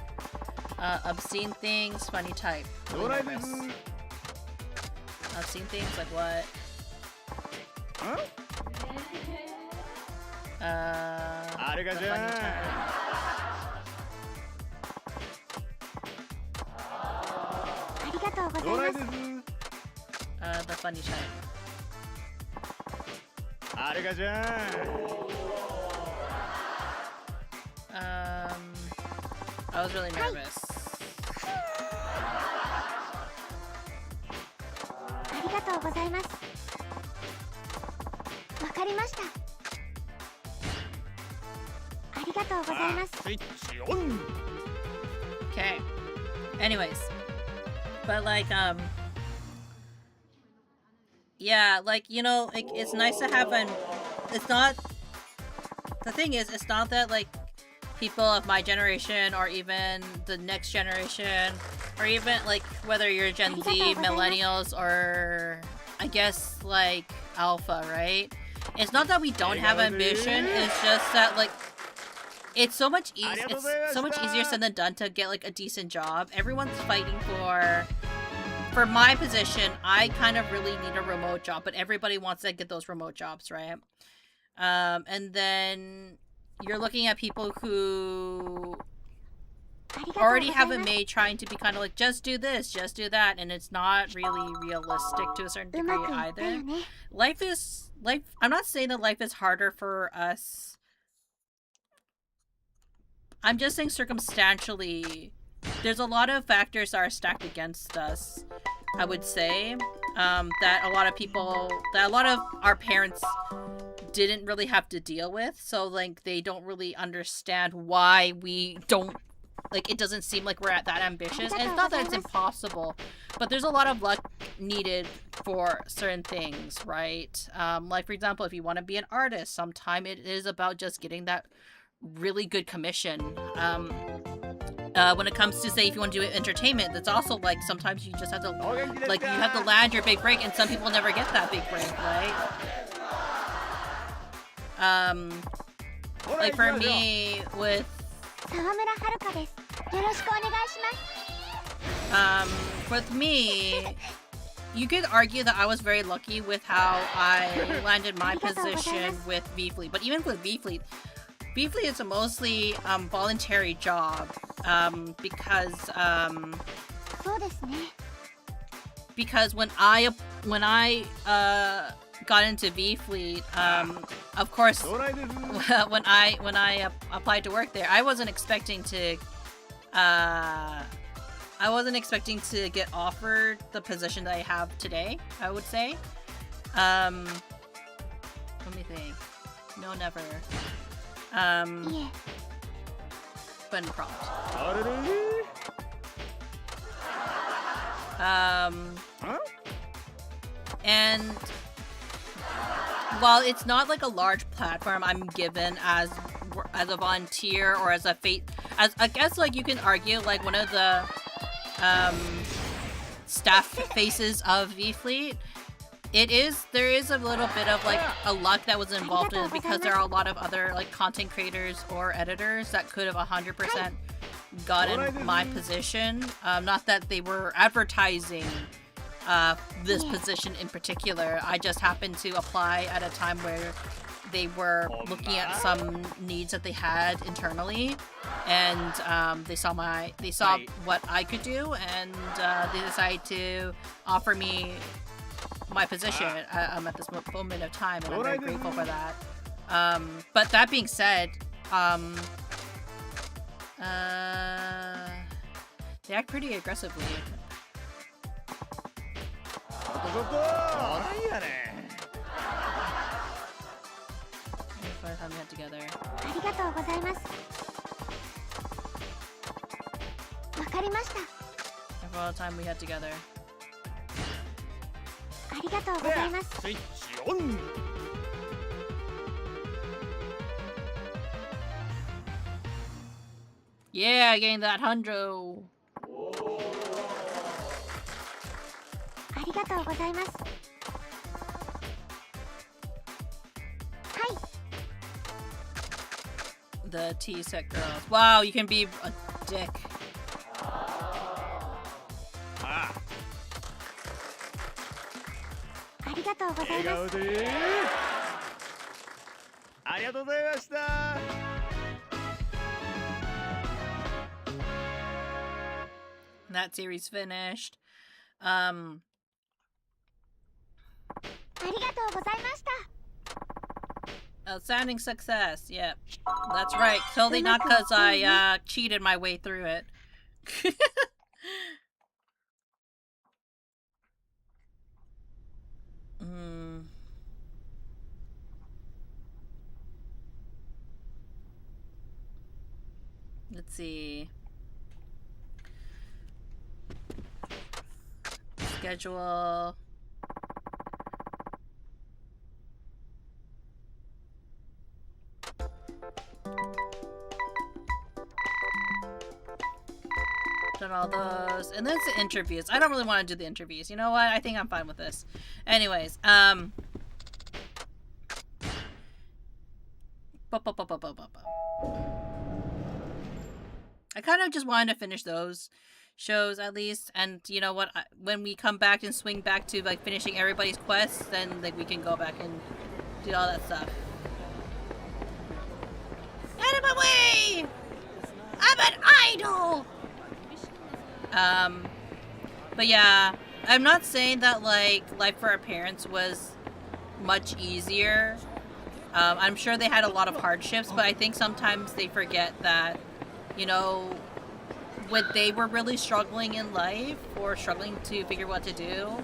Obscene things, funny type. Really nervous. Obscene things, like what? The funny type. The funny type. I was really nervous. Okay. Anyways. But like, yeah, like, you know, it's nice to have it's not, the thing is, it's not that like people of my generation or even the next generation or even like whether you're Gen Z, millennials, or I guess like Alpha, right? It's not that we don't have ambition, it's just that like it's so much easier said than done to get like a decent job. Everyone's fighting for my position. I kind of really need a remote job, but everybody wants to get those remote jobs, right? And then you're looking at people who already have a maid trying to be kind of like, just do this, just do that, and it's not really realistic to a certain degree either. I'm not saying that life is harder for us. I'm just saying circumstantially, there's a lot of factors that are stacked against us, I would say, that a lot of our parents didn't really have to deal with, so like they don't really understand why we don't, like, it doesn't seem like we're that ambitious. And it's not that it's impossible, but there's a lot of luck needed for certain things, right? Like for example, if you want to be an artist, sometimes it is about just getting that really good commission. When it comes to, say, if you want to do entertainment, that's also like sometimes you just have to, like, you have to land your big break, and some people never get that big break, right? Like for me with me, you could argue that I was very lucky with how I landed my position with V-Fleet, but even with V-Fleet is a mostly voluntary job, because when I got into V-Fleet, of course, when I applied to work there, I wasn't expecting to get offered the position that I have today, I would say. Let me think. No, never. Button prompt. And while it's not like a large platform I'm given as a volunteer or as I guess like you can argue like one of the staff faces of V-Fleet, there is a little bit of like a luck that was involved in it, because there are a lot of other like content creators or editors that could have 100% gotten my position. Not that they were advertising this position in particular. I just happened to apply at a time where they were looking at some needs that they had internally, and they saw what I could do, and they decided to offer me my position at this moment of time, and I'm very grateful for that. But that being said, they act pretty aggressively. By the time we had together. For all the time we had together. Yeah, getting that hundo. The tea set girls. Wow, you can be a dick. Ah. ありがとうございます。ありがとうございました。That series finished. ありがとうございました。 Outstanding success. Yep. That's right. Totally not because I cheated my way through it. Let's see. Schedule. Done all those. And then it's the interviews. I don't really want to do the interviews. You know what? I think I'm fine with this. Anyways, I kind of just wanted to finish those shows at least, and you know what, when we come back and swing back to like finishing everybody's quests, then like we can go back and do all that stuff. Out of my way! I'm an idol! But yeah, I'm not saying that like Life for Our Parents was much easier. I'm sure they had a lot of hardships, but I think sometimes they forget that, you know, when they were really struggling in life or struggling to figure what to do,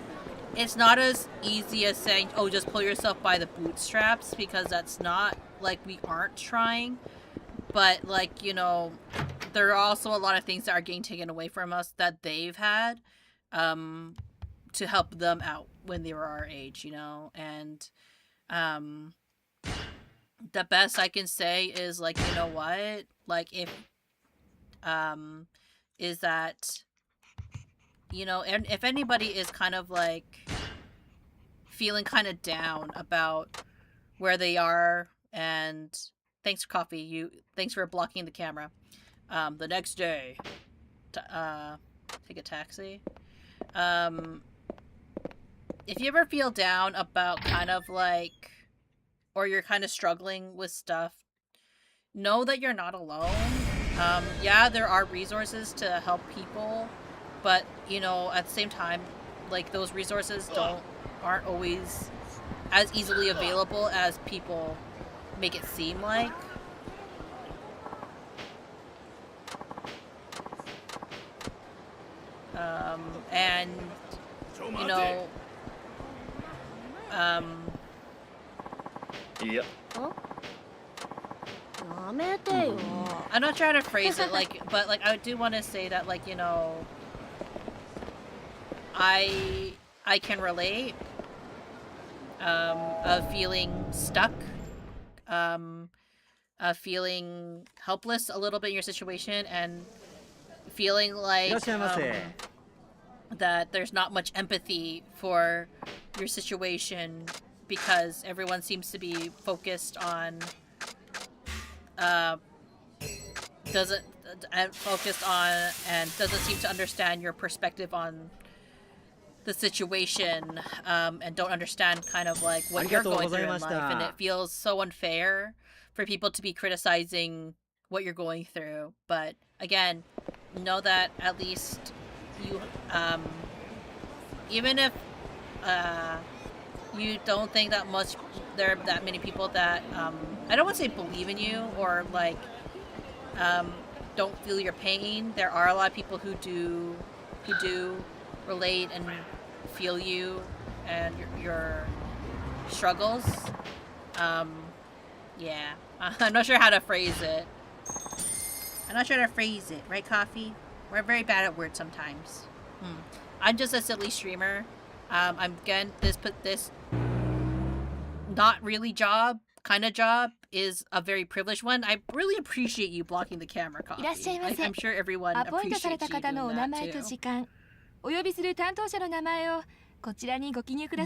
it's not as easy as saying, oh, just pull yourself by the bootstraps, because that's not, like, we aren't trying. But, like, you know, there are also a lot of things that are getting taken away from us that they've had to help them out when they were our age, you know? And the best I can say is, like, you know what? Like, if is that, you know, and if anybody is kind of like feeling kind of down about where they are, and thanks for coffee, thanks for blocking the camera. The next day, take a taxi. If you ever feel down about kind of like, or you're kind of struggling with stuff, know that you're not alone. Yeah, there are resources to help people, but, you know, at the same time, like, those resources aren't always as easily available as people make it seem like. And, you know, yeah. I'm not trying to phrase it like, but like I do want to say that, like, you know, I can relate of feeling stuck, of feeling helpless a little bit in your situation, and feeling like that there's not much empathy for your situation because everyone seems to be focused on doesn't seem to understand your perspective on the situation, and don't understand kind of like what you're going through in life, and it feels so unfair for people to be criticizing what you're going through. But again, know that at least you, even if you don't think that much, there are that many people that I don't want to say believe in you or like don't feel your pain. There are a lot of people who do relate and feel you and your struggles. Yeah, I'm not sure how to phrase it. Right, Coffee? We're very bad at words sometimes. I'm just a silly streamer. I'm again, this not really job, kind of job is a very privileged one. I really appreciate you blocking the camera, Coffee. I'm sure everyone appreciates you doing that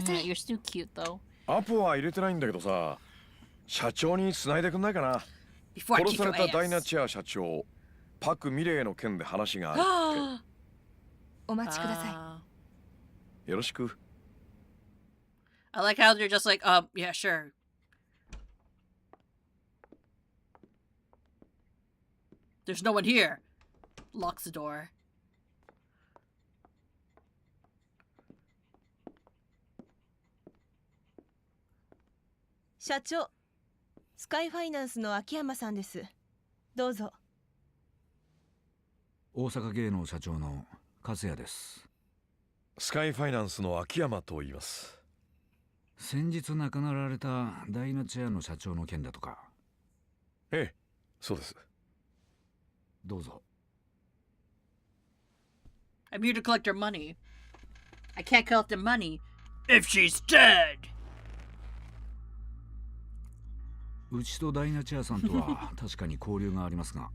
too. You're still cute though. アポは入れてないんだけどさ、社長に繋いでくんないかな。Before I 殺 kick さ your れたダイナ ass. チア社長パク・ミレイの件で話があるって。お待ちください。よろしく。I like how they're just like, yeah, sure. There's no one here. Locks the door. 社長、スカイファイナンスの秋山さんです。どうぞ。大阪芸能社長の勝也です。スカイファイナンスの秋山と言います。先日亡くなられたダイナチェアの社長の件だとか。ええ、そうです。どうぞ。I'm here to collect her money. I can't collect the money if she's dead. うちとダイナチェアさんとは確かに交流がありますが、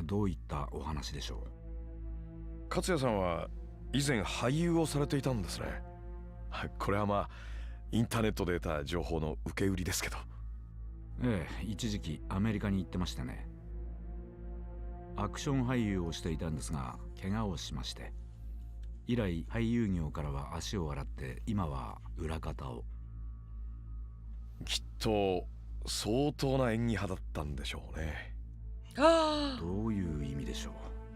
どういったお話でしょう。勝也さんは以前俳優をされていたんですね。これはまあインターネットで得た情報の受け売りですけど。ええ、一時期アメリカに行ってましてね。アクション俳優をしていたんですが怪我をしまして、以来俳優業からは足を洗って今は裏方を。きっと相当な演技派だったんでしょうね。どういう意味でしょ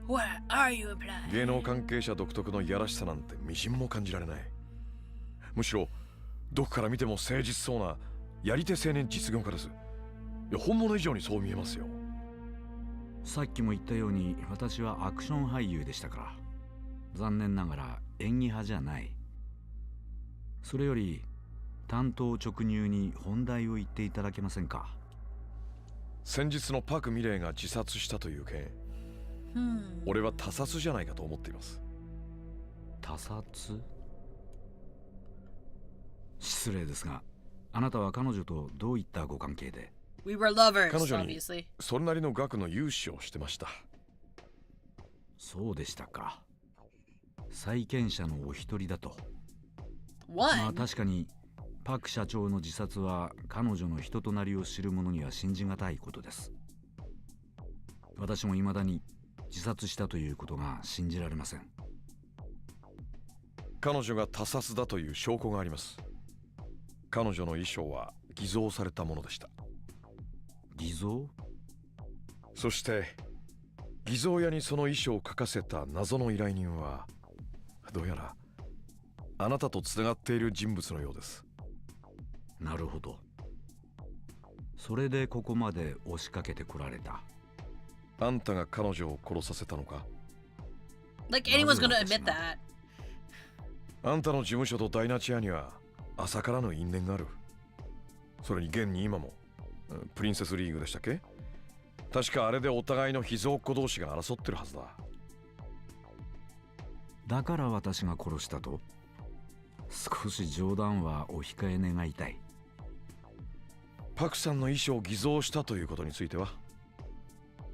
う。 What are you implying? 芸能関係者独特のいやらしさなんてみじんも感じられない。むしろどこから見ても誠実そうなやり手青年実業家です。いや本物以上にそう見えますよ。さっきも言ったように私はアクション俳優でしたから、残念ながら演技派じゃない。それより単刀直入に本題を言っていただけませんか。先日のパク・ミレイが自殺したという件、俺は他殺じゃないかと思っています。他殺？失礼ですが、あなたは彼女とどういったご関係で？ We were lovers, 彼女に obviously. それなりの額の融資をしてました。そうでしたか。債権者のお一人だと。What? まあ確かにパク社長の自殺は彼女の人となりを知る者には信じがたいことです。私も未だに自殺したということが信じられません。彼女が他殺だという証拠があります。彼女の衣装は偽造されたものでした。偽造？そして偽造屋にその衣装を書かせた謎の依頼人はどうやらあなたとつながっている人物のようです。なるほど。それでここまで押しかけてこられた。あんたが彼女を殺させたのか？ Like anyone's gonna admit that. あんたの事務所とダイナチアには浅からぬ因縁がある。それに現に今もプリンセスリーグでしたっけ？確かあれでお互いの秘蔵っ子同士が争ってるはずだ。だから私が殺したと？少し冗談はお控え願いたい。パクさんの衣装を偽造したということについては？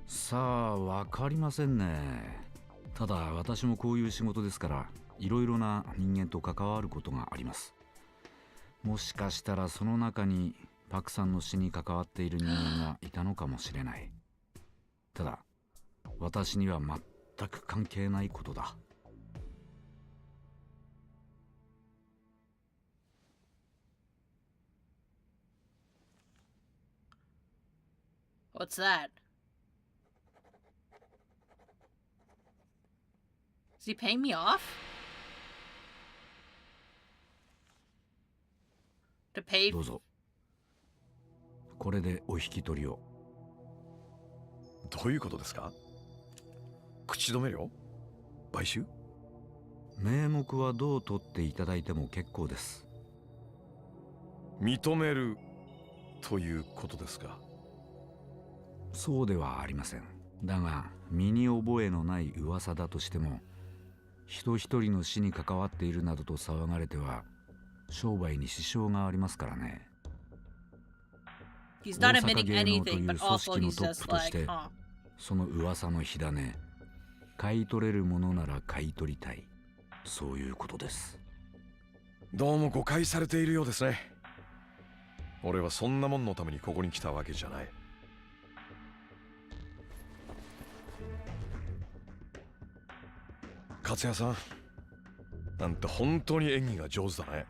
さあ、わかりませんね。ただ私もこういう仕事ですから、いろいろな人間と関わることがあります。もしかしたらその中にパクさんの死に関わっている人間がいたのかもしれない。ただ私には全く関係ないことだ。What's that? Is he paying me off? To pay? どうぞ。これでお引き取りを。どういうことですか？口止め料？買収？名目はどう取っていただいても結構です。認めるということですか？そうではありません。だが身に覚えのない噂だとしても、人一人の死に関わっているなどと騒がれては商売に支障がありますからね。He's not 大阪 admitting 芸能とい anything, う but 組 also 織の he's トッ just プとし like, て、その噂の火種、買い取れるものなら買い取りたい。そういうことです。どうも誤解されているようですね。俺はそんなもんのためにここに来たわけじゃない。勝也さん、なんて本当に演技が上手だね。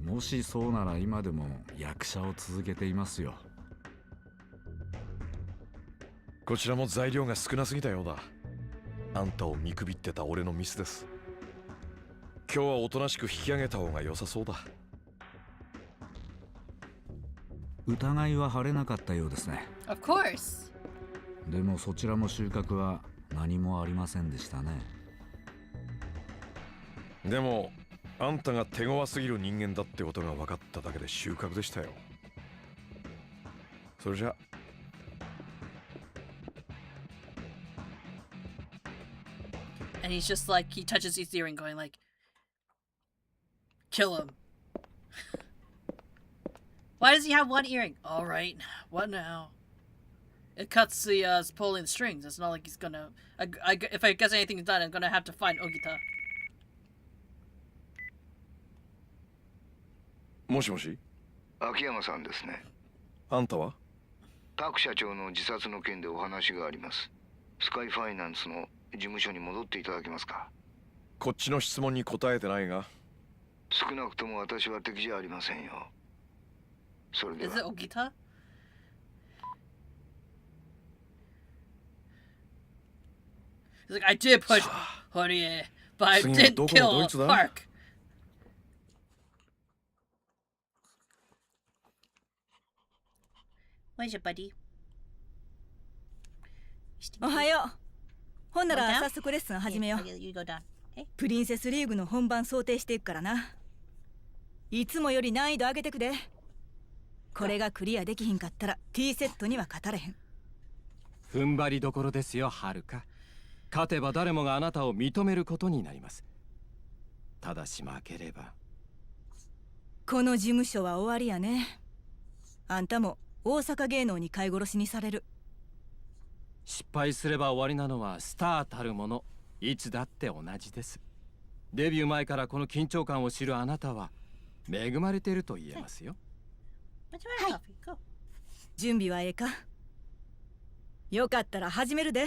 もしそうなら今でも役者を続けていますよ。こちらも材料が少なすぎたようだ。あんたを見くびってた俺のミスです。今日はおとなしく引き上げた方が良さそうだ。疑いは晴れなかったようですね。 Of course. でもそちらも収穫は何もありませんでしたね。でもあんたが手強すぎる人間だってことが分かっただけで収穫でしたよ。それじゃ。And he's just like, he touches his earring going like, kill him. Why does he have one earring? All right, what now? It cuts the pulling the strings. It's not like he's gonna. If I guess anything's done, I'm gonna have to find Ogita. もしもし。秋山さんですね。あんたは？パク社長の自殺の件でお話があります。スカイファイナンスの事務所に戻っていただけますか？こっちの質問に答えてないが。少なくとも私は敵じゃありませんよ。それでは。Is it Ogita? He's like, I did push Horie, but I didn't kill Park. Where's your buddy? おはよう。ほんなら早速レッスン始めよう。プリンセスリーグの本番想定していくからな。いつもより難易度上げてくで。これがクリアできひんかったら T セットには勝たれへん。踏ん張りどころですよ、はるか。勝てば誰もがあなたを認めることになります。ただし負ければ。この事務所は終わりやね。あんたも大阪芸能に飼い殺しにされる。失敗すれば終わりなのはスターたるもの、いつだって同じです。デビュー前からこの緊張感を知るあなたは恵まれていると言えますよ。はい。準備はええか？よかったら始めるで。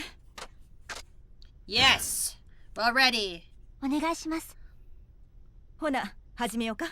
Yes, we're ready. お願いします。ほな、始めようか。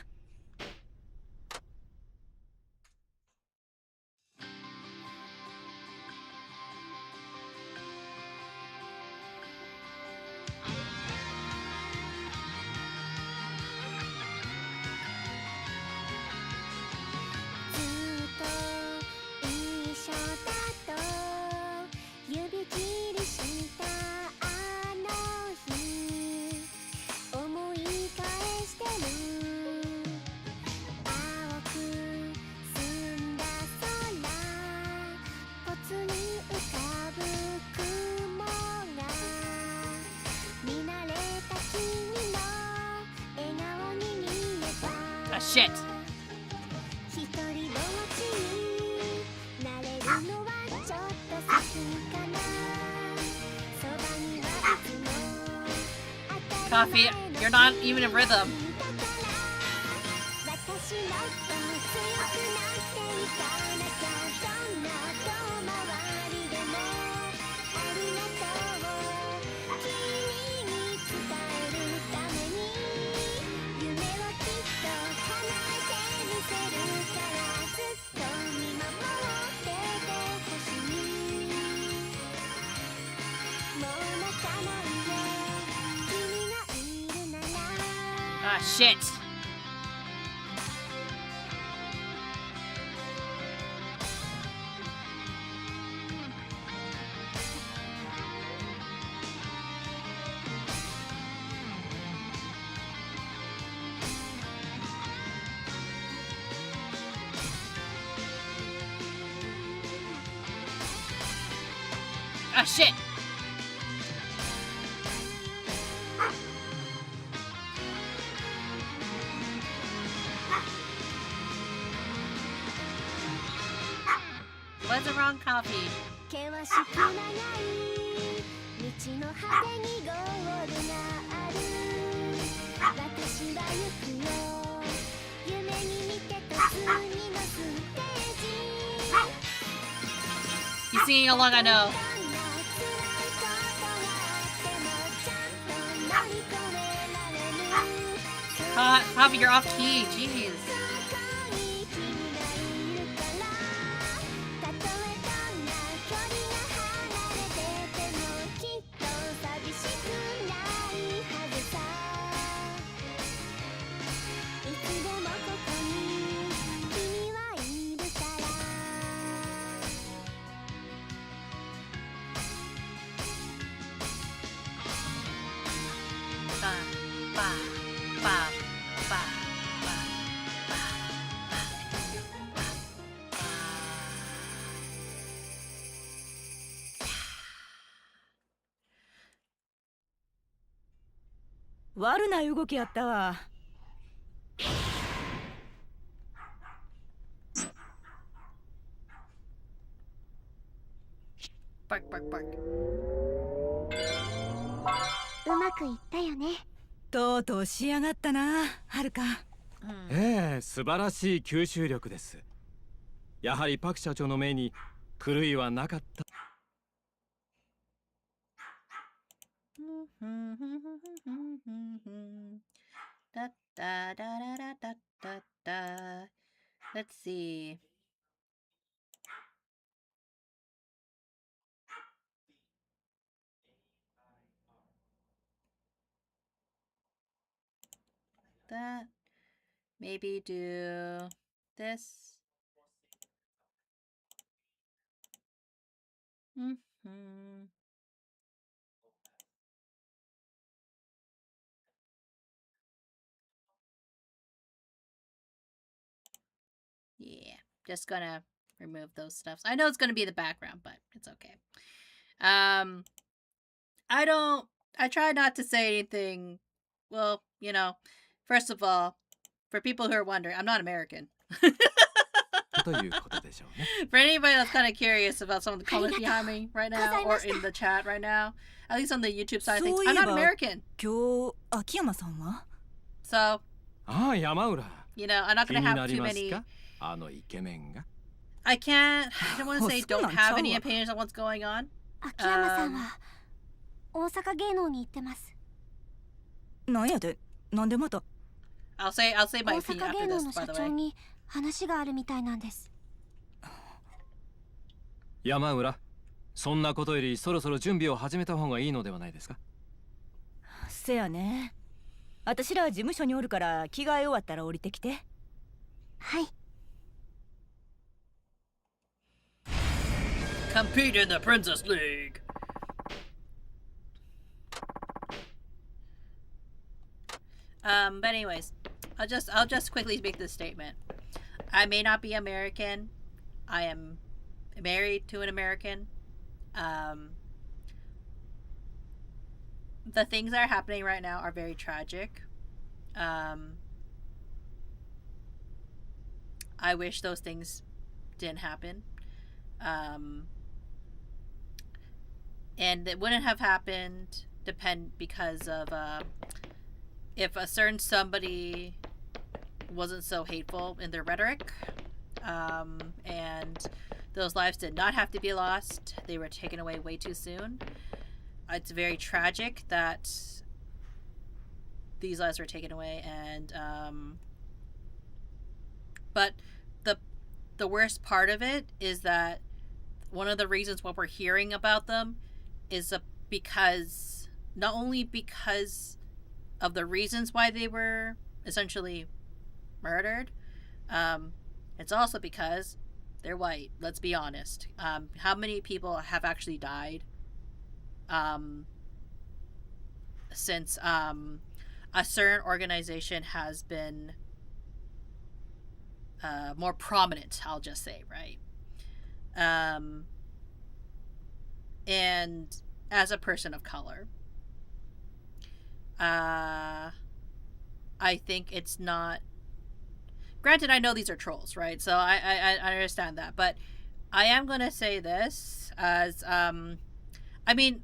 Shit. Coffee, you're not even in rhythm. Ah, shit. Ah, shit. What's the wrong coffee? He's singing along, I know. Javi, you're off key. Jeez.悪な動きやったわ。Bark, bark, bark. うまくいったよね。とうとう仕上がったな、はるか。ええ、素晴らしい吸収力です。やはりパク社長の目に狂いはなかった。Da, da, da, da, da, da, da. Let's see. That. Maybe do this. Yeah, just gonna remove those stuffs. I know it's gonna be in the background, but it's okay. I try not to say anything. Well, you know, first of all, for people who are wondering, I'm not American. For anybody that's kind of curious about some of the comments behind me right now, or in the chat right now, at least on the YouTube side of things, I'm not American. 今日、秋山さんは So, ああ、山浦。 you know, I'm not 気 gonna に have なり too ます many. か？あのイケメンが。I don't want to say don't have any そうなんちゃうわ。 opinions on what's going on. 秋山さんは大阪芸能に行ってます。なんやで、なんでまた I'll say 大 my opinion 阪 after 芸能 this, の by 社 the 長 way. に話があるみたいなんです。山浦、そんなことよりそろそろ準備を始めた方がいいのではないですか？せやね。私ら事務所におるから着替え終わったら降りてきて。はい。 Compete in the Princess League. But anyways, I'll just quickly make this statement. I may not be American. I am married to an American. The things that are happening right now are very tragic. I wish those things didn't happen. And it wouldn't have happened because of if a certain somebody wasn't so hateful in their rhetoric, and those lives did not have to be lost. They were taken away way too soon. It's very tragic that these lives were taken away, and but the worst part of it is that one of the reasons why we're hearing about them is because not only because of the reasons why they were essentially murdered, it's also because they're white. Let's be honest. How many people have actually died since a certain organization has been more prominent, I'll just say, right? And as a person of color, I think it's not. Granted, I know these are trolls, right? So I understand that, but I am gonna say this as I mean,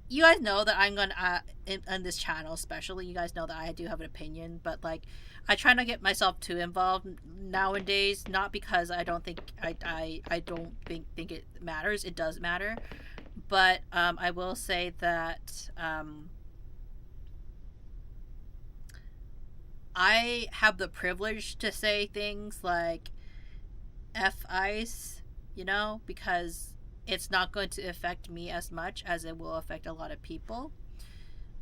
you guys know that I'm gonna in this channel, especially, you guys know that I do have an opinion, but like, I try not to get myself too involved nowadays. Not because I don't think I don't think it matters. It does matter, but I will say that I have the privilege to say things like F ICE, you know, because it's not going to affect me as much as it will affect a lot of people.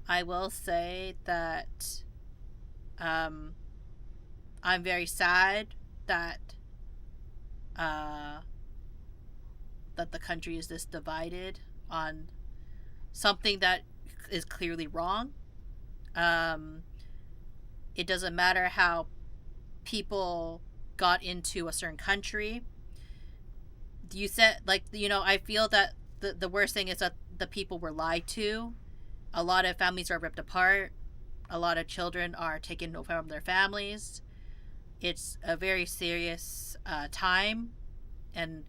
I will say that I'm very sad that that the country is this divided on something that is clearly wrong. It doesn't matter how people got into a certain country. You said, like, you know, I feel that the worst thing is that the people were lied to. A lot of families are ripped apart. A lot of children are taken from their families. It's a very serious time, and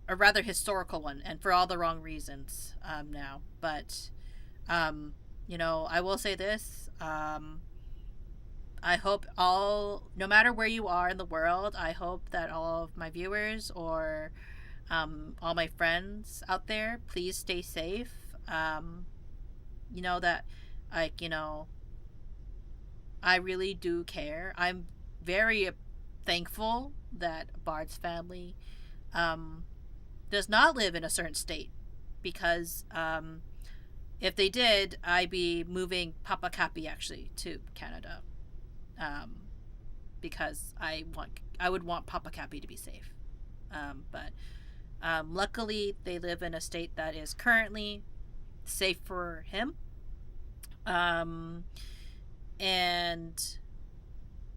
a rather historical one, and for all the wrong reasons now. But, you know, I will say this. I hope no matter where you are in the world, I hope that all of my viewers or all my friends out there, please stay safe. You know, that, like, you know, I really do care. I'm very thankful that Bard's family does not live in a certain state, because if they did, I'd be moving Papa Cappy actually to Canada, because I would want Papa Cappy to be safe. But luckily, they live in a state that is currently safe for him, and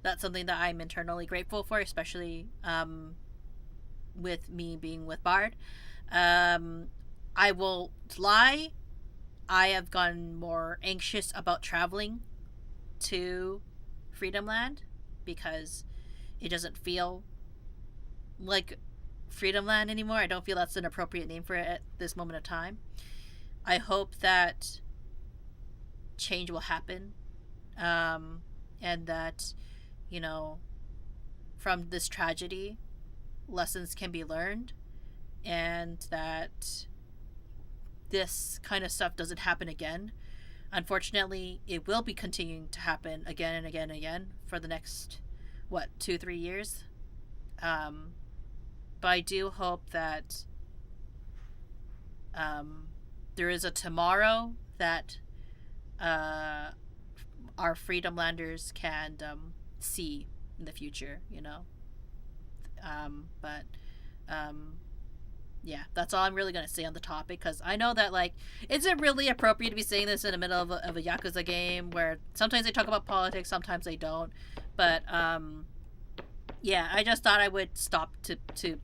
that's something that I'm internally grateful for, especially with me being with Bard. I will lie, I have gotten more anxious about traveling to Freedom Land because it doesn't feel like Freedom Land anymore. I don't feel that's an appropriate name for it at this moment of time. I hope that change will happen, and that, you know, from this tragedy, lessons can be learned, and that this kind of stuff doesn't happen again. Unfortunately, it will be continuing to happen again and again and again for the next, 2-3 years. But I do hope that there is a tomorrow that our Freedomlanders can see in the future, you know. Yeah, that's all I'm really going to say on the topic, because I know that, like, it's not really appropriate to be saying this in the middle of a Yakuza game where sometimes they talk about politics, sometimes they don't. But, yeah, I just thought I would stop to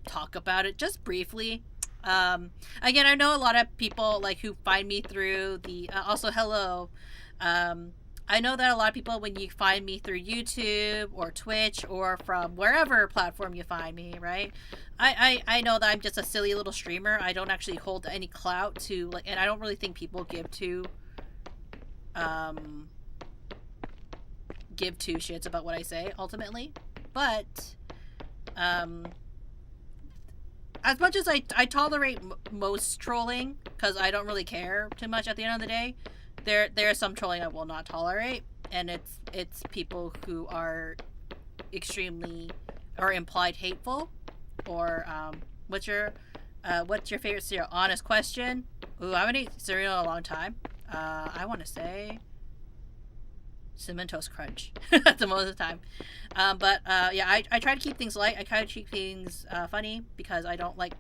talk about it just briefly. Again, I know a lot of people, like, who find me through the, also hello, I know that a lot of people, when you find me through YouTube or Twitch or from wherever platform you find me, right? I know that I'm just a silly little streamer. I don't actually hold any clout to, like, and I don't really think people give two shits about what I say ultimately. But as much as I tolerate most trolling, because I don't really care too much at the end of the day, there is some trolling I will not tolerate, and it's people who are extremely or implied hateful, or what's your favorite cereal? Honest question. Ooh, I haven't eaten cereal in a long time. I want to say Cinnamon Toast Crunch at the most of the time. But yeah, I try to keep things light. I try to keep things funny, because I don't like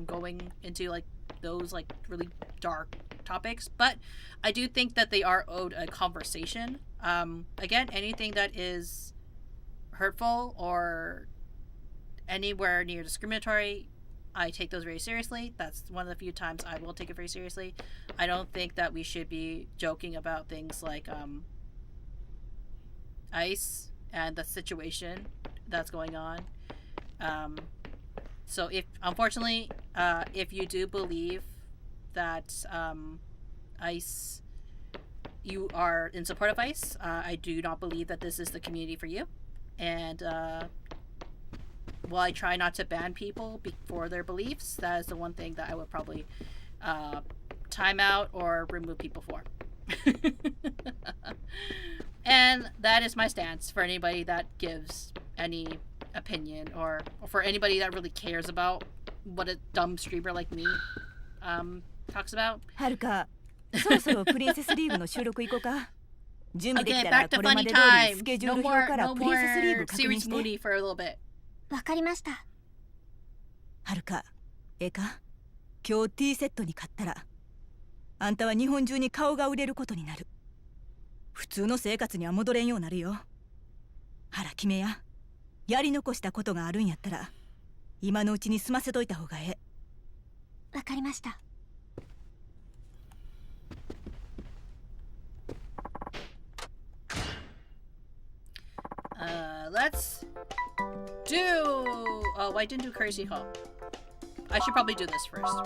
going into, like, those, like, really dark topics. But I do think that they are owed a conversation. Again, anything that is hurtful or anywhere near discriminatory, I take those very seriously. That's one of the few times I will take it very seriously. I don't think that we should be joking about things like ICE and the situation that's going on. So unfortunately, if you do believe that ICE, you are in support of ICE, I do not believe that this is the community for you. And while I try not to ban people for their beliefs, that is the one thing that I would probably time out or remove people for. And that is my stance for anybody that gives any opinion or for anybody that really cares about what a dumb streamer like me talks about. Haruka, そろそろプリンセスリーグの収録行こうか。準備でき Okay, た back ら to これま funny で通り time. スケジュー No ル表 more, から no プリンセスリー more グ確認 series して。 Munii for a little bit. わかりました。はるか、ええか、今日ティーセットに勝ったらあんたは日本中に顔が売れることになる。普通の生活には戻れんようになるよ。腹決めや。やり残したことがあるんやったら今のうちに済ませといた方がええ。わかりました。Let's do... Oh, I didn't do Crazy Hall. I should probably do this first.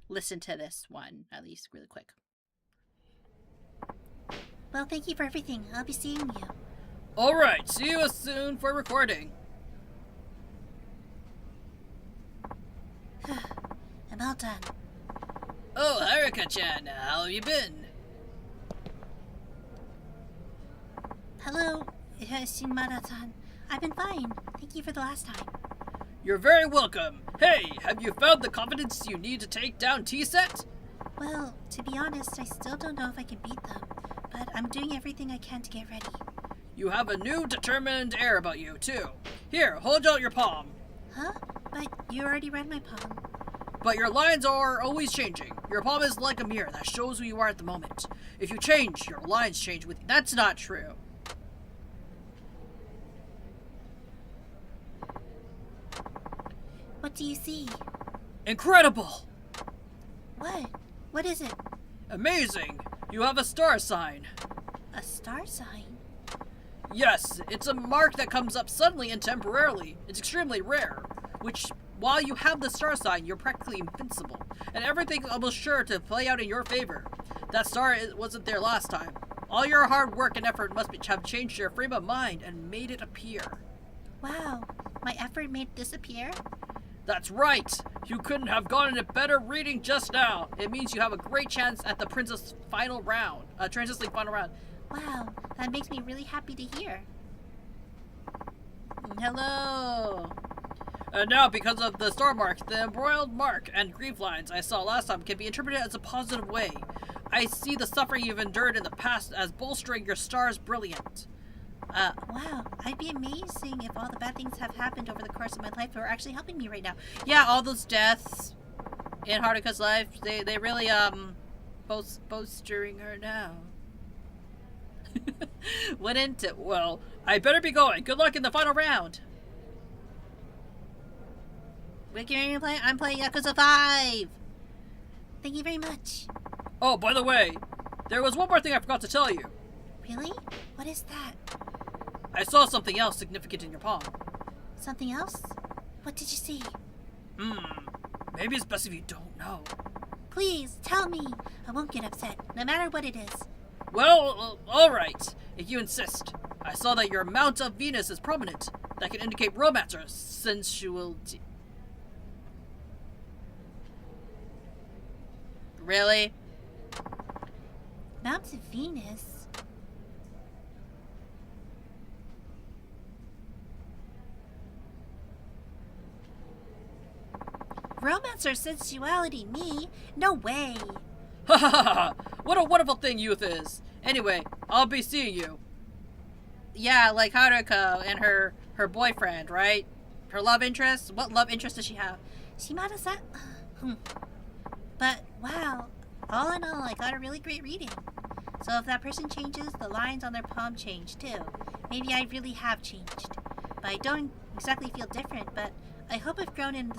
Listen to this one, at least, really quick. Well, thank you for everything. I'll be seeing you. Alright, see you soon for recording. I'm all done. Oh, Haruka-chan, how have you been? Hello, Shimada-san. I've been fine. Thank you for the last time. You're very welcome. Hey, have you found the confidence you need to take down T-Set? Well, to be honest, I still don't know if I can beat them, but I'm doing everything I can to get ready. You have a new determined air about you, too. Here, hold out your palm. Huh? But you already read my palm. But your lines are always changing. Your palm is like a mirror that shows who you are at the moment. If you change, your lines change with you. That's not true. What do you see? Incredible! What? What is it? Amazing! You have a star sign. A star sign? Yes, it's a mark that comes up suddenly and temporarily. It's extremely rare, which, while you have the star sign, you're practically invincible, and everything's almost sure to play out in your favor. That star wasn't there last time. All your hard work and effort must have changed your frame of mind and made it appear. Wow, my effort made it disappear? That's right! You couldn't have gotten a better reading just now. It means you have a great chance at the Princess final round. Princess League final round. Wow, that makes me really happy to hear. Hello! And now, because of the star mark, the embroiled mark and grief lines I saw last time can be interpreted as a positive way. I see the suffering you've endured in the past as bolstering your star's brilliant. Wow, I'd be amazing if all the bad things have happened over the course of my life were actually helping me right now. Yeah, all those deaths in Haruka's life, they really, bolstering her now. Wouldn't it? Well, I better be going. Good luck in the final round. I'm playing Yakuza 5! Thank you very much. Oh, by the way, there was one more thing I forgot to tell you. Really? What is that? I saw something else significant in your palm. Something else? What did you see? Maybe it's best if you don't know. Please, tell me. I won't get upset, no matter what it is. Well, alright, if you insist. I saw that your Mount of Venus is prominent. That can indicate romance or sensuality. Really? Mount of Venus? Romance or sensuality, me? No way. Ha ha ha ha! What a wonderful thing youth is. Anyway, I'll be seeing you. Yeah, like Haruka and her boyfriend, right? Her love interest? What love interest does she have? Shimada-san? But, wow. All in all, I got a really great reading. So if that person changes, the lines on their palm change too. Maybe I really have changed. But I don't exactly feel different, but I hope I've grown in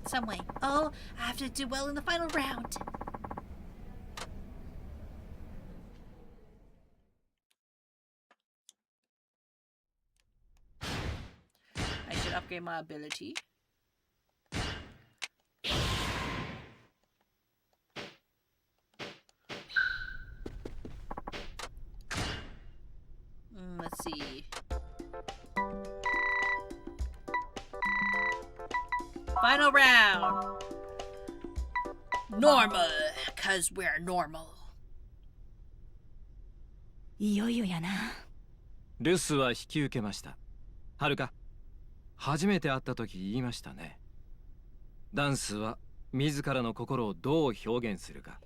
some way. Oh, I have to do well in the final round. I should upgrade my ability. Let's see. Final round. Normal, cause we're normal. いよいよやな。留守は引き受けました。はるか、初めて会った時言いましたね。ダンスは自らの心をどう表現するか、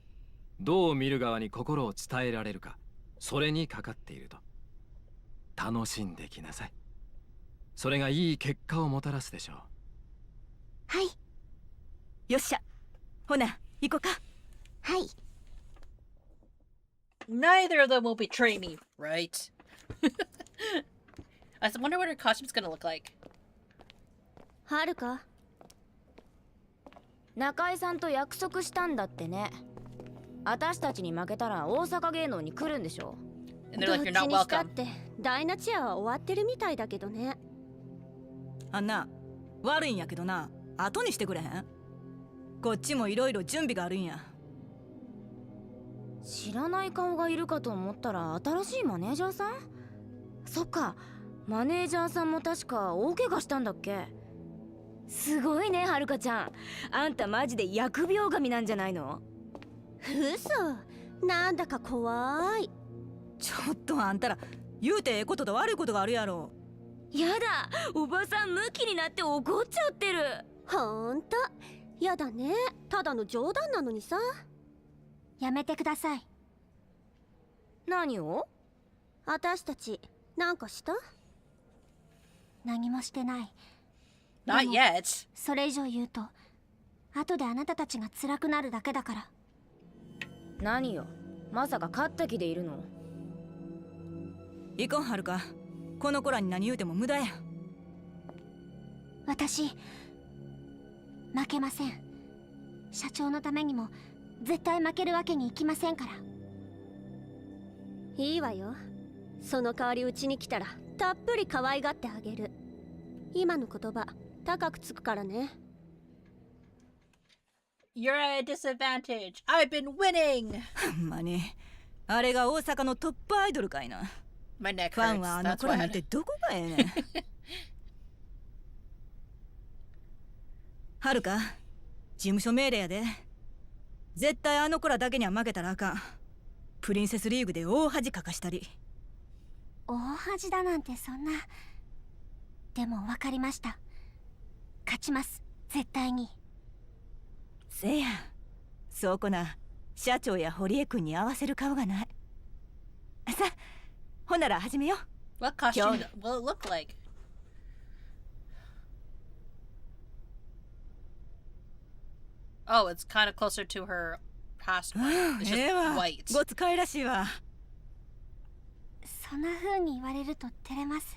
どう見る側に心を伝えられるか、それにかかっていると。楽しんできなさい。それがいい結果をもたらすでしょう。はい。よっしゃ。ほな、行こうか。はい。Neither of them will betray me, right? I wonder what her costume's gonna look like. はるか、中井さんと約束したんだってね。私たちに負けたら大阪芸能に来るんでしょ。And they're like, you're not どっちにしたっ welcome. てダイナチェアは終わってるみたいだけどね。あんな、悪いんやけどな、後にしてくれへん？こっちもいろいろ準備があるんや。知らない顔がいるかと思ったら新しいマネージャーさん？そっか、マネージャーさんも確か大怪我したんだっけ？すごいね、はるかちゃん。あんたマジで疫病神なんじゃないの？嘘。なんだか怖い。ちょっとあんたら、言うてええことと悪いことがあるやろ。やだ、おばさんムキになって怒っちゃってる。ほんとやだね。ただの冗談なのにさ。やめてください。何を？私たちなんかした？何もしてない。Not yet. それ以上言うと後であなたたちが辛くなるだけだから。何よ、まさか勝った気でいるの？行こう、はるか。この子らに何言うても無駄や。私負けません。社長のためにも絶対負けるわけにいきませんから。いいわよ。その代わりうちに来たらたっぷり可愛がってあげる。今の言葉高くつくからね。You're at a disadvantage. I've been winning. ほんまに、あれが大阪のトップアイドルかいな。My neck ファン hurts. はあの That's 子ら why. 見てどこがええねん。はるか、事務所命令やで。絶対あの子らだけには負けたらあかん。プリンセスリーグで大恥かかしたり。大恥だなんてそんな。でも分かりました。勝ちます、絶対に。せや、そうこな社長や堀江君に合わせる顔がない。さあ、ほんなら始めよう。 What costume will it look like? Oh, it's kind of closer to her past one. It's ええ just わ、 white. ごつかいらしいわ。そんな風に言われると照れます。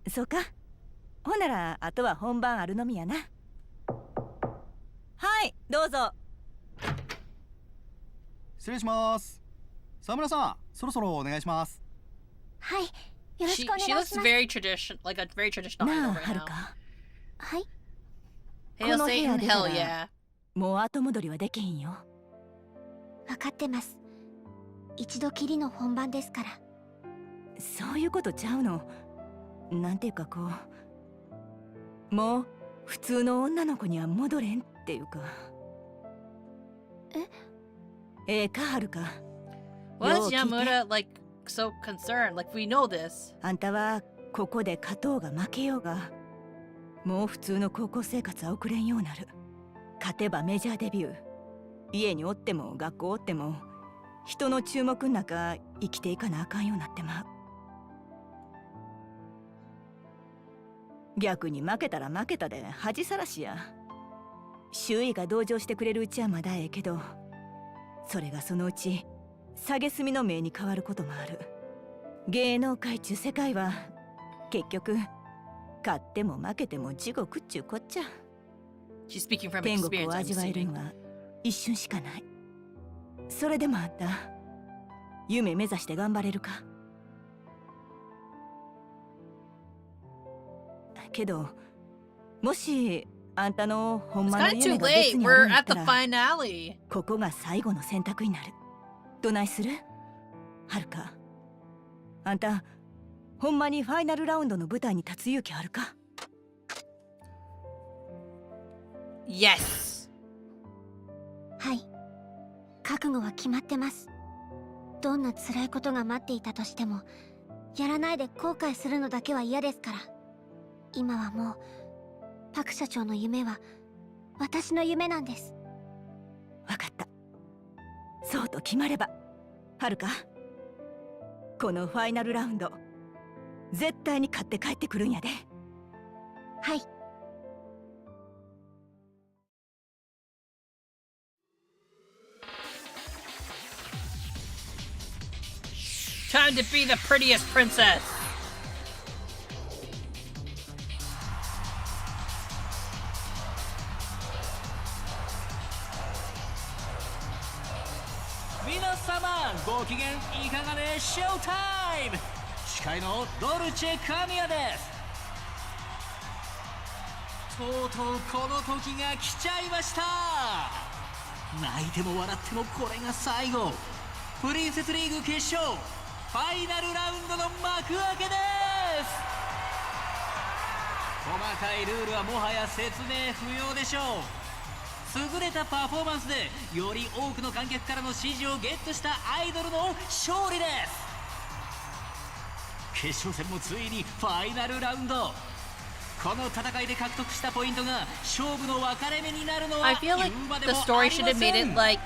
そうか。ほんならあとは本番あるのみやな。はい、どうぞ。失礼します。沢村さん、そろそろお願いします。はい、よろしくお願い She しま looks す。 very traditional, like a very traditional なあ、 idol は right る now. か。はい、こ Hail の部屋 Satan, 出た hell ら yeah. もう後戻りはできへんよ。分かってます。一度きりの本番ですから。そういうことちゃうの。なんていうかこう、もう普通の女の子には戻れんっていうか。ええか、はるか。 Why よ is う聞いて。 Yamura like so concerned? Like we know this. あんたはここで勝とうが負けようが、もう普通の高校生活は送れんようなる。勝てばメジャーデビュー。家におっても学校おっても人の注目の中生きていかなあかんようになってまう。逆に負けたら負けたで恥さらしや。周囲が同情してくれるうちはまだええけど、それがそのうち蔑みの目に変わることもある。芸能界中世界は結局勝っても負けても地獄っちゅうこっちゃ。 She's speaking from 天国 experience, を I'm 味わえる assuming. のは一瞬しかない。それでもあんた夢目指して頑張れるか。けどもしあんたのほん It's まの kind of 夢 too が別 late. にある We're んやっ at た the ら finale. ここが最後の選択になる。どないする？はるか、あんたほんまにファイナルラウンドの舞台に立つ勇気あるか？ Yes. はい、覚悟は決まってます。どんな辛いことが待っていたとしてもやらないで後悔するのだけは嫌ですから。今はもうパク社長の夢は私の夢なんです。わかった。そうと決まればはるか、このファイナルラウンド絶対に勝って帰ってくるんやで。はい。Time to be the prettiest princess. 皆様ご機嫌いかがでショータイム。司会のドルチェ神谷です。とうとうこの時が来ちゃいました。泣いても笑ってもこれが最後。プリンセスリーグ決勝ファイナルラウンドの幕開けです。細かいルールはもはや説明不要でしょう。優れたパフォーマンスでより多くの観客からの支持をゲットしたアイドルの勝利です。決勝戦もついにファイナルラウンド。この戦いで獲得したポイントが勝負の分かれ目になるのは I feel 言 like うまで the もあ story り should ま have made せ it ん。 like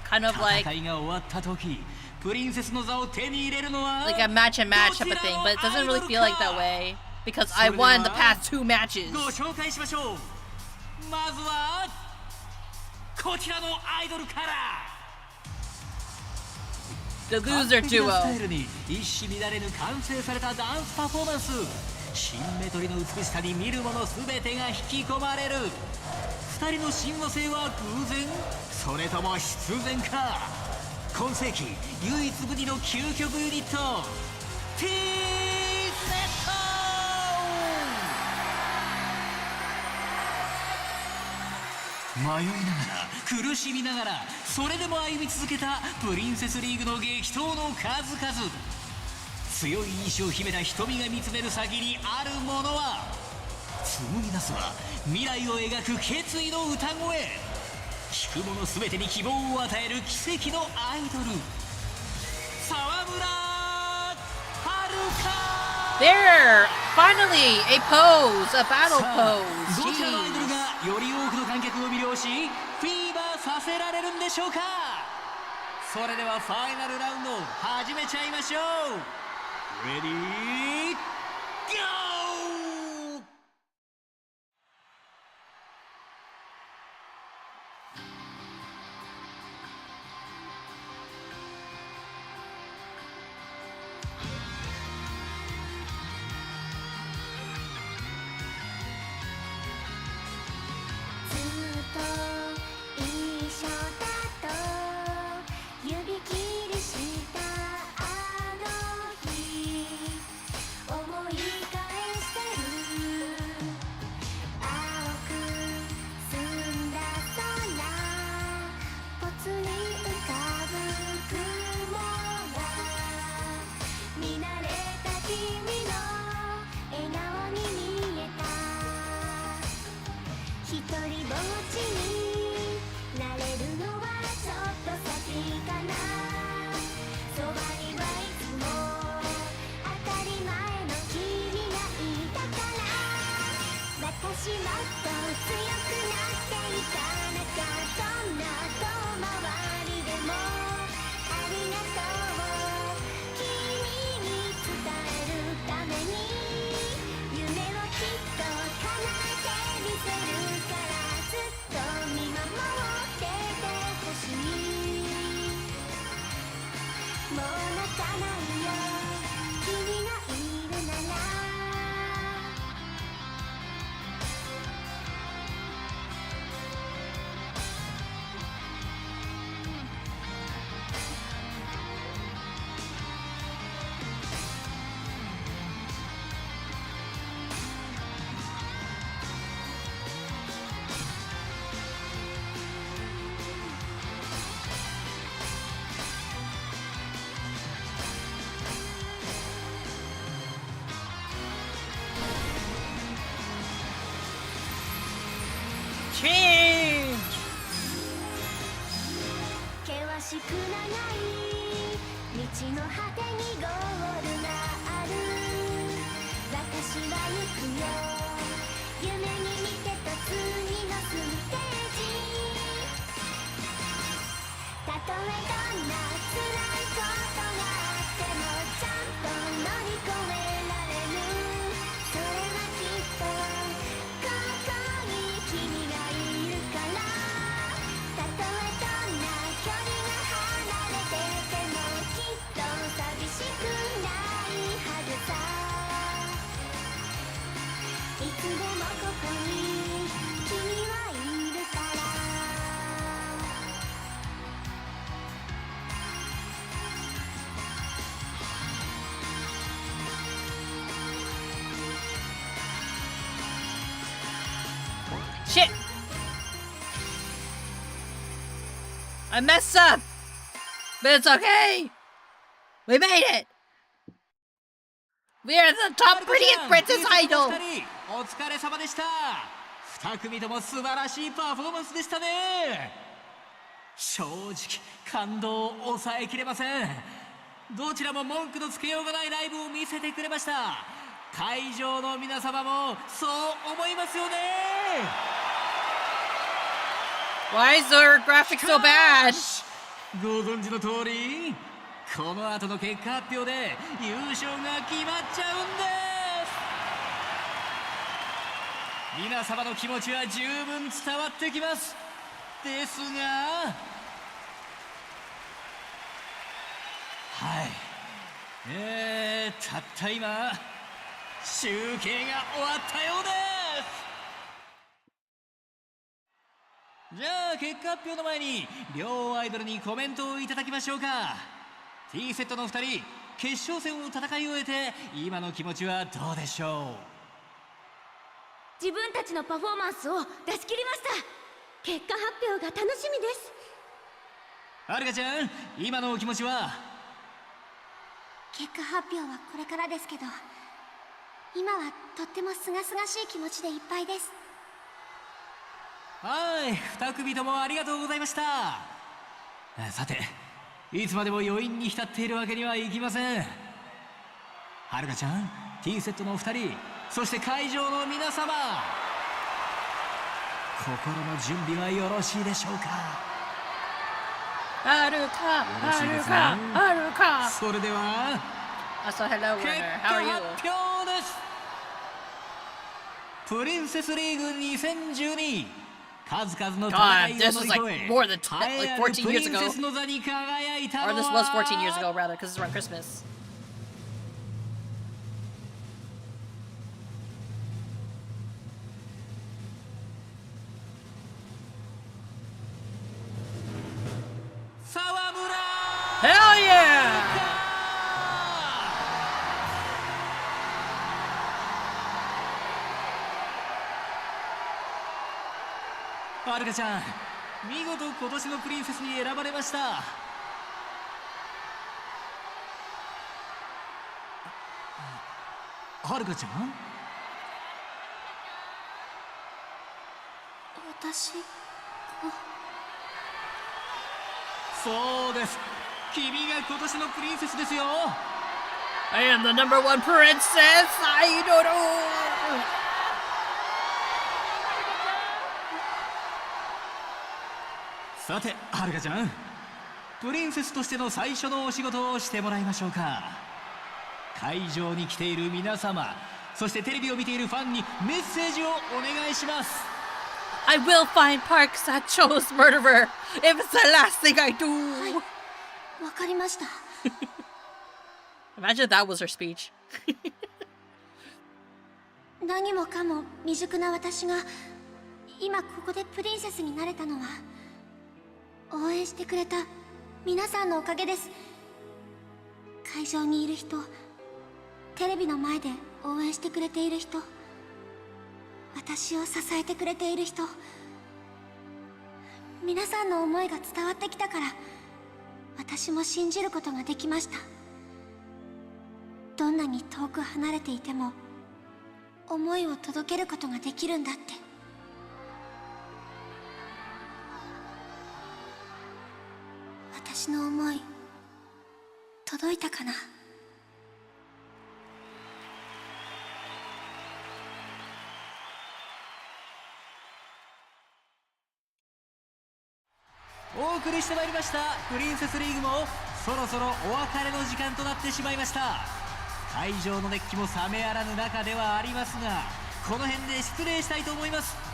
kind of like 戦いが終わった時プリンセスの座を手に入れるのは a match and match type of thing, but it doesn't really feel like that way because I won the past 2 matches. ご紹介しましょう。まずはこちらのアイドルから。 The loser 完璧なスタイ duo. ルに一糸乱れぬ完成されたダンスパフォーマンス。シンメトリの美しさに見る者全てが引き込まれる。二人の親和性は偶然それとも必然か。今世紀唯一無二の究極ユニット T セット。迷いながら苦しみながらそれでも歩み続けたプリンセスリーグの激闘の数々。強い意志を秘めた瞳が見つめる先にあるものは紡ぎ出すは未来を描く決意の歌声。聞く者全てに希望を与える奇跡のアイドル沢村はるか。 There! Finally! A pose! A battle さあ pose! どちらのアイドル Jeez. がより多くの観客を魅了しフィーバーさせられるんでしょうか。それではファイナルラウンド始めちゃいましょう。レディーゴー。ずっと一緒だと指切りしたあの日思い返してる。青く澄んだ空ぽつり浮かぶ雲が見慣れた君の笑顔に見えた。一人ぼっちになれるのはちょっと先かな。そばにはいつも当たり前の君がいたから。私もっと強くなっていかなきゃ。どんな遠回りでもありがとう君に伝えるために夢をきっと叶えてみせるから。ずっと見守っててほしい。もう泣かないよ君がいるなら。Change! 険ししく長い道の果てにゴールがある。私は行くよ、夢に見てた次のステージ。たとえどんな辛いことがあってもちゃんと乗り越えられる。それはきっとここに君がいるから。たとえどんな距離が離れててもきっと寂しくないはずさ。いつでもここに君はいるから。Shit! I messed up! But it's okay! We made it! We are the top prettiest princess idol! お疲れ様でした。2組とも素晴らしいパフォーマンスでしたね。正直感動を抑えきれません。どちらも文句のつけようがないライブを見せてくれました。会場の皆様もそう思いますよね。Why is their graphics so bad? ご存知の通り、この後の結果発表で優勝が決まっちゃうんです。皆様の気持ちは十分伝わってきます。ですが、はい、たった今集計が終わったようです。じゃあ結果発表の前に両アイドルにコメントをいただきましょうか。 T セットの2人、決勝戦を戦い終えて今の気持ちはどうでしょう。自分たちのパフォーマンスを出し切りました。結果発表が楽しみです。はるかちゃん、今のお気持ちは。結果発表はこれからですけど、今はとってもすがすがしい気持ちでいっぱいです。はい、2組ともありがとうございました。さて、いつまでも余韻に浸っているわけにはいきません。はるかちゃん、 T セットの2人、そして会場の皆様、心の準備はよろしいでしょうか。はるか、はるか、はるか。それでは、So hello, 結 Werner. 果 How are you? 発表です。プリンセスリーグ2012、数々の戦いを乗り God, this was 越 like え、 more than 栄え like ある 14 years プリン ago. セスの座に輝いた Or の this は was 14 years ago, rather, because it's around Christmas. 沢村 Hell yeah! はるかちゃん、見事今年のプリンセスに選ばれました。はるかちゃん、私が。そうです、君が今年のプリンセスですよ。 I am the number one princess idol! さて、はるかちゃん、プリンセスとしての最初のお仕事をしてもらいましょうか。会場に来ている皆様、そしてテレビを見ているファンにメッセージをお願いします。 I will find Park Sacho's murderer if it's the last thing I do! はい、わかりました。Imagine if that was her speech. 何もかも未熟な私が今ここでプリンセスになれたのは、応援してくれた皆さんのおかげです。会場にいる人、テレビの前で応援してくれている人、私を支えてくれている人、皆さんの思いが伝わってきたから、私も信じることができました。どんなに遠く離れていても思いを届けることができるんだって。私私の思い届いたかな。お送りしてまいりましたプリンセスリーグもそろそろお別れの時間となってしまいました。会場の熱気も冷めやらぬ中ではありますが、この辺で失礼したいと思います。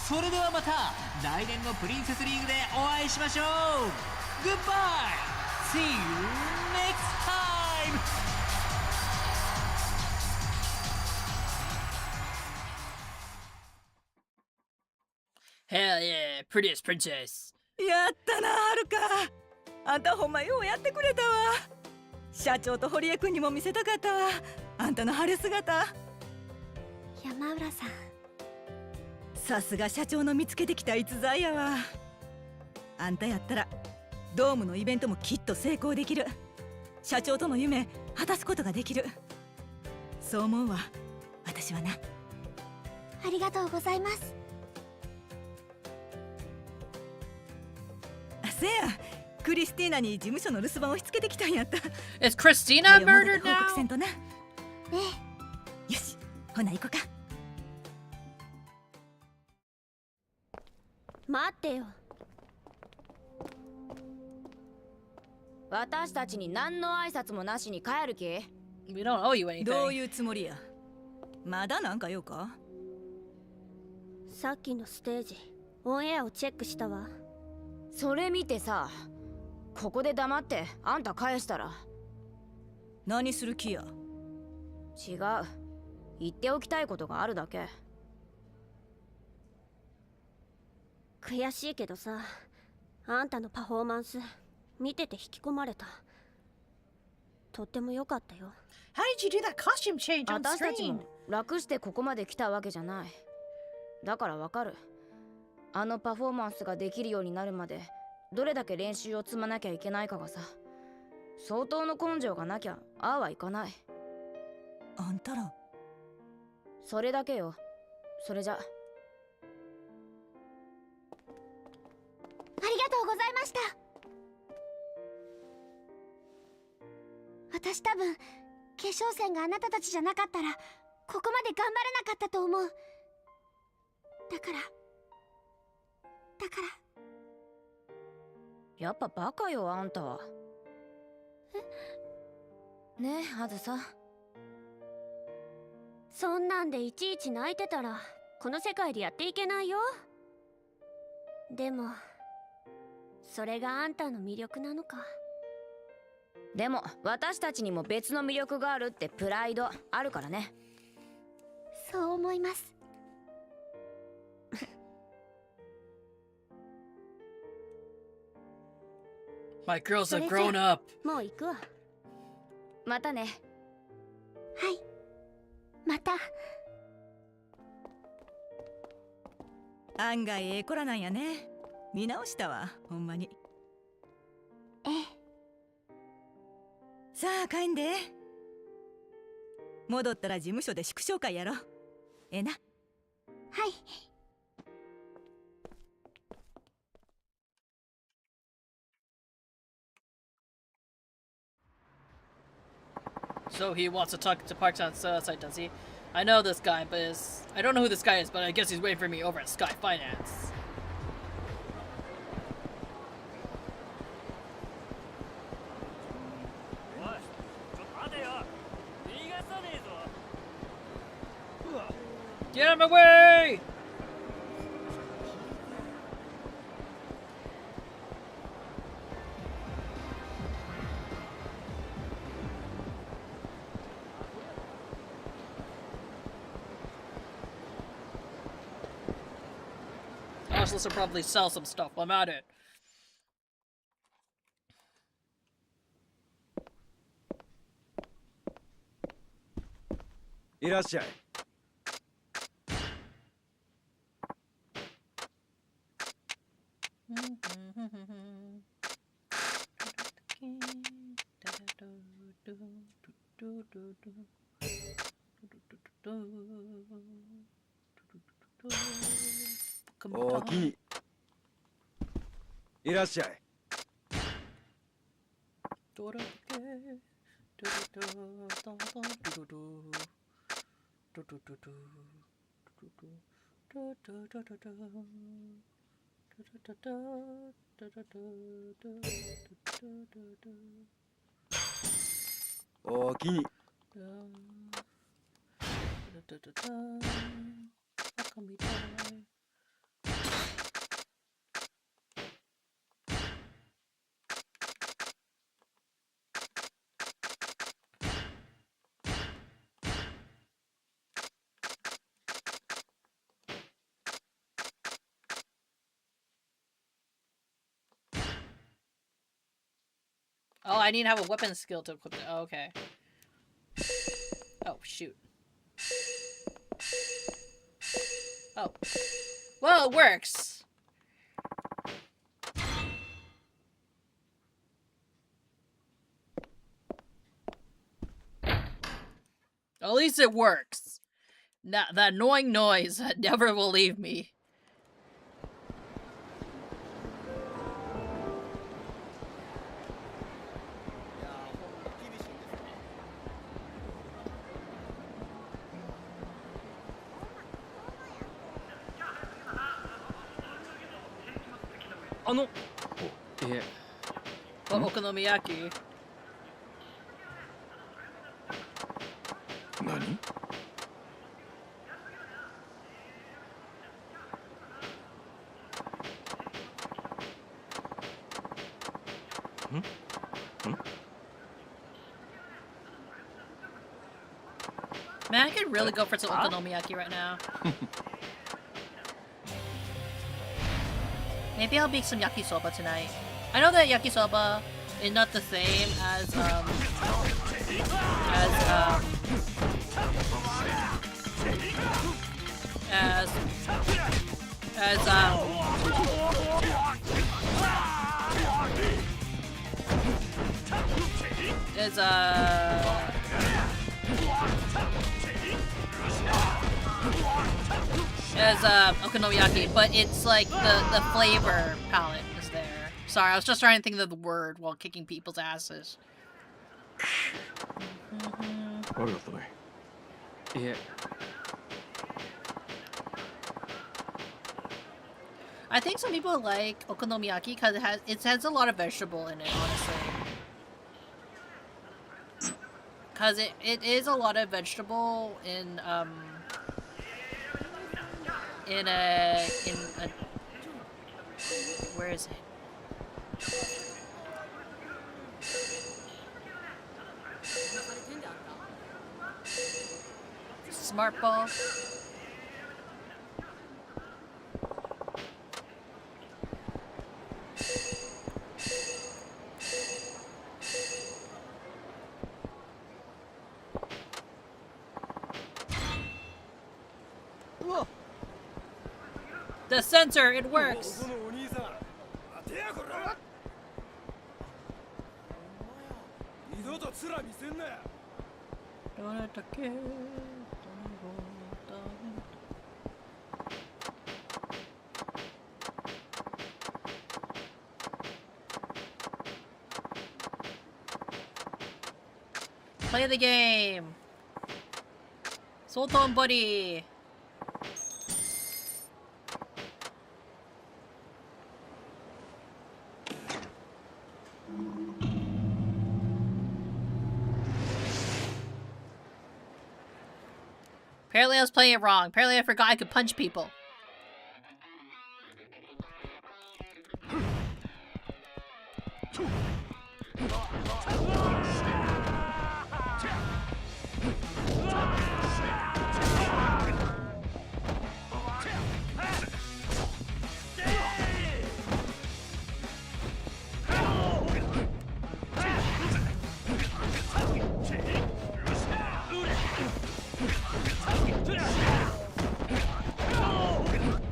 それではまた来年のプリンセスリーグでお会いしましょう。グッバイ See you next time! Hell yeah, prettiest princess. やったなはるか。あんたほんまようやってくれたわ。社長と堀江君にも見せたかったわ、あんたの晴れ姿。山浦さん、さすが社長の見つけてきた逸材やわ。あんたやったらドームのイベントもきっと成功できる。社長との夢果たすことができる。そう思うわ、私はな。ありがとうございます。せや、クリスティーナに事務所の留守番をしつけてきたんやった。Is Christina murdered now? 報告せんとな。よし、ほな行こうか。待ってよ。私たちに何の挨拶もなしに帰る気？ We don't owe you anything. どういうつもりや。まだなんか用か？さっきのステージオンエアをチェックしたわ。それ見てさ、ここで黙ってあんた返したら。何する気や？違う、言っておきたいことがあるだけ。悔しいけどさ、あんたのパフォーマンス見てて引き込まれた。とっても良かったよ。 How did you do that costume change on 私たち screen? も楽してここまで来たわけじゃない。だからわかる。あのパフォーマンスができるようになるまでどれだけ練習を積まなきゃいけないかがさ、相当の根性がなきゃああはいかない。あんたらそれだけよ。それじゃ。ありがとうございました。私多分化粧線があなたたちじゃなかったらここまで頑張れなかったと思う。だからやっぱバカよあんたは。ねえあずさ、そんなんでいちいち泣いてたらこの世界でやっていけないよ。でもそれがあんたの魅力なのか。でも私たちにも別の魅力があるってプライドあるからね。そう思います。My girls have grown up. もう行くわ。またね。はい、また。案外ええ子らなんやね。見直したわ、ほんまに。ええ。さあ帰んで。戻ったら事務所で祝勝会やろ。ええな。はい。So he wants to talk to Park Chan-seo, does he? I know this guy, but I don't know who this guy is, but I guess he's waiting for me over at Sky Finance. Get out of my way! This will probably sell some stuff. I'm at it. おきに。Oh, I need to have a weapon skill to equip it. Oh, okay. Oh, shoot. Oh. Well, it works. At least it works. Now, that annoying noise that never will leave me. Okonomiyaki. 何？Man, I could really go for some okonomiyaki right now. Maybe I'll make some yakisoba tonight. I know that yakisoba is not the same as okonomiyaki, but it's like the flavor palette is there. Sorry, I was just trying to think of the word while kicking people's asses. I think some people like okonomiyaki because it has a lot of vegetable in it, honestly. Because it is a lot of vegetable in a where is it? Smart ball. The sensor, it works. Play the game. Sultan buddy. Apparently I was playing it wrong. Apparently I forgot I could punch people.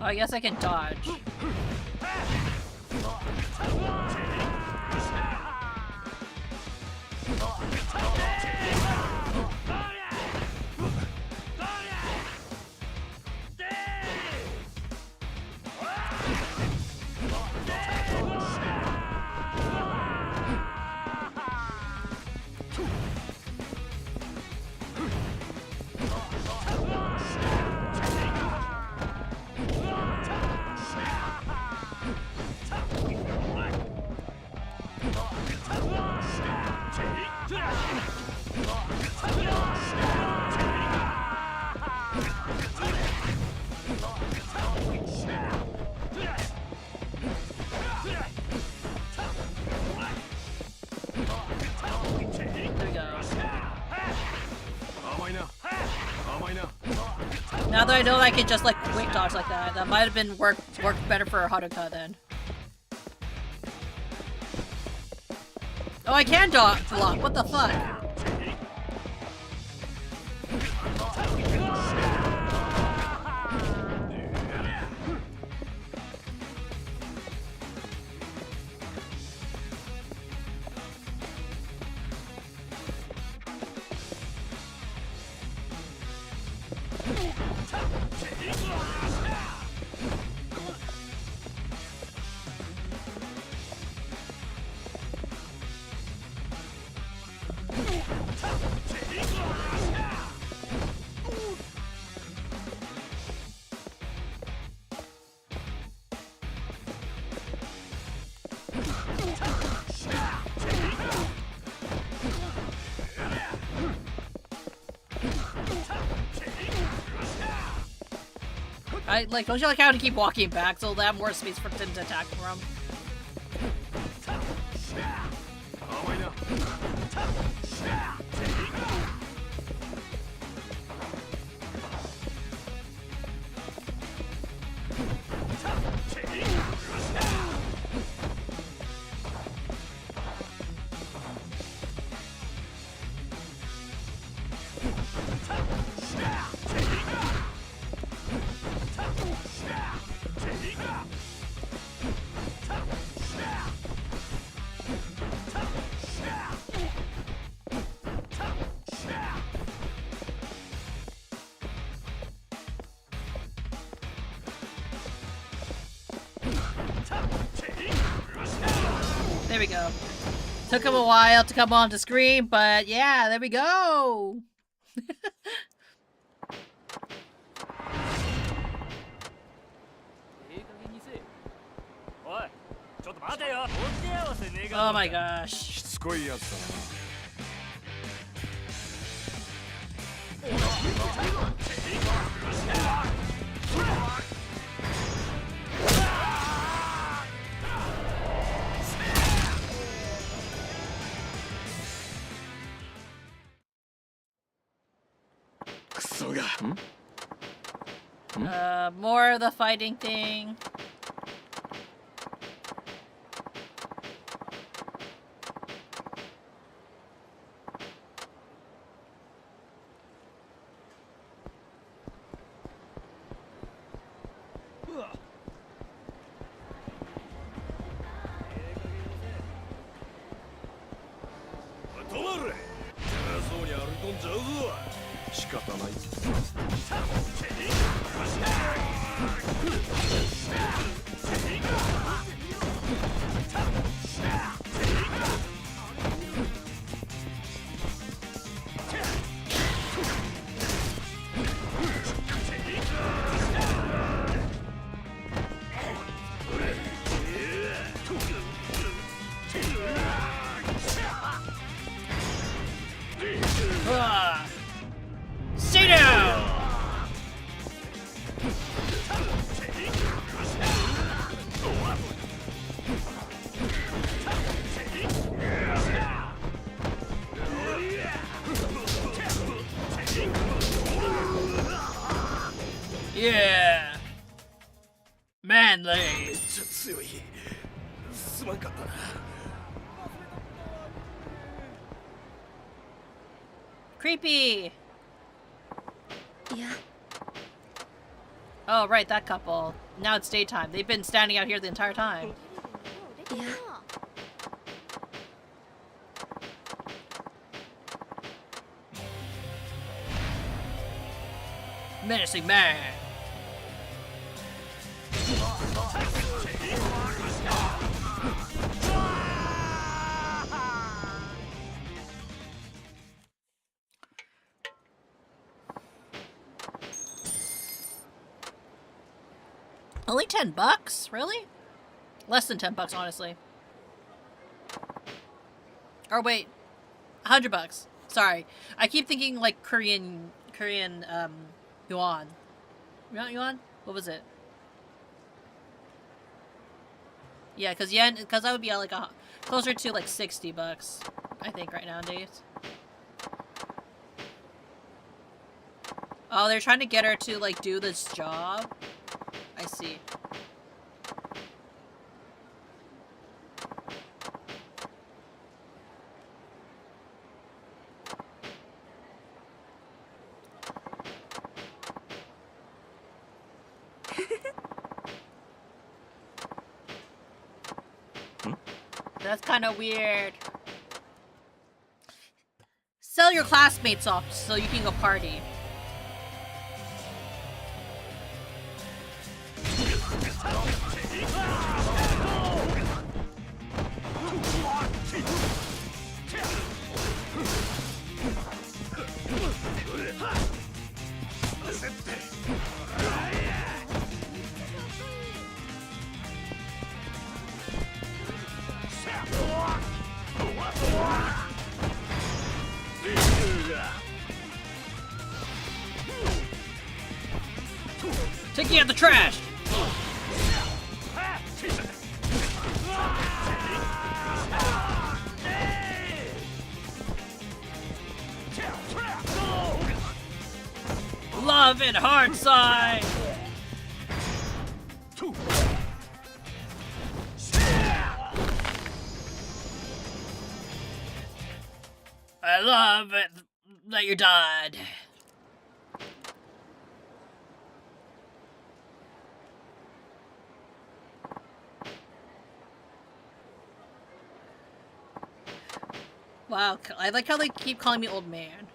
Oh, I guess I can dodge. Now that I know that I can just like quick dodge like that, that might have been worked better for Haruka then. Oh, I can dodge block. What the fuck? Like, don't you like how to keep walking back so they have more space for him to attack from? There we go. Took him a while to come onto screen, but yeah, there we go. Oh my gosh. More of the fighting thing. Stay down! Yeah! Manly! Creepy! Yeah. Oh, right, that couple. Now it's daytime. They've been standing out here the entire time. Yeah. Menacing man! Only $10? Really? Less than $10, honestly. Or wait, $100. Sorry, I keep thinking like Korean yuan. Not yuan. What was it? Yeah, because yen, because that would be like closer to like $60, I think, right nowadays. Oh, they're trying to get her to like do this job. I see. That's kind of weird. Sell your classmates off so you can go party. Taking out the trash! Love and hard side! I love it that you died. Wow, I like how they keep calling me old man.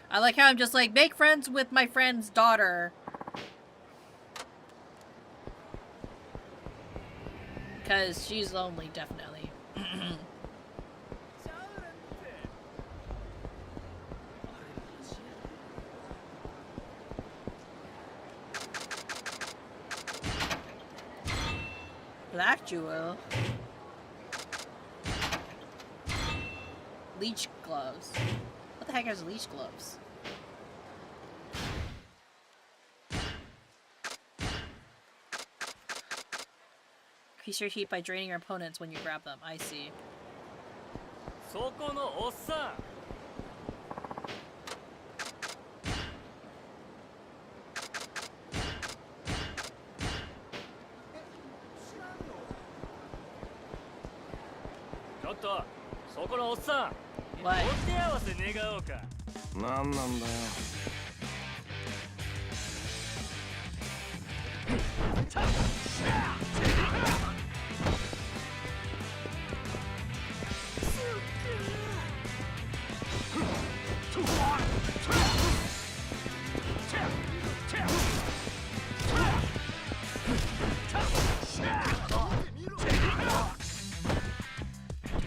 I like how I'm just like, make friends with my friend's daughter. Because she's lonely, definitely. Black jewel. Leech gloves. What the heck is leech gloves? Increase your heat by draining your opponents when you grab them. I see. What? なんなんだよ。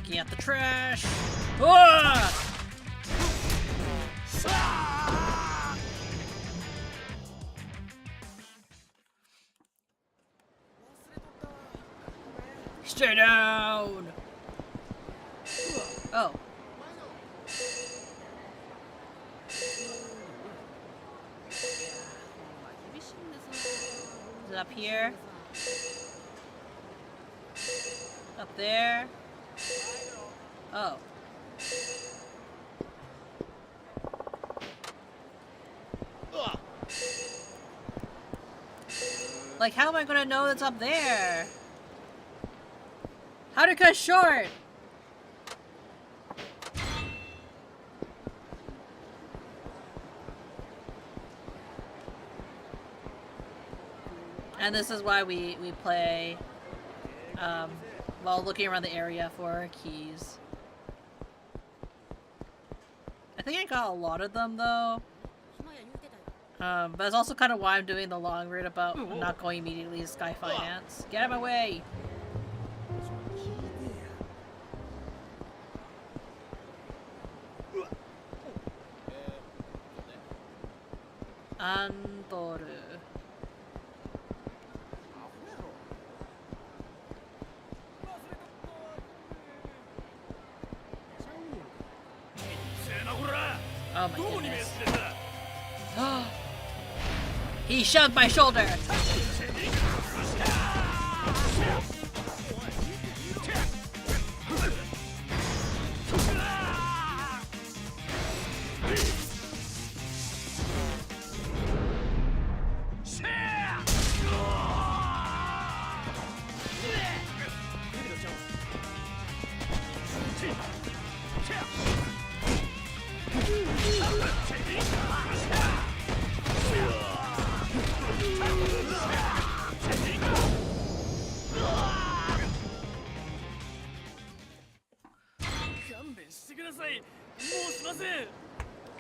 Taking out the trash. Ah! Stay down! Oh. Is it up here? Up there? Oh. Like, how am I gonna know it's up there? Haruka's short! And this is why we play while looking around the area for keys. I think I got a lot of them though. But it's also kind of why I'm doing the long route about not going immediately to Sky Finance. Get out of my way! Andoru. Oh my goodness. He shoved my shoulder!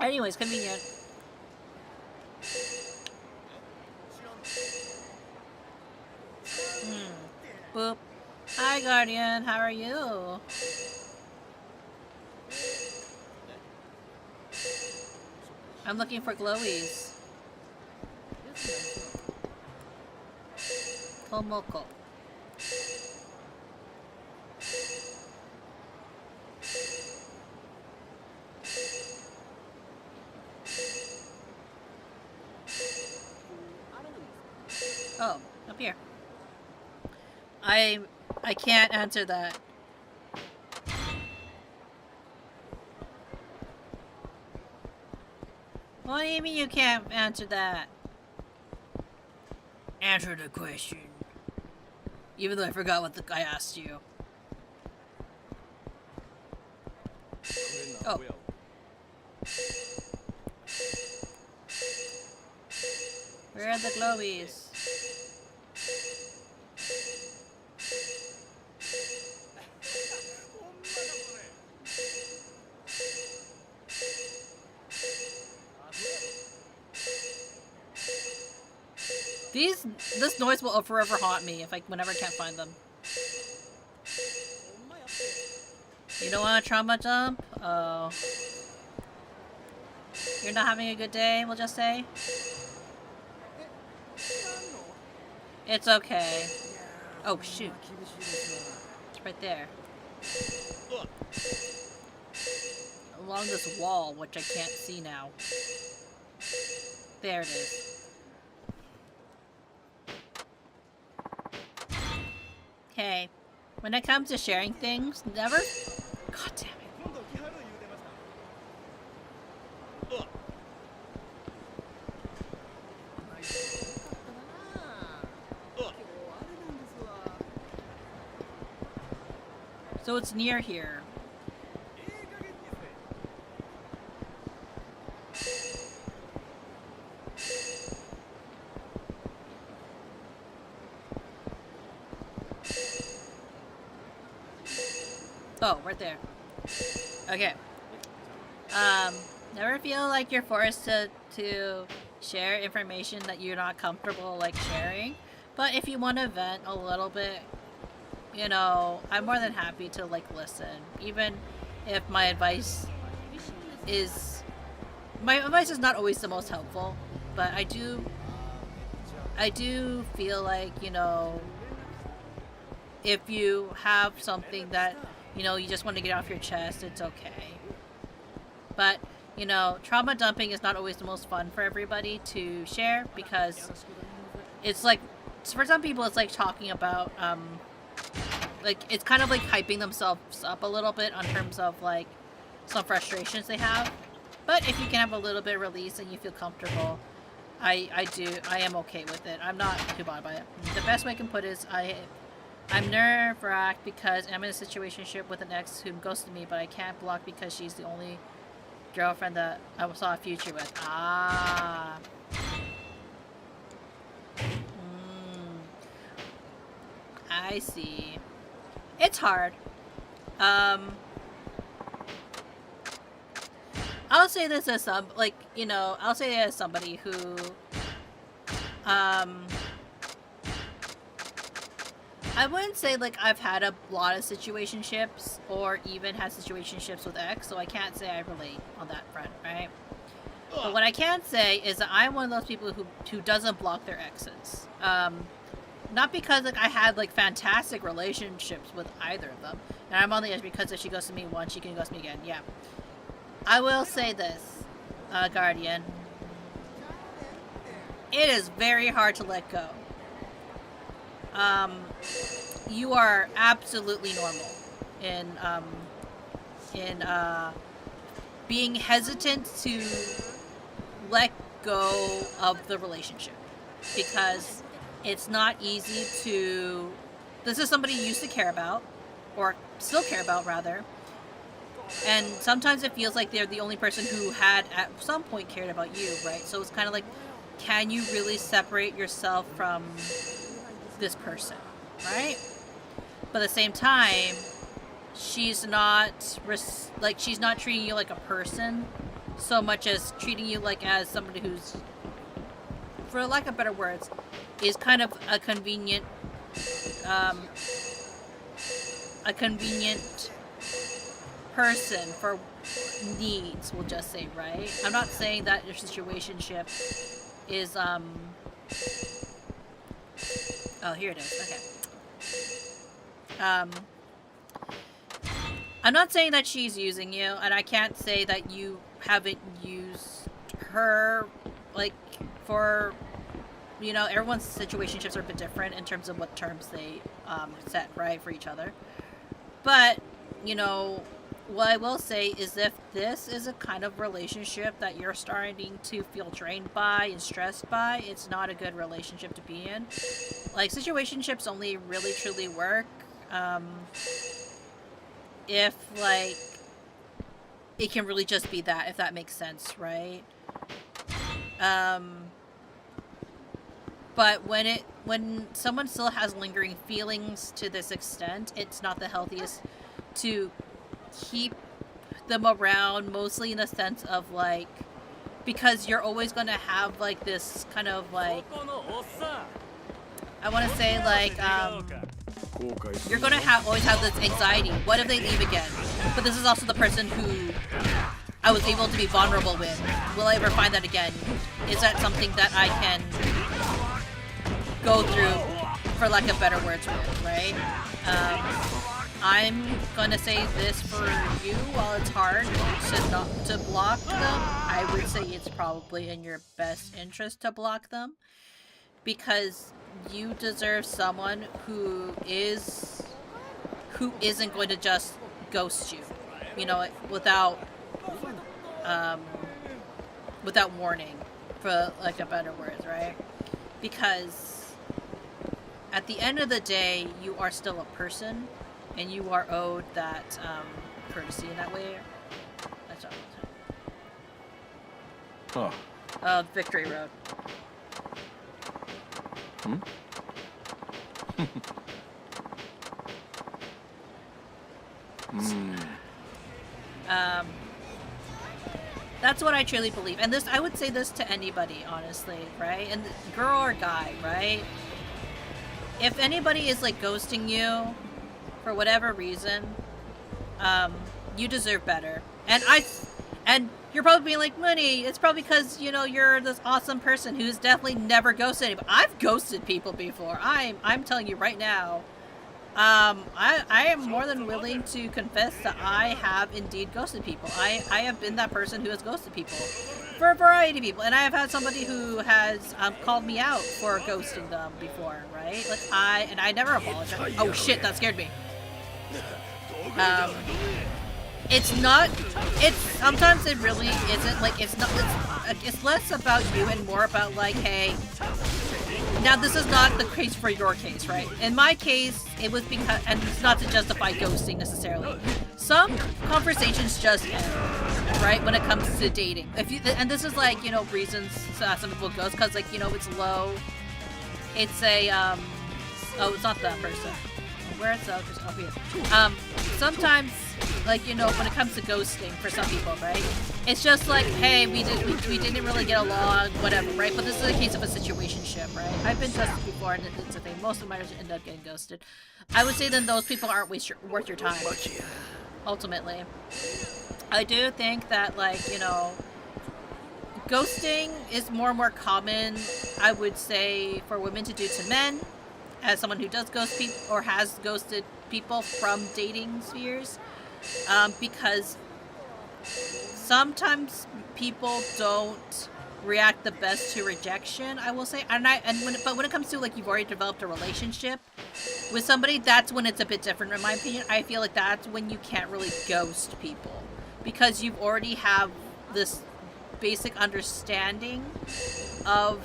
Anyways, convenient. Boop. Hi, Guardian. How are you? I'm looking for glowies. Tomoko. Oh, up here. I can't answer that. What do you mean you can't answer that? Answer the question. Even though I forgot what I asked you. Oh. Where are the glowies? This noise will forever haunt me whenever I can't find them. You don't want a trauma dump? Oh. You're not having a good day, we'll just say? It's okay. Oh, shoot. It's right there. Along this wall, which I can't see now. There it is. Okay. When it comes to sharing things, never... God damn it. So it's near here. Oh, right there. Okay. Never feel like you're forced to share information that you're not comfortable sharing. But if you want to vent a little bit, you know, I'm more than happy to listen. Even if my advice is not always the most helpful, but I do feel like, you know, if you have something that, you know, you just want to get off your chest, it's okay. But, you know, trauma dumping is not always the most fun for everybody to share, because it's for some people it's talking about, it's kind of hyping themselves up a little bit on terms of some frustrations they have. But if you can have a little bit of release and you feel comfortable, I am okay with it. I'm not too bothered by it. The best way I can put it is I'm nerve-wracked because I'm in a situationship with an ex who ghosted me, but I can't block because she's the only girlfriend that I saw a future with. Ah. I see. It's hard. I'll say this as somebody who, I wouldn't say I've had a lot of situationships or even had situationships with ex, so I can't say I relate on that front, right? But what I can say is that I'm one of those people who doesn't block their exes. Not because I had fantastic relationships with either of them, and I'm on the edge because if she goes to me once, she can ghost me again. Yeah. I will say this: Guardian, it is very hard to let go. You are absolutely normal in being hesitant to let go of the relationship, because it's not easy to. This is somebody you used to care about, or still care about rather, and sometimes it feels like they're the only person who had at some point cared about you, right? So it's kind of like, can you really separate yourself from this person, right? But at the same time, she's not she's not treating you like a person so much as treating you like as somebody who's, for lack of better words, is kind of a convenient person for needs, we'll just say, right? I'm not saying that your situationship is oh, here it is. Okay. I'm not saying that she's using you, and I can't say that you haven't used her, like, for, you know, everyone's situationships are a bit different in terms of what terms they set, right, for each other. But, you know, what I will say is, if this is a kind of relationship that you're starting to feel drained by and stressed by, it's not a good relationship to be in. Like, situationships only really truly work if, like, it can really just be that, if that makes sense, right? But when someone still has lingering feelings to this extent, it's not the healthiest to keep them around, mostly in the sense of, like, because you're always going to have, like, this kind of, like, I want to say, like, you're going to always have this anxiety. What if they leave again? But this is also the person who I was able to be vulnerable with. Will I ever find that again? Is that something that I can go through, for lack of better words, with, right? I'm gonna say this for you. While it's hard to block them, I would say it's probably in your best interest to block them, because you deserve someone who isn't going to just ghost you, you know, without warning, for like a better words, right? Because at the end of the day, you are still a person, and you are owed that courtesy in that way. That's all. Victory Road. That's what I truly believe, and this, I would say this to anybody, honestly, right? And girl or guy, right? If anybody is, like, ghosting you for whatever reason, you deserve better. And you're probably being like, Munii, it's probably because, you know, you're this awesome person who's definitely never ghosted anybody. I've ghosted people before. I'm telling you right now. I am more than willing to confess that I have indeed ghosted people. I have been that person who has ghosted people. For a variety of people. And I have had somebody who has called me out for ghosting them before, right? Like, I never apologized. Oh shit, that scared me. Sometimes it really isn't, like, it's less about you and more about, like, hey, now this is not the case for your case, right? In my case, it was because, and it's not to justify ghosting necessarily, some conversations just end, right, when it comes to dating. And this is, like, you know, reasons some people ghost, because, like, you know, it's low, it's a, oh, it's not that person. Where is that? Just over here. Sometimes, like, you know, when it comes to ghosting for some people, right? It's just like, hey, we didn't really get along, whatever, right? But this is a case of a situationship, right? I've been ghosted before, and it's a thing. Most of mine end up getting ghosted. I would say then those people aren't worth your time, ultimately. I do think that, like, you know, ghosting is more and more common, I would say, for women to do to men. As someone who does ghost people, or has ghosted people from dating spheres, because sometimes people don't react the best to rejection, I will say. But when it comes to like you've already developed a relationship with somebody, that's when it's a bit different in my opinion. I feel like that's when you can't really ghost people because you've already have this basic understanding of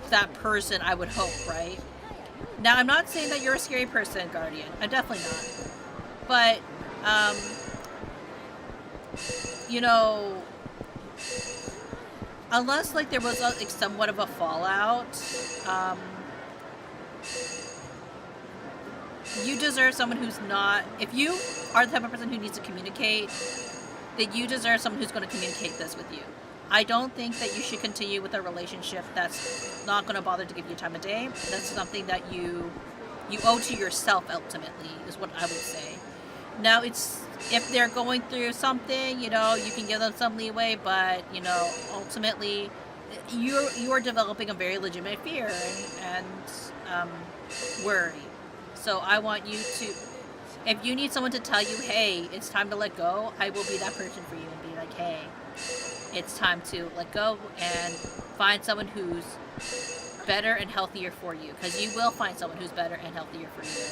that person, I would hope, right? Now, I'm not saying that you're a scary person, Guardian. I'm definitely not. But, you know, unless, like, there was, like, somewhat of a fallout, you deserve someone who's not... If you are the type of person who needs to communicate, then you deserve someone who's going to communicate this with you. I don't think that you should continue with a relationship that's not going to bother to give you time of day. That's something that you owe to yourself, ultimately, is what I would say. Now, it's if they're going through something, you know, you can give them some leeway, but, you know, ultimately, you are developing a very legitimate fear and worry. So I want you to, if you need someone to tell you, hey, it's time to let go, I will be that person for you and be like, hey, it's time to let go and find someone who's better and healthier for you, because you will find someone who's better and healthier for you.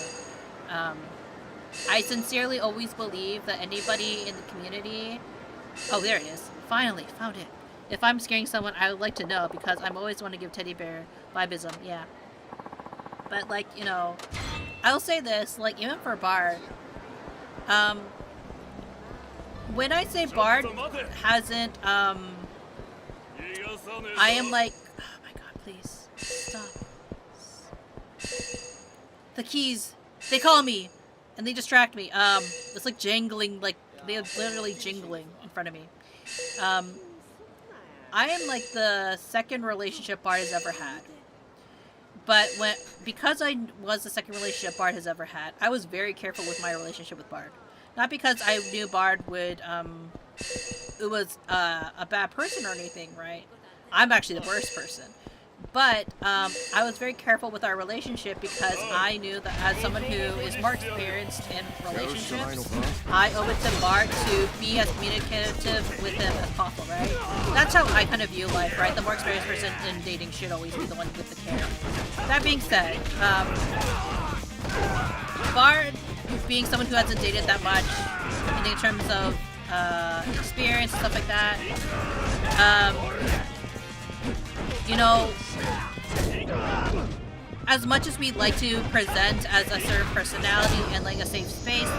I sincerely always believe that anybody in the community... Oh, there it is. Finally, found it. If I'm scaring someone, I would like to know, because I'm always want to give teddy bear vibism, yeah. But, like, you know, I'll say this, like, even for Bard, when I say Bard hasn't, I am like, oh my god, please, stop. The keys, they call me, and they distract me. It's like jangling, like, they're literally jingling in front of me. I am like the second relationship Bard has ever had. But because I was the second relationship Bard has ever had, I was very careful with my relationship with Bard. Not because I knew Bard would, it was a bad person or anything, right? I'm actually the worst person. But I was very careful with our relationship because I knew that as someone who is more experienced in relationships, I owe it to Bard to be as communicative with him as possible, right? That's how I kind of view life, right? The more experienced person in dating should always be the one with the care. That being said, Bard, being someone who hasn't dated that much in terms of experience and stuff like that, you know, as much as we'd like to present as a certain personality and like a safe space,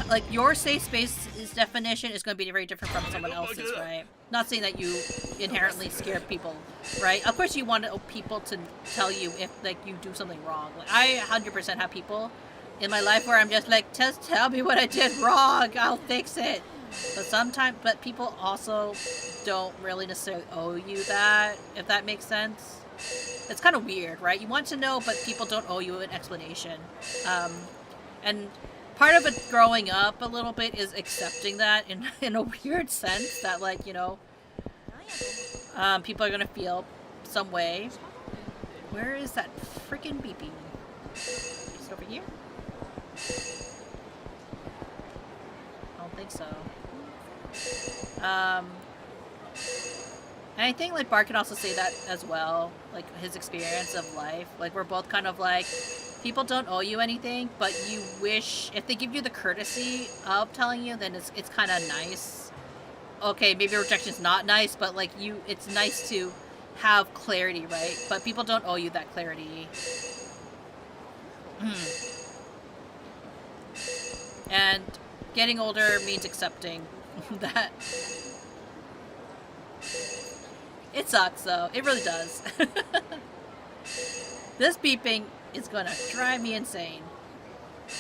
like your safe space's definition is going to be very different from someone else's, right? Not saying that you inherently scare people, right? Of course you want people to tell you if like you do something wrong. Like, I 100% have people in my life where I'm just like, just tell me what I did wrong, I'll fix it. But people also don't really necessarily owe you that, if that makes sense. It's kind of weird, right? You want to know, but people don't owe you an explanation. And part of it growing up a little bit is accepting that in a weird sense that, like, you know, people are gonna feel some way. Where is that freaking beeping? Is it over here? I don't think so. And I think like Bart can also say that as well, like his experience of life. Like we're both kind of like, people don't owe you anything, but you wish if they give you the courtesy of telling you, then it's kind of nice. Okay, maybe rejection's not nice, but like it's nice to have clarity, right? But people don't owe you that clarity. And getting older means accepting that. It sucks though, it really does. This beeping is gonna drive me insane.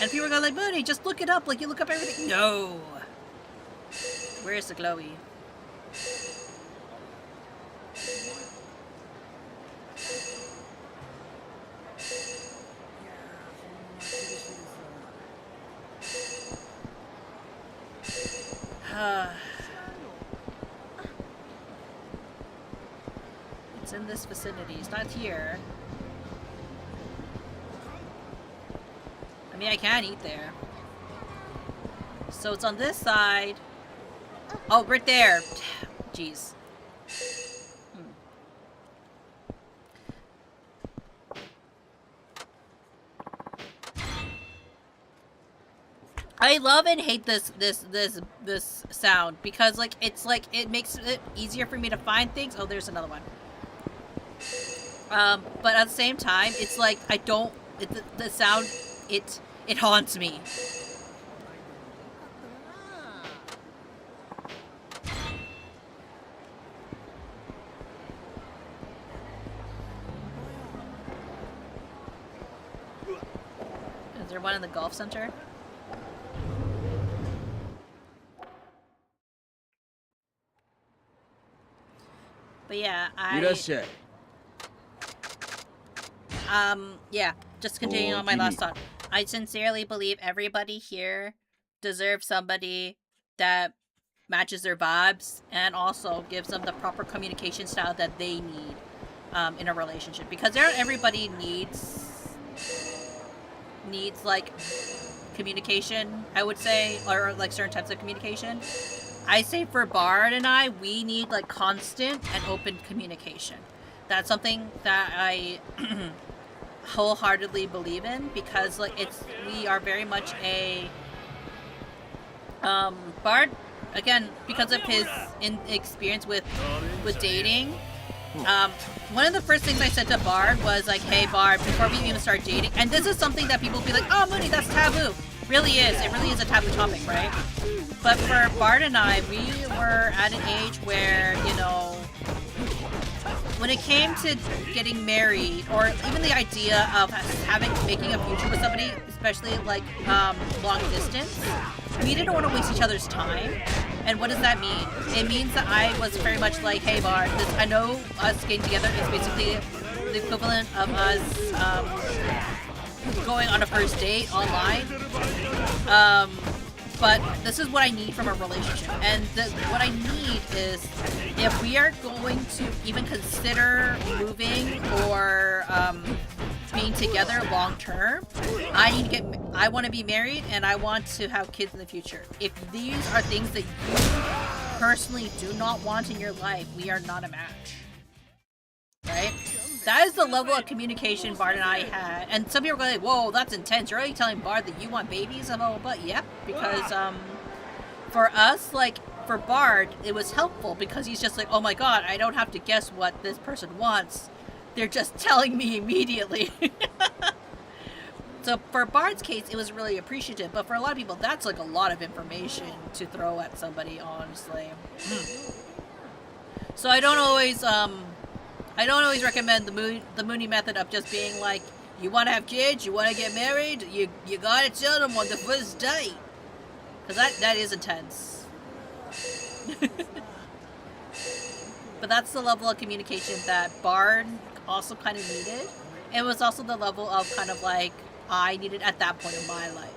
And people are gonna like, Munii, just look it up, like you look up everything. No! Where's the glowy? It's in this vicinity. It's not here. I mean, I can eat there. So it's on this side. Oh, right there. Jeez. I love and hate this sound because like it's like it makes it easier for me to find things. Oh, there's another one. But at the same time, it's like I don't. The sound it haunts me. Is there one in the golf center? But yeah, yeah, just continuing on my last thought. I sincerely believe everybody here deserves somebody that matches their vibes and also gives them the proper communication style that they need in a relationship. Because everybody needs like communication, I would say, or like certain types of communication. I say for Bard and I, we need like constant and open communication. That's something that I wholeheartedly believe in because like we are very much a Bard, again, because of his experience with dating. One of the first things I said to Bard was like, hey Bard, before we even start dating, and this is something that people be like, oh Munii, that's taboo. It really is a taboo topic, right? But for Bard and I, we were at an age where, you know, when it came to getting married, or even the idea of making a future with somebody, especially like long distance, we didn't want to waste each other's time. And what does that mean? It means that I was very much like, hey Bard, I know us getting together is basically the equivalent of us going on a first date online. But this is what I need from a relationship. And what I need is, if we are going to even consider moving or being together long term, I want to be married and I want to have kids in the future. If these are things that you personally do not want in your life, we are not a match. Right? That is the level of communication Bard and I had. And some people are like, whoa, that's intense. You're already telling Bard that you want babies? I'm all, but yep. Because for us, like, for Bard, it was helpful because he's just like, oh my god, I don't have to guess what this person wants. They're just telling me immediately. So for Bard's case, it was really appreciative. But for a lot of people, that's like a lot of information to throw at somebody, honestly. So I don't always recommend the Munii method of just being like, you want to have kids, you want to get married, you gotta tell them on the first date. Because that is intense. But that's the level of communication that Bard also kind of needed. It was also the level of kind of like I needed at that point in my life.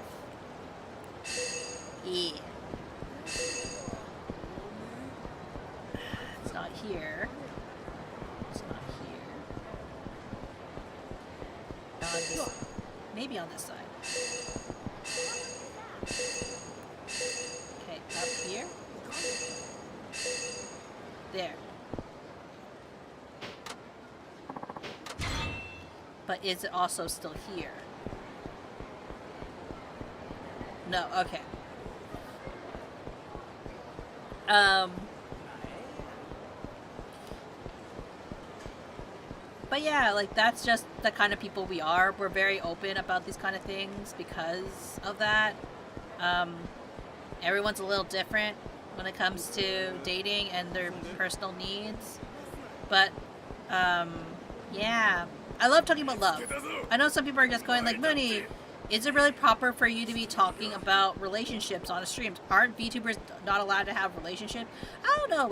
Yeah. It's not here. Maybe on this side. Okay, up here. There. But is it also still here? No, okay. But yeah, like that's just the kind of people we are. We're very open about these kind of things because of that. Everyone's a little different when it comes to dating and their personal needs. But yeah, I love talking about love. I know some people are just going like, Munii, is it really proper for you to be talking about relationships on a stream? Aren't VTubers not allowed to have relationships? I don't know.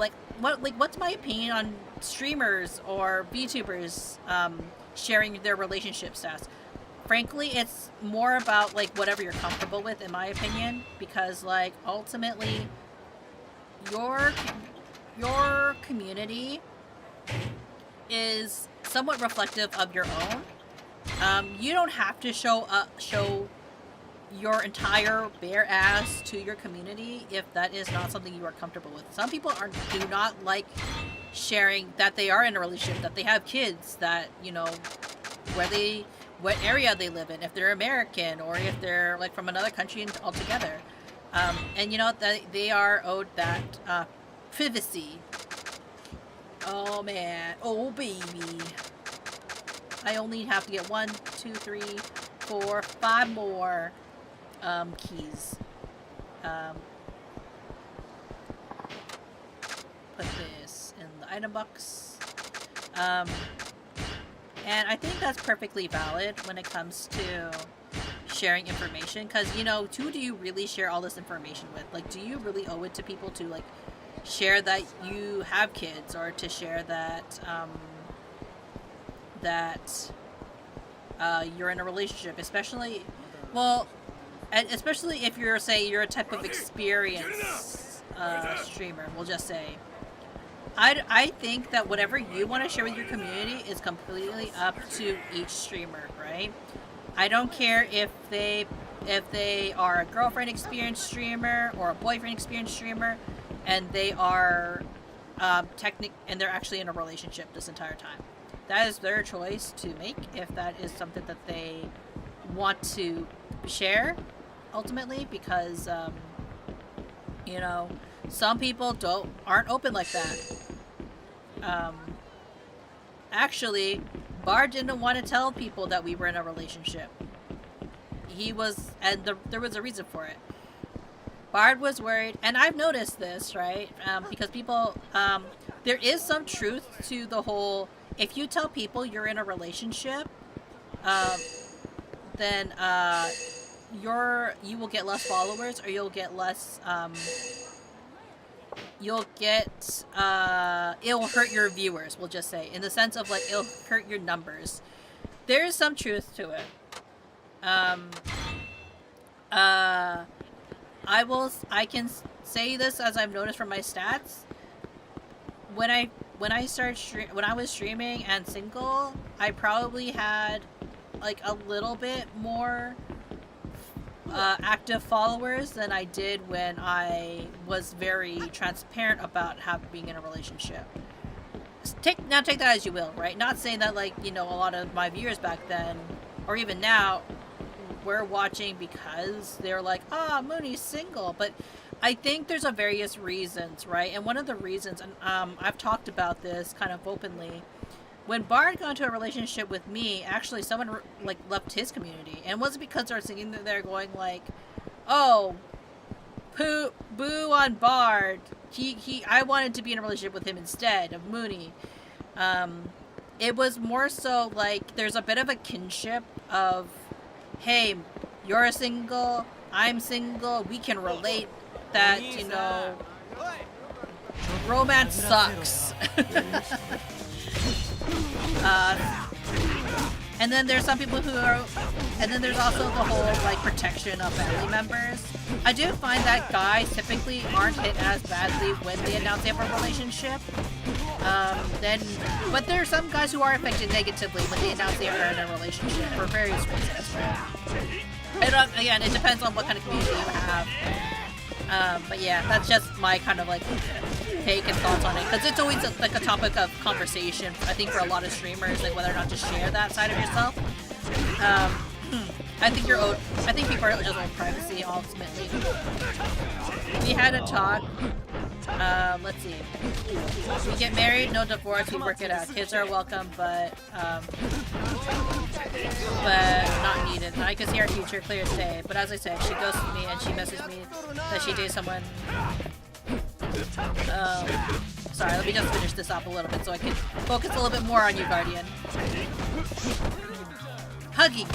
What's my opinion on streamers or VTubers sharing their relationship stats? Frankly, it's more about like whatever you're comfortable with, in my opinion, because like ultimately, your community is somewhat reflective of your own. You don't have to show your entire bare ass to your community if that is not something you are comfortable with. Some people do not like sharing that they are in a relationship, that they have kids, that, you know, what area they live in, if they're American or if they're like from another country altogether. And you know that they are owed that privacy. Oh man, oh baby. I only have to get 1, 2, 3, 4, 5 more keys. Put this in the item box. And I think that's perfectly valid when it comes to sharing information, because, you know, who do you really share all this information with? Like, do you really owe it to people to, like, share that you have kids, or to share that, you're in a relationship, especially, well, and especially if you're, say, you're a type of experienced streamer, we'll just say. I think that whatever you want to share with your community is completely up to each streamer, right? I don't care if they are a girlfriend experienced streamer or a boyfriend experienced streamer, and they are and they're actually in a relationship this entire time. That is their choice to make if that is something that they want to share ultimately, because you know, some people aren't open like that. Actually, Bard didn't want to tell people that we were in a relationship. He was, and there was a reason for it. Bard was worried, and I've noticed this, right? Because people, there is some truth to the whole, if you tell people you're in a relationship, then you will get less followers, or you'll get less, it'll hurt your viewers, we'll just say, in the sense of, like, it'll hurt your numbers. There is some truth to it. I can say this as I've noticed from my stats. When I was streaming and single, I probably had like a little bit more active followers than I did when I was very transparent about being in a relationship. Take that as you will, right? Not saying that, like, you know, a lot of my viewers back then, or even now, were watching because they're like, Munii's single. But I think there's a various reasons, right? And one of the reasons, and I've talked about this kind of openly, when Bard got into a relationship with me, actually someone like left his community, and it wasn't because they're sitting there going like, "Oh, boo on Bard. I wanted to be in a relationship with him instead of Munii." It was more so like there's a bit of a kinship of, hey, you're single, I'm single, we can relate that, you know, romance sucks. And then there's some people who are, and then there's also the whole, like, protection of family members. I do find that guys typically aren't hit as badly when they announce they have a relationship. But there are some guys who are affected negatively when they announce they are in a relationship for various reasons, right? And again, it depends on what kind of community you have. But yeah, that's just my kind of like take and thoughts on it, because it's always like a topic of conversation, I think, for a lot of streamers, like whether or not to share that side of yourself. I think people are just owed privacy ultimately. We had a talk. Let's see. We get married, no divorce, we work it out. Kids are welcome, but not needed. I can see our future clear as day. But as I said, she ghosted me and she messaged me that she dated someone. Sorry, let me just finish this up a little bit so I can focus a little bit more on you, Guardian. Huggy.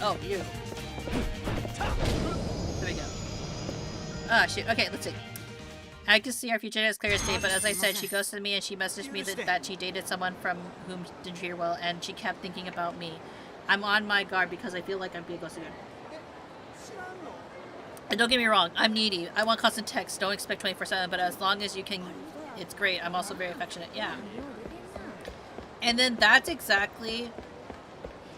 Oh, you. There we go. Ah, shoot. Okay, let's see. I can see our future as clear as day, but as I said, she ghosted me and she messaged me that she dated someone from whom didn't treat her well, and she kept thinking about me. I'm on my guard because I feel like I'm being ghosted. And don't get me wrong, I'm needy. I want constant text. Don't expect 24/7, but as long as you can, it's great. I'm also very affectionate. Yeah. And then that's exactly...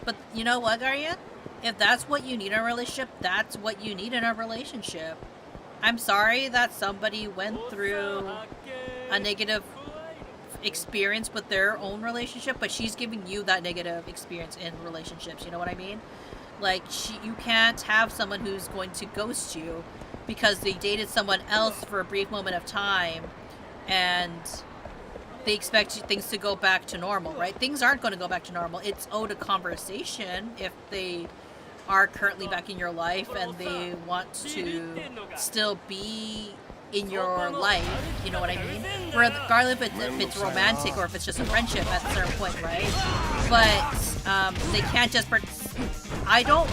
But you know what, Guardian? If that's what you need in a relationship, that's what you need in a relationship. I'm sorry that somebody went through a negative experience with their own relationship, but she's giving you that negative experience in relationships. You know what I mean? Like, you can't have someone who's going to ghost you because they dated someone else for a brief moment of time and they expect things to go back to normal, right? Things aren't going to go back to normal. It's owed a conversation if they are currently back in your life and they want to still be in your life, you know what I mean? Regardless if it's romantic or if it's just a friendship at a certain point, right? But they can't just... I don't...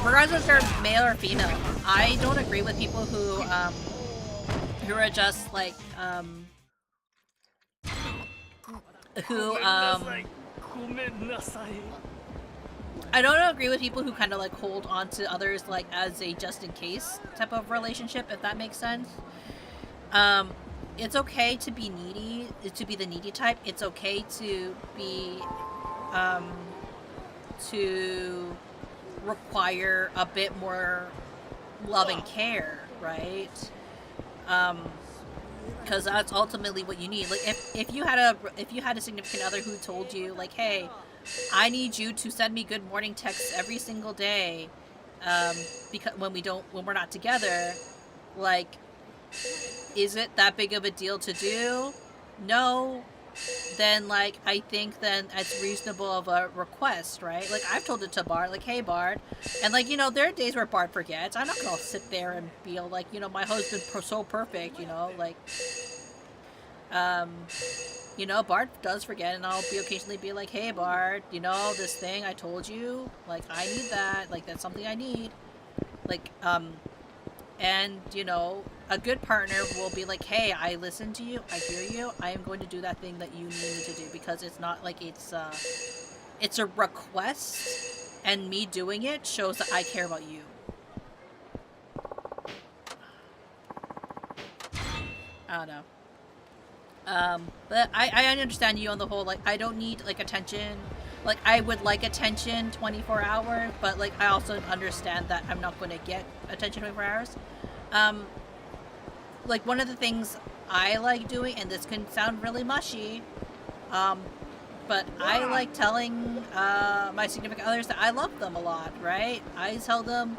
Regardless if they're male or female, I don't agree with people who are just like... I don't agree with people who kind of like hold on to others like as a just in case type of relationship, if that makes sense. It's okay to be needy, to be the needy type. It's okay to be to require a bit more love and care, right? Because that's ultimately what you need. Like if you had a significant other who told you like, hey, I need you to send me good morning texts every single day, because when we're not together, like, is it that big of a deal to do? No. Then like I think then it's reasonable of a request, right? Like I've told it to Bard, like, hey Bard, and like, you know, there are days where Bard forgets. I'm not gonna sit there and feel like, you know, my husband's so perfect, you know, like, you know, Bard does forget, and I'll occasionally be like, hey Bard, you know, this thing I told you, like, I need that, like, that's something I need, like, and, you know, a good partner will be like, hey, I listen to you, I hear you, I am going to do that thing that you need me to do, because it's not like it's a request, and me doing it shows that I care about you. I don't know. But I understand you on the whole, like, I don't need, like, attention. Like, I would like attention 24 hours, but, like, I also understand that I'm not going to get attention 24 hours. Like, one of the things I like doing, and this can sound really mushy, but I like telling, my significant others that I love them a lot, right? I tell them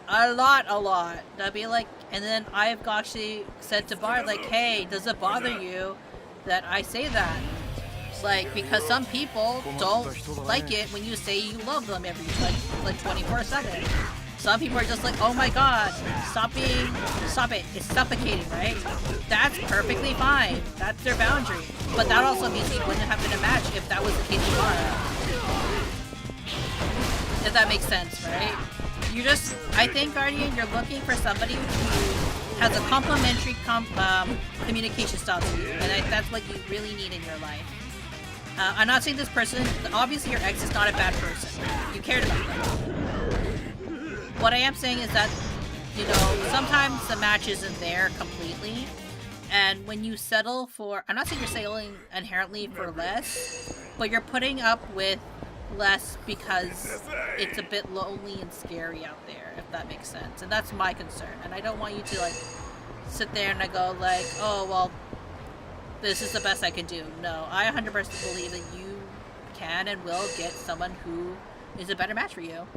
a lot. I'll be like, and then I've actually said to Bard, like, hey, does it bother you that I say that? Like, because some people don't like it when you say you love them every, like 24/7. Some people are just like, oh my god, stop it, it's suffocating, right? That's perfectly fine. That's their boundary. But that also means you wouldn't have been a match if that was the case you are. If that makes sense, right? I think, Guardian, you're looking for somebody who has a complementary communication style to you, and that's what you really need in your life. I'm not saying this person, obviously your ex is not a bad person. You cared about them. What I am saying is that, you know, sometimes the match isn't there completely, and when you settle for, I'm not saying you're settling inherently for less, but you're putting up with less because it's a bit lonely and scary out there, if that makes sense. And that's my concern. And I don't want you to, like, sit there and I go, like, oh, well, this is the best I can do. No, I 100% believe that you can and will get someone who is a better match for you.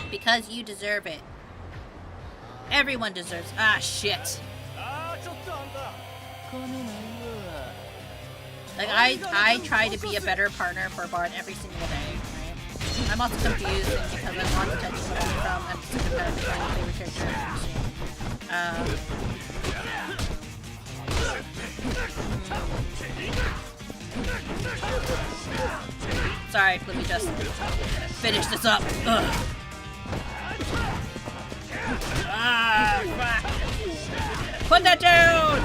Because you deserve it. Everyone deserves... Ah, shit. Like, I try to be a better partner for Bard every single day, right? I'm also confused because I want attention from I'm sick of that being my favorite character. Sorry, let me just finish this up. Ugh. Ah, fuck. Put that down!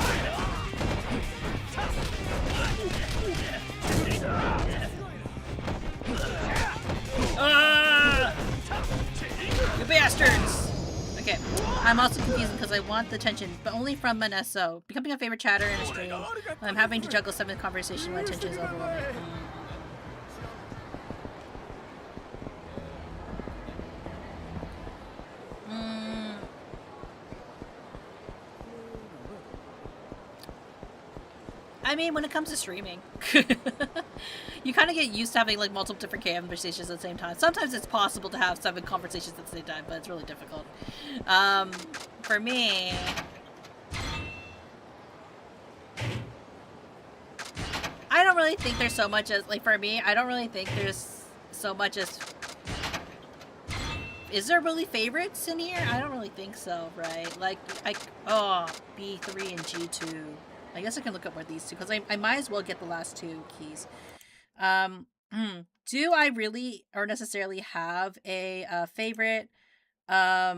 I'm also confused because I want the attention, but only from an SO. Becoming a favorite chatter in a stream. I'm having to juggle 7 conversations when attention is overwhelming. I mean, when it comes to streaming, you kind of get used to having like multiple different conversations at the same time. Sometimes it's possible to have 7 conversations at the same time, but it's really difficult. For me, I don't really think there's so much as, like, for me, I don't really think there's so much as, is there really favorites in here? I don't really think so, right? Like, oh, B3 and G2. I guess I can look up where these two, because I might as well get the last 2 keys. Do I really or necessarily have a favorite? I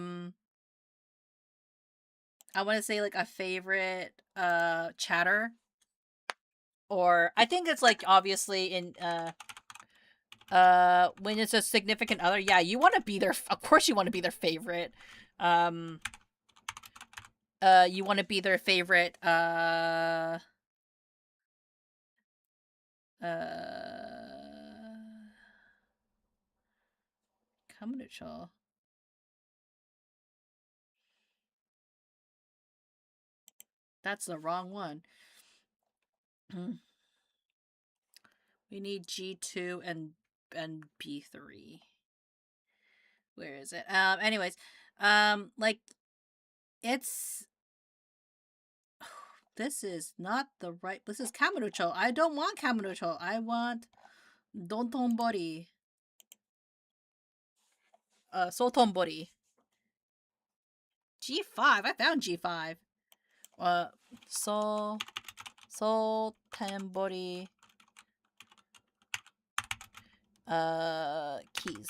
want to say like a favorite chatter, or I think it's like obviously in when it's a significant other. Yeah, you want to be their. Of course, you want to be their favorite. You want to be their favorite, Kamunucho. That's the wrong one. We need G2 and B3. Where is it? Anyways, like, it's... This is not the right... This is Kamunucho. I don't want Kamunucho. I want Dontonbori. Sotonbori. G5. I found G5. Sotonbori. Keys.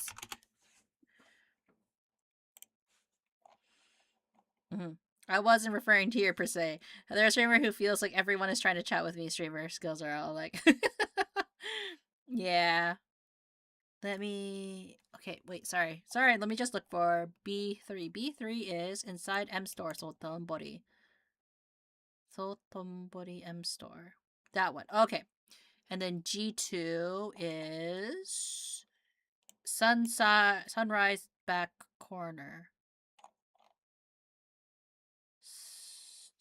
I wasn't referring to you per se. There's a streamer who feels like everyone is trying to chat with me. Streamer skills are all like... Yeah. Let me... Okay, wait, sorry. Sorry, let me just look for B3. B3 is inside M Store, Sotonbori. Sotonbori M Store. That one. Okay. And then G2 is... Sunrise back corner.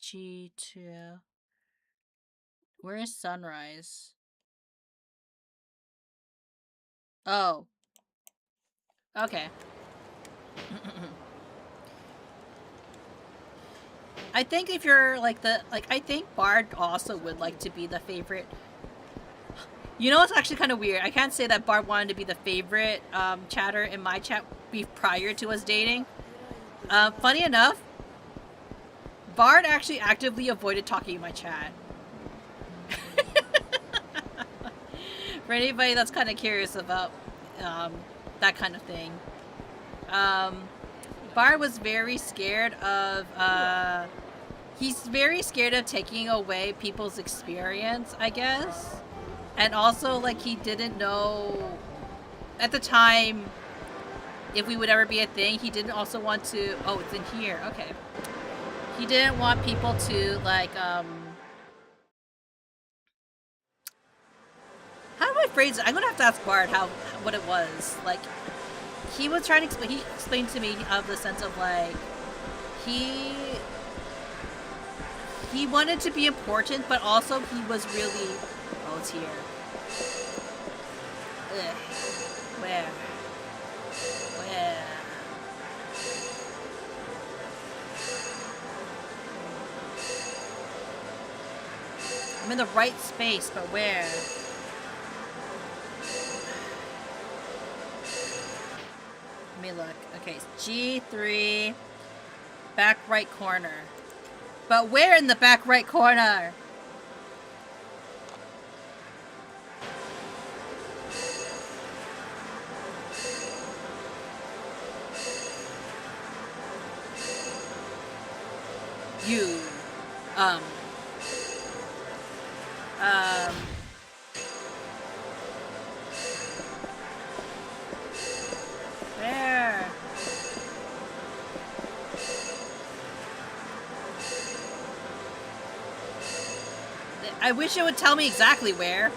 G2. Where is Sunrise? Oh. Okay. I think if you're like I think Bard also would like to be the favorite. You know, it's actually kind of weird. I can't say that Bard wanted to be the favorite chatter in my chat prior to us dating. Funny enough, Bard actually actively avoided talking in my chat. For anybody that's kind of curious about that kind of thing. Bard was very scared of, he's very scared of taking away people's experience, I guess. And also, like, he didn't know, at the time, if we would ever be a thing. He didn't also want to, oh, it's in here, okay. He didn't want people to, like, how do I phrase it? I'm gonna have to ask Bard what it was. Like, he was trying to explain, he explained to me of the sense of, like, he wanted to be important, but also he was really, oh, it's here. Ugh. Where? I'm in the right space, but where? Let me look. Okay, G3, back right corner. But where in the back right corner? You, where? I wish it would tell me exactly where.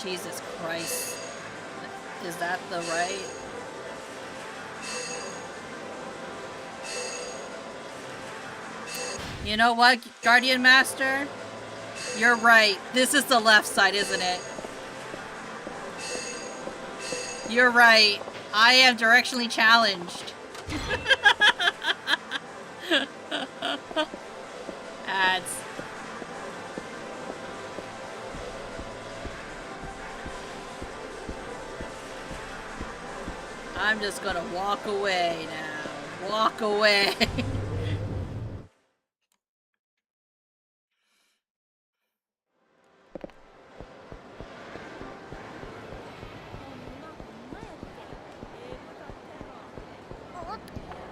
Jesus Christ. Is that the right? You know what, Guardian Master? You're right. This is the left side, isn't it? You're right. I am directionally challenged. Ads. I'm just gonna walk away now. Walk away.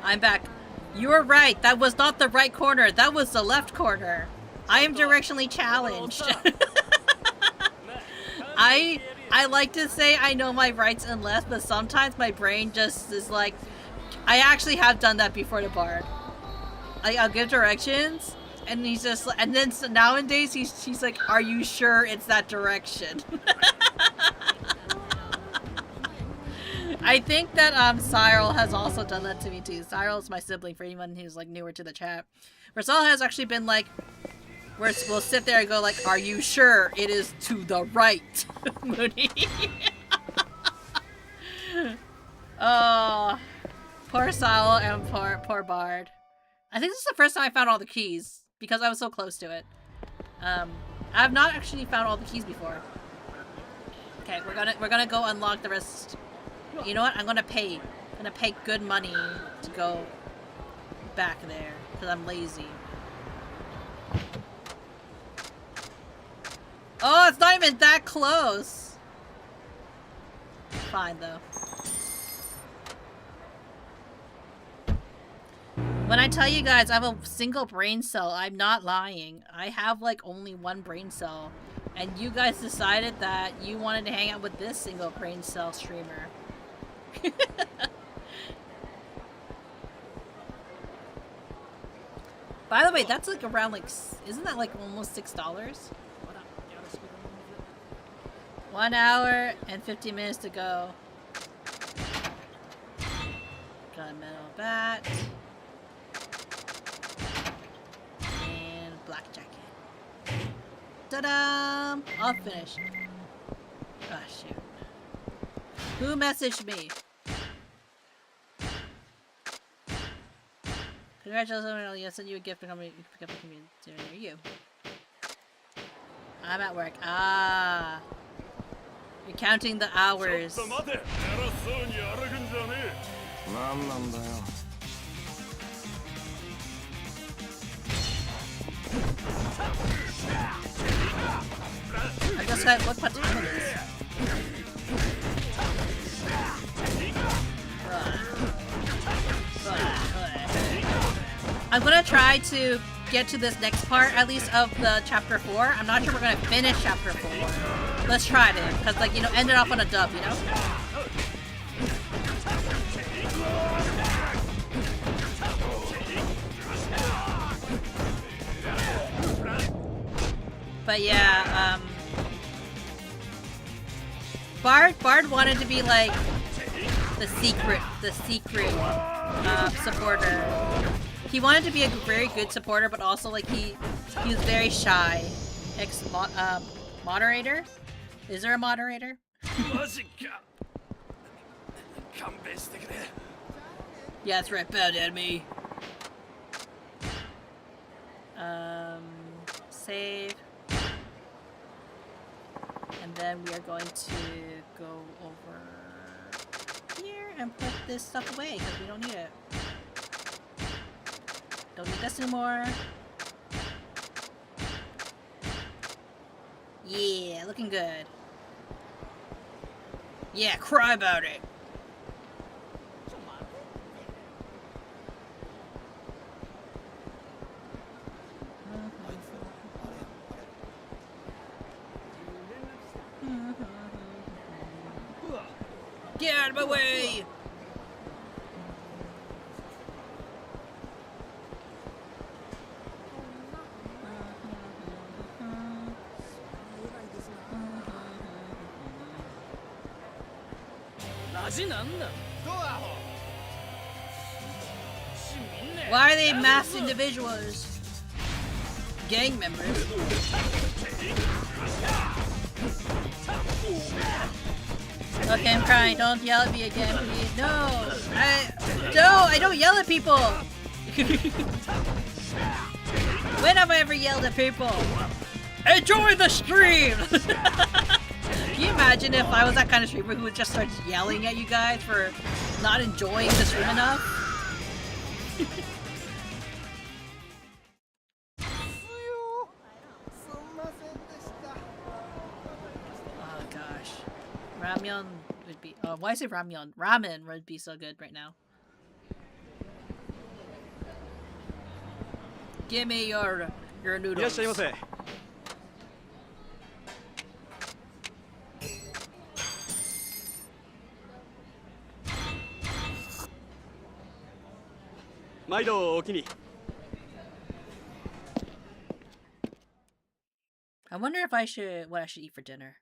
I'm back. You were right. That was not the right corner. That was the left corner. I am directionally challenged. I like to say I know my rights and lefts, but sometimes my brain just is like, I actually have done that before the bard. I'll give directions, and he's just, and then so nowadays she's like, are you sure it's that direction? I think that Cyril has also done that to me too. Cyril is my sibling for anyone who's like newer to the chat. Rosal has actually been like, we'll sit there and go like, are you sure it is to the right, Munii? Oh, poor Cyril and poor Bard. I think this is the first time I found all the keys because I was so close to it. I have not actually found all the keys before. Okay, we're gonna go unlock the rest. You know what? I'm gonna pay good money to go back there because I'm lazy. Oh, it's not even that close. Fine though. When I tell you guys I have a single brain cell, I'm not lying. I have like only one brain cell. And you guys decided that you wanted to hang out with this single brain cell streamer. By the way, that's like around like, isn't that like almost $6? 1 hour and 50 minutes to go. Got a metal bat. And black jacket. Ta-da! All finished. Oh shoot. Who messaged me? Congratulations, I sent you a gift to come pick up the community near you. I'm at work. Ah. You're counting the hours. I just got look what time it is. I'm gonna try to get to this next part, at least of the chapter 4. I'm not sure we're gonna finish chapter 4. Let's try it, because like, you know, end it off on a dub, you know? But yeah, Bard wanted to be like the secret supporter. He wanted to be a very good supporter, but also like he was very shy. Moderator? Is there a moderator? Yeah, that's right. Bad enemy. Save. And then we are going to go over here and put this stuff away because we don't need it. Don't need this anymore. Yeah, looking good. Yeah, cry about it. Get out of my way! Why are they masked individuals? Gang members. Okay, I'm crying. Don't yell at me again, please. No! I don't yell at people! When have I ever yelled at people? Enjoy the stream! Can you imagine if I was that kind of streamer who would just start yelling at you guys for not enjoying the stream enough? Oh gosh. Ramyeon would be... Oh, why is it ramyeon? Ramen would be so good right now. Give me your noodles. I wonder if what I should eat for dinner.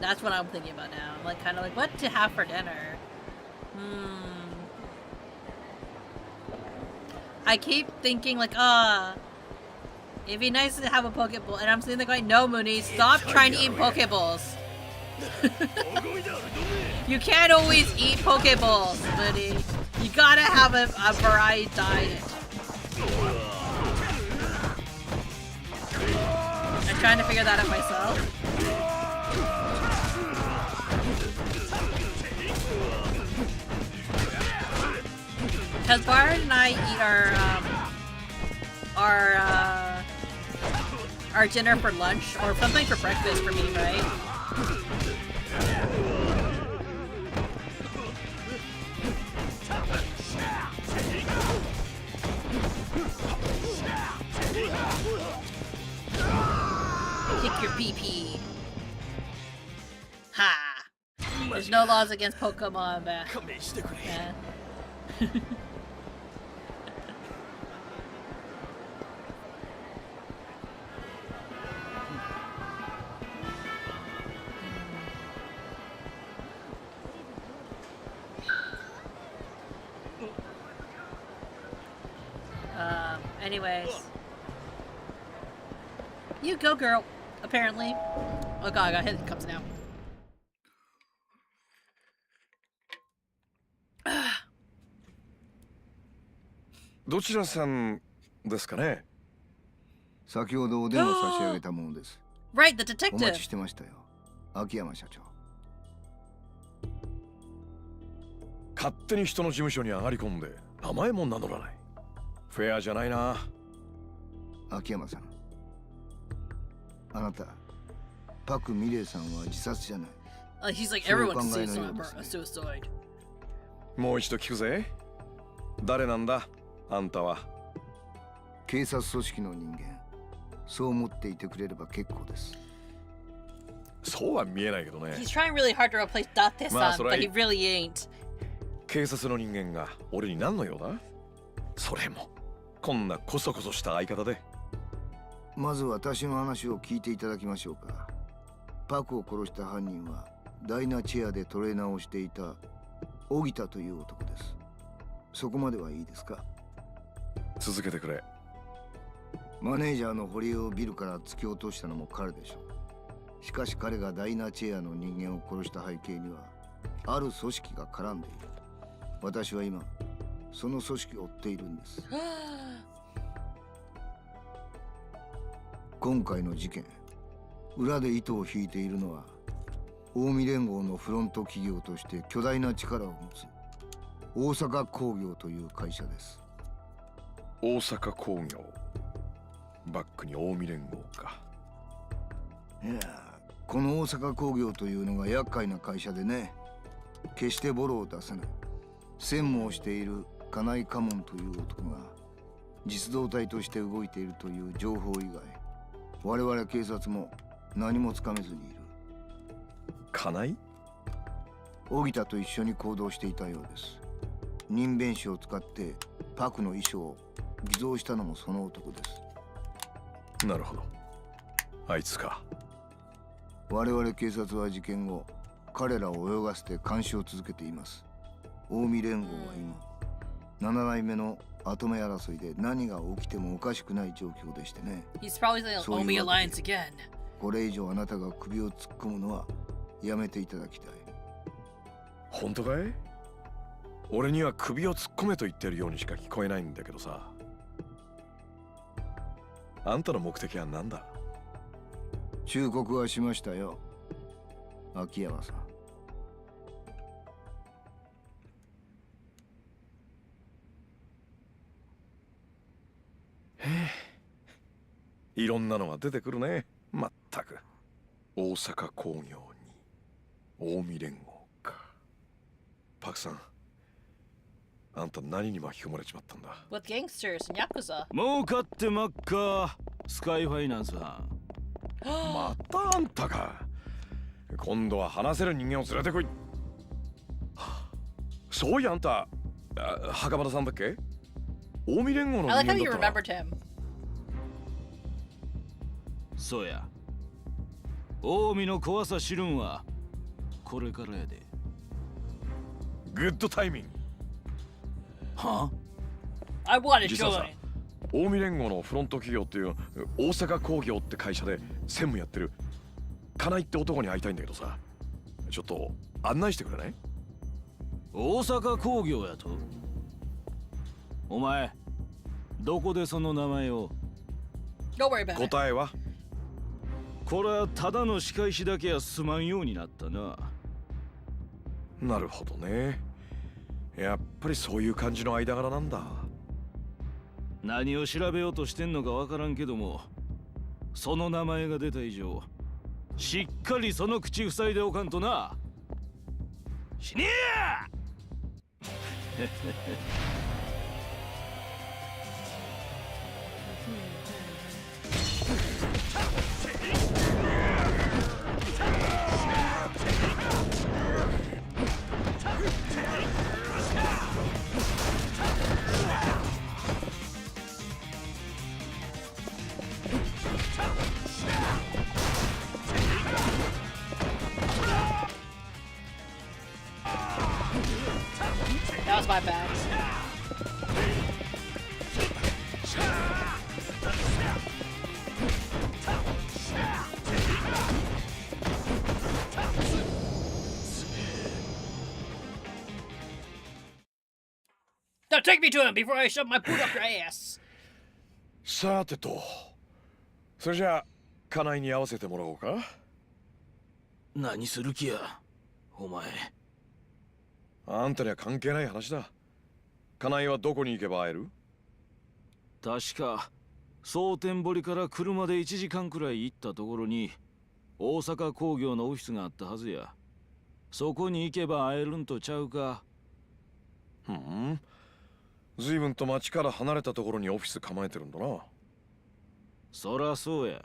That's what I'm thinking about now. I'm like, kind of like, what to have for dinner? I keep thinking like, it'd be nice to have a Pokeball, and I'm sitting there going, no, Munii, stop trying to eat Pokeballs. You can't always eat Pokeballs, Munii. You gotta have a variety diet. I'm trying to figure that out myself. Because Byron and I eat our dinner for lunch, or something for breakfast for me, right? Kick your BP. Ha! There's no laws against Pokemon, but... Yeah. Anyways. You go, girl. Apparently. Oh god, I got hiccups now.どちらさんですかね。先ほどお電話差し上げたものです。Right, the お detective. 待ちしてましたよ。秋山社長。勝手に人の事務所に上がり込んで名前も名乗らない。フェアじゃないな。秋山さん。あなた、パク・ミレイさんは自殺じゃない。He's like, everyone's a suicide. もう一度聞くぜ。誰なんだ、あんたは。警察組織の人間。そう思っていてくれれば結構です。そうは見えないけどね。He's trying really hard to replace Date-san, but he really ain't. 警察の人間が俺に何の用だ？それもこんなコソコソした相方で。まず私の話を聞いていただきましょうか。パクを殺した犯人はダイナチェアでトレーナーをしていた荻田という男です。そこまではいいですか？続けてくれ。マネージャーの堀江をビルから突き落としたのも彼でしょう。しかし彼がダイナチェアの人間を殺した背景にはある組織が絡んでいる。私は今その組織を追っているんです。今回の事件、裏で糸を引いているのは近江連合のフロント企業として巨大な力を持つ大阪工業という会社です。大阪工業、バックに近江連合か。いや、この大阪工業というのが厄介な会社でね、決してボロを出さない専務をしている金井家門という男が実動隊として動いているという情報以外、我々警察も何もつかめずにいる。家内？荻田と一緒に行動していたようです。人弁士を使ってパクの遺書を偽造したのもその男です。なるほど。あいつか。我々警察は事件後、彼らを泳がせて監視を続けています。近江連合は今、7代目の跡目争いで何が起きてもおかしくない状況でしてね。He's probably the Omi Alliance again. これ以上あなたが首を突っ込むのはやめていただきたい。本当かい？俺には首を突っ込めと言ってるようにしか聞こえないんだけどさ。あんたの目的は何だ？忠告はしましたよ、秋山さん。いろんなのが出てくるね。まったく。大阪工業に近江連合か。パクさん、あんた何に巻き込まれちまったんだ？ With gangsters and Yakuza. 儲かってまっか、スカイファイナンスは。またあんたか。今度は話せる人間を連れてこい。そういやあんた、袴田さんだっけ？近江連合の人間 I like how だ you ったな。 remembered him. そうや。近江の怖さ知るんはこれからやで。グッドタイミング。はあ？ I want to 実はさ、 join. 近江連合のフロント企業っていう大阪工業って会社で専務やってる金井って男に会いたいんだけどさ、ちょっと案内してくれない？大阪工業やと？お前どこでその名前を？ Don't worry about it. 答えは？これはただの仕返しだけはすまんようになったな。なるほどね。やっぱりそういう感じの間柄なんだ。何を調べようとしてんのかわからんけども、その名前が出た以上しっかりその口塞いでおかんとな。死ねやThat was my bad. Now take me to him before I shove my boot up your ass. さてと、それじゃあ金井に合わせてもらおうか。何する気やお前。あんたには関係ない話だ。金井はどこに行けば会える？確か蒼天堀から車で1時間くらい行ったところに大阪工業のオフィスがあったはずや。そこに行けば会えるんとちゃうか。ふん、随分と町から離れたところにオフィス構えてるんだな。そらそうや。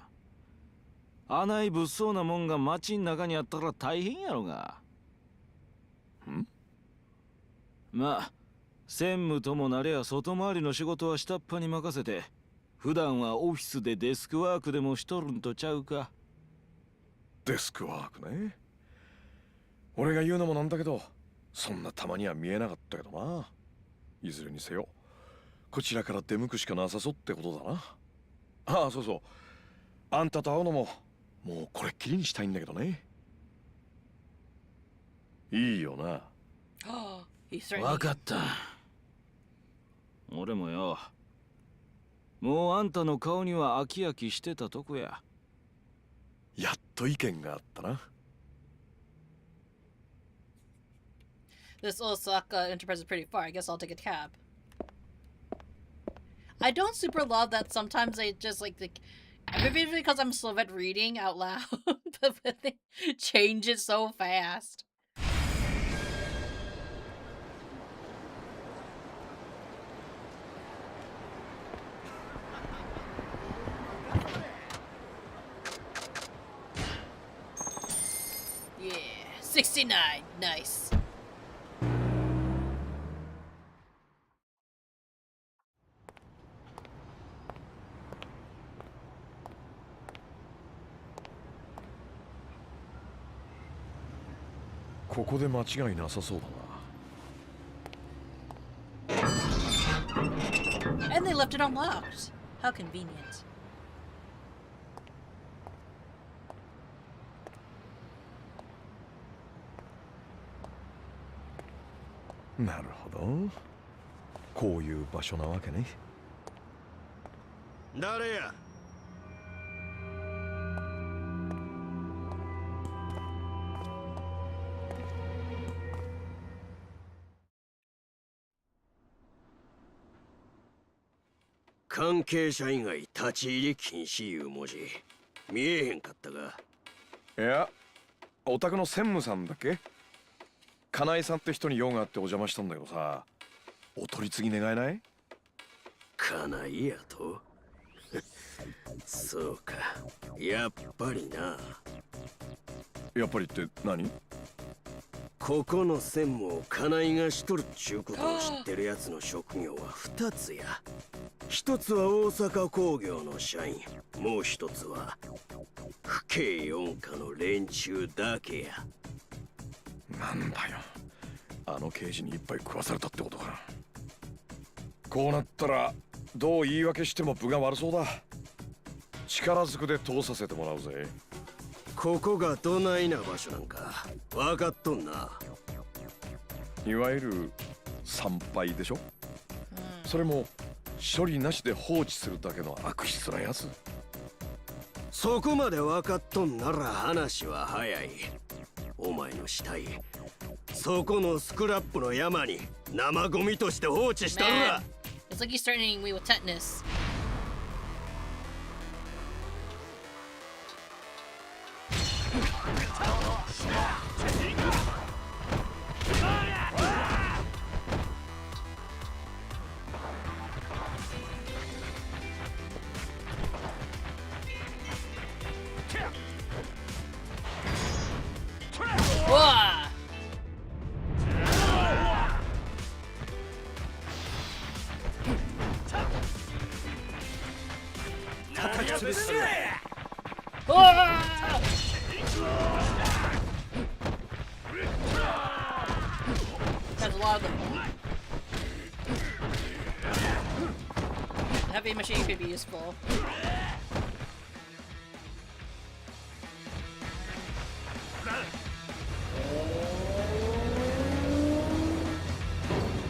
あない物騒なもんが町ん中にあったら大変やろが。ん？まあ専務ともなれや外回りの仕事は下っ端に任せて、普段はオフィスでデスクワークでもしとるんとちゃうか。デスクワークね。俺が言うのもなんだけど、そんなたまには見えなかったけどな。いずれにせよこちらから出向くしかなさそうってことだな。ああ、そうそう、あんたと会うのももうこれっきりにしたいんだけどね。いいよな。わかった。俺もよ、もうあんたの顔には飽き飽きしてたとこや。やっと意見があったな。This Osaka Enterprise is pretty far. I guess I'll take a cab. I don't super love that sometimes they just like maybe because I'm slow at reading out loud, but they change it so fast. Yeah. 69. Nice.ここで間違いなさそうだな。 And they left it unlocked. How convenient. なるほど。こういう場所なわけね。誰や。関係者以外立ち入り禁止いう文字見えへんかったが。いや、お宅の専務さんだっけ？金井さんって人に用があってお邪魔したんだけどさ、お取り次ぎ願えない？金井やとそうか、やっぱりな。やっぱりって何？ここの専務を金井がしとるっちゅうことを知ってるやつの職業は2つや。一つは大阪工業の社員、もう一つは府警四課の連中だけや。なんだよ、あの刑事にいっぱい食わされたってことか。こうなったらどう言い訳しても分が悪そうだ。力ずくで通させてもらうぜ。ここがどないな場所なんか分かっとんな。いわゆる参拝でしょ、それも処理なしで放置するだけの悪質なやつ。そこまで分かっとんなら話は早い。お前の死体そこのスクラップの山に生ゴミとして放置したるわ。 It's like he's threatening me with tetanus. Whoa! There's a lot of them. The heavy machine could be useful.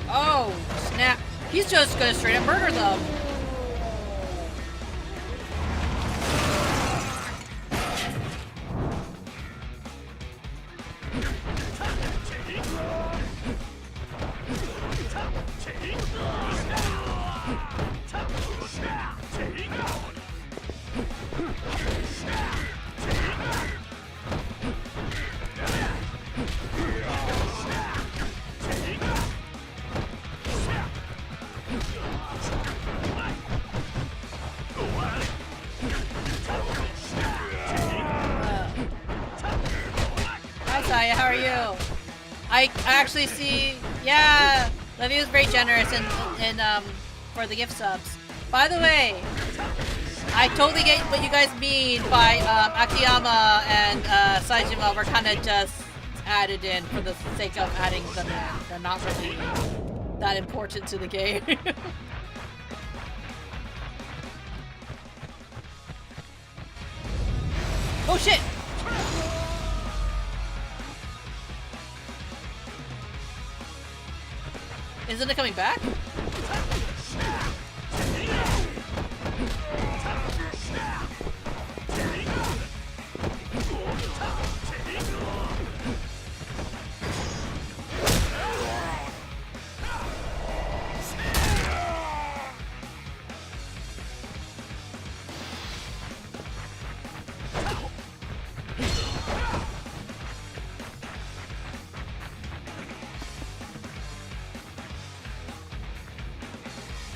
Oh, snap. He's just gonna straight up murder them. Hi, how are you? I actually see, yeah, Levy was very generous in for the gift subs. By the way, I totally get what you guys mean by Akiyama and Saejima were kind of just added in for the sake of adding them in. They're not really that important to the game. Oh shit! Isn't it coming back?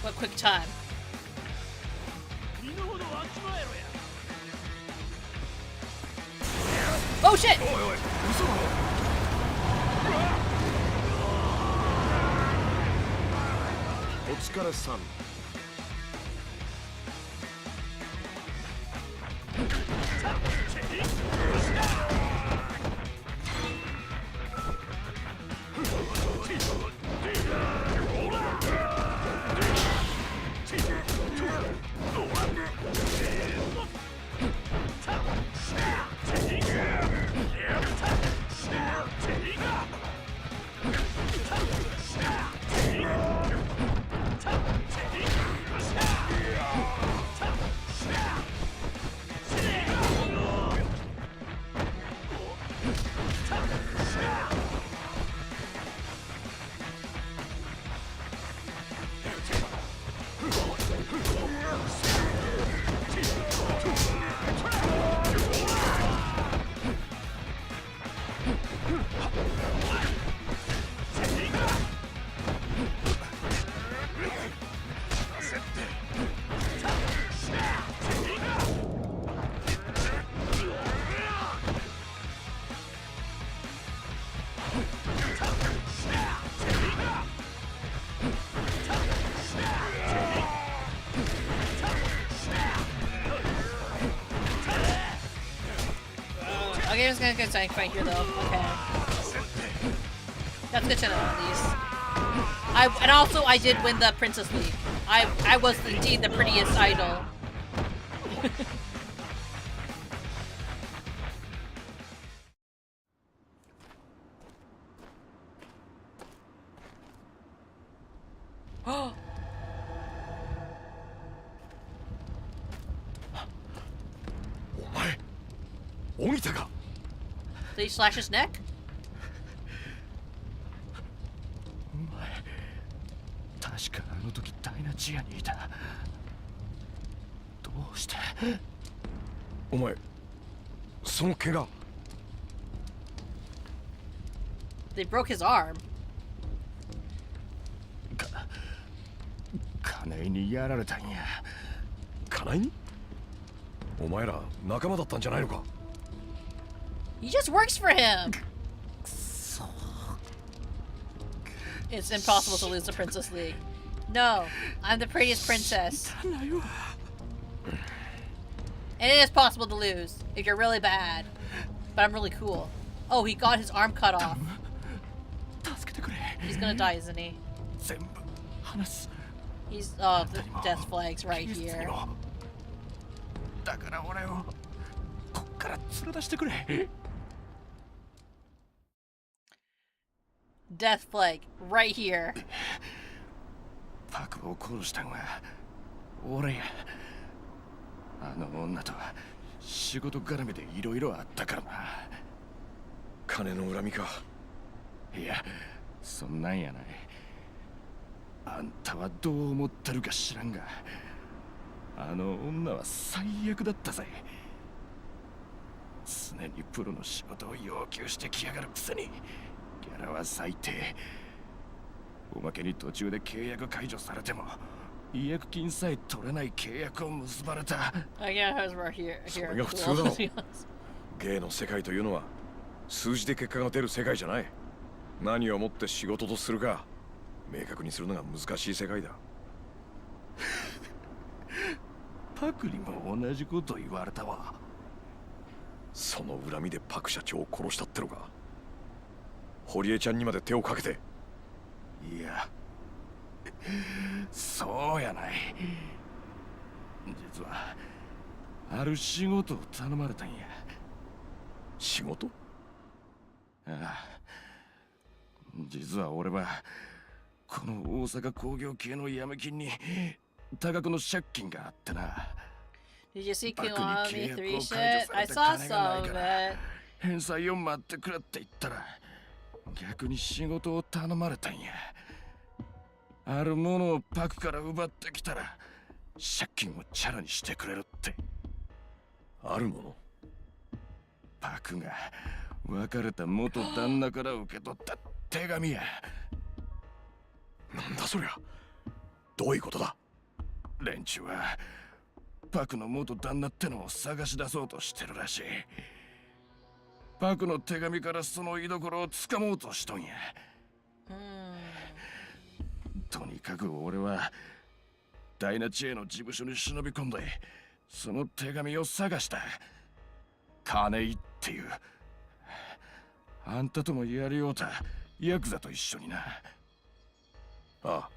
What quick time. Oh shit! お疲れさん。Okay, I'm just gonna get starting fight here though. Okay. That's good to know at least. And also I did win the Princess League. I was indeed the prettiest idol. Did he slash his neck? お前、確かあの時ダイナチアにいた。どうして？お前、その怪我。They broke his arm. 金井にやられたんや。金井に？お前ら仲間だったんじゃないのか？ He just works for him. It's impossible to lose the Princess League. No, I'm the prettiest princess. And it is possible to lose if you're really bad. But I'm really cool. Oh, he got his arm cut off. He's gonna die, isn't he? He's oh, the death flag's right here. Death flag right here. パクを殺したんは俺や。あの女とは仕事絡みでいろいろあったからな。金の恨みか。いや、そんなんやない。あんたはどう思ってるか知らんが、あの女は最悪だったぜ。常にプロの仕事を要求してきやがるくせに、ギャラは最低。おまけに途中で契約解除されても違約金さえ取れない契約を結ばれた。それが普通だろ。芸の世界というのは数字で結果が出る世界じゃない。何をもって仕事とするか明確にするのが難しい世界だ。パクにも同じこと言われたわ。その恨みでパク社長を殺したってのか。堀江ちゃんにまで手をかけて。いや、そうやない。実はある仕事を頼まれたんや。仕事？ああ、実は俺はこの大阪工業系のヤメ金に多額の借金があってな。Did you see Kiwami 3 shit? I saw some of it. 返済を待ってくれって言ったら逆に仕事を頼まれたんや。あるものをパクから奪ってきたら借金をチャラにしてくれるって。あるもの？パクが別れた元旦那から受け取った手紙や。なんだそりゃ。どういうことだ？連中はパクの元旦那ってのを探し出そうとしてるらしい。パクの手紙からその居所をつかもうとしとんや。とにかく俺はダイナチェの事務所に忍び込んでその手紙を探した。金井っていうあんたともやりようたヤクザと一緒にな。ああ。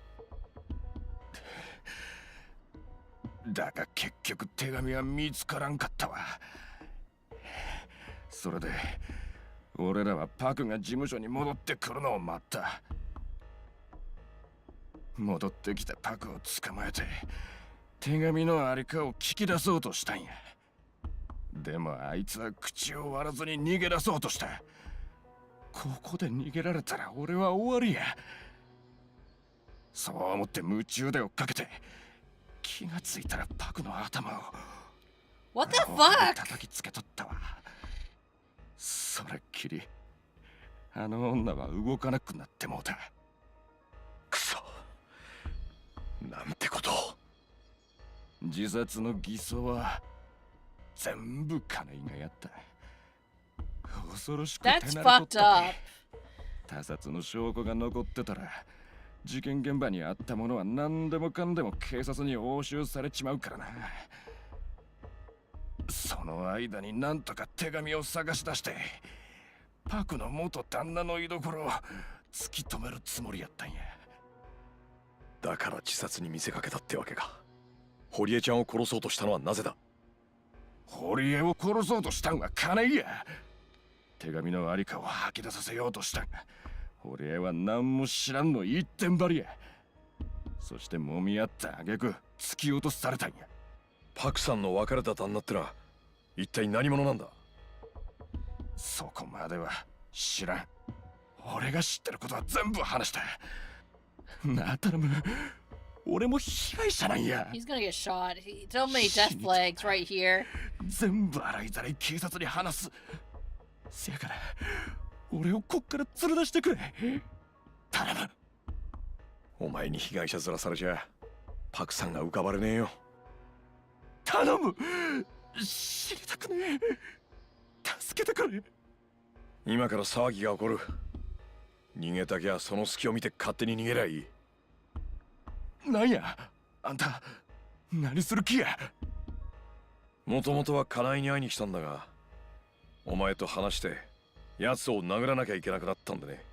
だが結局手紙は見つからんかったわ。それで俺らはパクが事務所に戻ってくるのを待った。戻ってきたパクを捕まえて手紙のありかを聞き出そうとしたんや。でもあいつは口を割らずに逃げ出そうとした。ここで逃げられたら俺は終わりや。そう思って夢中で追っかけて気がついたらパクの頭を What the fuck? 叩きつけとったわ。それっきりあの女は動かなくなってもうた。くそ、なんてことを。自殺の偽装は全部金井がやった。恐ろしく手慣れとったね。他殺の証拠が残ってたら事件現場にあったものは何でもかんでも警察に押収されちまうからな。その間になんとか手紙を探し出してパクの元旦那の居所を突き止めるつもりやったんや。だから自殺に見せかけたってわけか。堀江ちゃんを殺そうとしたのはなぜだ。堀江を殺そうとしたんは金井や。手紙のありかを吐き出させようとしたんが堀江は何も知らんの一点張りや。そして揉み合った挙句突き落とされたんや。パクさんの別れた旦那ってのは一体何者なんだ。そこまでは知らん。俺が知ってることは全部話した。なあ頼む、俺も被害者なんや。 He's gonna get shot. So many death flags right here. 全部洗いざらい警察に話す。せやから俺をこっから連れ出してくれ。頼む。お前に被害者面されちゃパクさんが浮かばれねえよ。頼む、知りたくねえ。助けてくれ。今から騒ぎが起こる。逃げたきゃその隙を見て勝手に逃げりゃいい。なんやあんた、何する気や。もともとは金井に会いに来たんだが、お前と話して奴を殴らなきゃいけなくなったんでね。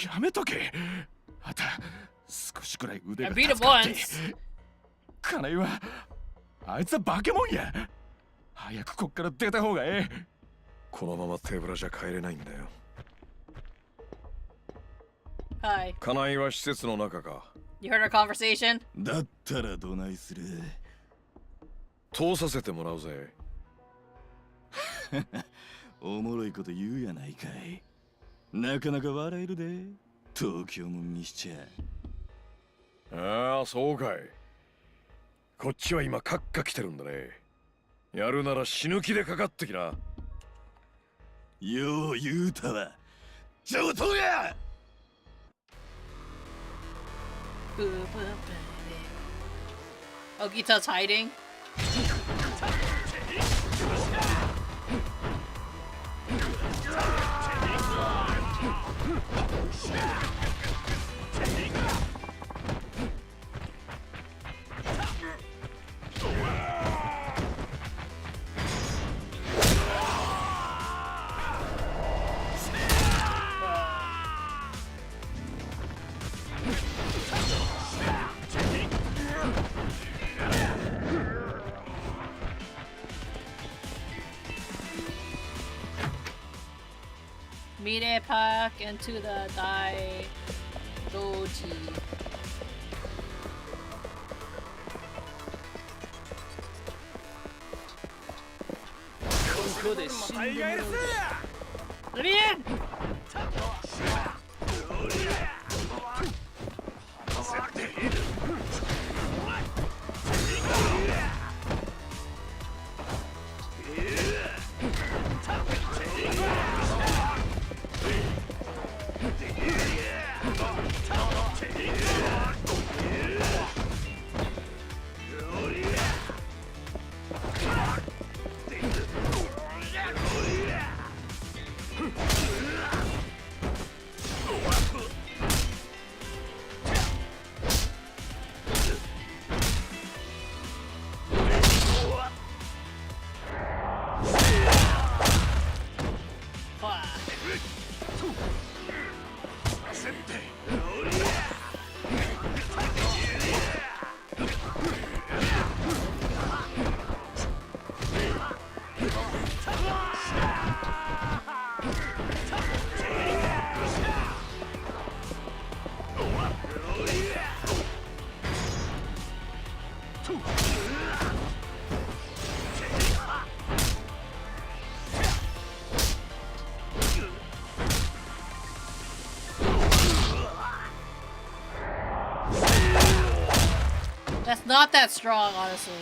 やめとけ。あんた少しくらい腕が I beat 立 him つかって。 once. 金井はあいつは化け物や。早くこっから出た方がええ。このまま手ぶらじゃ帰れないんだよ。Hi. 金井は施設の中か。 You heard our conversation? だったらどないする。通させてもらうぜ。おもろいこと言うやないかい。なかなか笑えるで、東京も見しちゃ。ああ、そうかい。こっちは今カッカ来てるんだね。やるなら死ぬ気でかかってきな。よう言うたわ。上等や。Ogita's hiding. Mire Park into the Dai Doji. Let me in! That's not that strong, honestly.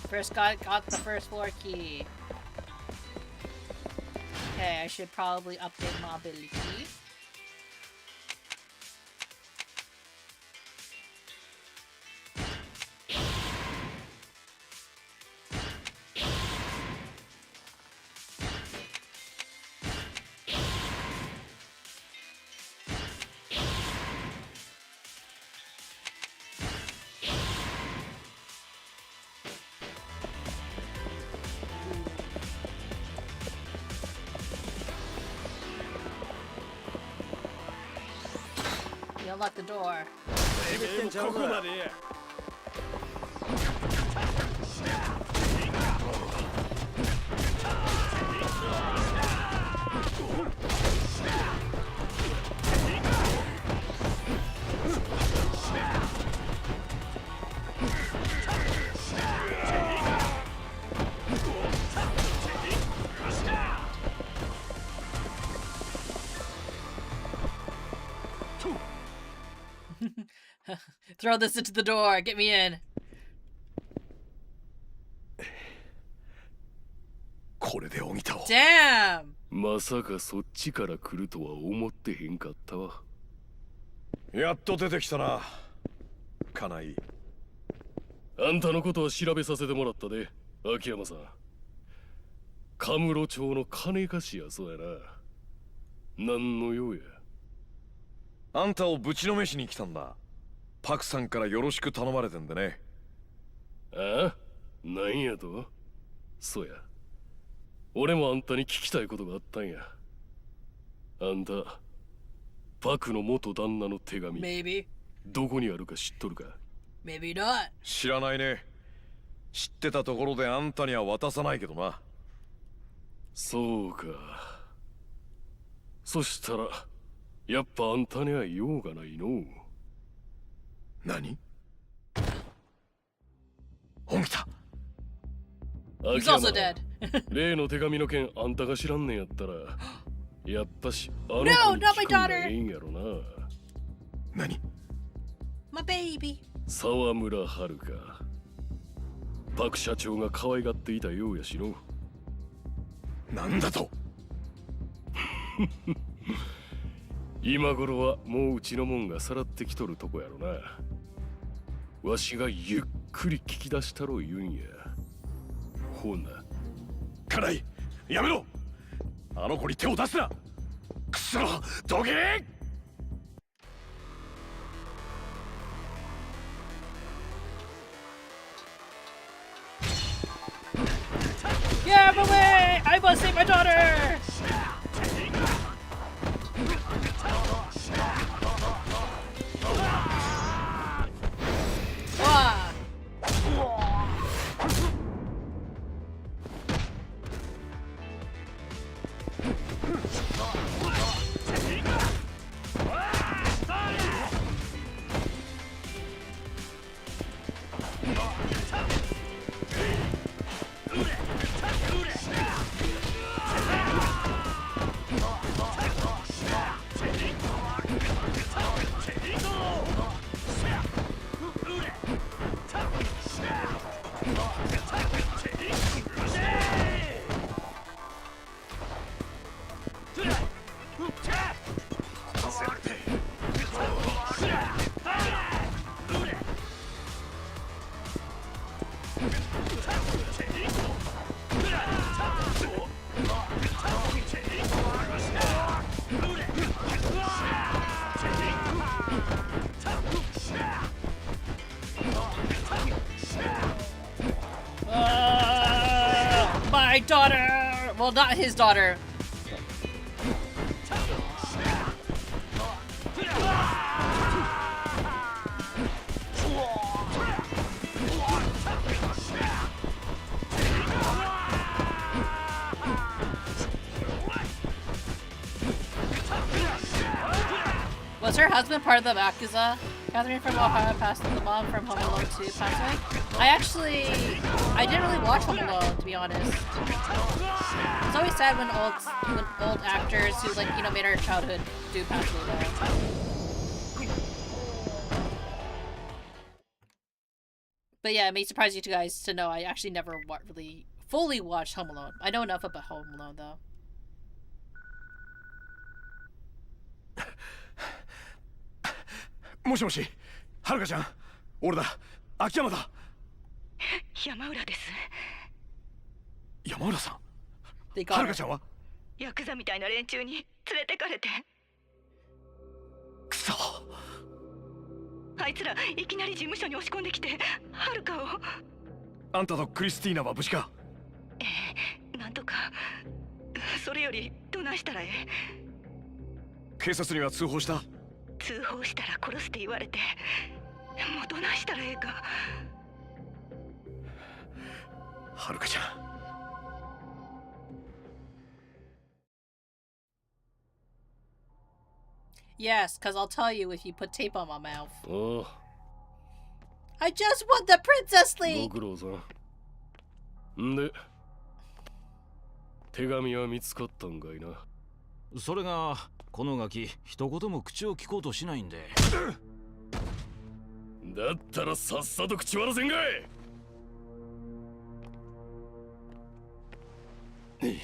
First got the first floor key. Okay, I should probably update my ability. You unlock the door. Throw this into the door. Get me in. これで鬼田を Damn! まさかそっちから来るとは思ってへんかったわ。やっと出てきたな、金井。あんたのことは調べさせてもらったで、秋山さん。カムロ町の金貸しやそうやな。何の用や。あんたをぶちのめしに来たんだ。パクさんからよろしく頼まれてんでね。ああ、なんやと。そうや。俺もあんたに聞きたいことがあったんや。あんた、パクの元旦那の手紙。Maybe. どこにあるか知っとるか。 Maybe not. 知らないね。知ってたところであんたには渡さないけどな。そうか。そしたら、やっぱあんたには用がないの。何？本気だ。He's also dead. 例の手紙の件あんたが知らんねんやったら、やっぱしあの子 No, に not 聞 my くんが daughter. ええんやろな。何？ My baby. 沢村遥。パク社長が可愛がっていたようやしの。なんだと？今頃はもううちのもんがさらってきとるとこやろな。わしがゆっくり聞き出したろ言うんや。ほな。金井、やめろ！あの子に手を出すな！くそ！どけ！ Get out of the way! I must save my daughter! Ah. my daughter! Well, not his daughter. Was her husband part of the Yakuza? Catherine from Ohio passed the mom from Home Alone 2 passed away. I didn't really watch Home Alone, to be honest. It's always sad when old actors who, like, you know, made our childhood do pass away. But yeah, it may surprise you guys to know I actually never really fully watched Home Alone. I know enough about Home Alone though. もしもし、はるかちゃん、俺だ、秋山だ。山浦です。山浦さん。はるかちゃんは？ヤクザみたいな連中に連れてかれて。くそ。あいつらいきなり事務所に押し込んできて、はるかを。あんたとクリスティーナは無事か？なんとか。それよりどないしたらええ？警察には通報した？通報したら殺すって言われて、もうどないしたらええか。はるかちゃん。Yes, because I'll tell you if you put tape on my mouth. Oh. I just won the Princess League! ご苦労さん。で、手紙は見つかったんかいな。それが、このガキ、一言も口を聞こうとしないんで。だったらさっさと口割らせんかい。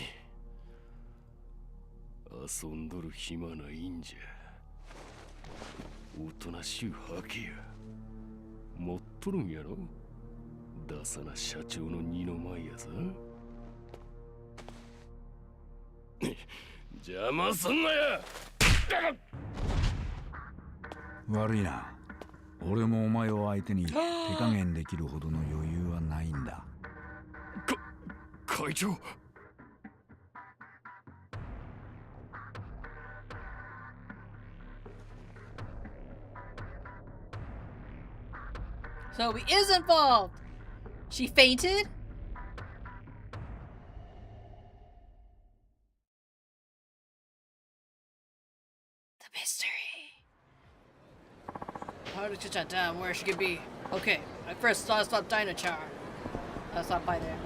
遊んどる暇ないんじゃ。おとなしゅうはけや。持っとるんやろ。ダサな社長の二の舞やぞ。邪魔すんなや。悪いな。俺もお前を相手に手加減できるほどの余裕はないんだ。会長。So he is involved! She fainted? The mystery. How did you shut down where she could be? Okay, I first saw stop Dinochar. I'll stop by there.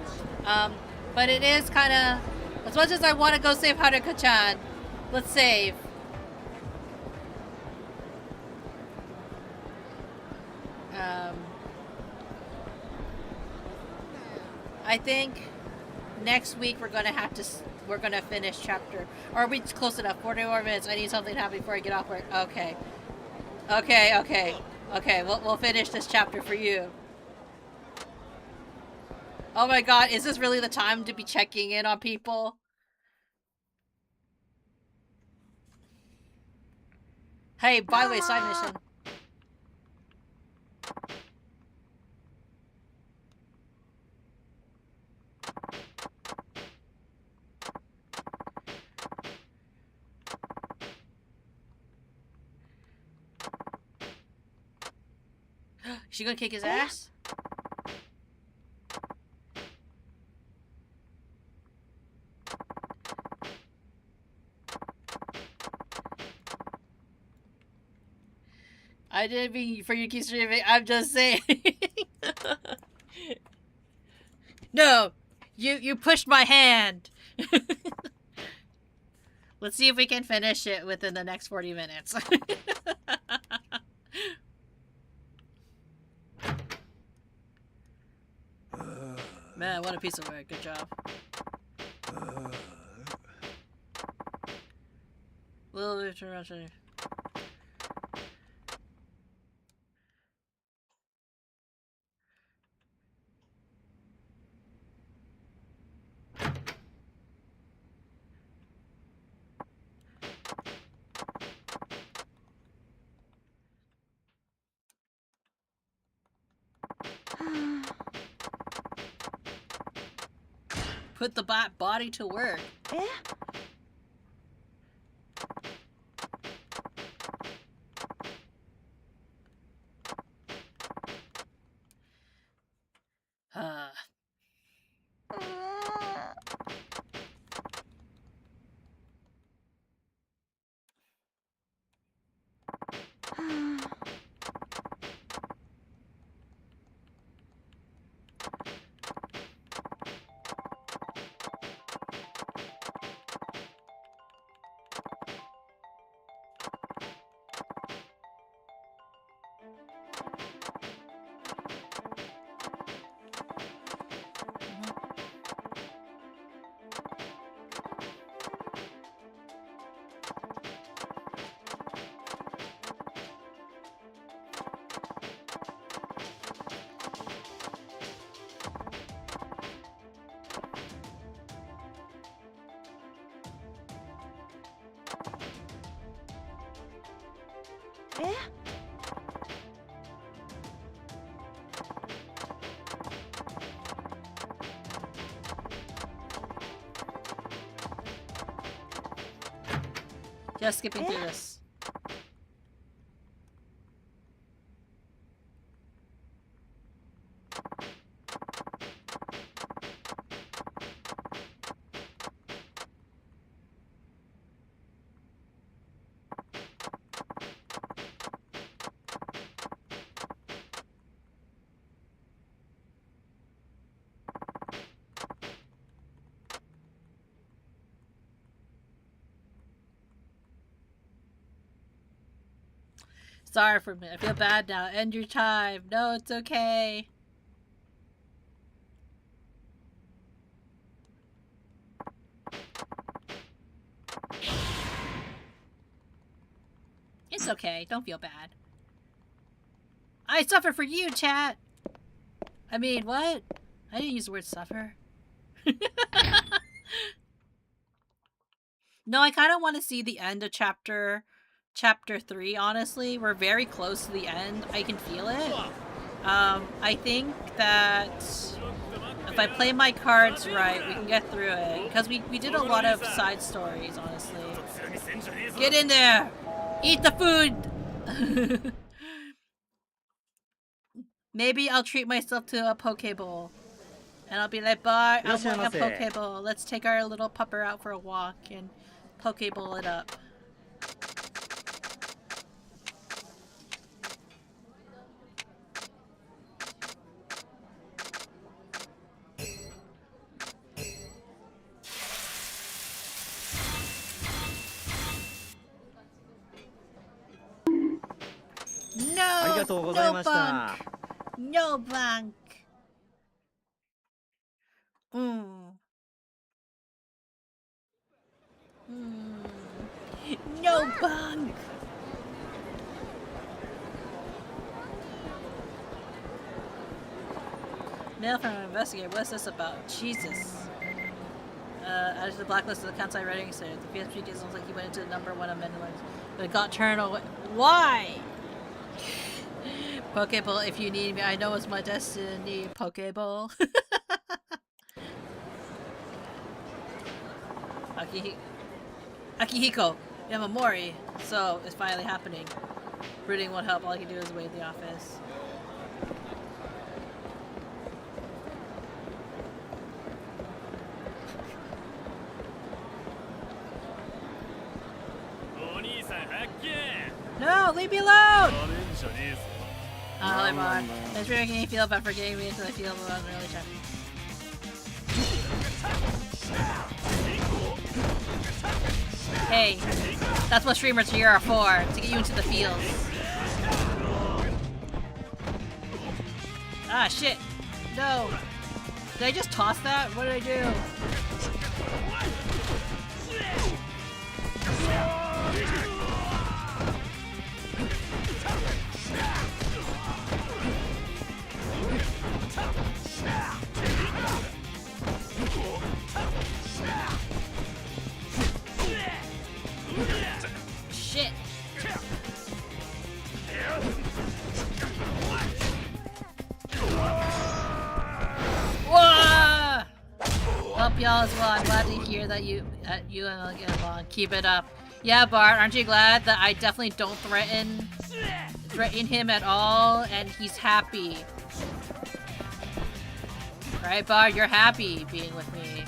But it is kind of... As much as I want to go save Haruka-chan, let's save. I think next week we're gonna finish chapter. Or are we close enough? 40 more minutes. I need something to happen before I get off work. Okay. Okay. We'll finish this chapter for you. Oh my god, is this really the time to be checking in on people? Hey, by the way, side mission. She gonna kick his ass? I didn't mean for you to keep streaming. I'm just saying. No, you pushed my hand. Let's see if we can finish it within the next 40 minutes. Man, what a piece of work. Good job. Little interruption. Put the body to work. Just skipping through this. Sorry for me. I feel bad now. End your time. No, it's okay. It's okay. Don't feel bad. I suffer for you, chat. I mean, what? I didn't use the word suffer. No, I kind of want to see the end of chapter 3, honestly. We're very close to the end. I can feel it. I think that if I play my cards right, we can get through it. Because we did a lot of side stories, honestly. Get in there! Eat the food! Maybe I'll treat myself to a poke bowl. And I'll be like, bye, I want a poke bowl. Let's take our little pupper out for a walk and poke bowl it up. No bunk. No bunk. No bunk. Mail from an investigator. What's this about? Jesus. Added to the blacklist of the Kansai writing center. The PSP case looks like he went into the number 1 amendment, but it got turned away. Why? Pokeball, if you need me, I know it's my destiny. Pokeball. Akihiko Yamamori. So, it's finally happening. Brooding won't help. All I can do is wait in the office. No, leave me alone! Oh, hi, Mar. Thanks for making me feel bad for getting me into the field of an early chapter. Hey, that's what streamers here are for, to get you into the fields. Ah, shit. No. Did I just toss that? What did I do? Shit. Whoa! Help y'all as well. I'm glad to hear that you and get along. Keep it up. Yeah, Bart, aren't you glad that I definitely don't threaten him at all, and he's happy? Right, Bart? You're happy being with me.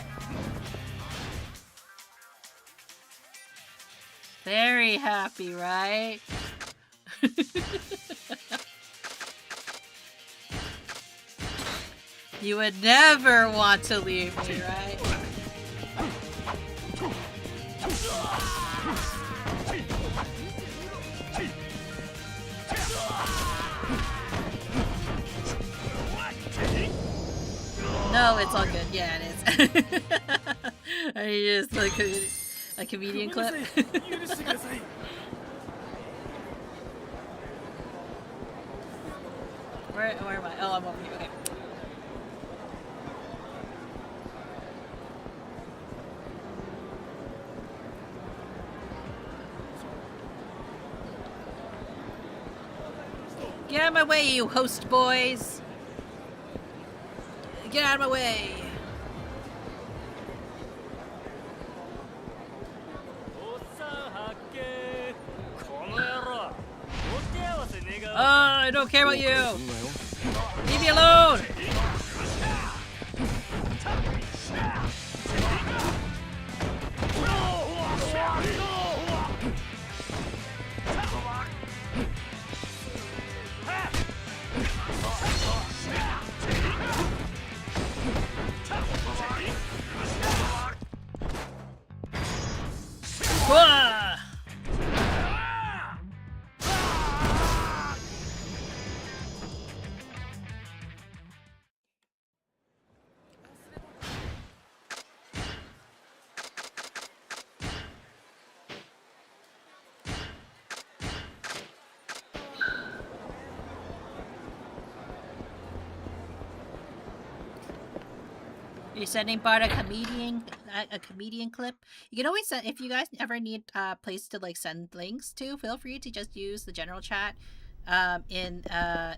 Very happy, right? You would never want to leave me, right? No, it's all good. Yeah, it is. Are you just like a comedian clip? Where am I? Oh, I'm over here. Okay. Get out of my way, you host boys! Get out of my way! I don't care about you! Leave me alone! Wah! You're sending Bart a comedian clip. You can always send, if you guys ever need a place to like send links to, feel free to just use the general chat.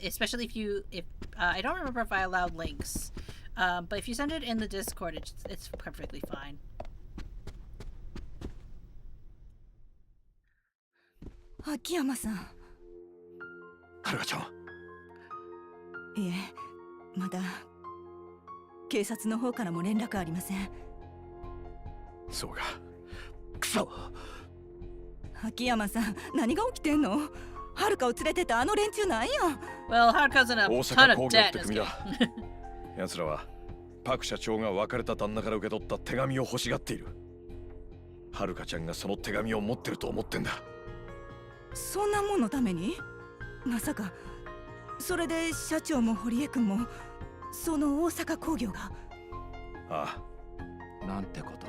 Especially if I don't remember if I allowed links, but if you send it in the Discord, it's perfectly fine. Akiyama さん。はるかちゃん。いえ、まだ警察の方からも連絡ありません。そうか。くそ。秋山さん、何が起きてんの？はるかを連れてたあの連中なんや。Well, Haruka's in a ton of debt. 奴らはパク社長が別れた旦那から受け取った手紙を欲しがっている。はるかちゃんがその手紙を持ってると思ってんだ。そんなもんのために？まさかそれで社長も堀江君もその大阪工業が。ああ。なんてこと。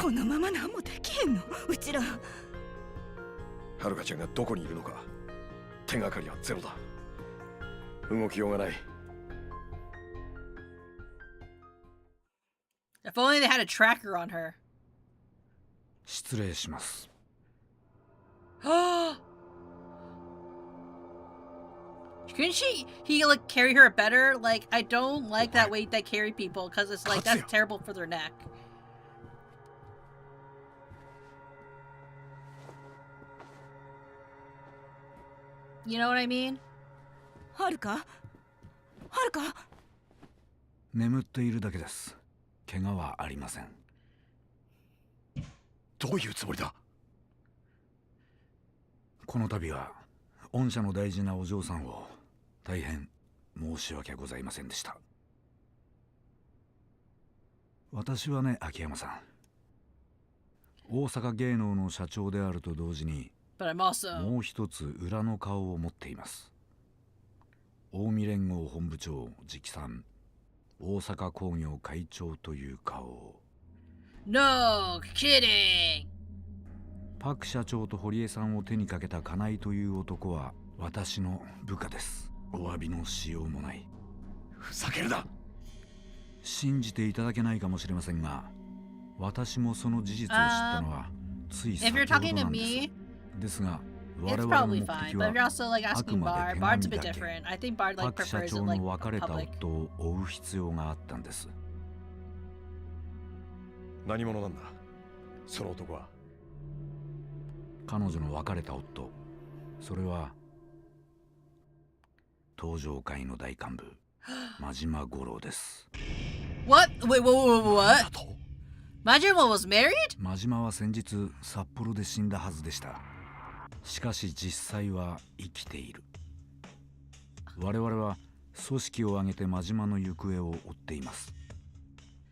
このまま何もできへんの、うちら。はるかちゃんがどこにいるのか手がかりはゼロだ。動きようがない。If only they had a tracker on her. 失礼します。Couldn't he like carry her better? Like, I don't like that way they carry people because it's like that's terrible for their neck. You know what I mean? はるか？はるか？眠っているだけです。怪我はありません。どういうつもりだ？この度は御社の大事なお嬢さんを大変申し訳ございませんでした。私はね、秋山さん、大阪芸能の社長であると同時にもう一つ裏の顔を持っています。近江連合本部長直参大阪工業会長という顔を。 No kidding! パク社長と堀江さんを手にかけた金井という男は私の部下です。お詫びのしようもない。ふざけるな。信じていただけないかもしれませんが、私もその事実を知ったのはつい先ほどなんです。ですが、我々の目的はあくまで手紙だけ。パク社長の別れた夫を追う必要があったんです。何者なんだその男は。彼女の別れた夫、それは登場界の大幹部真島五郎です。 What? Wait, what? Majima was married? 真島は先日札幌で死んだはずでした。しかし実際は生きている。我々は組織を挙げて真島の行方を追っています。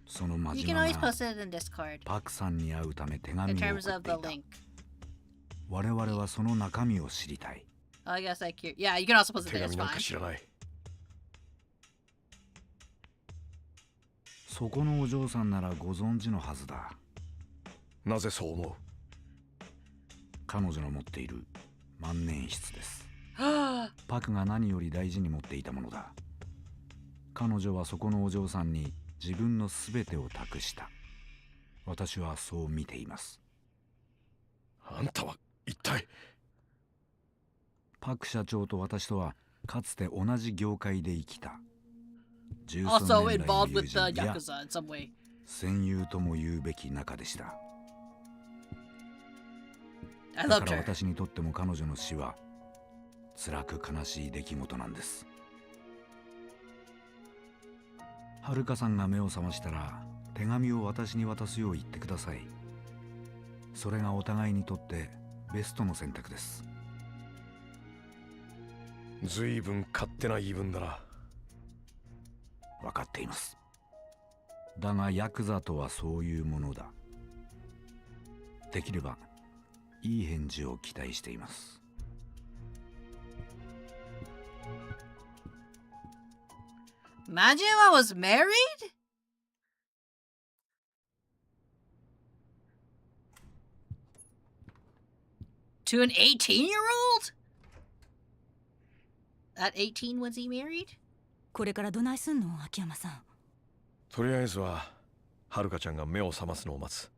その真 You 島 can always が post it in Discord パクさんに会うため手紙 in を terms 送 of って the いた。 link. 我々はその中身を知りたい。 I guess like yeah, you can also post it 手 there. It's 紙なんか fine. 知らない。そこのお嬢さんならご存知のはずだ。なぜそう思う？彼女の持っている万年筆です。パクが何より大事に持っていたものだ。彼女はそこのお嬢さんに自分のすべてを託した。私はそう見ています。あんたは一体。パク社長と私とはかつて同じ業界で生きた。十数 Also 年来の involved 友 with 人 the や Yakuza in some way. 戦友とも言うべき仲でした。 I だ loved から her. 私にとっても彼女の死は辛く悲しい出来事なんです。はるかさんが目を覚ましたら手紙を私に渡すよう言ってください。それがお互いにとってベストの選択です。ずいぶん勝手な言い分だな。分かっています。だがヤクザとはそういうものだ。できればいい返事を期待しています。Majima was married? To an 18-year-old? At 18 was he married? これからどないすんの、秋山さん。とりあえずははるかちゃんが目を覚ますのを待つ。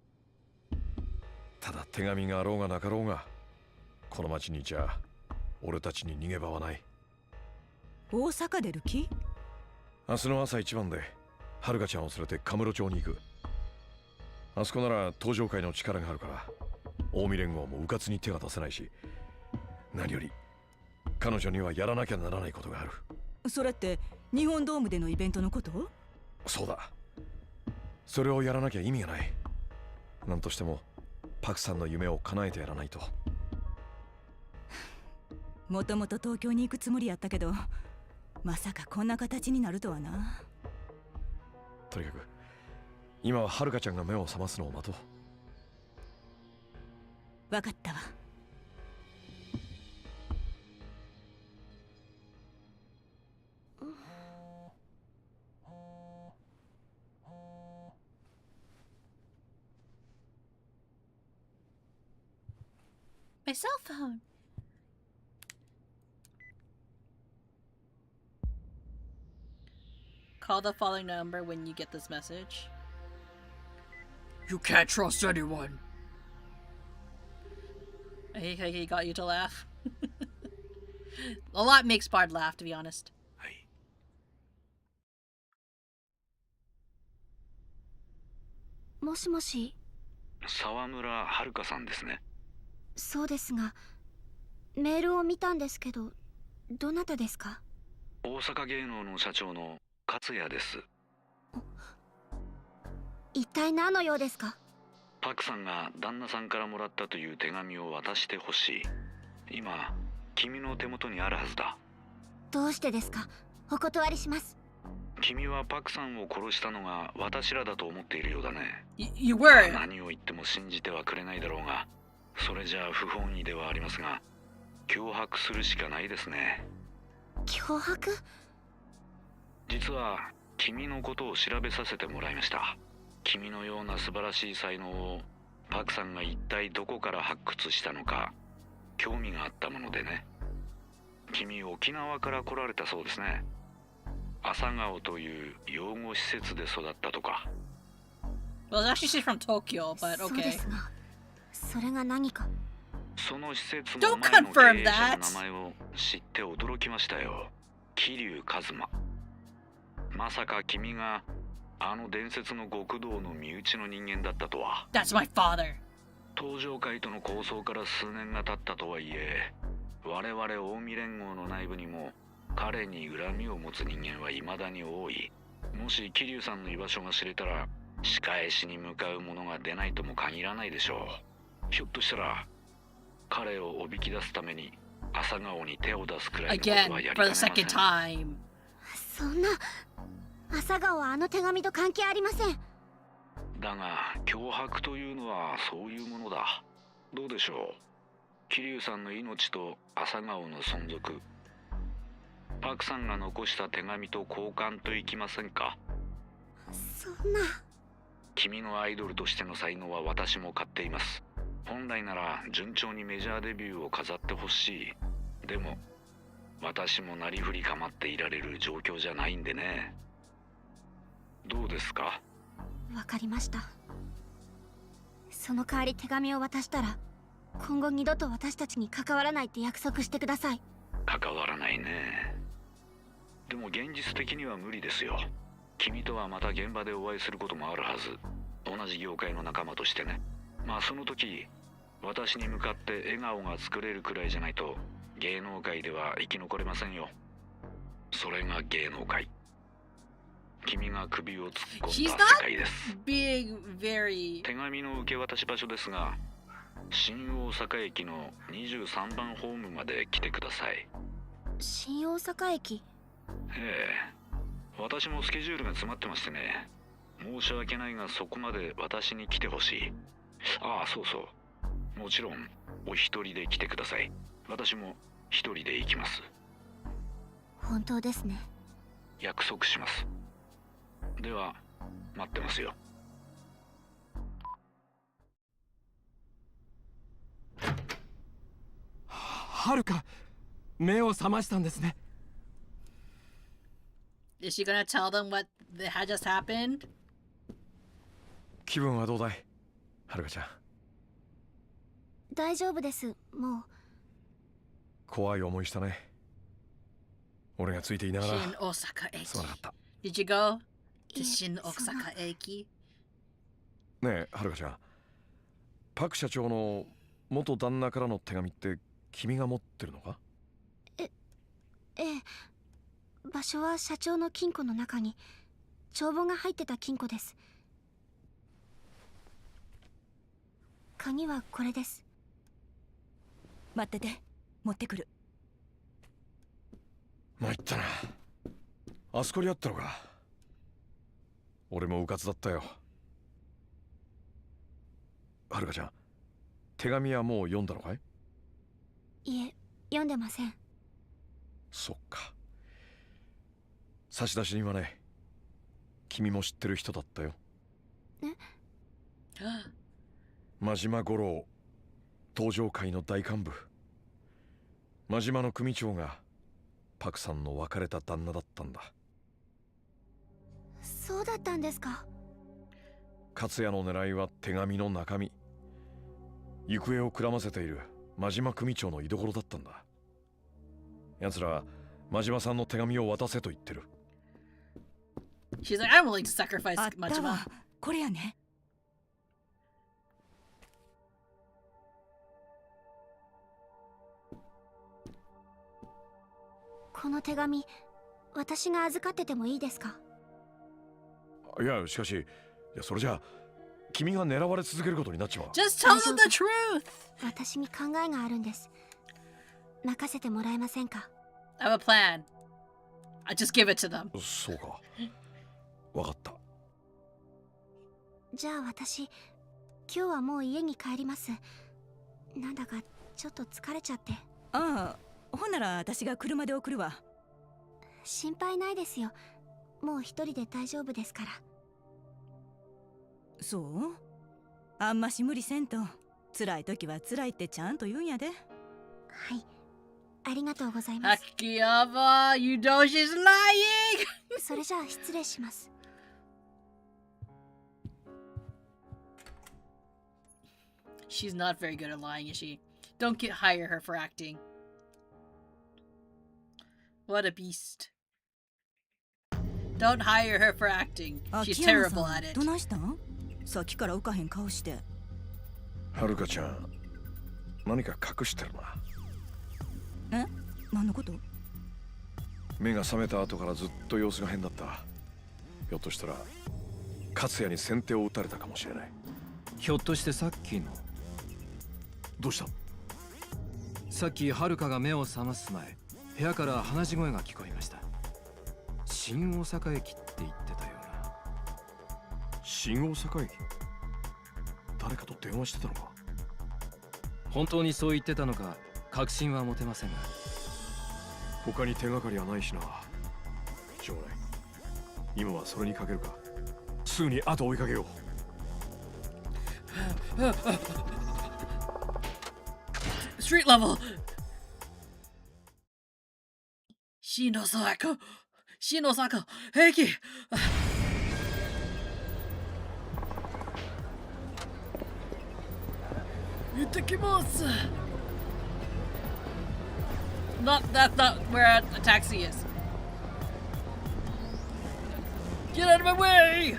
ただ手紙があろうがなかろうがこの町にじゃ俺たちに逃げ場はない。大阪出る気？明日の朝一番ではるかちゃんを連れてカムロ町に行く。あそこなら登場界の力があるから近江連合も迂闊に手が出せないし、何より彼女にはやらなきゃならないことがある。それって日本ドームでのイベントのこと？そうだ、それをやらなきゃ意味がない。なんとしてもパクさんの夢を叶えてやらないと。もともと東京に行くつもりやったけど、まさかこんな形になるとはな。とにかく今ははるかちゃんが目を覚ますのを待とう。わかったわ。My cell phone. Call the following number when you get this message. You can't trust anyone. He got you to laugh. A lot makes Bard laugh, to be honest. もしもし。沢村はるかさんですね。そうですが、メールを見たんですけど、どなたですか？大阪芸能の社長の勝也です。一体何の用ですか？パクさんが旦那さんからもらったという手紙を渡してほしい。今君の手元にあるはずだ。どうしてですか？お断りします。君はパクさんを殺したのが私らだと思っているようだね。You were. 何を言っても信じてはくれないだろうが、それじゃあ不本意ではありますが、脅迫するしかないですね。脅迫？実は君のことを調べさせてもらいました。君のような素晴らしい才能をパクさんが一体どこから発掘したのか興味があったものでね。君沖縄から来られたそうですね。朝顔という養護施設で育ったとか。 Well, actually she's from Tokyo, but そうで okay. すが、それが何か？その施設の前の経営者の名前を知って驚きましたよ。桐生一馬。まさか君があの伝説の極道の身内の人間だったとは。 That's my father. 登場会との抗争から数年が経ったとはいえ、我々近江連合の内部にも彼に恨みを持つ人間は未だに多い。もし桐生さんの居場所が知れたら、仕返しに向かう者が出ないとも限らないでしょう。ひょっとしたら彼をおびき出すために朝顔に手を出すくらいのことは Again, やりか for ねま the せん。 second time. そんな、朝顔はあの手紙と関係ありません。だが脅迫というのはそういうものだ。どうでしょう、桐生さんの命と朝顔の存続、パクさんが残した手紙と交換といきませんか。そんな。君のアイドルとしての才能は私も買っています。本来なら順調にメジャーデビューを飾ってほしい。でも私もなりふり構っていられる状況じゃないんでね。どうですか。わかりました。その代わり手紙を渡したら、今後二度と私たちに関わらないって約束してください。関わらないね。でも現実的には無理ですよ。君とはまた現場でお会いすることもあるはず。同じ業界の仲間としてね。まあその時私に向かって笑顔が作れるくらいじゃないと芸能界では生き残れませんよ。それが芸能界。君が首を突っ込ん She's だ not 世界です。 being very. 手紙の受け渡し場所ですが、新大阪駅の23番ホームまで来てください。新大阪駅。ええ、私もスケジュールが詰まってましてね。申し訳ないがそこまで私に来てほしい。ああ、そうそう。もちろんお一人で来てください。私も一人で行きます。本当ですね。約束します。では待ってますよ。はるか、目を覚ましたんですね。Is she gonna tell them what had just happened? 気分はどうだい、はるかちゃん。大丈夫です。もう。怖い思いしたね。俺がついていながら。 Shin Osaka 駅。すまなかった。 Did you go to Shin Osaka 駅？ねえ、はるかちゃん。パク社長の元旦那からの手紙って君が持ってるのか？ええ、場所は社長の金庫の中に帳簿が入ってた金庫です。鍵はこれです。待ってて、持ってくる。参ったな。あそこにあったのか。俺もうかつだったよ。はるかちゃん、手紙はもう読んだのかい？いえ、読んでません。そっか。差出人はね、君も知ってる人だったよ。え？真島五郎、東上会の大幹部。真島の組長がパクさんの別れた旦那だったんだ。そうだったんですか。勝也の狙いは手紙の中身。行方をくらませている真島組長の居所だったんだ。奴らは真島さんの手紙を渡せと言ってる。 She's like, I'm willing to sacrifice あったわ Majima. これやね。この手紙、私が預かっててもいいですか？いや、しかし、それじゃあ君が狙われ続けることになっちまう。 Just tell them the truth. 私に考えがあるんです。任せてもらえませんか？ I have a plan. I just give it to them. そうか。わかった。じゃあ私、今日はもう家に帰ります。なんだかちょっと疲れちゃって。ああ、ほんなら私が車で送るわ。心配ないですよ。もう一人で大丈夫ですから。そう？あんまし無理せんと。辛い時は辛いってちゃんと言うんやで。はい。ありがとうございます。Akiyama, you know she's lying. それじゃあ失礼します。She's not very good at lying, is she? Don't hire her for acting. What a beast. Don't hire her for acting. She's terrible at it. どないしたん？さっきから浮かへん顔して。はるかちゃん、何か隠してるな。え？何のこと？目が覚めた後からずっと様子が変だった。ひょっとしたら勝也に先手を打たれたかもしれない。ひょっとしてさっきの。どうした？さっきはるかが目を覚ます前、部屋から話し声が聞こえました。新大阪駅って言ってたような。新大阪駅？誰かと電話してたのか？本当にそう言ってたのか確信は持てませんが。他に手がかりはないしな。しょうがない。今はそれにかけるか。すぐに後を追いかけよう。Street level. Shinosaka. Shinosaka. Heiki. Itakimasu. That's not where a taxi is. Get out of my way!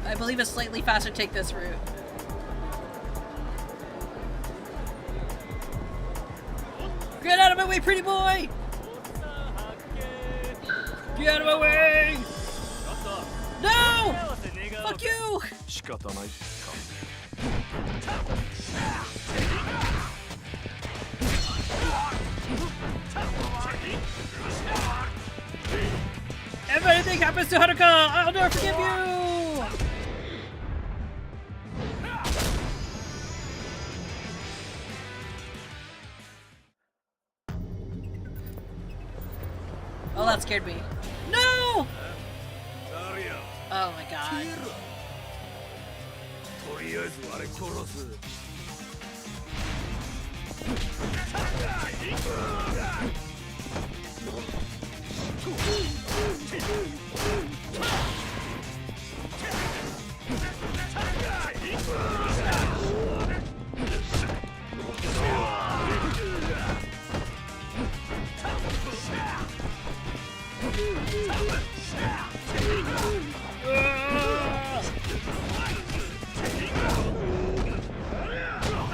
I believe it's slightly faster to take this route. Get out of my way, pretty boy! Get out of my way! No! Fuck you! 仕方ないか。If anything happens to Haruka, I'll never forgive you! Oh, that scared me. No! Oh my god.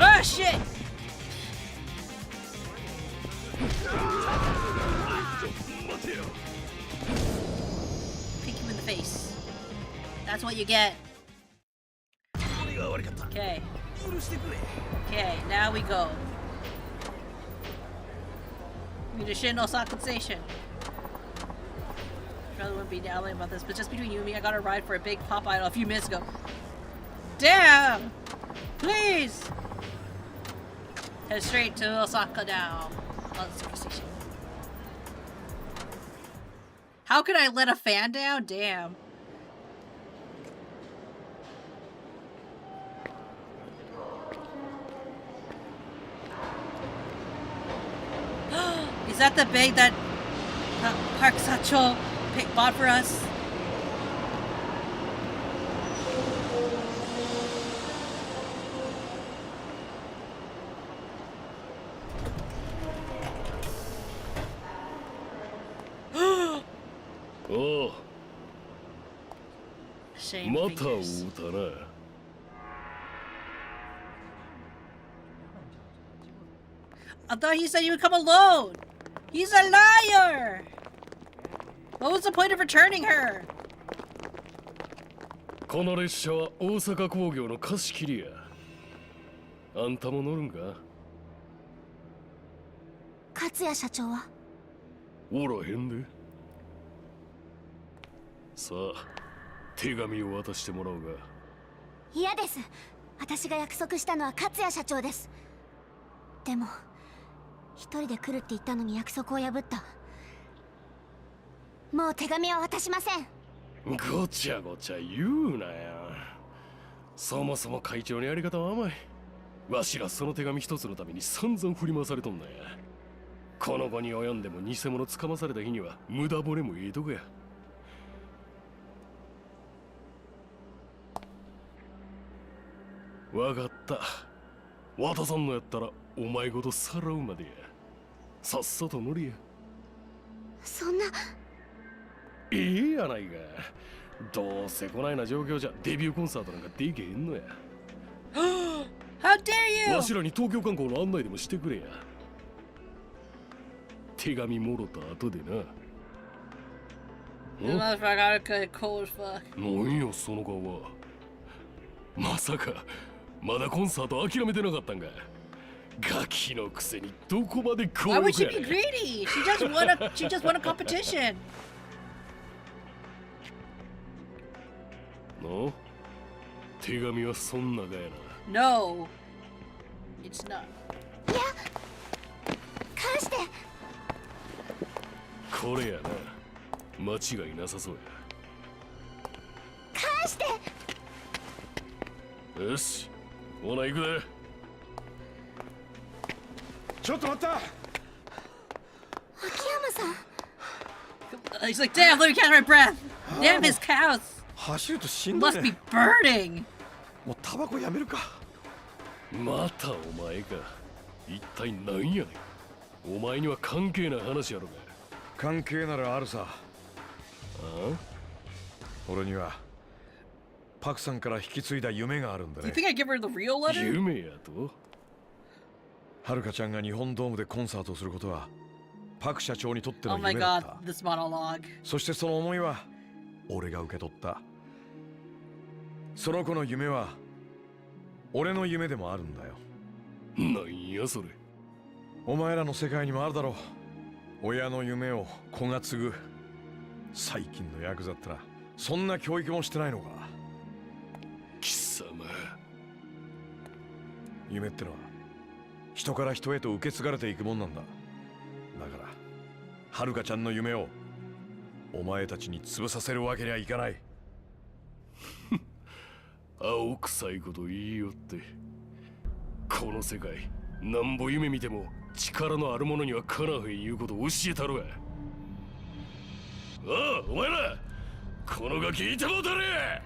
Ah, shit! Kick him in the face. That's what you get. Okay. Okay, now we go. We need to Shin Osaka Station. Probably wouldn't be yelling about this, but just between you and me, I got a ride for a big pop idol a few minutes ago. Damn! Please! Head straight to Osaka now. Osaka Station. How could I let a fan down? Damn. Is that the bag that Park Sacho bought for us? Oh. Shame Mata fingers. utana. I thought he said he would come alone. He's a liar. What was the point of returning her? この列車は大阪工業の貸し切りや。あんたも乗るんか？勝谷社長は？おらへんで。さあ、手紙を渡してもらおうが。嫌です。私が約束したのは勝谷社長です。でも一人で来るって言ったのに約束を破った。もう手紙は渡しません。ごちゃごちゃ言うなよ。そもそも会長のやり方は甘い。わしらその手紙一つのために散々振り回されとんのや。この後に及んでも偽物つかまされた日には無駄骨もええとこや。わかった。渡さんのやったらお前ごとさらうまでや。さっさと乗りや。そんな。いいやないか。どうせこないな状況じゃデビューコンサートなんかできへんのや。How dare you! わしらに東京観光の案内でもしてくれや。手紙もろた後でな。This motherfucker Haruka cold as fuck. なんよその顔は。まさかまだコンサート諦めてなかったんか。ガキのくせにどこまでこうや。 Why would she be greedy? She just won a competition. の手紙はそんながやな。 No, it's not. 返して。これやな。間違いなさそうや。返して。よし、ほな行くで。ちょっと待った。秋山さん。He's like, damn, let me catch my breath. Damn, his cows 走ると死んだ must be ね。 burning. もうタバコやめるか。またお前か。一体何やねん。お前には関係ない話やろが。関係ならあるさ。俺にはパクさんから引き継いだ夢があるんだ Do you ね。 think I give her the real letter? 夢やと。はるかちゃんが日本ドームでコンサートをすることはパク社長にとっての Oh my 夢だっ god, た。 this monologue. そしてその思いは俺が受け取った。その子の夢は俺の夢でもあるんだよ。なんやそれ。お前らの世界にもあるだろう。親の夢を子が継ぐ。最近のヤクザってな、そんな教育もしてないのか。貴様。夢ってのは人から人へと受け継がれていくもんなんだ。だからはるかちゃんの夢をお前たちに潰させるわけにはいかない。青臭いこと言いよって。この世界なんぼ夢見ても力のある者にはかなわへんいうことを教えたるわ。ああ、お前らこのガキいてもうたれ。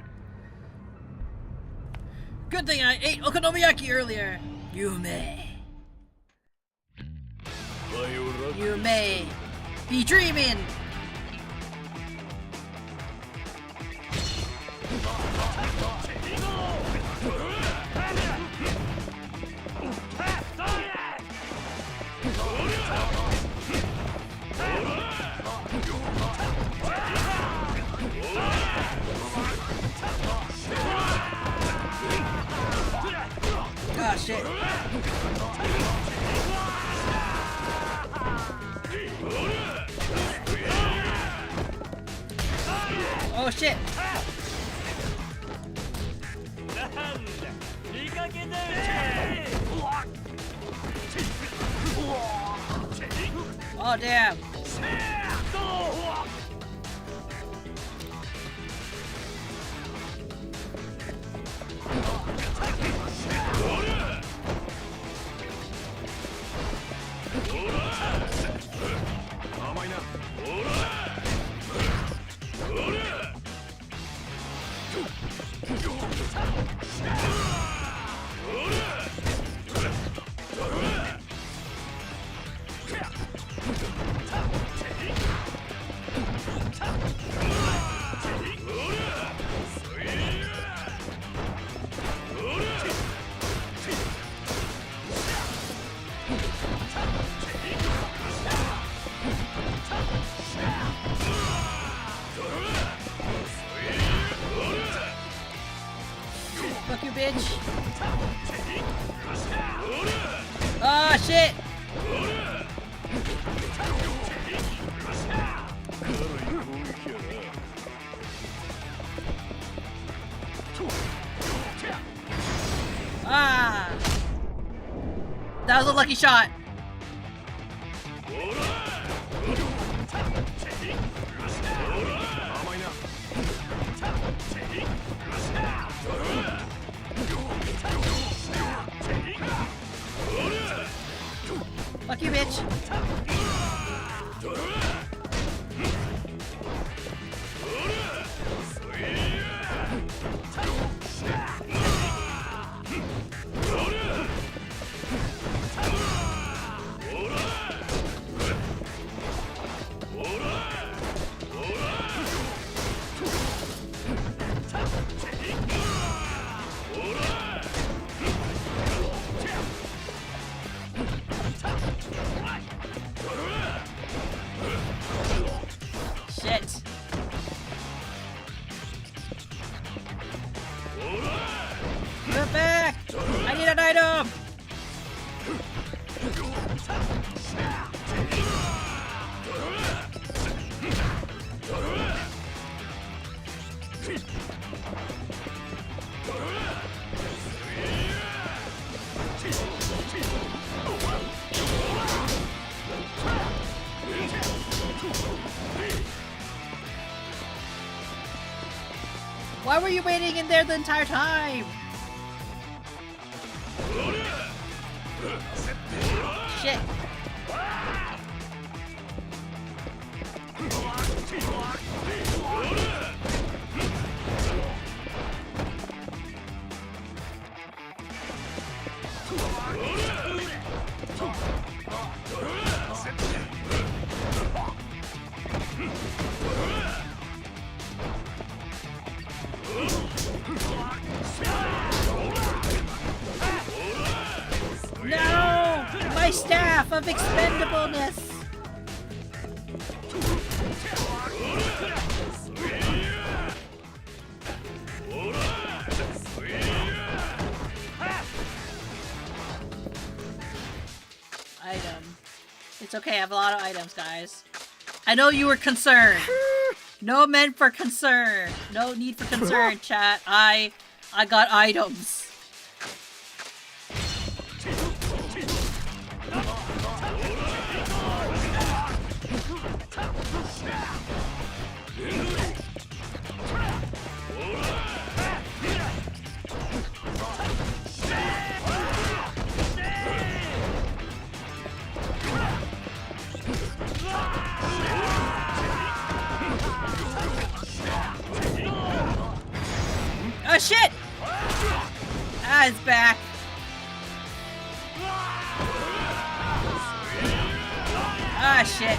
Good thing I ate okonomiyaki earlier. You may. You may be dreaming. Oh shit. Oh shit. Oh damn. Fuck you, bitch. Ah, shit. Ah. That was a lucky shot. Fuck you, bitch. item! Why were you waiting in there the entire time? Shit. No! My staff of expendableness! Item. It's okay, I have a lot of items, guys. I know you were concerned. No meant for concern. No need for concern, chat. I got items. Oh shit! Ah, it's back. Ah, shit.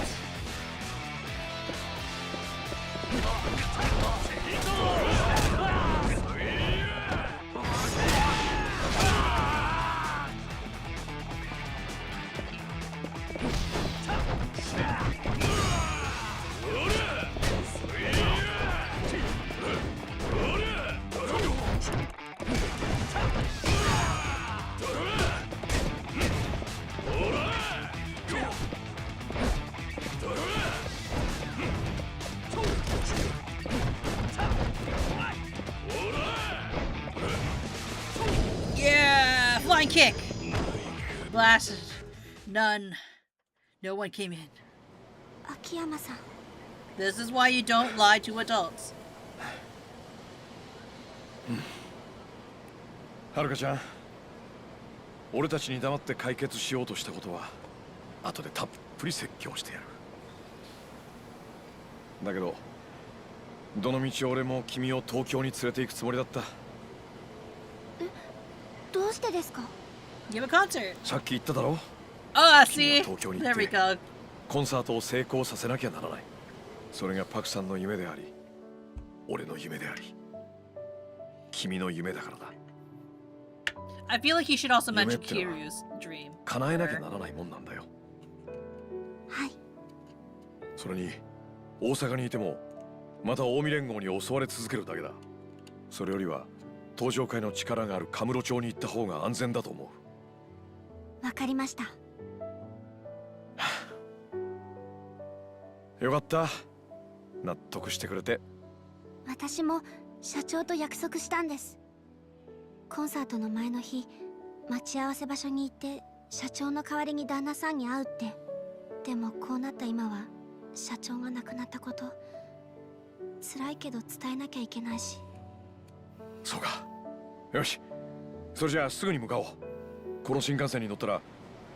Yeah! Flying kick! Blasted. None. No one came in. Akiyama-san. This is why you don't lie to adults. はるかちゃん、俺たちに黙って解決しようとしたことは後でたっぷり説教してやる。だけどどのみち俺も君を東京に連れて行くつもりだった。どうしてですか? Give a concert. さっき言っただろ。 Ah, see? 東京に There 行 we って go. コンサートを成功させなきゃならない。それがパクさんの夢であり、俺の夢であり、君の夢だからだ。 I feel like he should also 夢 mention ってのは Kiryu's dream. 叶えなきゃならないもんなんだよ。はい。それに大阪にいてもまた近江連合に襲われ続けるだけだ。それよりは東上会の力があるカムロ町に行った方が安全だと思わかりました。う。よかった。納得してくれて。私も社長と約束したんです。コンサートの前の日、待ち合わせ場所に行って社長の代わりに旦那さんに会うって。でもこうなった今は社長が亡くなったこと、辛いけど伝えなきゃいけないし。そうか。よし、それじゃあすぐに向かおう。この新幹線に乗ったら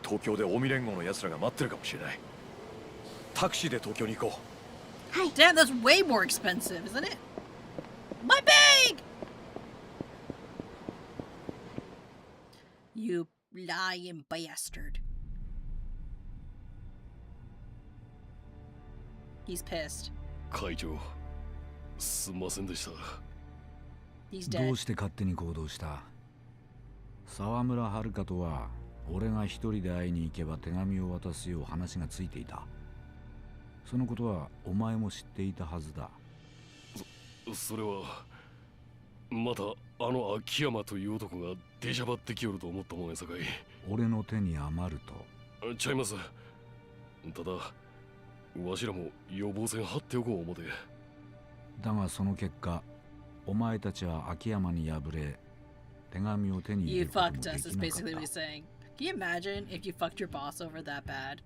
東京で近江連合の奴らが待ってるかもしれない。タクシーで東京に行こう。はい。 Damn, that's way more expensive, isn't it? My bag! You lying bastard. He's pissed. 会長、すんませんでした。 He's ど dead. うして勝手に行動した？沢村遥とは俺が一人で会いに行けば手紙を渡すよう話がついていた。そのことはお前も知っていたはずだ。それはまたあの秋山という男が出しゃばってきよると思ったもんやさかい。俺の手に余ると。ちゃいます。ただわしらも予防線張っておこう思て。だがその結果、お前たちは秋山に敗れ、手紙を手に入れ You ることも fucked で us, き is なかっ basically what た。 he's saying. Can you imagine if you fucked your boss over that bad?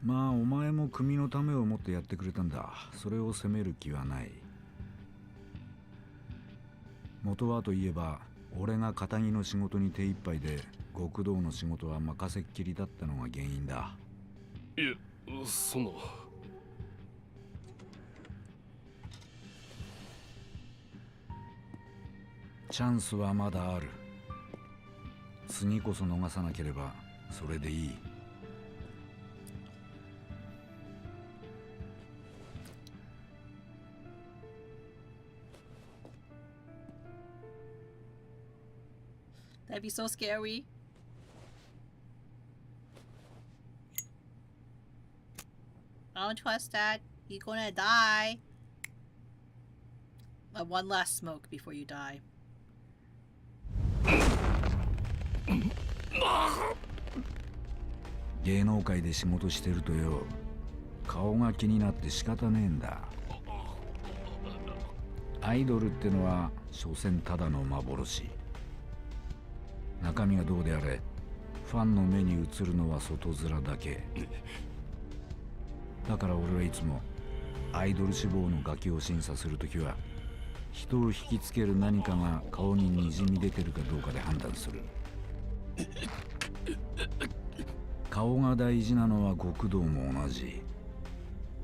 まあお前も組のためを思ってやってくれたんだ。それを責める気はない。元はといえば、俺が片木の仕事に手一杯で極道の仕事は任せっきりだったのが原因だ。いえ、そんな。チャンスはまだある。次こそ逃さなければそれでいい。That'd be so scary. Don't trust that. You're gonna die. One last smoke before you die. 芸能界で仕事してるとよ、顔が気になって仕方ねえんだ。アイドルってのは所詮ただの幻。中身がどうであれ、ファンの目に映るのは外面だけ。だから俺はいつもアイドル志望のガキを審査するときは、人を引きつける何かが顔ににじみ出てるかどうかで判断する。顔が大事なのは極道も同じ。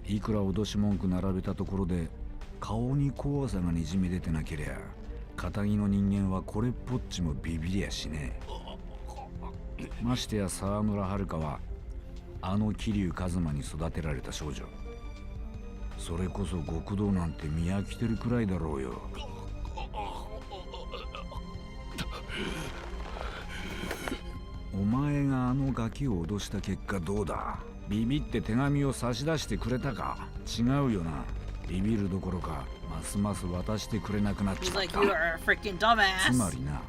いくら脅し文句並べたところで顔に怖さがにじみ出てなけりゃ、片木の人間はこれっぽっちもビビりやしねえ。ましてや沢村遥はあの桐生一馬に育てられた少女。それこそ極道なんて見飽きてるくらいだろうよ。お前があのガキを脅した結果どうだ。ビビって手紙を差し出してくれたか。違うよな。ビビるどころかますます渡してくれなくなっちまった。 He's like, you are a freaking dumbass. つまりな、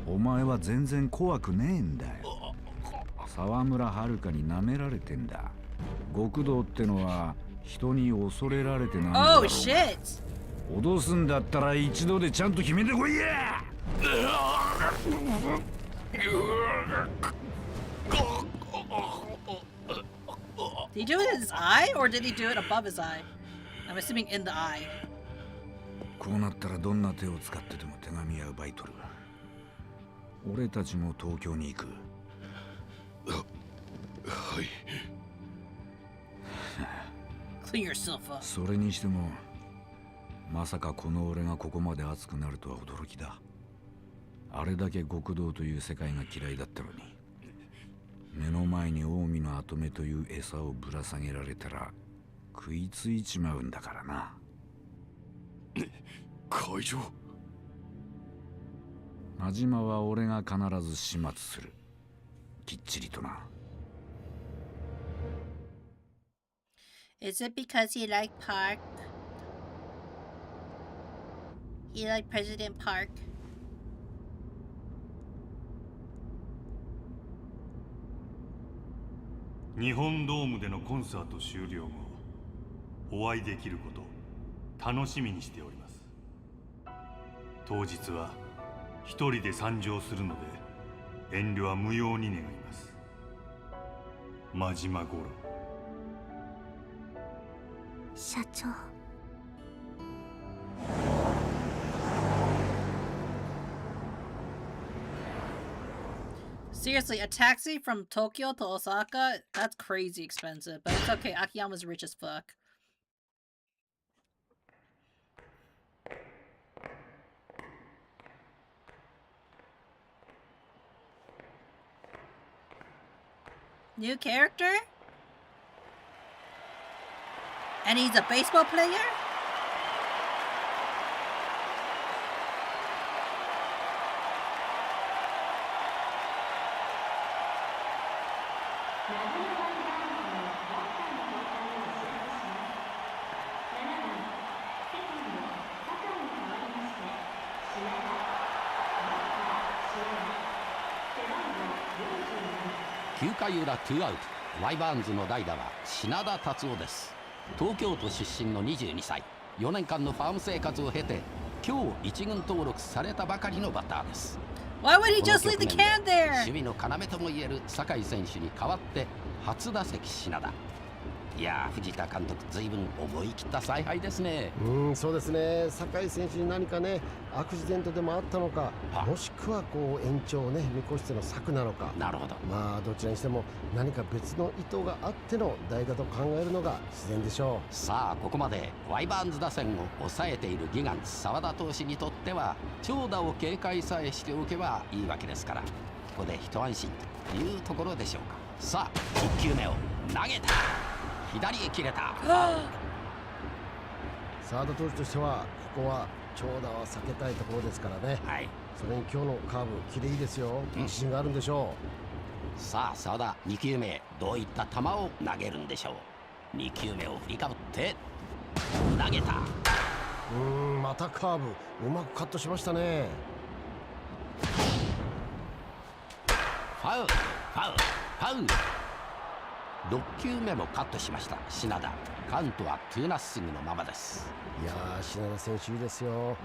お前は全然怖くねえんだよ。沢村遥に舐められてんだ。極道ってのは人に恐れられてなんだろう。 Oh shit! 脅すんだったら一度でちゃんと決めてこいや。 Did he do it in his eye or did he do it above his eye? I'm assuming in the eye. こうなったらどんな手を使ってでも手紙は奪い取る。俺たちも東京に行く。はい。Clean yourself up. それにしてもまさかこの俺がここまで熱くなるとは驚きだ。あれだけ極道という世界が嫌いだったのに、目の前に近江の跡目という餌をぶら下げられたら食いついちまうんだからな。会長、真島は俺が必ず始末する。きっちりとな。 Is it because you like Park? You like President Park? 日本ドームでのコンサート終了後、お会いできること楽しみにしております。当日は一人で参上するので遠慮は無用に願います。真島五郎。社長。 Seriously, a taxi from Tokyo to Osaka? That's crazy expensive, but it's okay. Akiyama's rich as fuck. New character? And he's a baseball player? 9回裏2アウト、ワイバーンズの代打は品田達夫です。東京都出身の22歳、4年間のファーム生活を経て今日一軍登録されたばかりのバッターです。 Why would he just leave the can there? 守備の要ともいえる酒井選手に代わって初打席品田。いやー、藤田監督ずいぶん思い切った采配ですね。そうですね。酒井選手に何かねアクシデントでもあったのか、もしくはこう延長をね見越しての策なのか。なるほど。まあどちらにしても何か別の意図があっての代打と考えるのが自然でしょう。さあここまでワイバーンズ打線を抑えているギガンツ澤田投手にとっては長打を警戒さえしておけばいいわけですから、ここで一安心というところでしょうか。さあ1球目を投げた。左へ切れた。澤田投手としてはここは長打は避けたいところですからね。それに今日のカーブキレいいですよ。自信があるんでしょう。さあ澤田2球目どういった球を投げるんでしょう。2球目を振りかぶって投げた。またカーブうまくカットしましたね。ファウルファウルファウル。6球目もカットしました品田。カウントは2ナッシングのままです。いやー、品田選手いいですよ。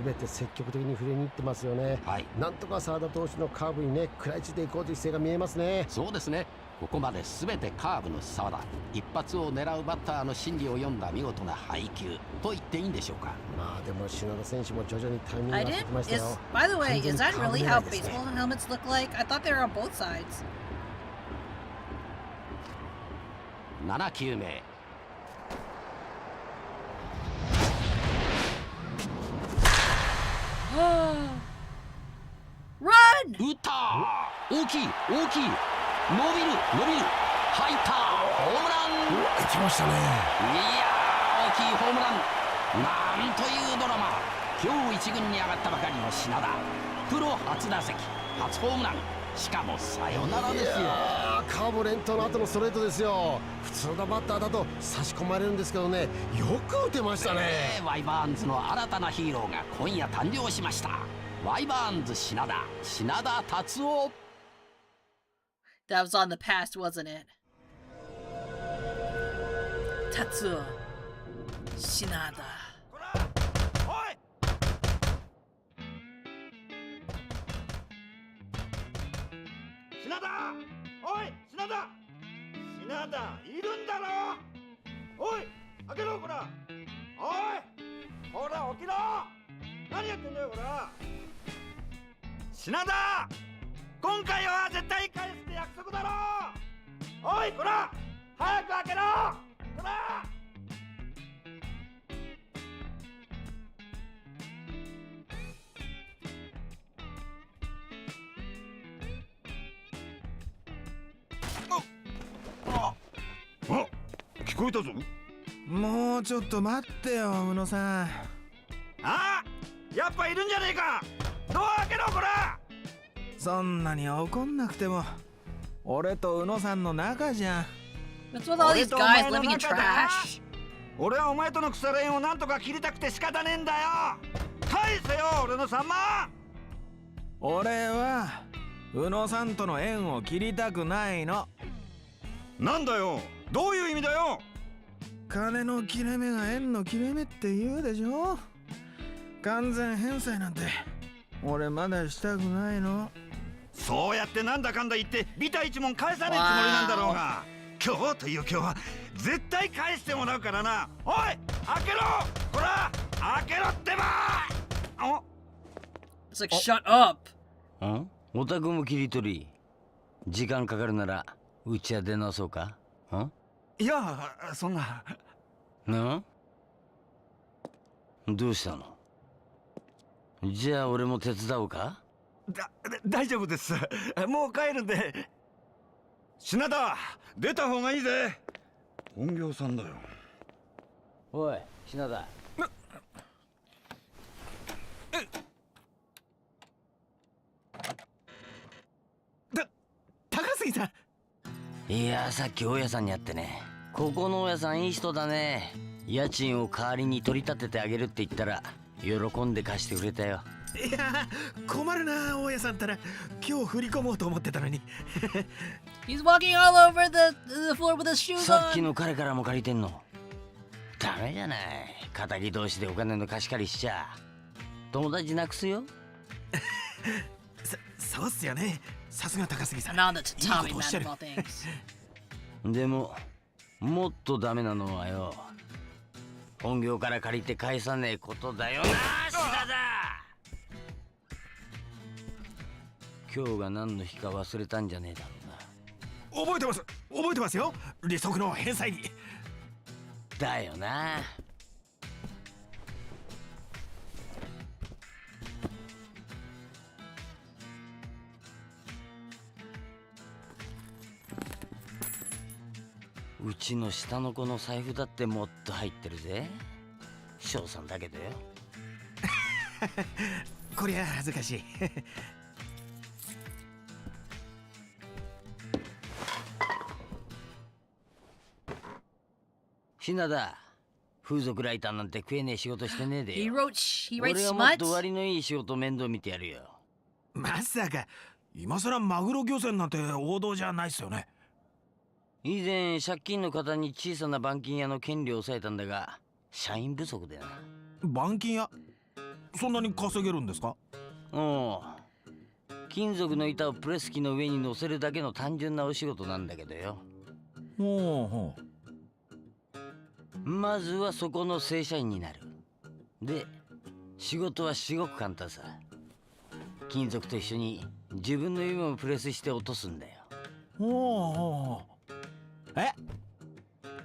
全て積極的に振りに行ってますよね。なんとか澤田投手のカーブにね食らいついていこうという姿勢が見えますね。そうですね。ここまで全てカーブの澤田。一発を狙うバッターの心理を読んだ見事な配球と言っていいんでしょうか。まあでも品田選手も徐々にタイミングが合ってきましたよ。By the way, is that really how baseball helmets look like? I thought they were on both sides. 7球目。Run! 打った。大きい大きい。伸びる伸びる。入った。ホームラン。打ちましたね。いやー、大きいホームラン。なんというドラマ。今日一軍に上がったばかりの品田。プロ初打席初ホームラン。しかもサヨナラですよ。カーブ連投の後のストレートですよ。普通のバッターだと差し込まれるんですけどね、よく打てましたね。ワイバーンズの新たなヒーローが今夜誕生しました。ワイバーンズ品田、品田達夫。 That was on the past, wasn't it? 達夫、品田。品田、おい品田、品田いるんだろ。おい開けろこら。おいほら起きろ。何やってんだよこら。品田、今回は絶対返すって約束だろ。おいこら早く開けろこら。聞こえたぞ。もうちょっと待ってよ宇野さん。あ、やっぱいるんじゃねえか。ドア開けろこら。そんなに怒んなくても俺と宇野さんの仲じゃん。 What's with all these guys living in trash? 俺はお前との腐れ縁をなんとか切りたくて仕方ねえんだよ。返せよ俺の3万。俺は宇野さんとの縁を切りたくないの。なんだよ、どういう意味だよ。金の切れ目が縁の切れ目って言うでしょ。完全返済なんて俺まだしたくないの。そうやってなんだかんだ言ってビタ一文返さねえつもりなんだろうが、今日という今日は絶対返してもらうからな。おい開けろほら開けろってば。It's like shut up. お宅も切り取り。時間かかるならうちは出直そうか。いやそんな。どうしたの。じゃあ俺も手伝おうか。大丈夫です。もう帰るんで。品田出た方がいいぜ。本業さんだよ。おい品田。高杉さん。いやさっき大家さんに会ってね。ここの大家さんいい人だね。家賃を代わりに取り立ててあげるって言ったら喜んで貸してくれたよ。いや、困るな、大家さんったら。今日振り込もうと思ってたのに。He's walking all over the floor with his shoes on. さっきの彼からも借りてんの。ダメじゃない。仇同士でお金の貸し借りしちゃ友達なくすよ。そうっすよね。さすが高杉さん。Now that's Tommy man of all things. でももっとダメなのはよ、本業から借りて返さねえことだよな。シダだ。今日が何の日か忘れたんじゃねえだろうな。覚えてますよ。利息の返済に。だよな。うちの下の子の財布だってもっと入ってるぜ。翔さんだけどよ。こりゃ恥ずかしい。品田、風俗ライターなんて食えねえ仕事してねえでよ。He writes 俺はもっ smut? と割のいい仕事面倒見てやるよ。まさか今さらマグロ漁船なんて王道じゃないっすよね。以前借金の方に小さな板金屋の権利を抑えたんだが、社員不足でな。板金屋、そんなに稼げるんですか？おう、金属の板をプレス機の上に乗せるだけの単純なお仕事なんだけどよ。ほうほう。まずはそこの正社員になる。で、仕事は至極簡単さ。金属と一緒に自分の夢をプレスして落とすんだよ。ほうほう。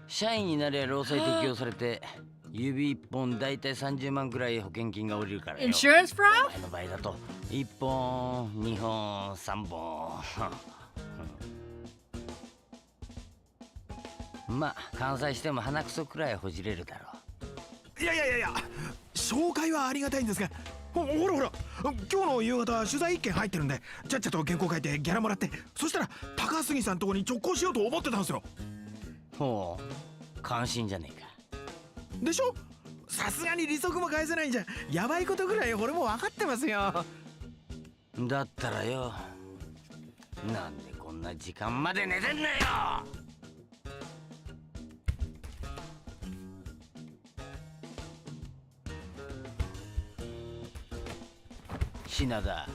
社員になりゃ労災適用されて、指1本だいたい30万くらい保険金が下りるからよ。Insurance fraud? お前の場合だと1本、2本、3本。まあ完済しても鼻くそくらいほじれるだろう。いや紹介はありがたいんですが、ほら今日の夕方取材1件入ってるんで、ちゃっちゃと原稿書いてギャラもらって、そしたら高杉さんとこに直行しようと思ってたんですよ。ほう、関心じゃねえか。でしょ。さすがに利息も返せないんじゃやばいことぐらい俺も分かってますよ。だったらよ、なんでこんな時間まで寝てんのよ。品田、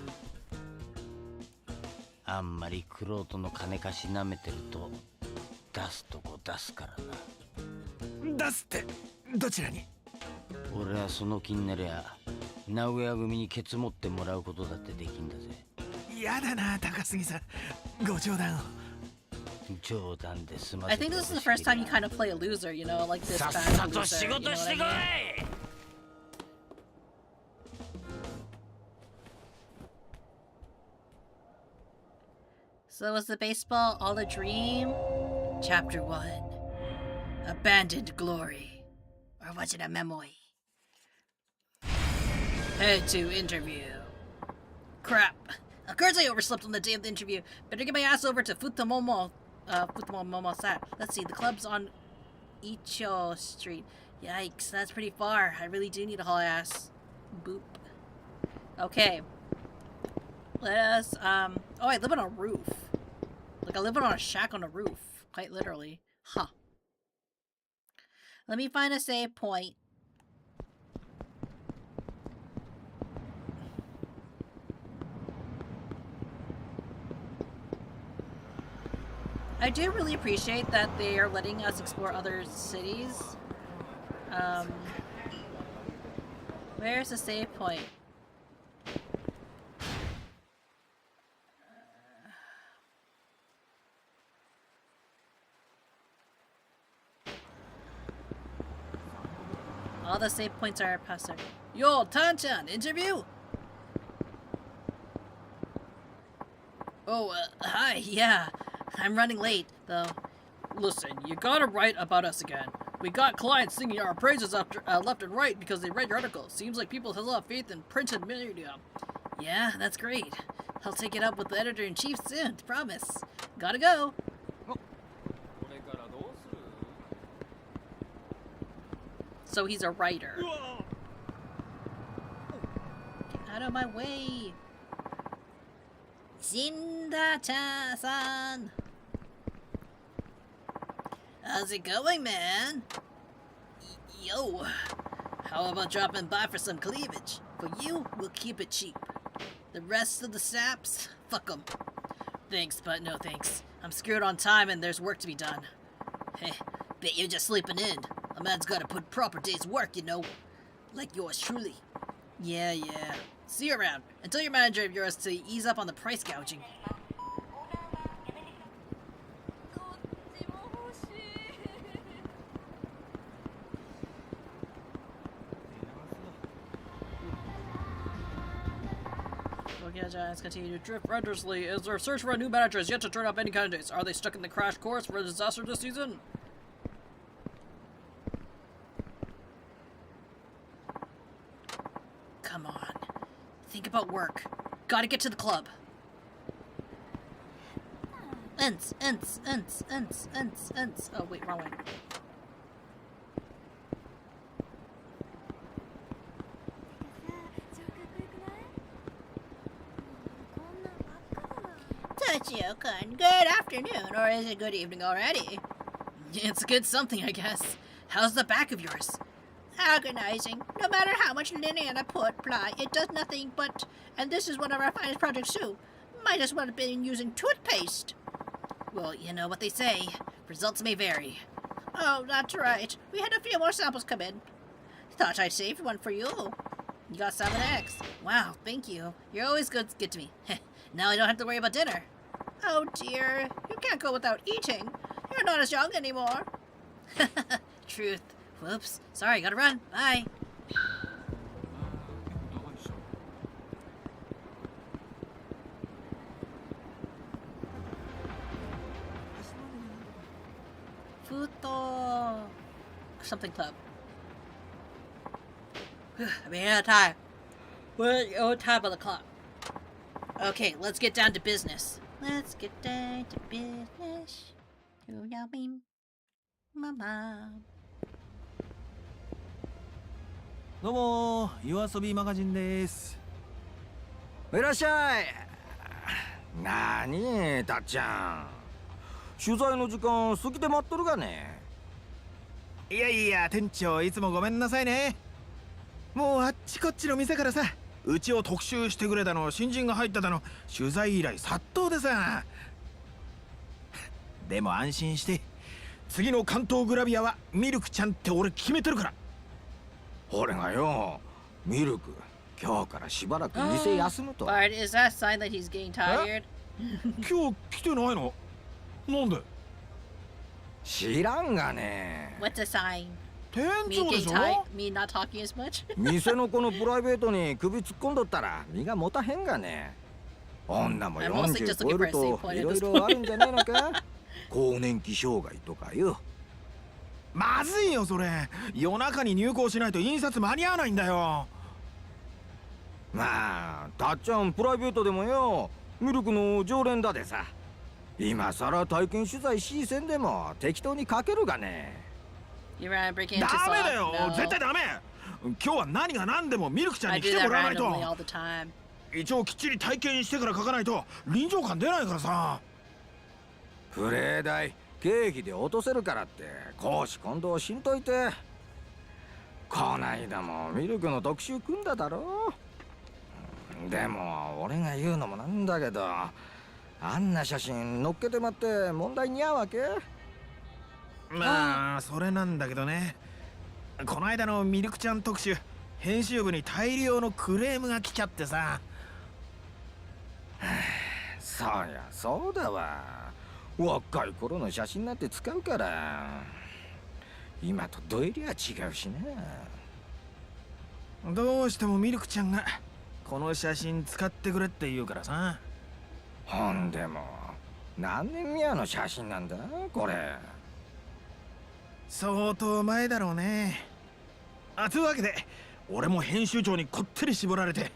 あんまり玄人の金貸しなめてると出すとこ出すからな。出すってどちらに？俺はその気になりゃ名古屋組にケツ持ってもらうことだってできんだぜ。やだな高杉さん、ご冗談を。冗談で済ま I せ think て this is the first time you kind of play a loser, you know, like this さっ bad さと loser, 仕 you know 事 what して I こ mean? い。So was the baseball all a dream? Chapter 1. Abandoned glory. Or was it a memory? Head to interview. Crap. Of course I overslept on the day of the interview. Better get my ass over to Futamomo Sat. Let's see, the club's on Icho Street. Yikes, that's pretty far. I really do need a haul ass. Boop. Okay. Let us, oh, I live on a roof. Like, I live on a shack on a roof. Quite literally. Huh. Let me find a save point. I do really appreciate that they are letting us explore other cities. Where's the save point? All the save points are past there. Yo, Tanchan, interview? Oh, hi, yeah. I'm running late, though. Listen, you gotta write about us again. We got clients singing our praises after, left and right because they read your article. Seems like people have a lot of faith in printed media. Yeah, that's great. I'll take it up with the editor-in-chief soon, promise. Gotta go. So he's a writer. of my way. Shinda-chan-san. How's it going, man? Yo. How about dropping by for some cleavage? For you, we'll keep it cheap. The rest of the saps, fuck them. Thanks, but no thanks. I'm screwed on time and there's work to be done. Heh, bet you're just sleeping in. A man's gotta put proper day's work, you know. Like yours truly. Yeah. See you around. And tell your manager of yours to ease up on the price gouging. Giants continue to drift renderously as their search for a new manager is yet to turn up any candidates. Are they stuck in the crash course for a disaster this season? Come on. Think about work. Gotta get to the club. Ents. Oh, wait, wrong way. Tochio-kun, good afternoon, or is it good evening already? It's good something, I guess. How's the back of yours? Agonizing. No matter how much linen I apply, it does nothing but... And this is one of our finest projects too. Might as well have been using toothpaste. Well, you know what they say. Results may vary. Oh, that's right. We had a few more samples come in. Thought I'd save one for you. You got 7X. Wow, thank you. You're always good to me. Now I don't have to worry about dinner. Oh dear, you can't go without eating. You're not as young anymore. Truth. Whoops. Sorry, gotta run. Bye. Futo. Something club. I mean, out of time. We're out of time on the clock. Okay, let's get down to business. Let's get down to business. You know me, Mama. どうも、夜遊びマガジンです。いらっしゃい。なに、たっちゃん。取材の時間過ぎて待っとるがね。いやいや、店長いつもごめんなさいね。もうあっちこっちの店からさ、うちを特集してくれたの、新人が入っただの、取材依頼殺到でさ。でも安心して、次の関東グラビアはミルクちゃんって俺決めてるから。俺がよ、ミルク、今日からしばらく店休むと。Bart, is that a sign that he's getting tired? 今日来てないの？なんで？知らんがね。 What's a sign? 店長でしょ？ Me not talking as much? 店の子のプライベートに首突っ込んどったら身が持たへんがね。女も40超えるといろいろあるんじゃねえのか？更年期障害とかよ。まずいよそれ。夜中に入稿しないと印刷間に合わないんだよ。まあたっちゃんプライベートでもよ、ミルクの常連だでさ。今さら体験取材しせんでも適当に書けるがね。ダメだよ、絶対ダメ。今日は何が何でもミルクちゃんに来てもらわないと。一応きっちり体験してから書かないと臨場感出ないからさ。プレー代経費で落とせるからって公私混同しんといて。こないだもミルクの特集組んだだろ。でも俺が言うのもなんだけど、あんな写真載っけてまって問題に合うわけ？まあそれなんだけどね。この間のミルクちゃん特集、編集部に大量のクレームが来ちゃってさ。そりゃそうだわ。若い頃の写真なんて使うから。今とどえりゃ違うしな。どうしてもミルクちゃんがこの写真使ってくれって言うからさ。ほんでも何年目の写真なんだこれ。相当前だろうね。というわけで俺も編集長にこってり絞られて、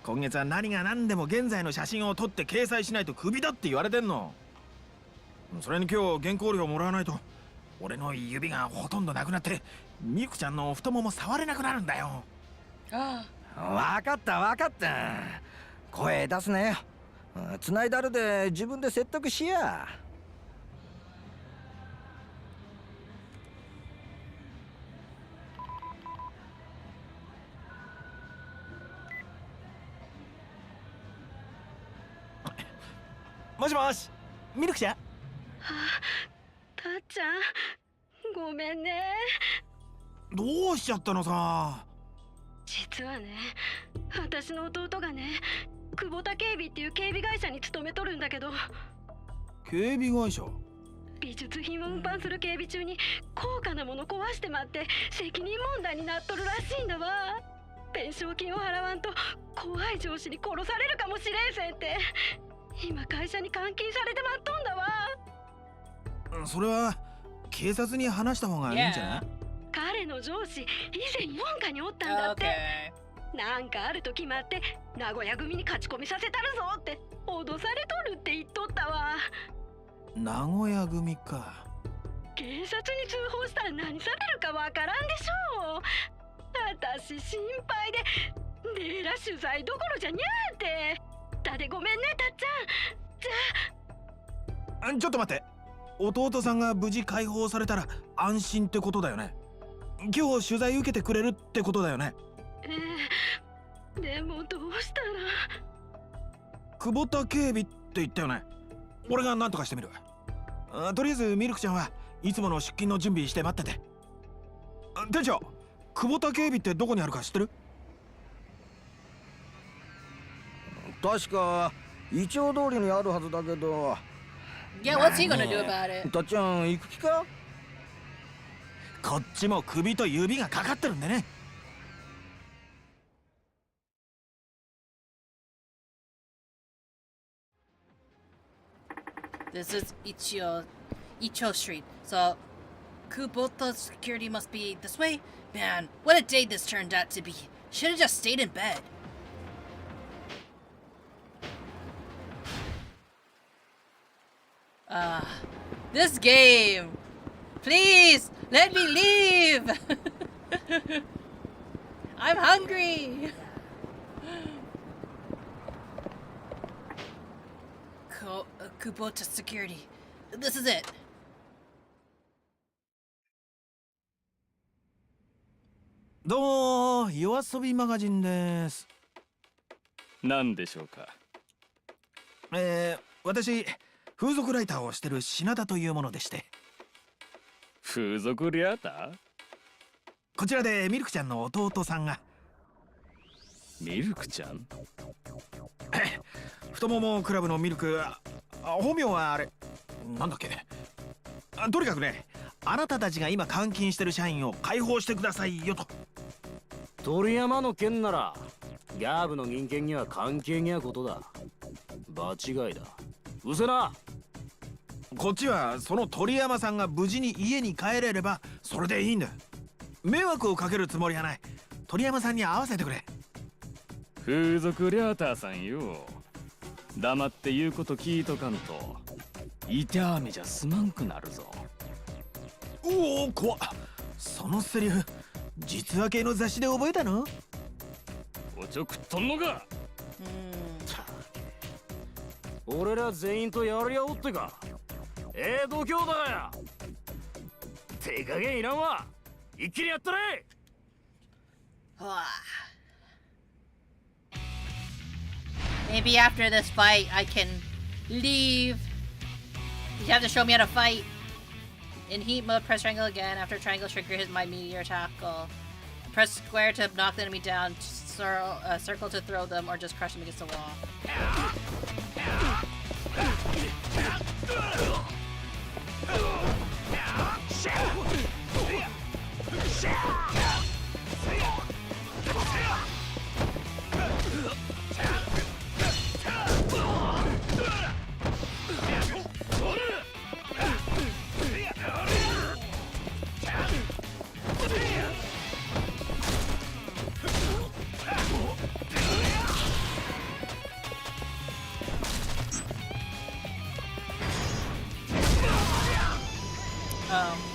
今月は何が何でも現在の写真を撮って掲載しないとクビだって言われてんの。それに今日原稿料もらわないと俺の指がほとんどなくなってミルクちゃんの太もも触れなくなるんだよ。わかったわかった。声出すなよ。繋いだるで自分で説得しや。もしもし、ミルクちゃん。たっちゃん、ごめんね。どうしちゃったのさ。実はね、私の弟がね、久保田警備っていう警備会社に勤めとるんだけど、警備会社。美術品を運搬する警備中に高価なもの壊してまって責任問題になっとるらしいんだわ。弁償金を払わんと怖い上司に殺されるかもしれんせんって。今会社に監禁されてまっとんだわ。それは警察に話した方がいいんじゃない？彼の上司、以前4課におったんだって。なんかあると決まって名古屋組に勝ち込みさせたるぞって脅されとるって言っとったわ。名古屋組か。警察に通報したら何されるかわからんでしょう。私心配でねえら取材どころじゃにゃーって。だでごめんね、たっちゃん。じゃあちょっと待って。弟さんが無事解放されたら安心ってことだよね。今日取材受けてくれるってことだよね。でもどうしたら。久保田警備って言ったよね。俺が何とかしてみる。とりあえずミルクちゃんはいつもの出勤の準備して待ってて。店長、久保田警備ってどこにあるか知ってる？確かイチョウ通りにあるはずだけど。Yeah, what's he gonna do about it? たっちゃん行く気か？こっちも首と指がかかってるんでね。This is Icho Street. So, Kubota security must be this way? Man, what a day this turned out to be. Should have just stayed in bed. This game! Please, let me leave! I'm hungry! Kubota security. This is it. どうも、夜遊びマガジンです。何でしょうか。私、風俗ライターをしてる品田というものでして。風俗リアター？こちらでミルクちゃんの弟さんが。ミルクちゃん？太ももクラブのミルク、本名はあれ、なんだっけ。とにかくね、あなたたちが今監禁してる社員を解放してくださいよと。鳥山の件ならギャーブの人間には関係にゃことだ。場違いだ。うせな。こっちはその鳥山さんが無事に家に帰れればそれでいいんだ。迷惑をかけるつもりはない。鳥山さんに会わせてくれ。風俗リャーターさんよ。黙って言うこと聞いとかんと痛みじゃすまんくなるぞ。おお、怖っ。そのセリフ実話系の雑誌で覚えたの？おちょくっとんのか。俺ら全員とやり合おうってか。度胸だがや。手加減いらんわ。一気にやったれ。Maybe after this fight, I can leave. You have to show me how to fight. In heat mode, press triangle again. After triangle, trigger hit my meteor tackle. Press square to knock the enemy down. Circle to throw them, or just crush them against the wall.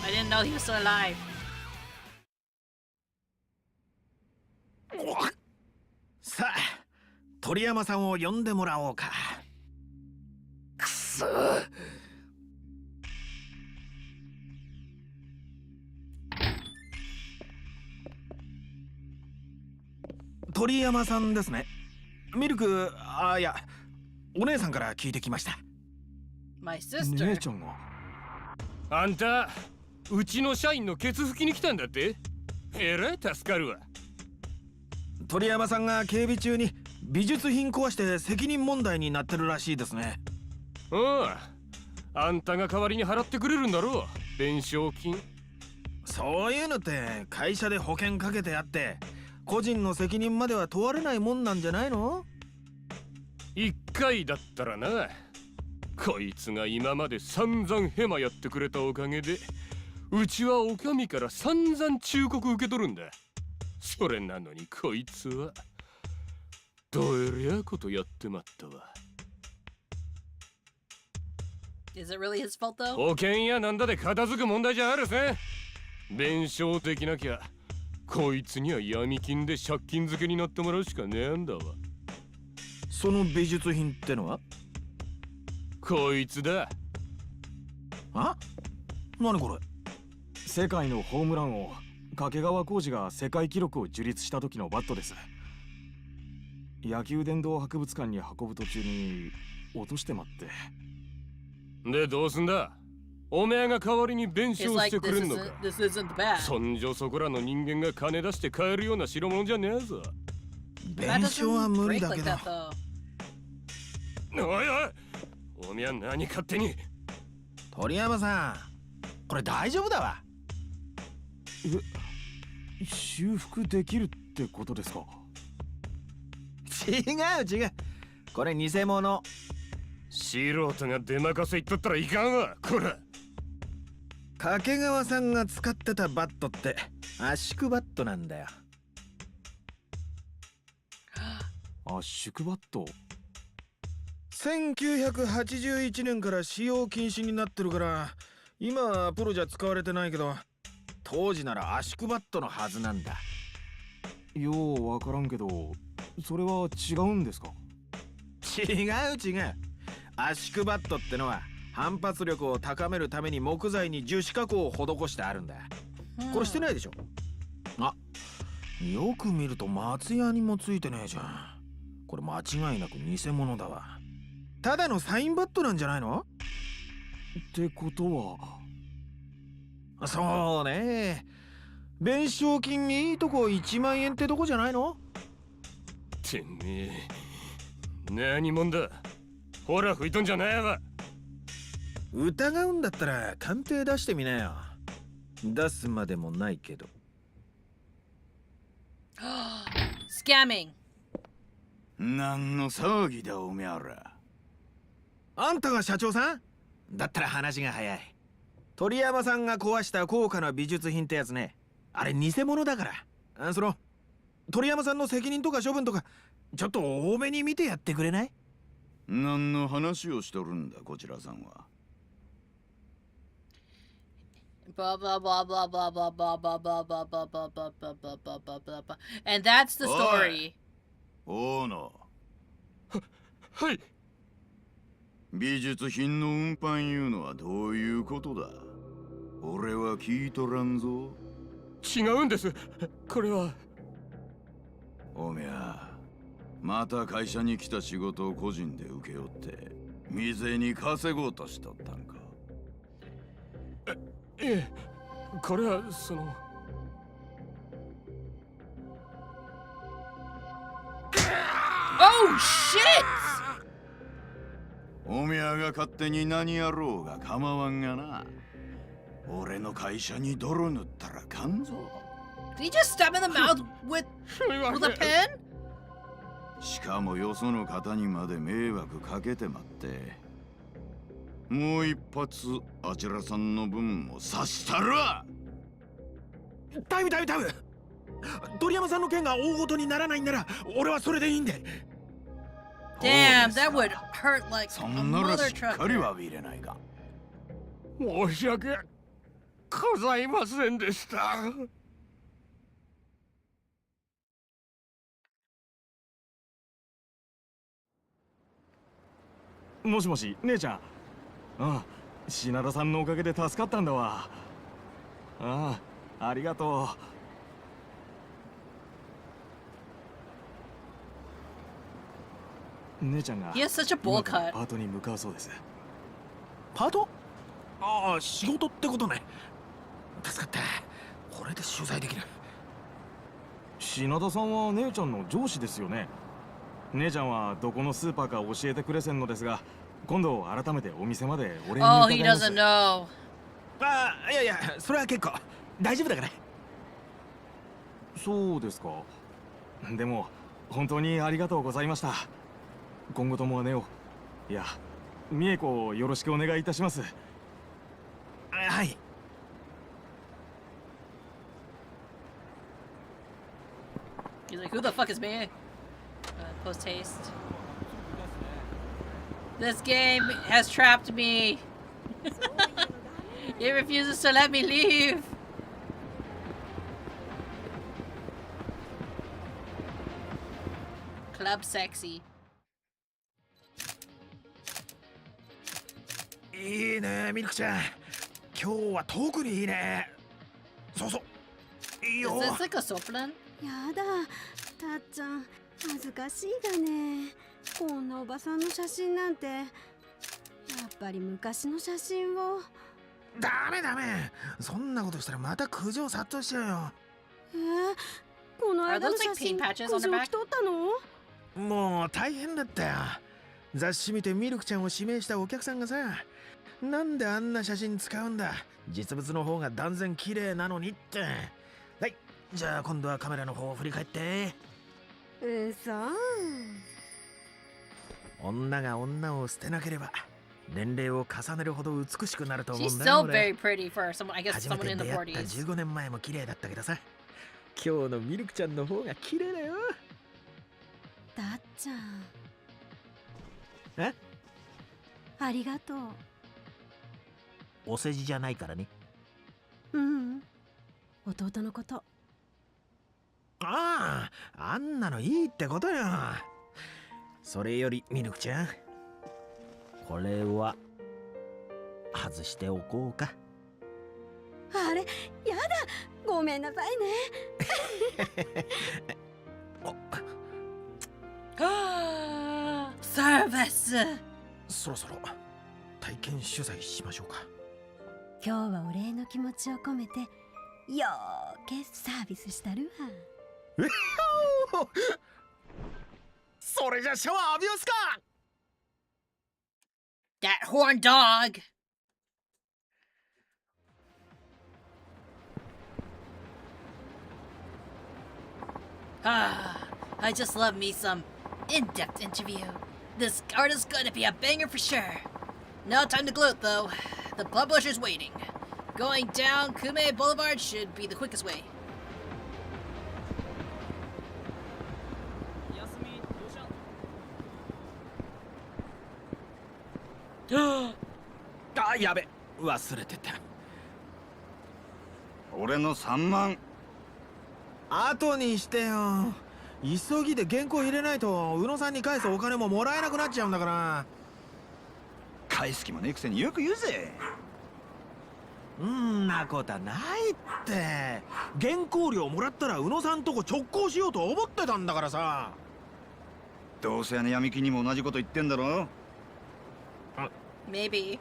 I didn't know he was still alive. 鳥山さんを呼んでもらおうか。くそー。鳥山さんですね。ミルク、いや、お姉さんから聞いてきました。My sister. 姉ちゃんが。あんた、うちの社員のケツ拭きに来たんだって？えらい助かるわ。鳥山さんが警備中に美術品壊して責任問題になってるらしいですね。あんたが代わりに払ってくれるんだろう、弁償金。そういうのって会社で保険かけてあって個人の責任までは問われないもんなんじゃないの？一回だったらな。こいつが今まで散々ヘマやってくれたおかげでうちはお上から散々忠告受け取るんだ。それなのにこいつはどえりゃことやってまったわ。Is it really his fault though? 保険やなんだで片付く問題じゃあるぜ。弁償できなきゃこいつには闇金で借金付けになってもらうしかねえんだわ。その美術品ってのは？こいつだ。あ？何これ？世界のホームラン王掛川浩二が世界記録を樹立した時のバットです。野球殿堂博物館に運ぶ途中に落としてまって。でどうすんだ？おめえが代わりに弁償してくれんのか？そんじょそこらの人間が金出して買えるような代物じゃねえぞ。弁償は無理だけど。おいおい、おめえは何勝手に。鳥山さん、これ大丈夫だわ。修復できるってことですか？違う。これ偽物。素人が出任せ言っとったらいかんわ、こら。掛川さんが使ってたバットって圧縮バットなんだよ。圧縮バット？1981年から使用禁止になってるから今はプロじゃ使われてないけど当時なら圧縮バットのはずなんだ。ようわからんけどそれは違うんですか？違う。圧縮バットってのは反発力を高めるために木材に樹脂加工を施してあるんだ。これしてないでしょ？あ、よく見ると松屋にもついてねえじゃん。これ間違いなく偽物だわ。ただのサインバットなんじゃないの？ってことは。そうね。弁償金にいいとこ1万円ってとこじゃないの？てめえ何者だ？ほら吹いとんじゃないわ。疑うんだったら鑑定出してみなよ。出すまでもないけど。Scamming。何の騒ぎだおめえら。あんたが社長さん？だったら話が早い。鳥山さんが壊した高価な美術品ってやつね。あれ偽物だから。その鳥山さんの責任とか処分とかちょっと多めに見てやってくれない？何の話をしとるんだこちらさんは。Blah blah blah blah blah blah blah blah blah blah blah blah blah blah blah blah blah blah blah. And that's the story. 大野。はい。美術品の運搬いうのはどういうことだ？俺は聞いとらんぞ。違うんです。これは。おめゃ、また会社に来た仕事を個人で請け負って未然に稼ごうとしとったんか？ええ、これはその。Oh shit! おめゃが勝手に何やろうが構わんがな。俺の会社に泥塗ったらかんぞ。Did he just stab in the mouth with a pen? しかもよその方にまで迷惑かけてまって。もう一発あちらさんの分も刺したるわ。タイム。鳥山さんの件が大ごとにならないんなら俺はそれでいいんで。Damn, that would hurt like そ a んなら mother しっかり trucker. は入れないか。申し訳ございませんでした。もしもし、姉ちゃん。ああ、品田さんのおかげで助かったんだわ。ああ、ありがとう。姉ちゃんが He has such a bowl 今から cut. パートに向かうそうです。パート？ああ、仕事ってことね。助かった。これで取材できる。品田さんは姉ちゃんの上司ですよね。姉ちゃんはどこのスーパーか教えてくれせんのですが、今度改めてお店までお礼に Oh, 伺 he います。 doesn't know. ああ、いやいや、それは結構。大丈夫だから。そうですか。でも本当にありがとうございました。今後とも姉を、いや、美恵子をよろしくお願いいたします。はい。He's like, who the fuck is me? Post haste. This game has trapped me. It refuses to let me leave. Club sexy. いいね、ミルクちゃん。今日は特にいいね。そうそう。いい Is よ。 this like a soplan? やだ、たっちゃん恥ずかしいだね。こんなおばさんの写真なんて。やっぱり昔の写真を。ダメダメ。そんなことしたらまた苦情殺到しちゃうよ。この Are 間 those の写 like 真 paint patches 苦 on 情 her 来 back? とったの？もう大変だったよ。雑誌見てミルクちゃんを指名したお客さんがさ、なんであんな写真使うんだ。実物の方が断然綺麗なのにって。はい、じゃあ今度はカメラの方を振り返って。女が女を捨てなければ年齢を重ねるほど美しくなると思う She's んだよ。 still very pretty for someone, I guess 初め someone て in the 出会った 40s. 15年前も綺麗だったけどさ、今日のミルクちゃんの方が綺麗だよ。たっちゃん。え？ありがとう。お世辞じゃないからね。うん。弟のこと。ああ、あんなのいいってことよ。それよりミルクちゃん、これは外しておこうか。あれ、やだ。ごめんなさいね。Service. そろそろ体験取材しましょうか。今日はお礼の気持ちを込めてよーけサービスしたるわ。それじゃシャワー浴びますか。 That horn dog. I just love me some in-depth interview. This artist's gonna be a banger for sure. No time to gloat though. The publisher's waiting. Going down Kume Boulevard should be the quickest way. あ、やべ、忘れてた。俺の3万。後にしてよ。急ぎで原稿入れないと宇野さんに返すお金ももらえなくなっちゃうんだから。返す気もねえくせによく言うぜ。んなことはないって。原稿料もらったら宇野さんとこ直行しようと思ってたんだからさ。どうせあの闇金にも同じこと言ってんだろ。Maybe.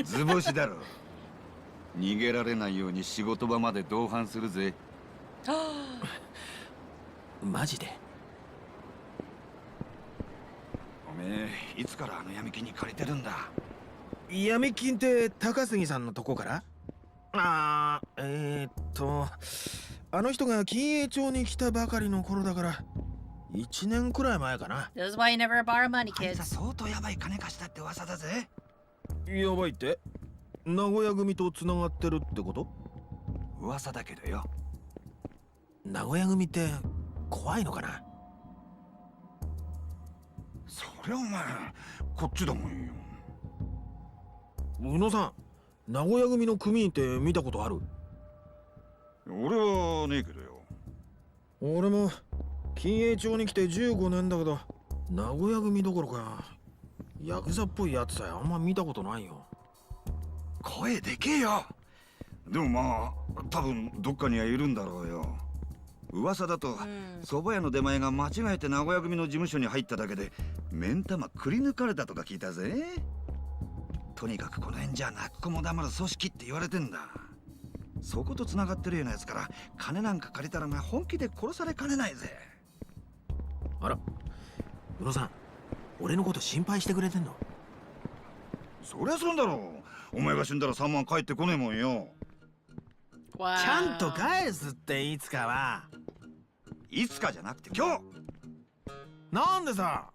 図星だろ。逃げられないように仕事場まで同伴するぜ。マジで？おめえいつからあの闇金に借りてるんだ。闇金って高杉さんのとこから？あの人が金栄町に来たばかりの頃だから1年くらい前かな。 This is why you never borrow money, あい kids. つ相当やばい金貸したって噂だぜ。やばいって？名古屋組とつながってるってこと？噂だけどよ。名古屋組って怖いのかな？そりゃお前こっちだもんよ。宇野さん、名古屋組の組員って見たことある？俺はねえけどよ。俺も金栄町に来て15年だけど名古屋組どころかヤクザっぽいやつさえあんま見たことないよ。声でけえよ。でもまあ多分どっかにはいるんだろうよ。噂だと蕎麦屋の出前が間違えて名古屋組の事務所に入っただけで目ん玉くり抜かれたとか聞いたぜ。とにかくこの辺じゃ泣く子も黙る組織って言われてんだ。そこと繋がってるようなやつから金なんか借りたら本気で殺されかねないぜ。あら、宇野さん、俺のこと心配してくれてんの？そりゃそうだろう。お前が死んだら3万返ってこねえもんよ。ちゃんと返すっていつかは。いつかじゃなくて今日。なんでさ。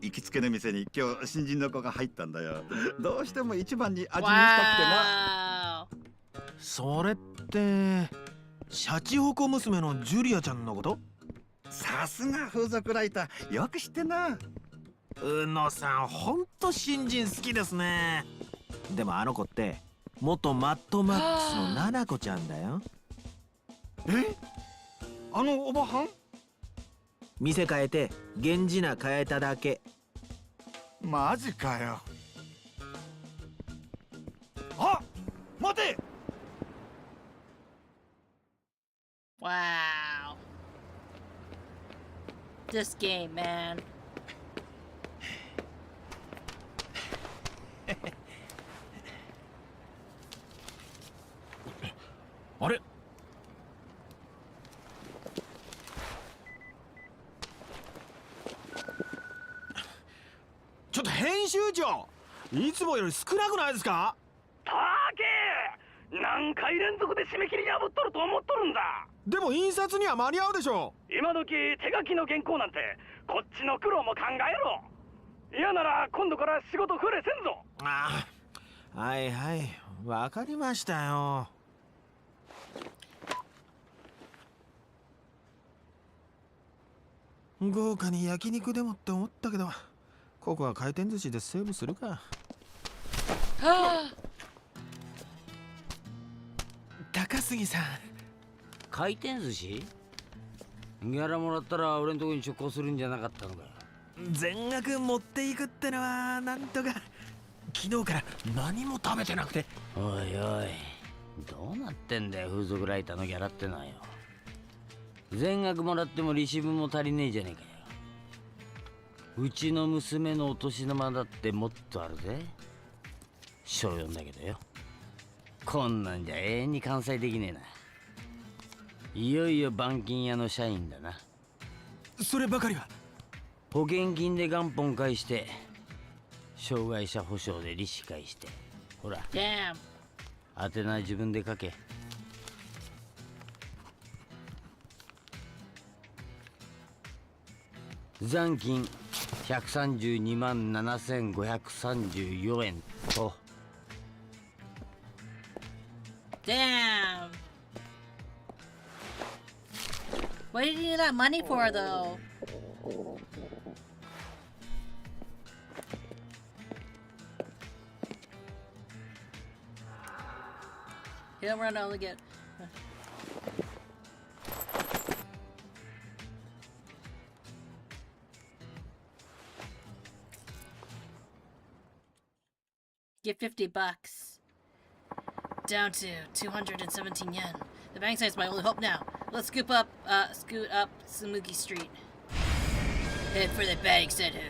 行きつけの店に今日新人の子が入ったんだよ。どうしても一番に味見したくてな。それってシャチホコ娘のジュリアちゃんのこと？さすが風俗ライター、よく知ってんな。宇野さん、ほんと新人好きですね。でもあの子って元マッドマックスのナナコちゃんだよ。え？あのおばはん？店変えて源氏名変えただけ。マジかよ。あ、待て。Wow. This game, man. あれ？ちょっと編集長、いつもより少なくないですか？たけー、何回連続で締め切り破っとると思っとるんだ。でも印刷には間に合うでしょ。今時手書きの原稿なんてこっちの苦労も考えろ。嫌なら今度から仕事増えせんぞ。ああ、はいはい、わかりましたよ。豪華に焼肉でもって思ったけど、ここは回転寿司でセーブするか。高杉さん、回転寿司？ギャラもらったら俺のとこに直行するんじゃなかったのかよ。全額持っていくってのはなんとか。昨日から何も食べてなくて。おいおい、どうなってんだよ風俗ライターのギャラってのはよ。全額もらっても利子分も足りねえじゃねえかよ。うちの娘のお年玉だってもっとあるぜ。小4だけどよ。こんなんじゃ永遠に完済できねえな。いよいよ板金屋の社員だな。そればかりは。保険金で元本返して障害者保障で利子返して、ほら Damn. 宛名自分で書け。残金132万7534円と。Damn. What did you need that money for, though? You don't run only get. Get $50. Down to 217 yen. The bank site's my only hope now. Let's scoot up Samugi Street. Head for the bank center.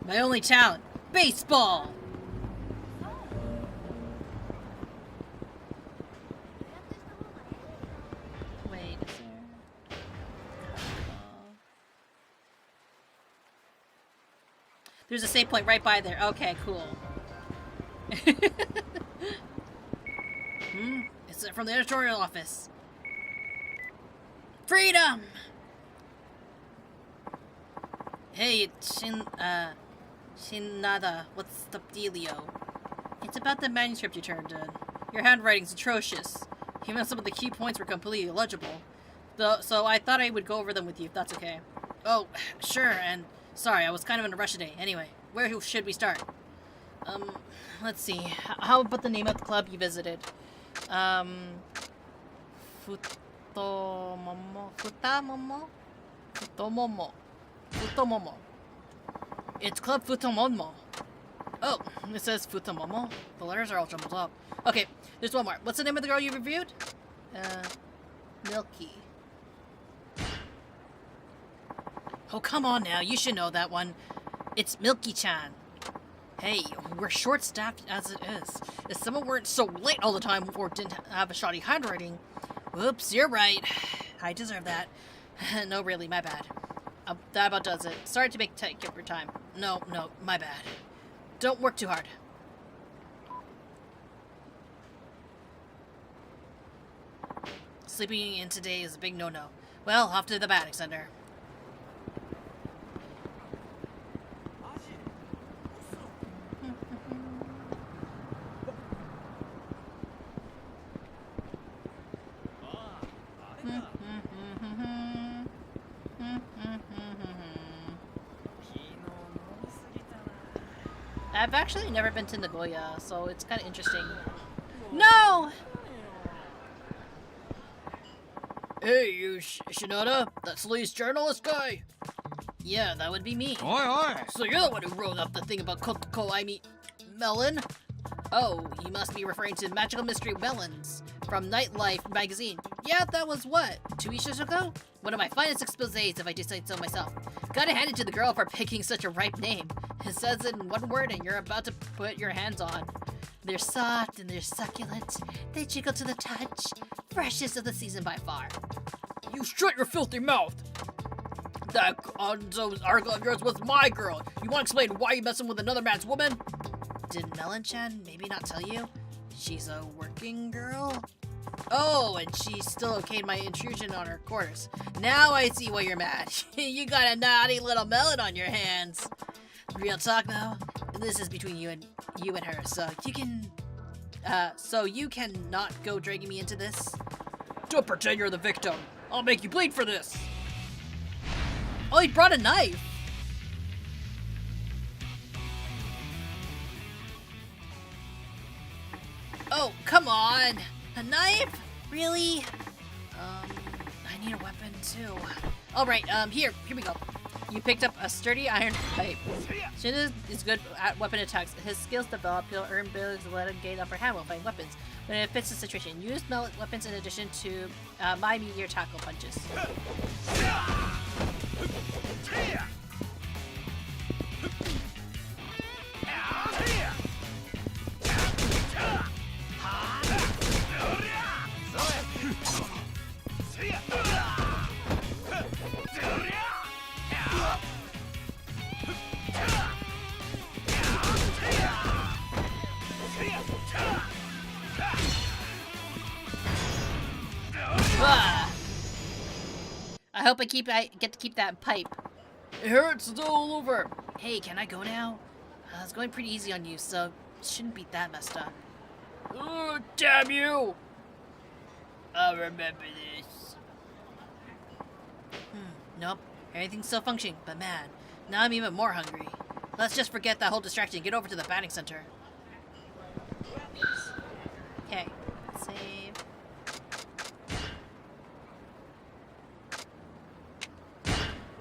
My only talent, baseball. Wait, is there? There's a save point right by there. Okay, cool. It's from the editorial office. Freedom! Hey, Shinada, what's the dealio? It's about the manuscript you turned in. Your handwriting's atrocious. Even some of the key points were completely illegible. So I thought I would go over them with you, if that's okay. Oh, sure, and sorry, I was kind of in a rush today. Anyway, where should we start? Let's see. How about the name of the club you visited? Futomomo? It's Club Futomomo. Oh, it says Futomomo. The letters are all jumbled up. Okay, there's one more. What's the name of the girl you reviewed? Milky. Oh, come on now. You should know that one. It's Milky-chan. Hey, we're short-staffed as it is. If someone weren't so late all the time or didn't have a shoddy handwriting... Whoops, you're right. I deserve that. No, really, my bad. That about does it. Sorry to take up your time. No, my bad. Don't work too hard. Sleeping in today is a big no-no. Well, off to the batting center. I've actually never been to Nagoya, so it's kind of interesting. No! Hey, you Shinoda? That's Lee's journalist guy? Yeah, that would be me. Oi! So you're the one who wrote up the thing about Melon? Oh, he must be referring to Magical Mystery Melons from Nightlife magazine. Yeah, that was what? 2 issues ago? One of my finest exposés, if I do say so myself. Gotta hand it to the girl for picking such a ripe name. It says it in one word and you're about to put your hands on. They're soft and they're succulent. They jiggle to the touch. Freshest of the season by far. You shut your filthy mouth! That Anzo's article of yours was my girl. You want to explain why you messing with another man's woman? Did Melon-chan maybe not tell you? She's a working girl? Oh, and she still okayed my intrusion on her quarters. Now I see why you're mad. You got a naughty little melon on your hands. Real talk though, this is between you and her, so you can not go dragging me into this. Don't pretend you're the victim. I'll make you bleed for this. Oh, he brought a knife. Oh, come on. A knife? Really? I need a weapon too. Alright, here we go. You picked up a sturdy iron pipe. Shin is good at weapon attacks. His skills develop, he'll earn abilities to let him gain upper hand while fighting weapons. When it fits the situation, use melee weapons in addition to my meteor tackle punches. I hope I get to keep that pipe. It hurts, it's all over. Hey, can I go now? It's going pretty easy on you, so it shouldn't be that messed up. Oh, damn you! I'll remember this. Nope, everything's still functioning, but man, now I'm even more hungry. Let's just forget that whole distraction and get over to the batting center. Okay, save.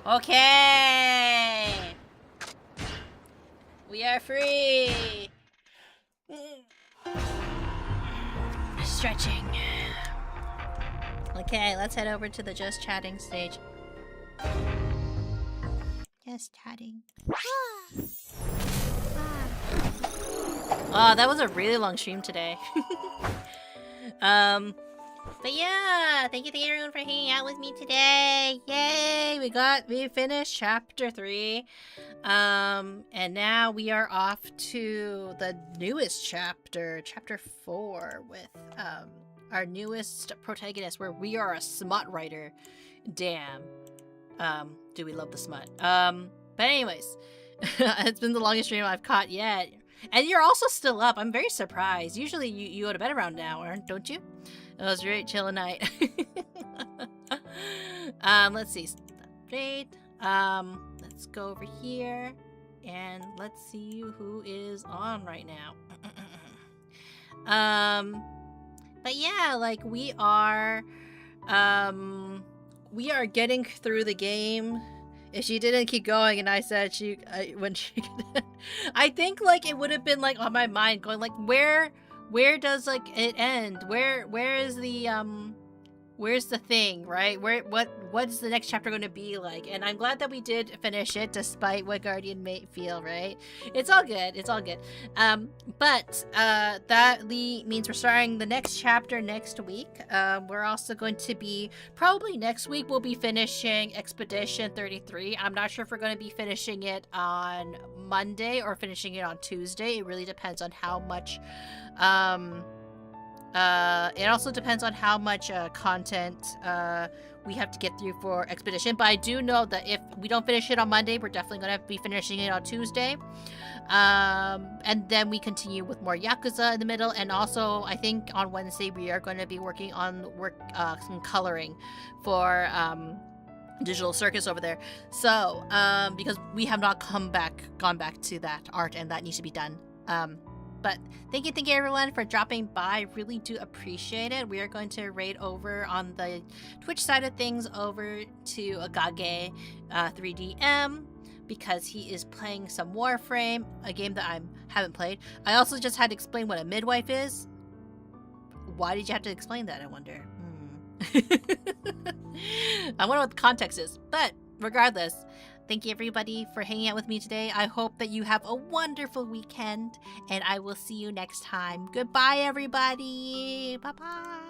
Okay! We are free! Stretching. Okay, let's head over to the just chatting stage. Just chatting. Oh, that was a really long stream today. But yeah, thank you everyone for hanging out with me today. Yay! We finished chapter 3. And now we are off to the newest chapter, chapter 4, with our newest protagonist, where we are a smut writer. Damn. Do we love the smut? But anyways, it's been the longest stream I've caught yet. And you're also still up. I'm very surprised. Usually you go to bed around now, don't you? It was a great chilling night. Let's see. Straight. Let's go over here and let's see who is on right now. But yeah, like we are getting through the game if she didn't keep going, and I said I think like it would have been like on my mind going like where does like it end? Where is the where's the thing, right? What is the next chapter going to be like? And I'm glad that we did finish it despite what Guardian may feel, right? It's all good. But that means we're starting the next chapter next week. We're also going to be, probably next week, we'll be finishing Expedition 33. I'm not sure if we're going to be finishing it on Monday or finishing it on Tuesday. It really depends on how much it also depends on how much content we have to get through for Expedition, but I do know that if we don't finish it on Monday, we're definitely going to be finishing it on Tuesday. And then we continue with more Yakuza in the middle, and also I think on Wednesday we are going to be working on some coloring for Digital Circus over there. So, because we have not gone back to that art, and that needs to be done. But thank you everyone for dropping by. I really do appreciate it. We are going to raid over on the Twitch side of things over to Agage 3DM because he is playing some Warframe, a game that I haven't played. I also just had to explain what a midwife is. Why did you have to explain that, I wonder? I wonder what the context is. But regardless, thank you everybody for hanging out with me today. I hope that you have a wonderful weekend, and I will see you next time. Goodbye, everybody. Bye-bye.